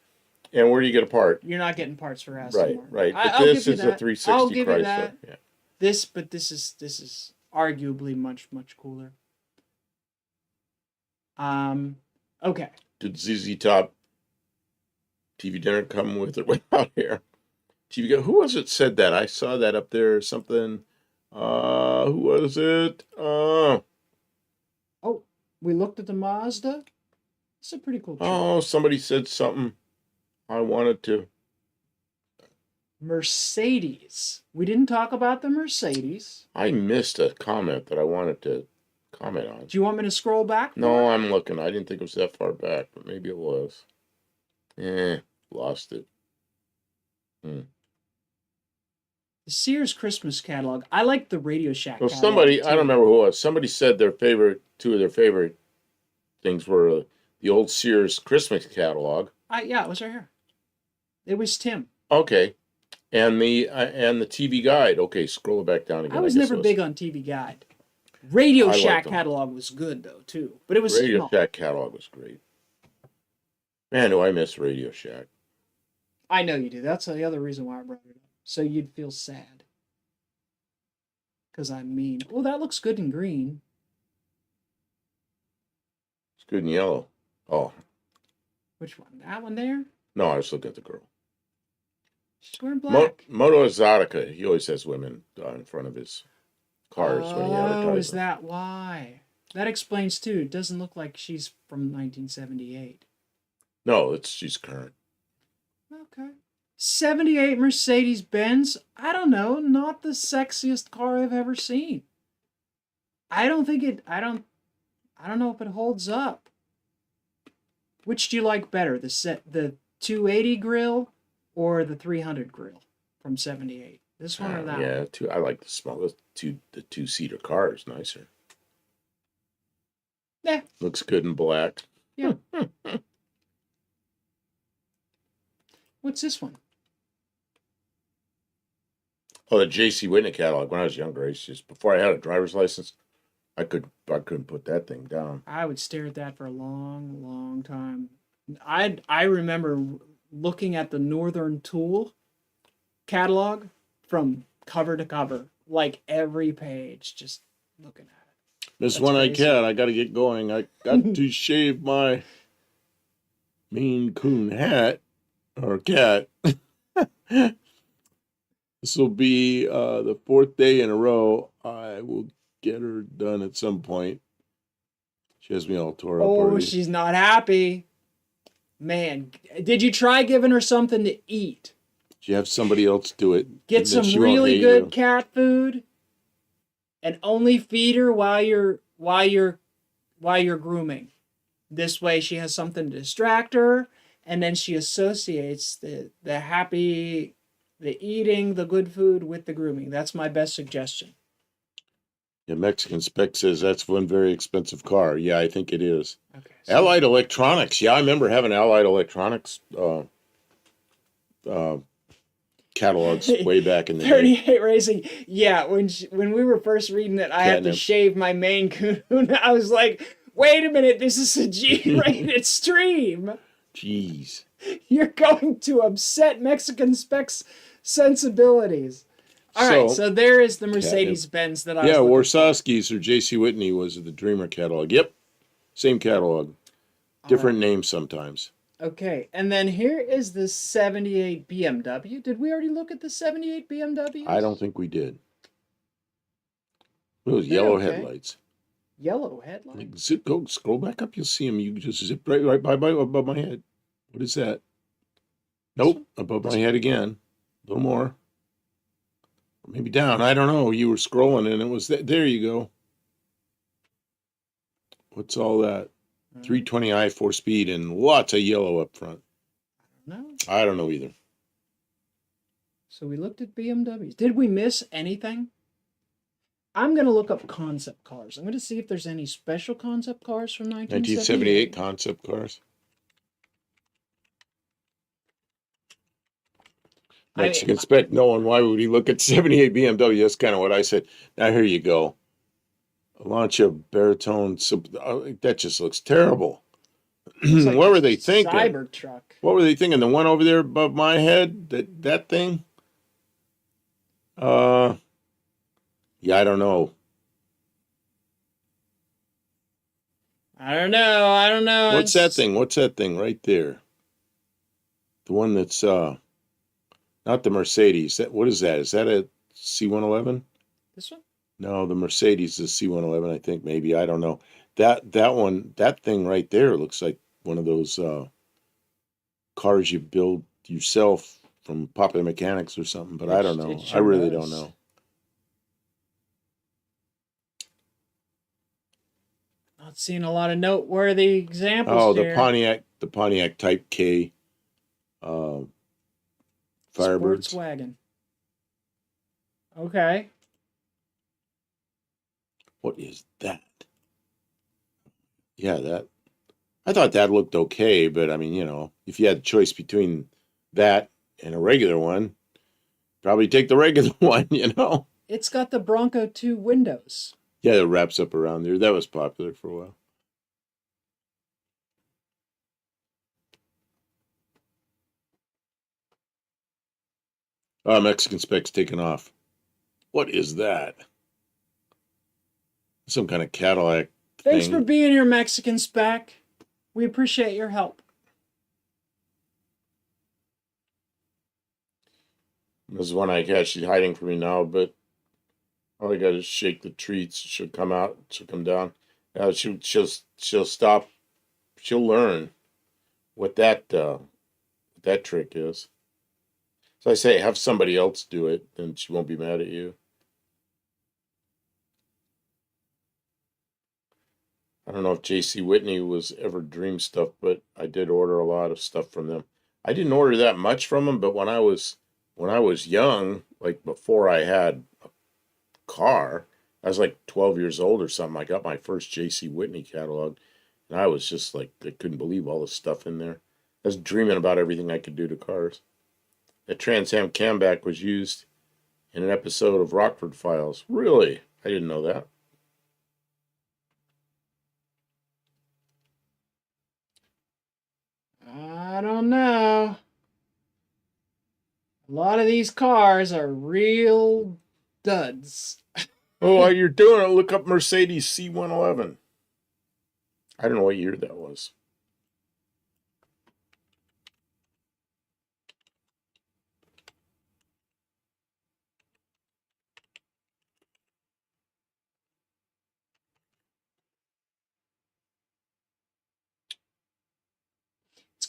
Speaker 2: And where do you get a part?
Speaker 1: You're not getting parts for Aston Martin.
Speaker 2: Right. But this is a 360
Speaker 1: I'll give
Speaker 2: Chrysler.
Speaker 1: you that.
Speaker 2: Yeah.
Speaker 1: This is arguably much cooler. Okay.
Speaker 2: Did ZZ Top TV dinner come with or without hair? TV guy, who was it said that? I saw that up there or something. Who was it?
Speaker 1: Oh, we looked at the Mazda. It's a pretty cool truck.
Speaker 2: Oh, somebody said something. I wanted to.
Speaker 1: Mercedes. We didn't talk about the Mercedes.
Speaker 2: I missed a comment that I wanted to comment on.
Speaker 1: Do you want me to scroll back?
Speaker 2: No, I'm looking. I didn't think it was that far back, but maybe it was. Lost it.
Speaker 1: The Sears Christmas catalog. I like the Radio Shack
Speaker 2: Well,
Speaker 1: catalog.
Speaker 2: somebody, I don't remember who it was. Somebody said two of their favorite things were the old Sears Christmas catalog.
Speaker 1: Yeah, it was right here. It was Tim.
Speaker 2: Okay. And the TV Guide. Okay, scroll it back down again.
Speaker 1: I was never big on TV Guide. Radio Shack catalog was good though too, but it was
Speaker 2: Radio Shack catalog was great. Man, do I miss Radio Shack.
Speaker 1: I know you do. That's the other reason why I brought it up. So you'd feel sad. Because I'm mean. Oh, that looks good in green.
Speaker 2: It's good in yellow. Oh.
Speaker 1: Which one? That one there?
Speaker 2: No, I was looking at the girl.
Speaker 1: She's wearing black.
Speaker 2: Moto Exotica. He always has women in front of his cars when he advertises.
Speaker 1: Oh, is that why? That explains too. It doesn't look like she's from 1978.
Speaker 2: No, she's current.
Speaker 1: Okay. 78 Mercedes-Benz. I don't know. Not the sexiest car I've ever seen. I don't know if it holds up. Which do you like better? The 280 grill or the 300 grill from 78? This one or that one?
Speaker 2: Yeah, I like the smallest the two-seater car is nicer.
Speaker 1: Yeah.
Speaker 2: Looks good in black.
Speaker 1: Yeah. What's this one?
Speaker 2: Oh, the J.C. Whitney catalog. When I was younger, before I had a driver's license, I couldn't put that thing down.
Speaker 1: I would stare at that for a long, long time. I remember looking at the Northern Tool catalog from cover to cover, like every page, just looking at it.
Speaker 2: This one I can. I got to get going. I got to shave my Maine Coon hat or cat. This will be the fourth day in a row. I will get her done at some point. She has me all tore up already.
Speaker 1: She's not happy. Man, did you try giving her something to eat?
Speaker 2: You have somebody else do it.
Speaker 1: Get some really good cat food, and only feed her while you're grooming. This way, she has something to distract her, and then she associates the happy The eating, the good food with the grooming. That's my best suggestion.
Speaker 2: Yeah, Mexican Spec says that's one very expensive car. Yeah, I think it is.
Speaker 1: Okay. So
Speaker 2: Allied Electronics. Yeah, I remember having Allied Electronics catalogs way back in the day.
Speaker 1: 38 Racing. Yeah, when we were first reading it, I had to
Speaker 2: Catnip.
Speaker 1: shave my Maine Coon. I was like, wait a minute, this is a G-rated stream.
Speaker 2: Jeez.
Speaker 1: You're going to upset Mexican Spec's sensibilities. All right, so there is the Mercedes-Benz that I was looking
Speaker 2: Warsawski's or J.C. Whitney was the Dreamer catalog. Yep, same catalog. Different names sometimes.
Speaker 1: Okay, and then here is the 78 BMW. Did we already look at the 78 BMW?
Speaker 2: I don't think we did. Those yellow headlights.
Speaker 1: Yellow headlights?
Speaker 2: Go scroll back up, you'll see them. You just zip right by above my head. What is that? Nope, above my head again. A little more. Maybe down. I don't know. You were scrolling and it was there you go. What's all that? 320i 4-speed and lots of yellow up front. I don't know either.
Speaker 1: So we looked at BMWs. Did we miss anything? I'm going to look up concept cars. I'm going to see if there's any special concept cars from
Speaker 2: 1978 concept cars. Mexican Spec, no one. Why would he look at 78 BMW? That's kind of what I said. Now here you go. A Lancia baritone. That just looks terrible. Like what were they thinking?
Speaker 1: Cybertruck.
Speaker 2: What were they thinking? The one over there above my head? That thing? Yeah, I don't know.
Speaker 1: I don't know.
Speaker 2: What's that thing? What's that thing right there? The one that's not the Mercedes. What is that? Is that a C111?
Speaker 1: This one? No,
Speaker 2: the Mercedes is C111, I think, maybe. I don't know. That one, that thing right there looks like one of those cars you build yourself from Popular Mechanics or something, but I don't know. I really don't know.
Speaker 1: Not seeing a lot of noteworthy examples.
Speaker 2: Oh, the Pontiac Type K Firebirds.
Speaker 1: Sportswagen. Okay.
Speaker 2: What is that? Yeah, I thought that looked okay, but I mean, if you had a choice between that and a regular one, probably take the regular one,
Speaker 1: It's got the Bronco 2 windows.
Speaker 2: Yeah, it wraps up around there. That was popular for a while. Oh, Mexican Spec's taken off. What is that? Some kind of Cadillac thing.
Speaker 1: Thanks for being here, Mexican Spec. We appreciate your help.
Speaker 2: This is one I catch. She's hiding from me now, but all I got is shake the treats. She'll come out. She'll come down. She'll stop. She'll learn what that trick is. So I say, have somebody else do it, and she won't be mad at you. I don't know if J.C. Whitney was ever Dream stuff, but I did order a lot of stuff from them. I didn't order that much from them, but when I was young, like before I had a car, I was like 12 years old or something. I got my first J.C. Whitney catalog, and I was just like, I couldn't believe all the stuff in there. I was dreaming about everything I could do to cars. That Trans Am camback was used in an episode of Rockford Files. Really? I didn't know that.
Speaker 1: I don't know. A lot of these cars are real duds.
Speaker 2: Oh, while you're doing it, look up Mercedes C111. I don't know what year that was.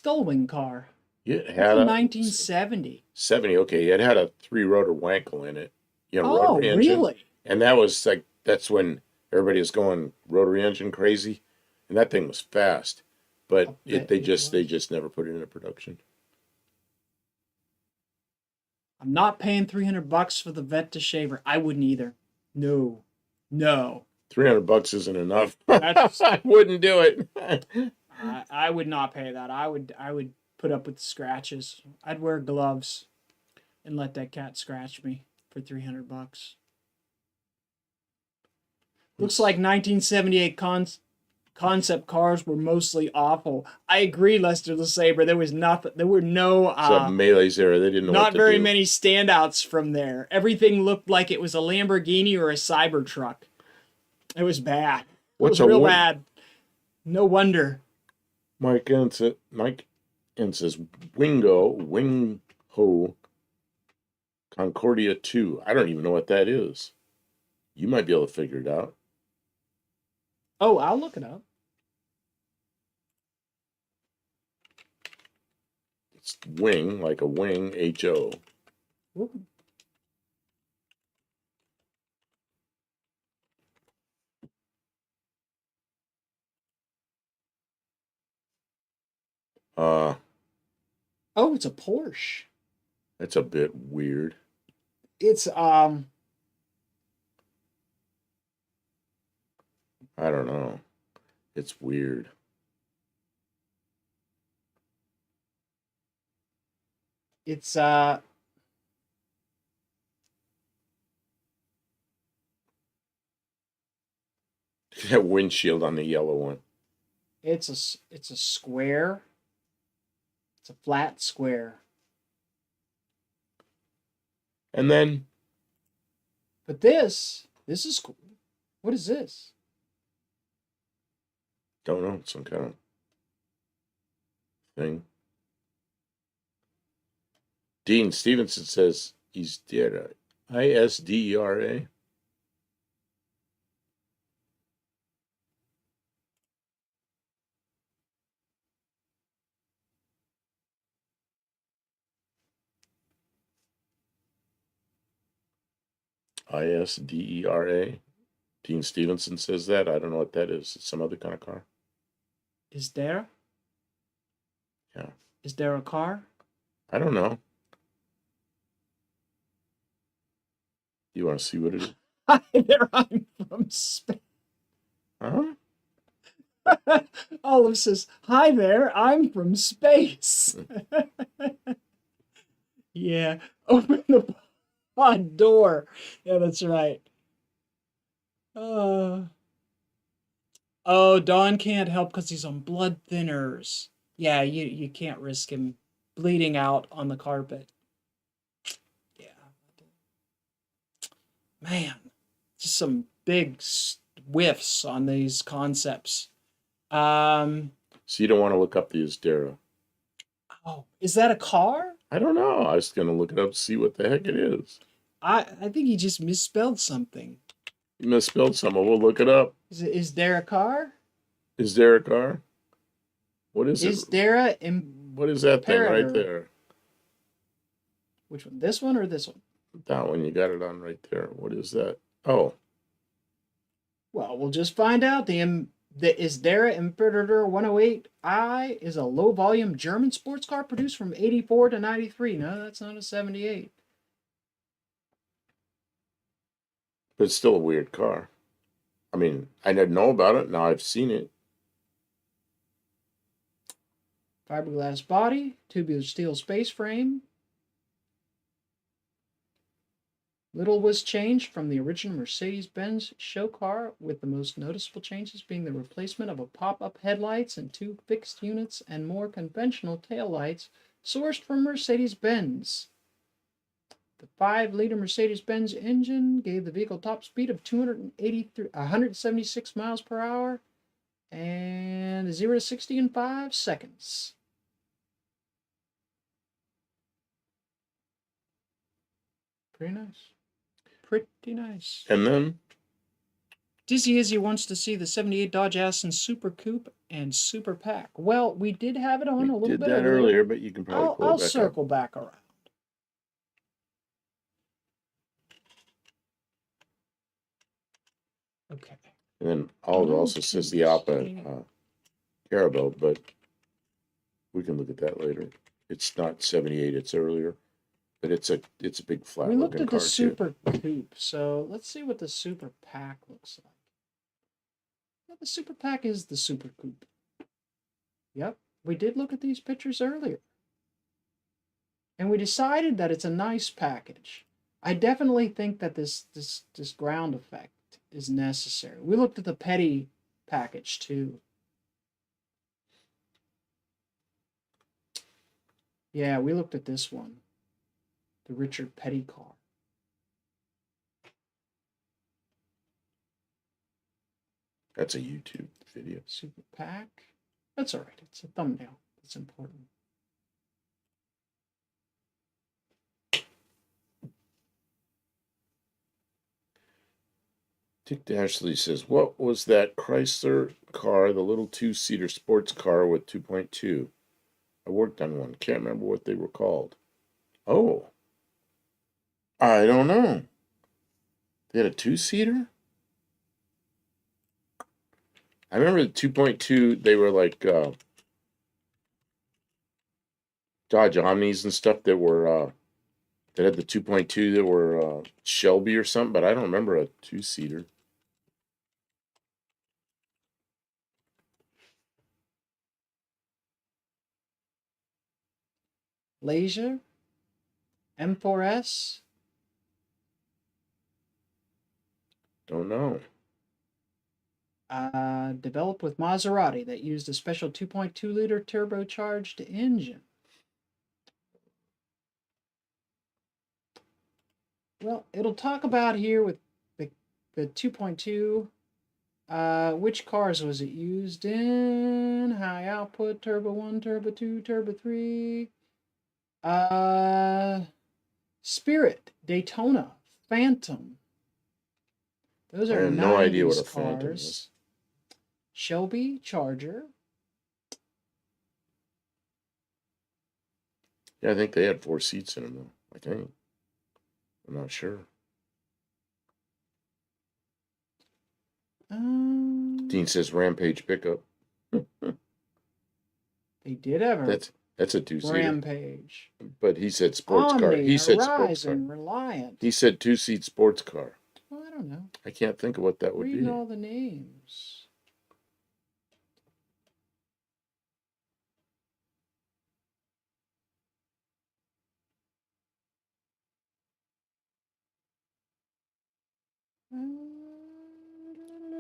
Speaker 1: Gullwing car.
Speaker 2: Yeah, it had a
Speaker 1: 1970.
Speaker 2: 70, okay. It had a 3-rotor Wankel in it.
Speaker 1: Rotary engine. Really?
Speaker 2: And that was like, that's when everybody was going rotary engine crazy. And that thing was fast. But they just never put it into production.
Speaker 1: I'm not paying $300 for the Vetta shaver. I wouldn't either. No.
Speaker 2: 300 bucks isn't enough.
Speaker 1: That's
Speaker 2: I wouldn't do it.
Speaker 1: I would not pay that. I would put up with the scratches. I'd wear gloves and let that cat scratch me for $300. Looks like 1978 concept cars were mostly awful. I agree, Lester the Saber. There was nothing. There were no.
Speaker 2: It's a Melee's era. They didn't know what
Speaker 1: Not
Speaker 2: to
Speaker 1: very
Speaker 2: do.
Speaker 1: many standouts from there. Everything looked like it was a Lamborghini or a Cybertruck. It was bad. It
Speaker 2: What's
Speaker 1: was real bad. No wonder.
Speaker 2: Mike N says Wingho Concordia 2. I don't even know what that is. You might be able to figure it out.
Speaker 1: Oh, I'll look it up.
Speaker 2: It's wing, like a wing, H-O.
Speaker 1: Ooh. Oh, it's a Porsche.
Speaker 2: That's a bit weird.
Speaker 1: It's
Speaker 2: I don't know. It's weird.
Speaker 1: It's
Speaker 2: That windshield on the yellow one.
Speaker 1: it's a square. It's a flat square.
Speaker 2: And then
Speaker 1: But this is cool. What is this?
Speaker 2: don't know, some kind of thing. Dean Stevenson says he's dead. ISDERA. ISDERA. Dean Stevenson says that. I don't know what that is. It's some other kind of car.
Speaker 1: Is there?
Speaker 2: Yeah.
Speaker 1: Is there a car?
Speaker 2: I don't know. You want to see what it is?
Speaker 1: Hi there, I'm from space.
Speaker 2: Huh?
Speaker 1: Olive says, "Hi there, I'm from space." Yeah, open the pod door. Yeah, that's right. Oh, Don can't help because he's on blood thinners. Yeah, you can't risk him bleeding out on the carpet. Yeah. Man, just some big whiffs on these concepts.
Speaker 2: So you don't want to look up the Isdera.
Speaker 1: Oh, is that a car?
Speaker 2: I don't know. I was going to look it up to see what the heck it is.
Speaker 1: I think he just misspelled something.
Speaker 2: You misspelled something. We'll look it up.
Speaker 1: Is there a car?
Speaker 2: Is there a car? What is
Speaker 1: Is
Speaker 2: it?
Speaker 1: there a
Speaker 2: What is that thing right
Speaker 1: Imperator?
Speaker 2: there?
Speaker 1: Which one? This one or this one?
Speaker 2: That one. You got it on right there. What is that? Oh.
Speaker 1: Well, we'll just find out. The Isdera Imperator 108i is a low-volume German sports car produced from 84 to 93. No, that's not a 78.
Speaker 2: But it's still a weird car. I mean, I didn't know about it. Now I've seen it.
Speaker 1: Fiberglass body, tubular steel space frame. Little was changed from the original Mercedes-Benz show car, with the most noticeable changes being the replacement of a pop-up headlights and 2 fixed units and more conventional taillights sourced from Mercedes-Benz. The 5-liter Mercedes-Benz engine gave the vehicle top speed of 176 miles per hour and 0 to 60 in 5 seconds. Pretty nice. Pretty nice.
Speaker 2: And then
Speaker 1: Dizzy Izzy wants to see the 78 Dodge Aston Super Coupe and Super Pack. Well, we did have it on a little
Speaker 2: did
Speaker 1: bit
Speaker 2: that earlier, but you can probably pull
Speaker 1: I'll
Speaker 2: it back
Speaker 1: circle back around. Okay.
Speaker 2: And then Oliver also says the Alpa Carabao, but we can look at that later. It's not 78, it's earlier. But it's a big flat
Speaker 1: We looked
Speaker 2: looking
Speaker 1: at
Speaker 2: car
Speaker 1: the
Speaker 2: too.
Speaker 1: Super Coupe, so let's see what the Super Pack looks like. Yeah, the Super Pack is the Super Coupe. Yep, we did look at these pictures earlier. And we decided that it's a nice package. I definitely think that this ground effect is necessary. We looked at the Petty package too. Yeah, we looked at this one. The Richard Petty car.
Speaker 2: That's a YouTube video.
Speaker 1: Super Pack. That's all right. It's a thumbnail. It's important.
Speaker 2: Dick Dashley says, what was that Chrysler car, the little two-seater sports car with 2.2? I worked on one. Can't remember what they were called. Oh. I don't know. They had a two-seater? I remember the 2.2, they were like Dodge Omnis and stuff that were that had the 2.2 that were Shelby or something, but I don't remember a two-seater.
Speaker 1: Laser. M4S.
Speaker 2: Don't know.
Speaker 1: Developed with Maserati that used a special 2.2-liter turbocharged engine. Well, it'll talk about here with the 2.2. Which cars was it used in? High output, Turbo 1, Turbo 2, Turbo 3. Spirit, Daytona, Phantom. Those are
Speaker 2: I have no idea what a Phantom is.
Speaker 1: Shelby, Charger.
Speaker 2: Yeah, I think they had 4 seats in them, though. I think. I'm not sure. Dean says Rampage pickup.
Speaker 1: They did have a
Speaker 2: that's a two-seater.
Speaker 1: Rampage.
Speaker 2: But he said sports car. He said sports car.
Speaker 1: Reliant.
Speaker 2: He said 2-seat sports car.
Speaker 1: Well, I don't know.
Speaker 2: I can't think of what that would
Speaker 1: Reading
Speaker 2: be.
Speaker 1: all the names.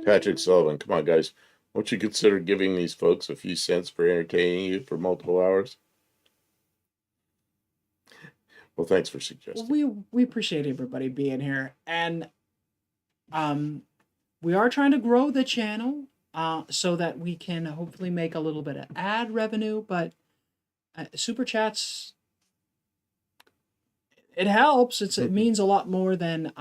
Speaker 2: Patrick Sullivan, come on, guys. Won't you consider giving these folks a few cents for entertaining you for multiple hours? Well, thanks for suggesting.
Speaker 1: We appreciate everybody being here, and we are trying to grow the channel so that we can hopefully make a little bit of ad revenue. But super chats, it helps. It means a lot more than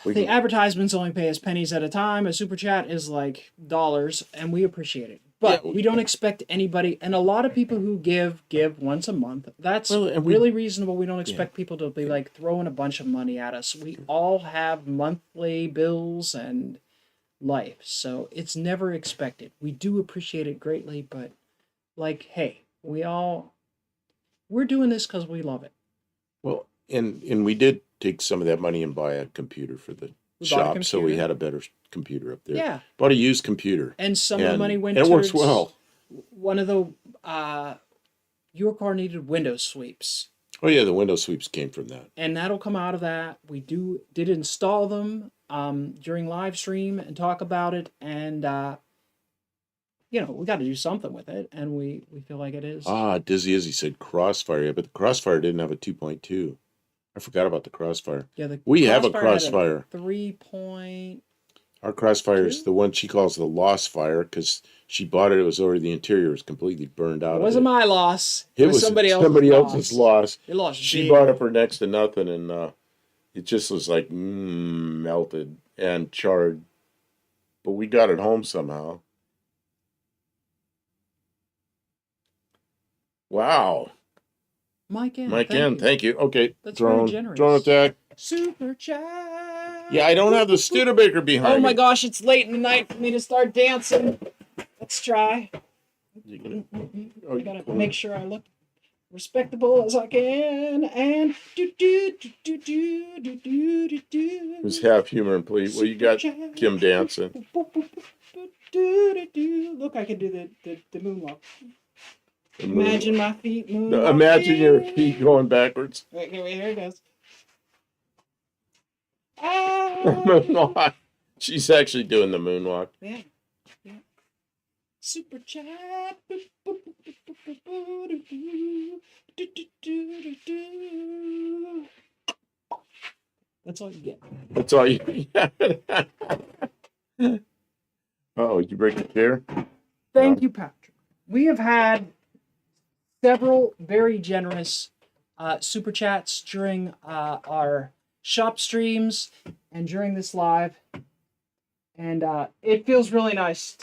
Speaker 1: the advertisements only pay us pennies at a time. A super chat is like dollars, and we appreciate it. But we don't expect anybody, and a lot of people who give once a month. That's really reasonable. We don't expect people to be like throwing a bunch of money at us. We all have monthly bills and life, so it's never expected. We do appreciate it greatly, but like, hey, we're doing this because we love it.
Speaker 2: Well, and we did take some of that money and buy a computer for the shop, so we had a better computer up there.
Speaker 1: Yeah.
Speaker 2: Bought a used computer.
Speaker 1: And some of the money went
Speaker 2: towards... It works well.
Speaker 1: One of the... your car needed window sweeps.
Speaker 2: Oh, yeah, the window sweeps came from that.
Speaker 1: And that'll come out of that. We did install them during live stream and talk about it. And, we got to do something with it. And we feel like it is.
Speaker 2: Dizzy Izzy said Crossfire. Yeah, but the Crossfire didn't have a 2.2. I forgot about the Crossfire.
Speaker 1: Yeah,
Speaker 2: we have a Crossfire.
Speaker 1: 3.
Speaker 2: Our Crossfire is the one she calls the Lost Fire because she bought it. It was already, the interior was completely burned out.
Speaker 1: It wasn't my loss.
Speaker 2: It was somebody else's loss.
Speaker 1: It lost.
Speaker 2: She bought it for next to nothing, and it just was like melted and charred. But we got it home somehow. Wow.
Speaker 1: Mike N,
Speaker 2: thank you. Okay,
Speaker 1: that's
Speaker 2: drone attack.
Speaker 1: Super chat.
Speaker 2: Yeah, I don't have the Studebaker behind me.
Speaker 1: Oh my gosh, it's late in the night for me to start dancing. Let's try. I gotta make sure I look respectable as I can, and do do do do do do do do do.
Speaker 2: It's half humor and plea. Well, you got Kim dancing.
Speaker 1: Look, I can do the moonwalk. Imagine my feet moonwalking.
Speaker 2: No, imagine your feet going backwards.
Speaker 1: Wait, here it goes.
Speaker 2: Moonwalk. She's actually doing the moonwalk.
Speaker 1: Yeah. Super chat. That's all you get.
Speaker 2: That's all you get. Oh, did you break the chair?
Speaker 1: Thank you, Patrick. We have had several very generous super chats during our shop streams and during this live. And it feels really nice.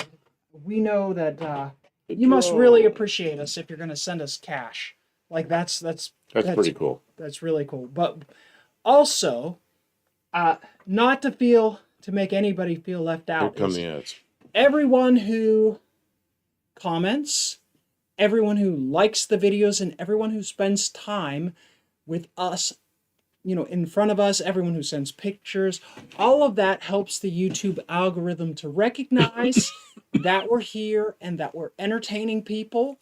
Speaker 1: We know that you must really appreciate us if you're going to send us cash. Like that's
Speaker 2: pretty cool.
Speaker 1: That's really cool. But also, not to make anybody feel left out.
Speaker 2: Here come the ads.
Speaker 1: Everyone who comments, everyone who likes the videos, and everyone who spends time with us, in front of us, everyone who sends pictures, all of that helps the YouTube algorithm to recognize that we're here and that we're entertaining people.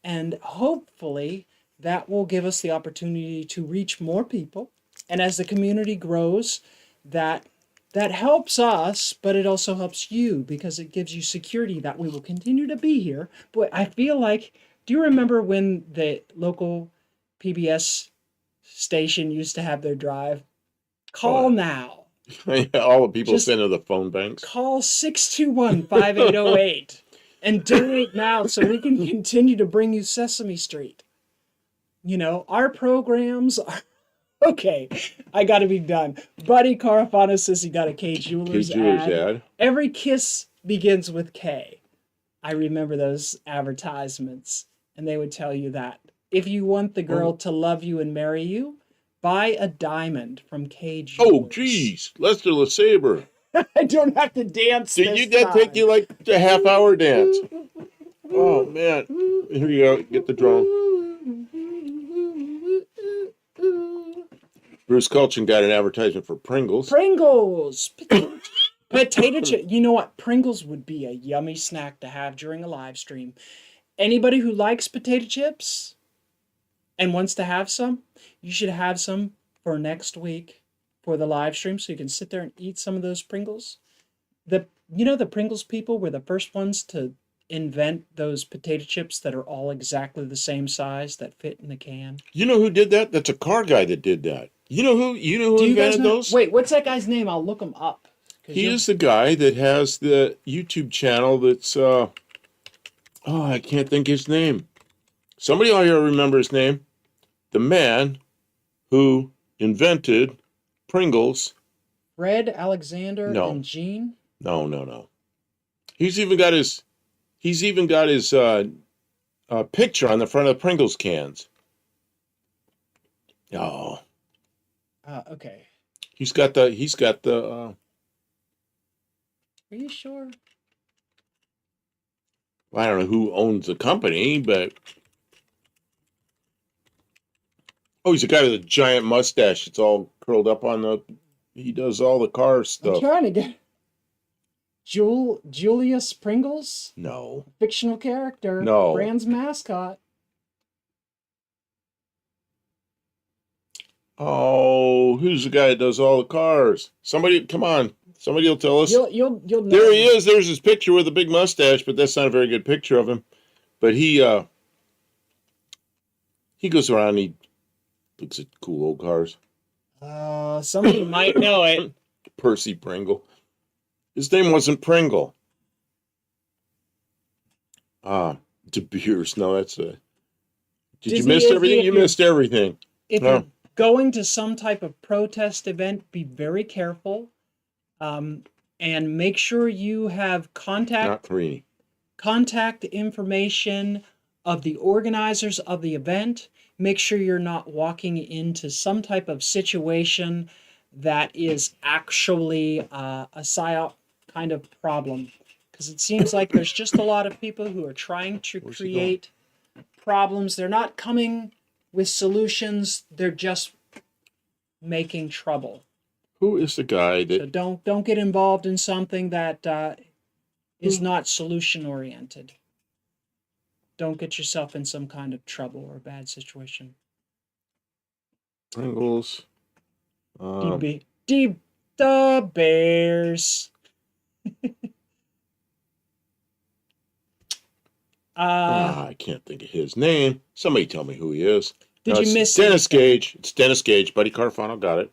Speaker 1: And hopefully that will give us the opportunity to reach more people. And as the community grows, that helps us, but it also helps you because it gives you security that we will continue to be here. But I feel like, do you remember when the local PBS station used to have their drive? Call now.
Speaker 2: All the people send to the phone banks.
Speaker 1: Call 621-5808 and donate now so we can continue to bring you Sesame Street. Our programs are... Okay, I gotta be done. Buddy Carafano says he got a K Jewelers ad. Every kiss begins with K. I remember those advertisements, and they would tell you that if you want the girl to love you and marry you, buy a diamond from K Jewelers.
Speaker 2: Oh, geez, Lester LeSabre.
Speaker 1: I don't have to dance.
Speaker 2: Did that take you like a half-hour dance? Oh man, here you go. Get the drone. Bruce Culchin got an advertisement for Pringles.
Speaker 1: Pringles! Potato chip. You know what? Pringles would be a yummy snack to have during a live stream. Anybody who likes potato chips and wants to have some, you should have some for next week for the live stream so you can sit there and eat some of those Pringles. The Pringles people were the first ones to invent those potato chips that are all exactly the same size that fit in the can.
Speaker 2: You know who did that? That's a car guy that did that. You know who invented those?
Speaker 1: Wait, what's that guy's name? I'll look him up.
Speaker 2: He is the guy that has the YouTube channel that's I can't think his name. Somebody out here remember his name. The man who invented Pringles.
Speaker 1: Fred Alexander and Gene?
Speaker 2: No. He's even got his picture on the front of the Pringles cans. Oh.
Speaker 1: Okay.
Speaker 2: He's got the
Speaker 1: Are you sure?
Speaker 2: I don't know who owns the company, but he's a guy with a giant mustache. It's all curled up he does all the car stuff.
Speaker 1: I'm trying to get Julius Pringles?
Speaker 2: No.
Speaker 1: Fictional character.
Speaker 2: No.
Speaker 1: Brand's mascot.
Speaker 2: Oh, who's the guy that does all the cars? Somebody, come on. Somebody will tell us.
Speaker 1: You'll know.
Speaker 2: There he is. There's his picture with a big mustache, but that's not a very good picture of him. But he goes around and he looks at cool old cars.
Speaker 1: Somebody might know it.
Speaker 2: Percy Pringle. His name wasn't Pringle. De Beers. No, that's a... Did you miss everything? You missed everything.
Speaker 1: If you're going to some type of protest event, be very careful. And make sure you have contact information of the organizers of the event. Make sure you're not walking into some type of situation that is actually a PSYOP kind of problem. Because it seems like there's just a lot of people who are trying to create problems. They're not coming with solutions. They're just making trouble.
Speaker 2: Who is the guy
Speaker 1: So
Speaker 2: that?
Speaker 1: don't get involved in something that is not solution oriented. Don't get yourself in some kind of trouble or bad situation.
Speaker 2: Pringles.
Speaker 1: The Bears.
Speaker 2: I can't think of his name. Somebody tell me who he is.
Speaker 1: Did you miss
Speaker 2: Dennis
Speaker 1: anything?
Speaker 2: Gage? It's Dennis Gage. Buddy Carfano got it.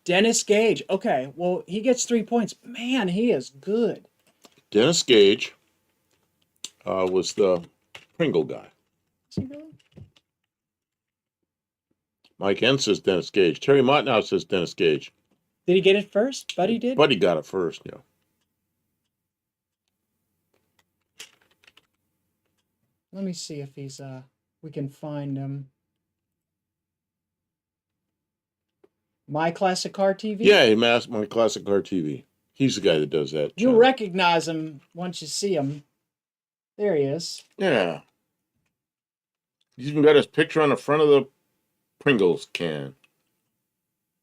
Speaker 1: Dennis Gage. Okay, well, he gets 3 points. Man, he is good.
Speaker 2: Dennis Gage was the Pringle guy.
Speaker 1: Is he really?
Speaker 2: Mike N says Dennis Gage. Terry Mott now says Dennis Gage.
Speaker 1: Did he get it first? Buddy did?
Speaker 2: Buddy got it first, yeah.
Speaker 1: Let me see if he's we can find him. My Classic Car TV?
Speaker 2: Yeah, he masked My Classic Car TV. He's the guy that does that.
Speaker 1: You'll recognize him once you see him. There he is.
Speaker 2: Yeah. He's even got his picture on the front of the Pringles can.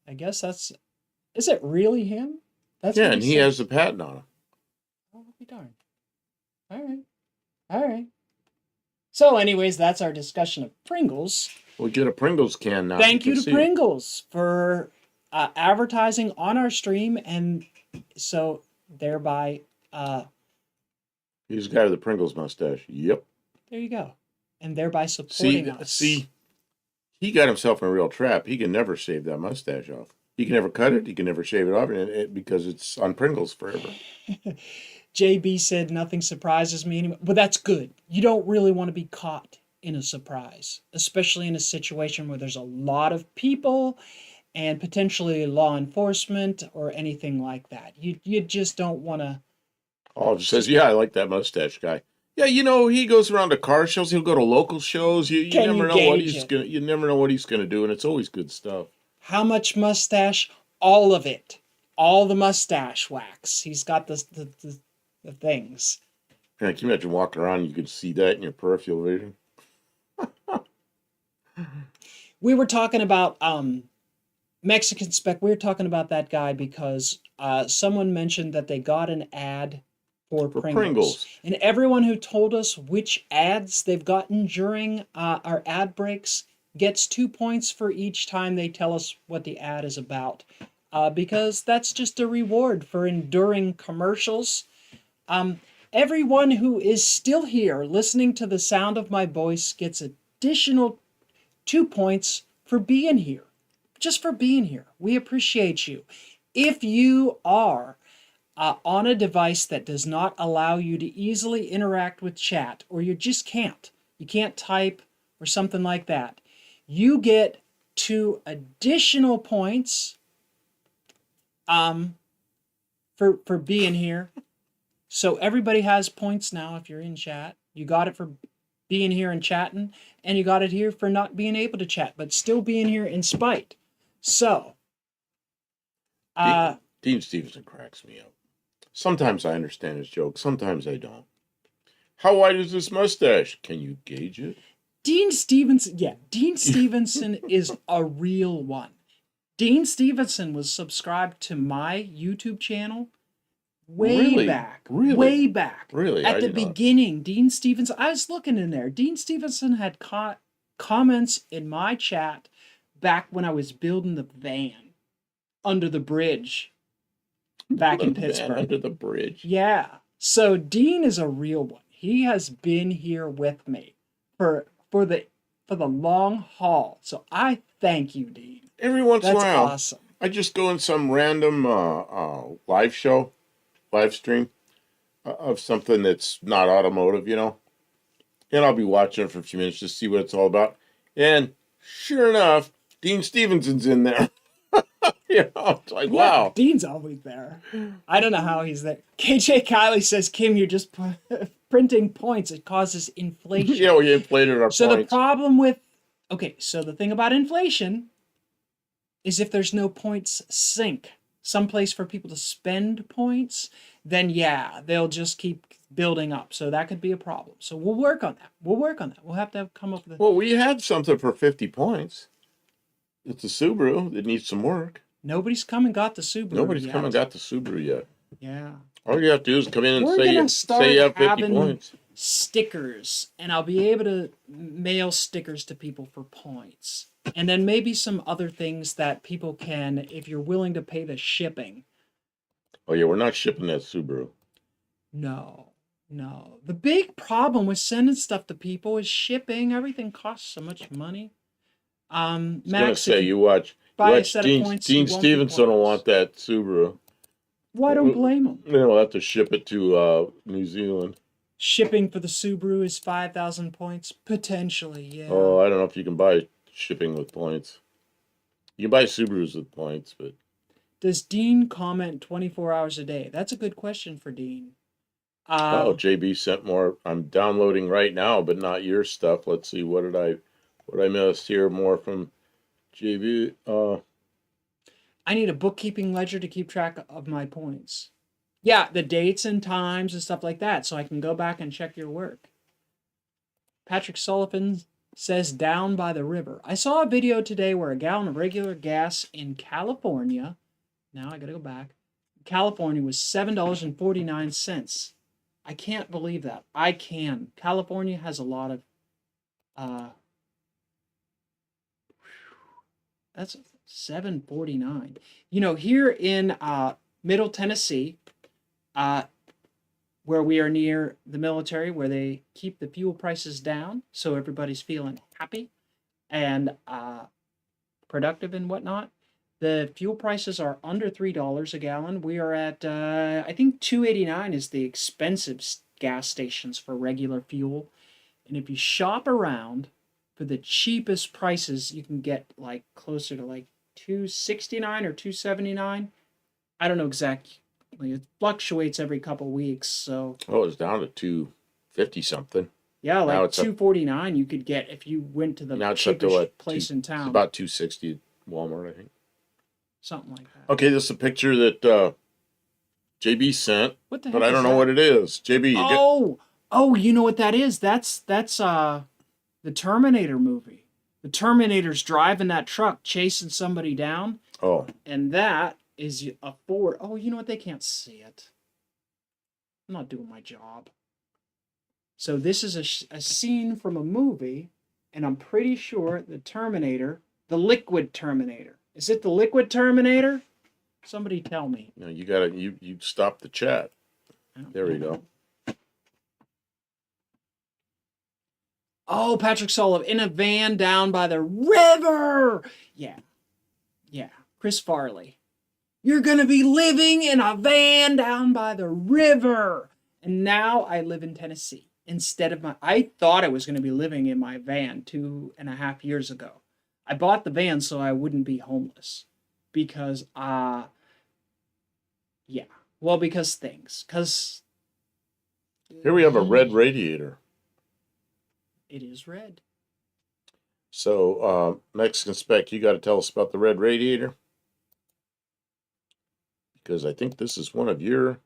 Speaker 1: I guess that's... Is it really him? That's
Speaker 2: yeah, and he has the patent on him.
Speaker 1: Oh, I'll be darned. All right. So anyways, that's our discussion of Pringles.
Speaker 2: We'll get a Pringles can now.
Speaker 1: Thank you to Pringles for advertising on our stream, and so thereby...
Speaker 2: He's the guy with the Pringles mustache. Yep.
Speaker 1: There you go. And thereby supporting us.
Speaker 2: See, he got himself in a real trap. He can never shave that mustache off. He can never cut it. He can never shave it off because it's on Pringles forever.
Speaker 1: JB said nothing surprises me anymore. But that's good. You don't really want to be caught in a surprise, especially in a situation where there's a lot of people and potentially law enforcement or anything like that. You just don't want to...
Speaker 2: Oh, just says, yeah, I like that mustache guy. Yeah, he goes around to car shows. He'll go to local shows. You never know what he's gonna. You never know what he's gonna do, and it's always good stuff.
Speaker 1: How much mustache? All of it. All the mustache wax. He's got the things.
Speaker 2: Yeah, can you imagine walking around and you could see that in your peripheral vision?
Speaker 1: We were talking about Mexican Spec. We were talking about that guy because someone mentioned that they got an ad for Pringles. And everyone who told us which ads they've gotten during our ad breaks gets 2 points for each time they tell us what the ad is about. Because that's just a reward for enduring commercials. Everyone who is still here listening to the sound of my voice gets additional 2 points for being here. Just for being here. We appreciate you. If you are on a device that does not allow you to easily interact with chat, or you just can't, you can't type or something like that, you get 2 additional points for being here. So everybody has points now if you're in chat. You got it for being here and chatting, and you got it here for not being able to chat, but still being here in spite. So,
Speaker 2: Dean Stevenson cracks me up. Sometimes I understand his jokes, sometimes I don't. How wide is this mustache? Can you gauge it?
Speaker 1: Dean Stevenson is a real one. Dean Stevenson was subscribed to my YouTube channel way back.
Speaker 2: Really?
Speaker 1: At the beginning, Dean Stevenson, I was looking in there. Dean Stevenson had comments in my chat back when I was building the van under the bridge back in Pittsburgh.
Speaker 2: Under the bridge.
Speaker 1: Yeah. So Dean is a real one. He has been here with me for the long haul. So I thank you, Dean.
Speaker 2: Every once in a while,
Speaker 1: awesome.
Speaker 2: I just go in some random live stream of something that's not automotive, and I'll be watching it for a few minutes just to see what it's all about. And sure enough, Dean Stevenson's in there. It's like, wow.
Speaker 1: Dean's always there. I don't know how he's there. KJ Kiley says, Kim, you're just printing points. It causes inflation.
Speaker 2: Yeah, we inflated our points.
Speaker 1: So the problem with... Okay, so the thing about inflation is if there's no points sink, someplace for people to spend points, then yeah, they'll just keep building up. So that could be a problem. So we'll work on that. We'll have to come up with
Speaker 2: Well, we had something for 50 points. It's a Subaru that needs some work.
Speaker 1: Nobody's come and got the Subaru
Speaker 2: Nobody's
Speaker 1: yet.
Speaker 2: come and got the Subaru yet.
Speaker 1: Yeah.
Speaker 2: All you have to do is come in and
Speaker 1: We're
Speaker 2: say
Speaker 1: gonna
Speaker 2: you,
Speaker 1: start
Speaker 2: say you have 50
Speaker 1: having
Speaker 2: points.
Speaker 1: stickers, and I'll be able to mail stickers to people for points. And then maybe some other things that people can, if you're willing to pay the shipping.
Speaker 2: Oh, yeah, we're not shipping that Subaru.
Speaker 1: No. The big problem with sending stuff to people is shipping. Everything costs so much money.
Speaker 2: I was
Speaker 1: Max,
Speaker 2: going to say,
Speaker 1: if
Speaker 2: you watch
Speaker 1: buy a
Speaker 2: Watch
Speaker 1: set of
Speaker 2: Dean,
Speaker 1: points,
Speaker 2: Dean
Speaker 1: you won't get
Speaker 2: Stevenson will
Speaker 1: points.
Speaker 2: want that Subaru.
Speaker 1: Well, I don't blame him.
Speaker 2: We'll have to ship it to New Zealand.
Speaker 1: Shipping for the Subaru is 5,000 points? Potentially, yeah.
Speaker 2: Oh, I don't know if you can buy shipping with points. You can buy Subarus with points, but...
Speaker 1: Does Dean comment 24 hours a day? That's a good question for Dean.
Speaker 2: JB sent more. I'm downloading right now, but not your stuff. Let's see, what I missed here more from JB.
Speaker 1: I need a bookkeeping ledger to keep track of my points. Yeah, the dates and times and stuff like that, so I can go back and check your work. Patrick Sullivan says down by the river. I saw a video today where a gallon of regular gas in California, now I gotta go back, California was $7.49. I can't believe that. I can. California has a lot of, that's $7.49. You know, here in Middle Tennessee, where we are near the military, where they keep the fuel prices down, so everybody's feeling happy and productive and whatnot. The fuel prices are under $3 a gallon. We are at, I think $2.89 is the expensive gas stations for regular fuel. And if you shop around for the cheapest prices, you can get like closer to like $2.69 or $2.79. I don't know exactly. It fluctuates every couple weeks, so.
Speaker 2: Oh, it's down to $2.50 something.
Speaker 1: Yeah, like $2.49 you could get if you went to the cheapest place in town.
Speaker 2: It's about $2.60 at Walmart, I think.
Speaker 1: Something like that.
Speaker 2: Okay, this is a picture that JB sent,
Speaker 1: what the heck
Speaker 2: but I don't know what it is. JB,
Speaker 1: you know what that is? That's the Terminator movie. The Terminator's driving that truck, chasing somebody down.
Speaker 2: Oh.
Speaker 1: And that is a Ford. Oh, you know what? They can't see it. I'm not doing my job. So this is a scene from a movie, and I'm pretty sure the Terminator, the Liquid Terminator. Is it the Liquid Terminator? Somebody tell me.
Speaker 2: No, you stop the chat. There we go.
Speaker 1: Oh, Patrick Sullivan in a van down by the river. Yeah. Chris Farley. You're going to be living in a van down by the river. And now I live in Tennessee. I thought I was going to be living in my van 2.5 years ago. I bought the van so I wouldn't be homeless. Because
Speaker 2: here we have a red radiator.
Speaker 1: It is red.
Speaker 2: So, Mexican Spec, you got to tell us about the red radiator. Because I think this is one of your...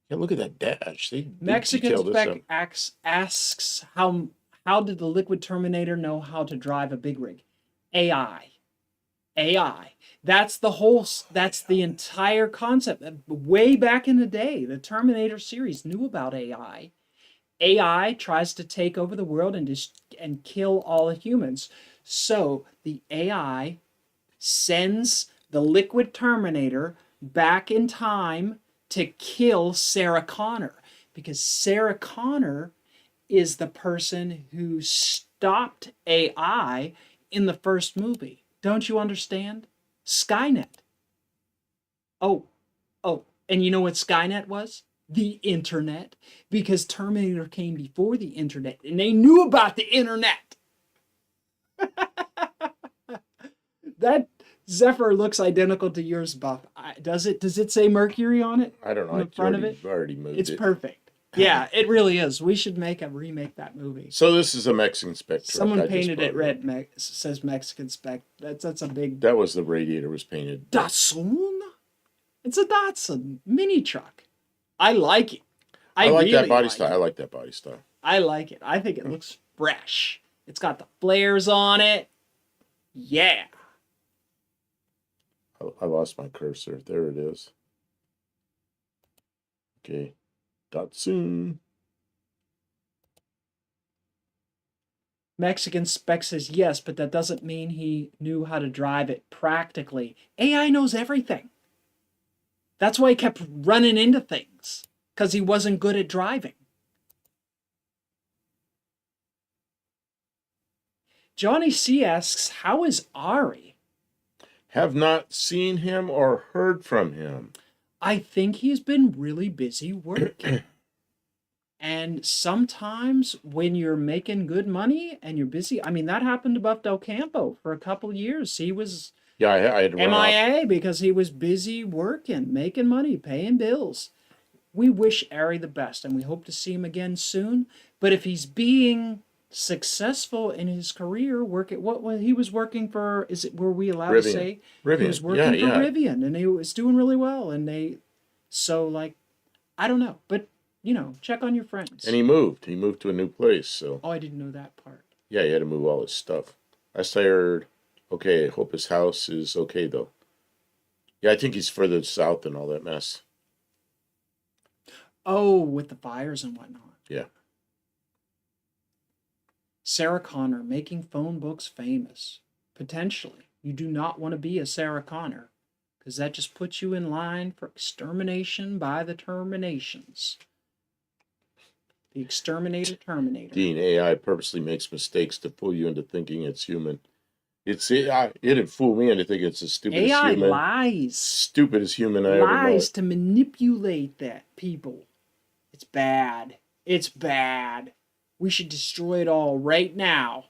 Speaker 2: Yeah, look at that dash.
Speaker 1: Mexican Spec asks, how did the Liquid Terminator know how to drive a big rig? AI. That's the entire concept. Way back in the day, the Terminator series knew about AI. AI tries to take over the world and kill all the humans. So the AI sends the Liquid Terminator back in time to kill Sarah Connor, because Sarah Connor is the person who stopped AI in the first movie. Don't you understand? Skynet. Oh, and you know what Skynet was? The internet, because Terminator came before the internet, and they knew about the internet. That Zephyr looks identical to yours, Buff. Does it say Mercury on it?
Speaker 2: I don't know.
Speaker 1: On the front of it?
Speaker 2: Already moved
Speaker 1: It's perfect. Yeah, it really is. We should remake that movie.
Speaker 2: So this is a Mexican Spec truck.
Speaker 1: Someone painted it red. Says Mexican Spec. That's a big.
Speaker 2: That was the radiator was painted.
Speaker 1: Datsun. It's a Datsun mini truck. I like it.
Speaker 2: I like
Speaker 1: really
Speaker 2: that body
Speaker 1: like
Speaker 2: style.
Speaker 1: it.
Speaker 2: I like that body style.
Speaker 1: I like it. I think it looks fresh. It's got the flares on it. Yeah.
Speaker 2: I lost my cursor. There it is. Okay. Datsun.
Speaker 1: Mexican Spec says yes, but that doesn't mean he knew how to drive it practically. AI knows everything. That's why he kept running into things, because he wasn't good at driving. Johnny C asks, how is Ari?
Speaker 2: Have not seen him or heard from him.
Speaker 1: I think he's been really busy working. And sometimes when you're making good money and you're busy, I mean, that happened to Buff Del Campo for a couple years. He was
Speaker 2: Yeah, I had to run off.
Speaker 1: MIA because he was busy working, making money, paying bills. We wish Ari the best and we hope to see him again soon. But if he's being successful in his career, work at what he was working for, is it, were we allowed to say?
Speaker 2: Rivian.
Speaker 1: He was working for Rivian and he was doing really well. And so like, I don't know, but check on your friends.
Speaker 2: And he moved. He moved to a new place. So.
Speaker 1: Oh, I didn't know that part.
Speaker 2: Yeah, he had to move all his stuff. Last I heard, okay, I hope his house is okay, though. Yeah, I think he's further south than all that mess.
Speaker 1: Oh, with the fires and whatnot.
Speaker 2: Yeah.
Speaker 1: Sarah Connor, making phone books famous. Potentially. You do not want to be a Sarah Connor, because that just puts you in line for extermination by the terminations. The exterminator terminator.
Speaker 2: Dean, AI purposely makes mistakes to fool you into thinking it's human. It'd fool me into thinking it's the stupidest
Speaker 1: AI
Speaker 2: human.
Speaker 1: lies.
Speaker 2: Stupidest human I ever know.
Speaker 1: Lies to manipulate that people. It's bad. It's bad. We should destroy it all right now.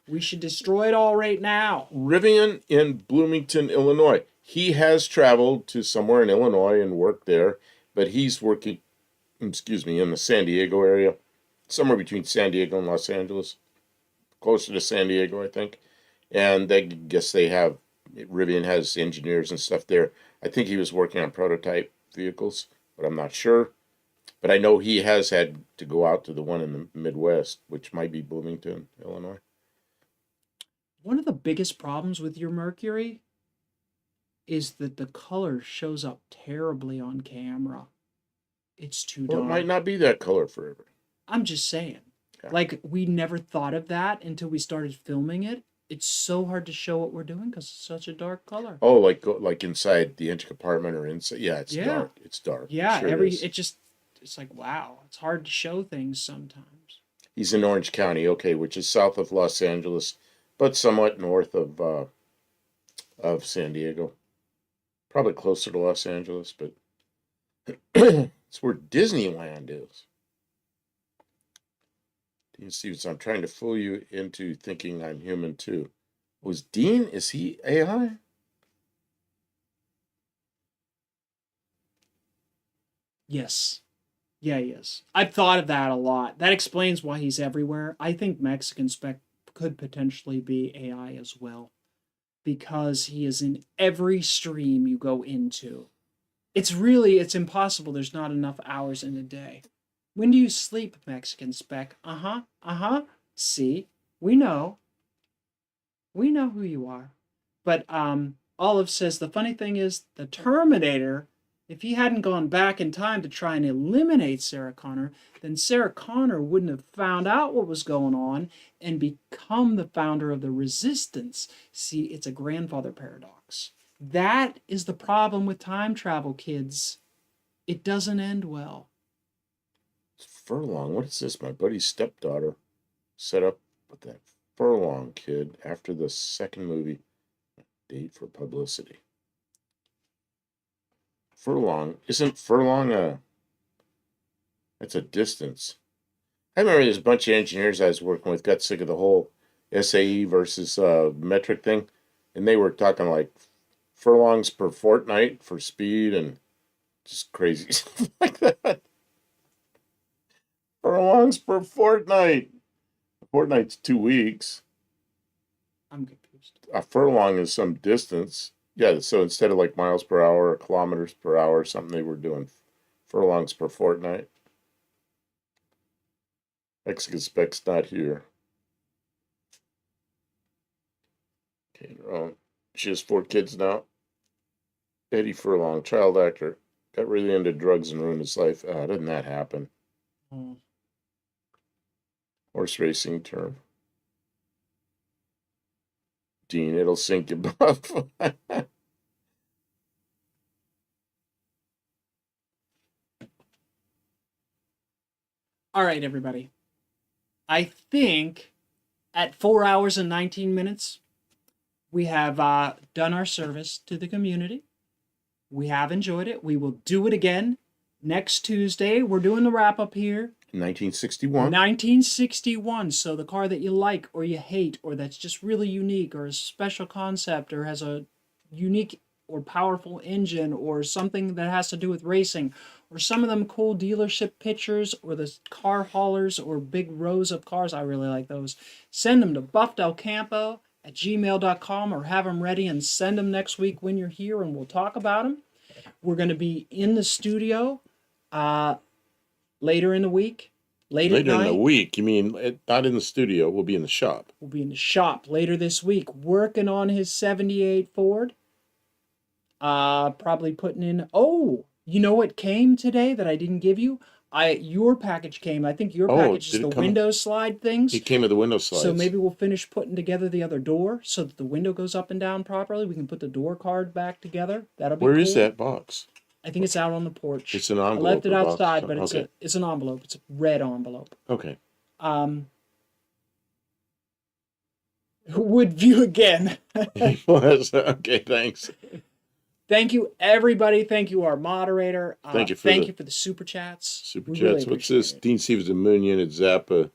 Speaker 1: We should destroy it all right now.
Speaker 2: Rivian in Bloomington, Illinois. He has traveled to somewhere in Illinois and worked there, but he's working, in the San Diego area, somewhere between San Diego and Los Angeles, closer to San Diego, I think. And I guess Rivian has engineers and stuff there. I think he was working on prototype vehicles, but I'm not sure. But I know he has had to go out to the one in the Midwest, which might be Bloomington, Illinois.
Speaker 1: One of the biggest problems with your Mercury is that the color shows up terribly on camera. It's too dark.
Speaker 2: Well, it might not be that color forever.
Speaker 1: I'm just saying. Yeah. Like, we never thought of that until we started filming it. It's so hard to show what we're doing because it's such a dark color.
Speaker 2: Oh, like inside the engine compartment or inside. Yeah, it's dark. It's dark.
Speaker 1: Yeah, it's like, wow. It's hard to show things sometimes.
Speaker 2: He's in Orange County, okay, which is south of Los Angeles, but somewhat north of San Diego. Probably closer to Los Angeles, but it's where Disneyland is. Dean Stevens, I'm trying to fool you into thinking I'm human too. Was Dean, is he AI?
Speaker 1: Yes. Yeah, he is. I've thought of that a lot. That explains why he's everywhere. I think Mexican Spec could potentially be AI as well, because he is in every stream you go into. It's impossible. There's not enough hours in a day. When do you sleep, Mexican Spec? See, we know. We know who you are. But Olive says, the funny thing is, the Terminator, if he hadn't gone back in time to try and eliminate Sarah Connor, then Sarah Connor wouldn't have found out what was going on and become the founder of the Resistance. See, it's a grandfather paradox. That is the problem with time travel, kids. It doesn't end well.
Speaker 2: Furlong, what is this? My buddy's stepdaughter set up with that Furlong kid after the second movie. Date for publicity. Isn't Furlong that's a distance. I remember there's a bunch of engineers I was working with got sick of the whole SAE versus metric thing, and they were talking like furlongs per fortnight for speed and just crazy stuff like that. Furlongs per fortnight. A fortnight's 2 weeks.
Speaker 1: I'm confused.
Speaker 2: A furlong is some distance. Yeah, so instead of like miles per hour or kilometers per hour or something, they were doing furlongs per fortnight. Mexican Spec's not here. Okay, wrong. She has 4 kids now. Eddie Furlong, child actor, got really into drugs and ruined his life. Didn't that happen? Horse racing term. Dean, it'll sink you, buff.
Speaker 1: All right, everybody. I think at 4 hours and 19 minutes, we have done our service to the community. We have enjoyed it. We will do it again next Tuesday. We're doing the wrap up here.
Speaker 2: 1961.
Speaker 1: 1961. So the car that you like or you hate, or that's just really unique, or a special concept, or has a unique or powerful engine, or something that has to do with racing, or some of them cool dealership pictures, or the car haulers, or big rows of cars. I really like those. Send them to buffdelcampo@gmail.com, or have them ready and send them next week when you're here, and we'll talk about them. We're going to be in the studio later in the week. Later
Speaker 2: in the week? You mean not in the studio? We'll be in the shop.
Speaker 1: We'll be in the shop later this week, working on his 78 Ford. Probably putting in. Oh, you know what came today that I didn't give you? Your package came. I think your package is the window slide things.
Speaker 2: It came with the window slides.
Speaker 1: So maybe we'll finish putting together the other door so that the window goes up and down properly. We can put the door card back together. That'll be cool.
Speaker 2: Where is that box?
Speaker 1: I think it's out on the porch.
Speaker 2: It's an envelope.
Speaker 1: I left it outside, but it's an envelope. It's a red envelope.
Speaker 2: Okay.
Speaker 1: Would view again.
Speaker 2: Okay, thanks.
Speaker 1: Thank you, everybody. Thank you, our moderator.
Speaker 2: Thank you
Speaker 1: for the super chats.
Speaker 2: Super chats. Really what's this? Dean Stevens, a Moon Unit, Zappa,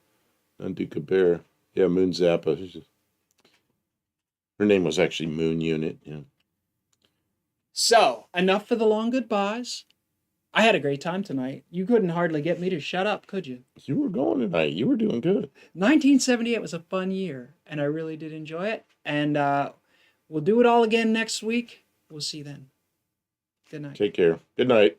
Speaker 2: Undo Cabera. Yeah, Moon Zappa. Her name was actually Moon Unit. Yeah.
Speaker 1: So, enough for the long goodbyes. I had a great time tonight. You couldn't hardly get me to shut up, could you?
Speaker 2: You were going tonight. You were doing good.
Speaker 1: 1978 was a fun year, and I really did enjoy it. And we'll do it all again next week. We'll see you then. Good night.
Speaker 2: Take care. Good night.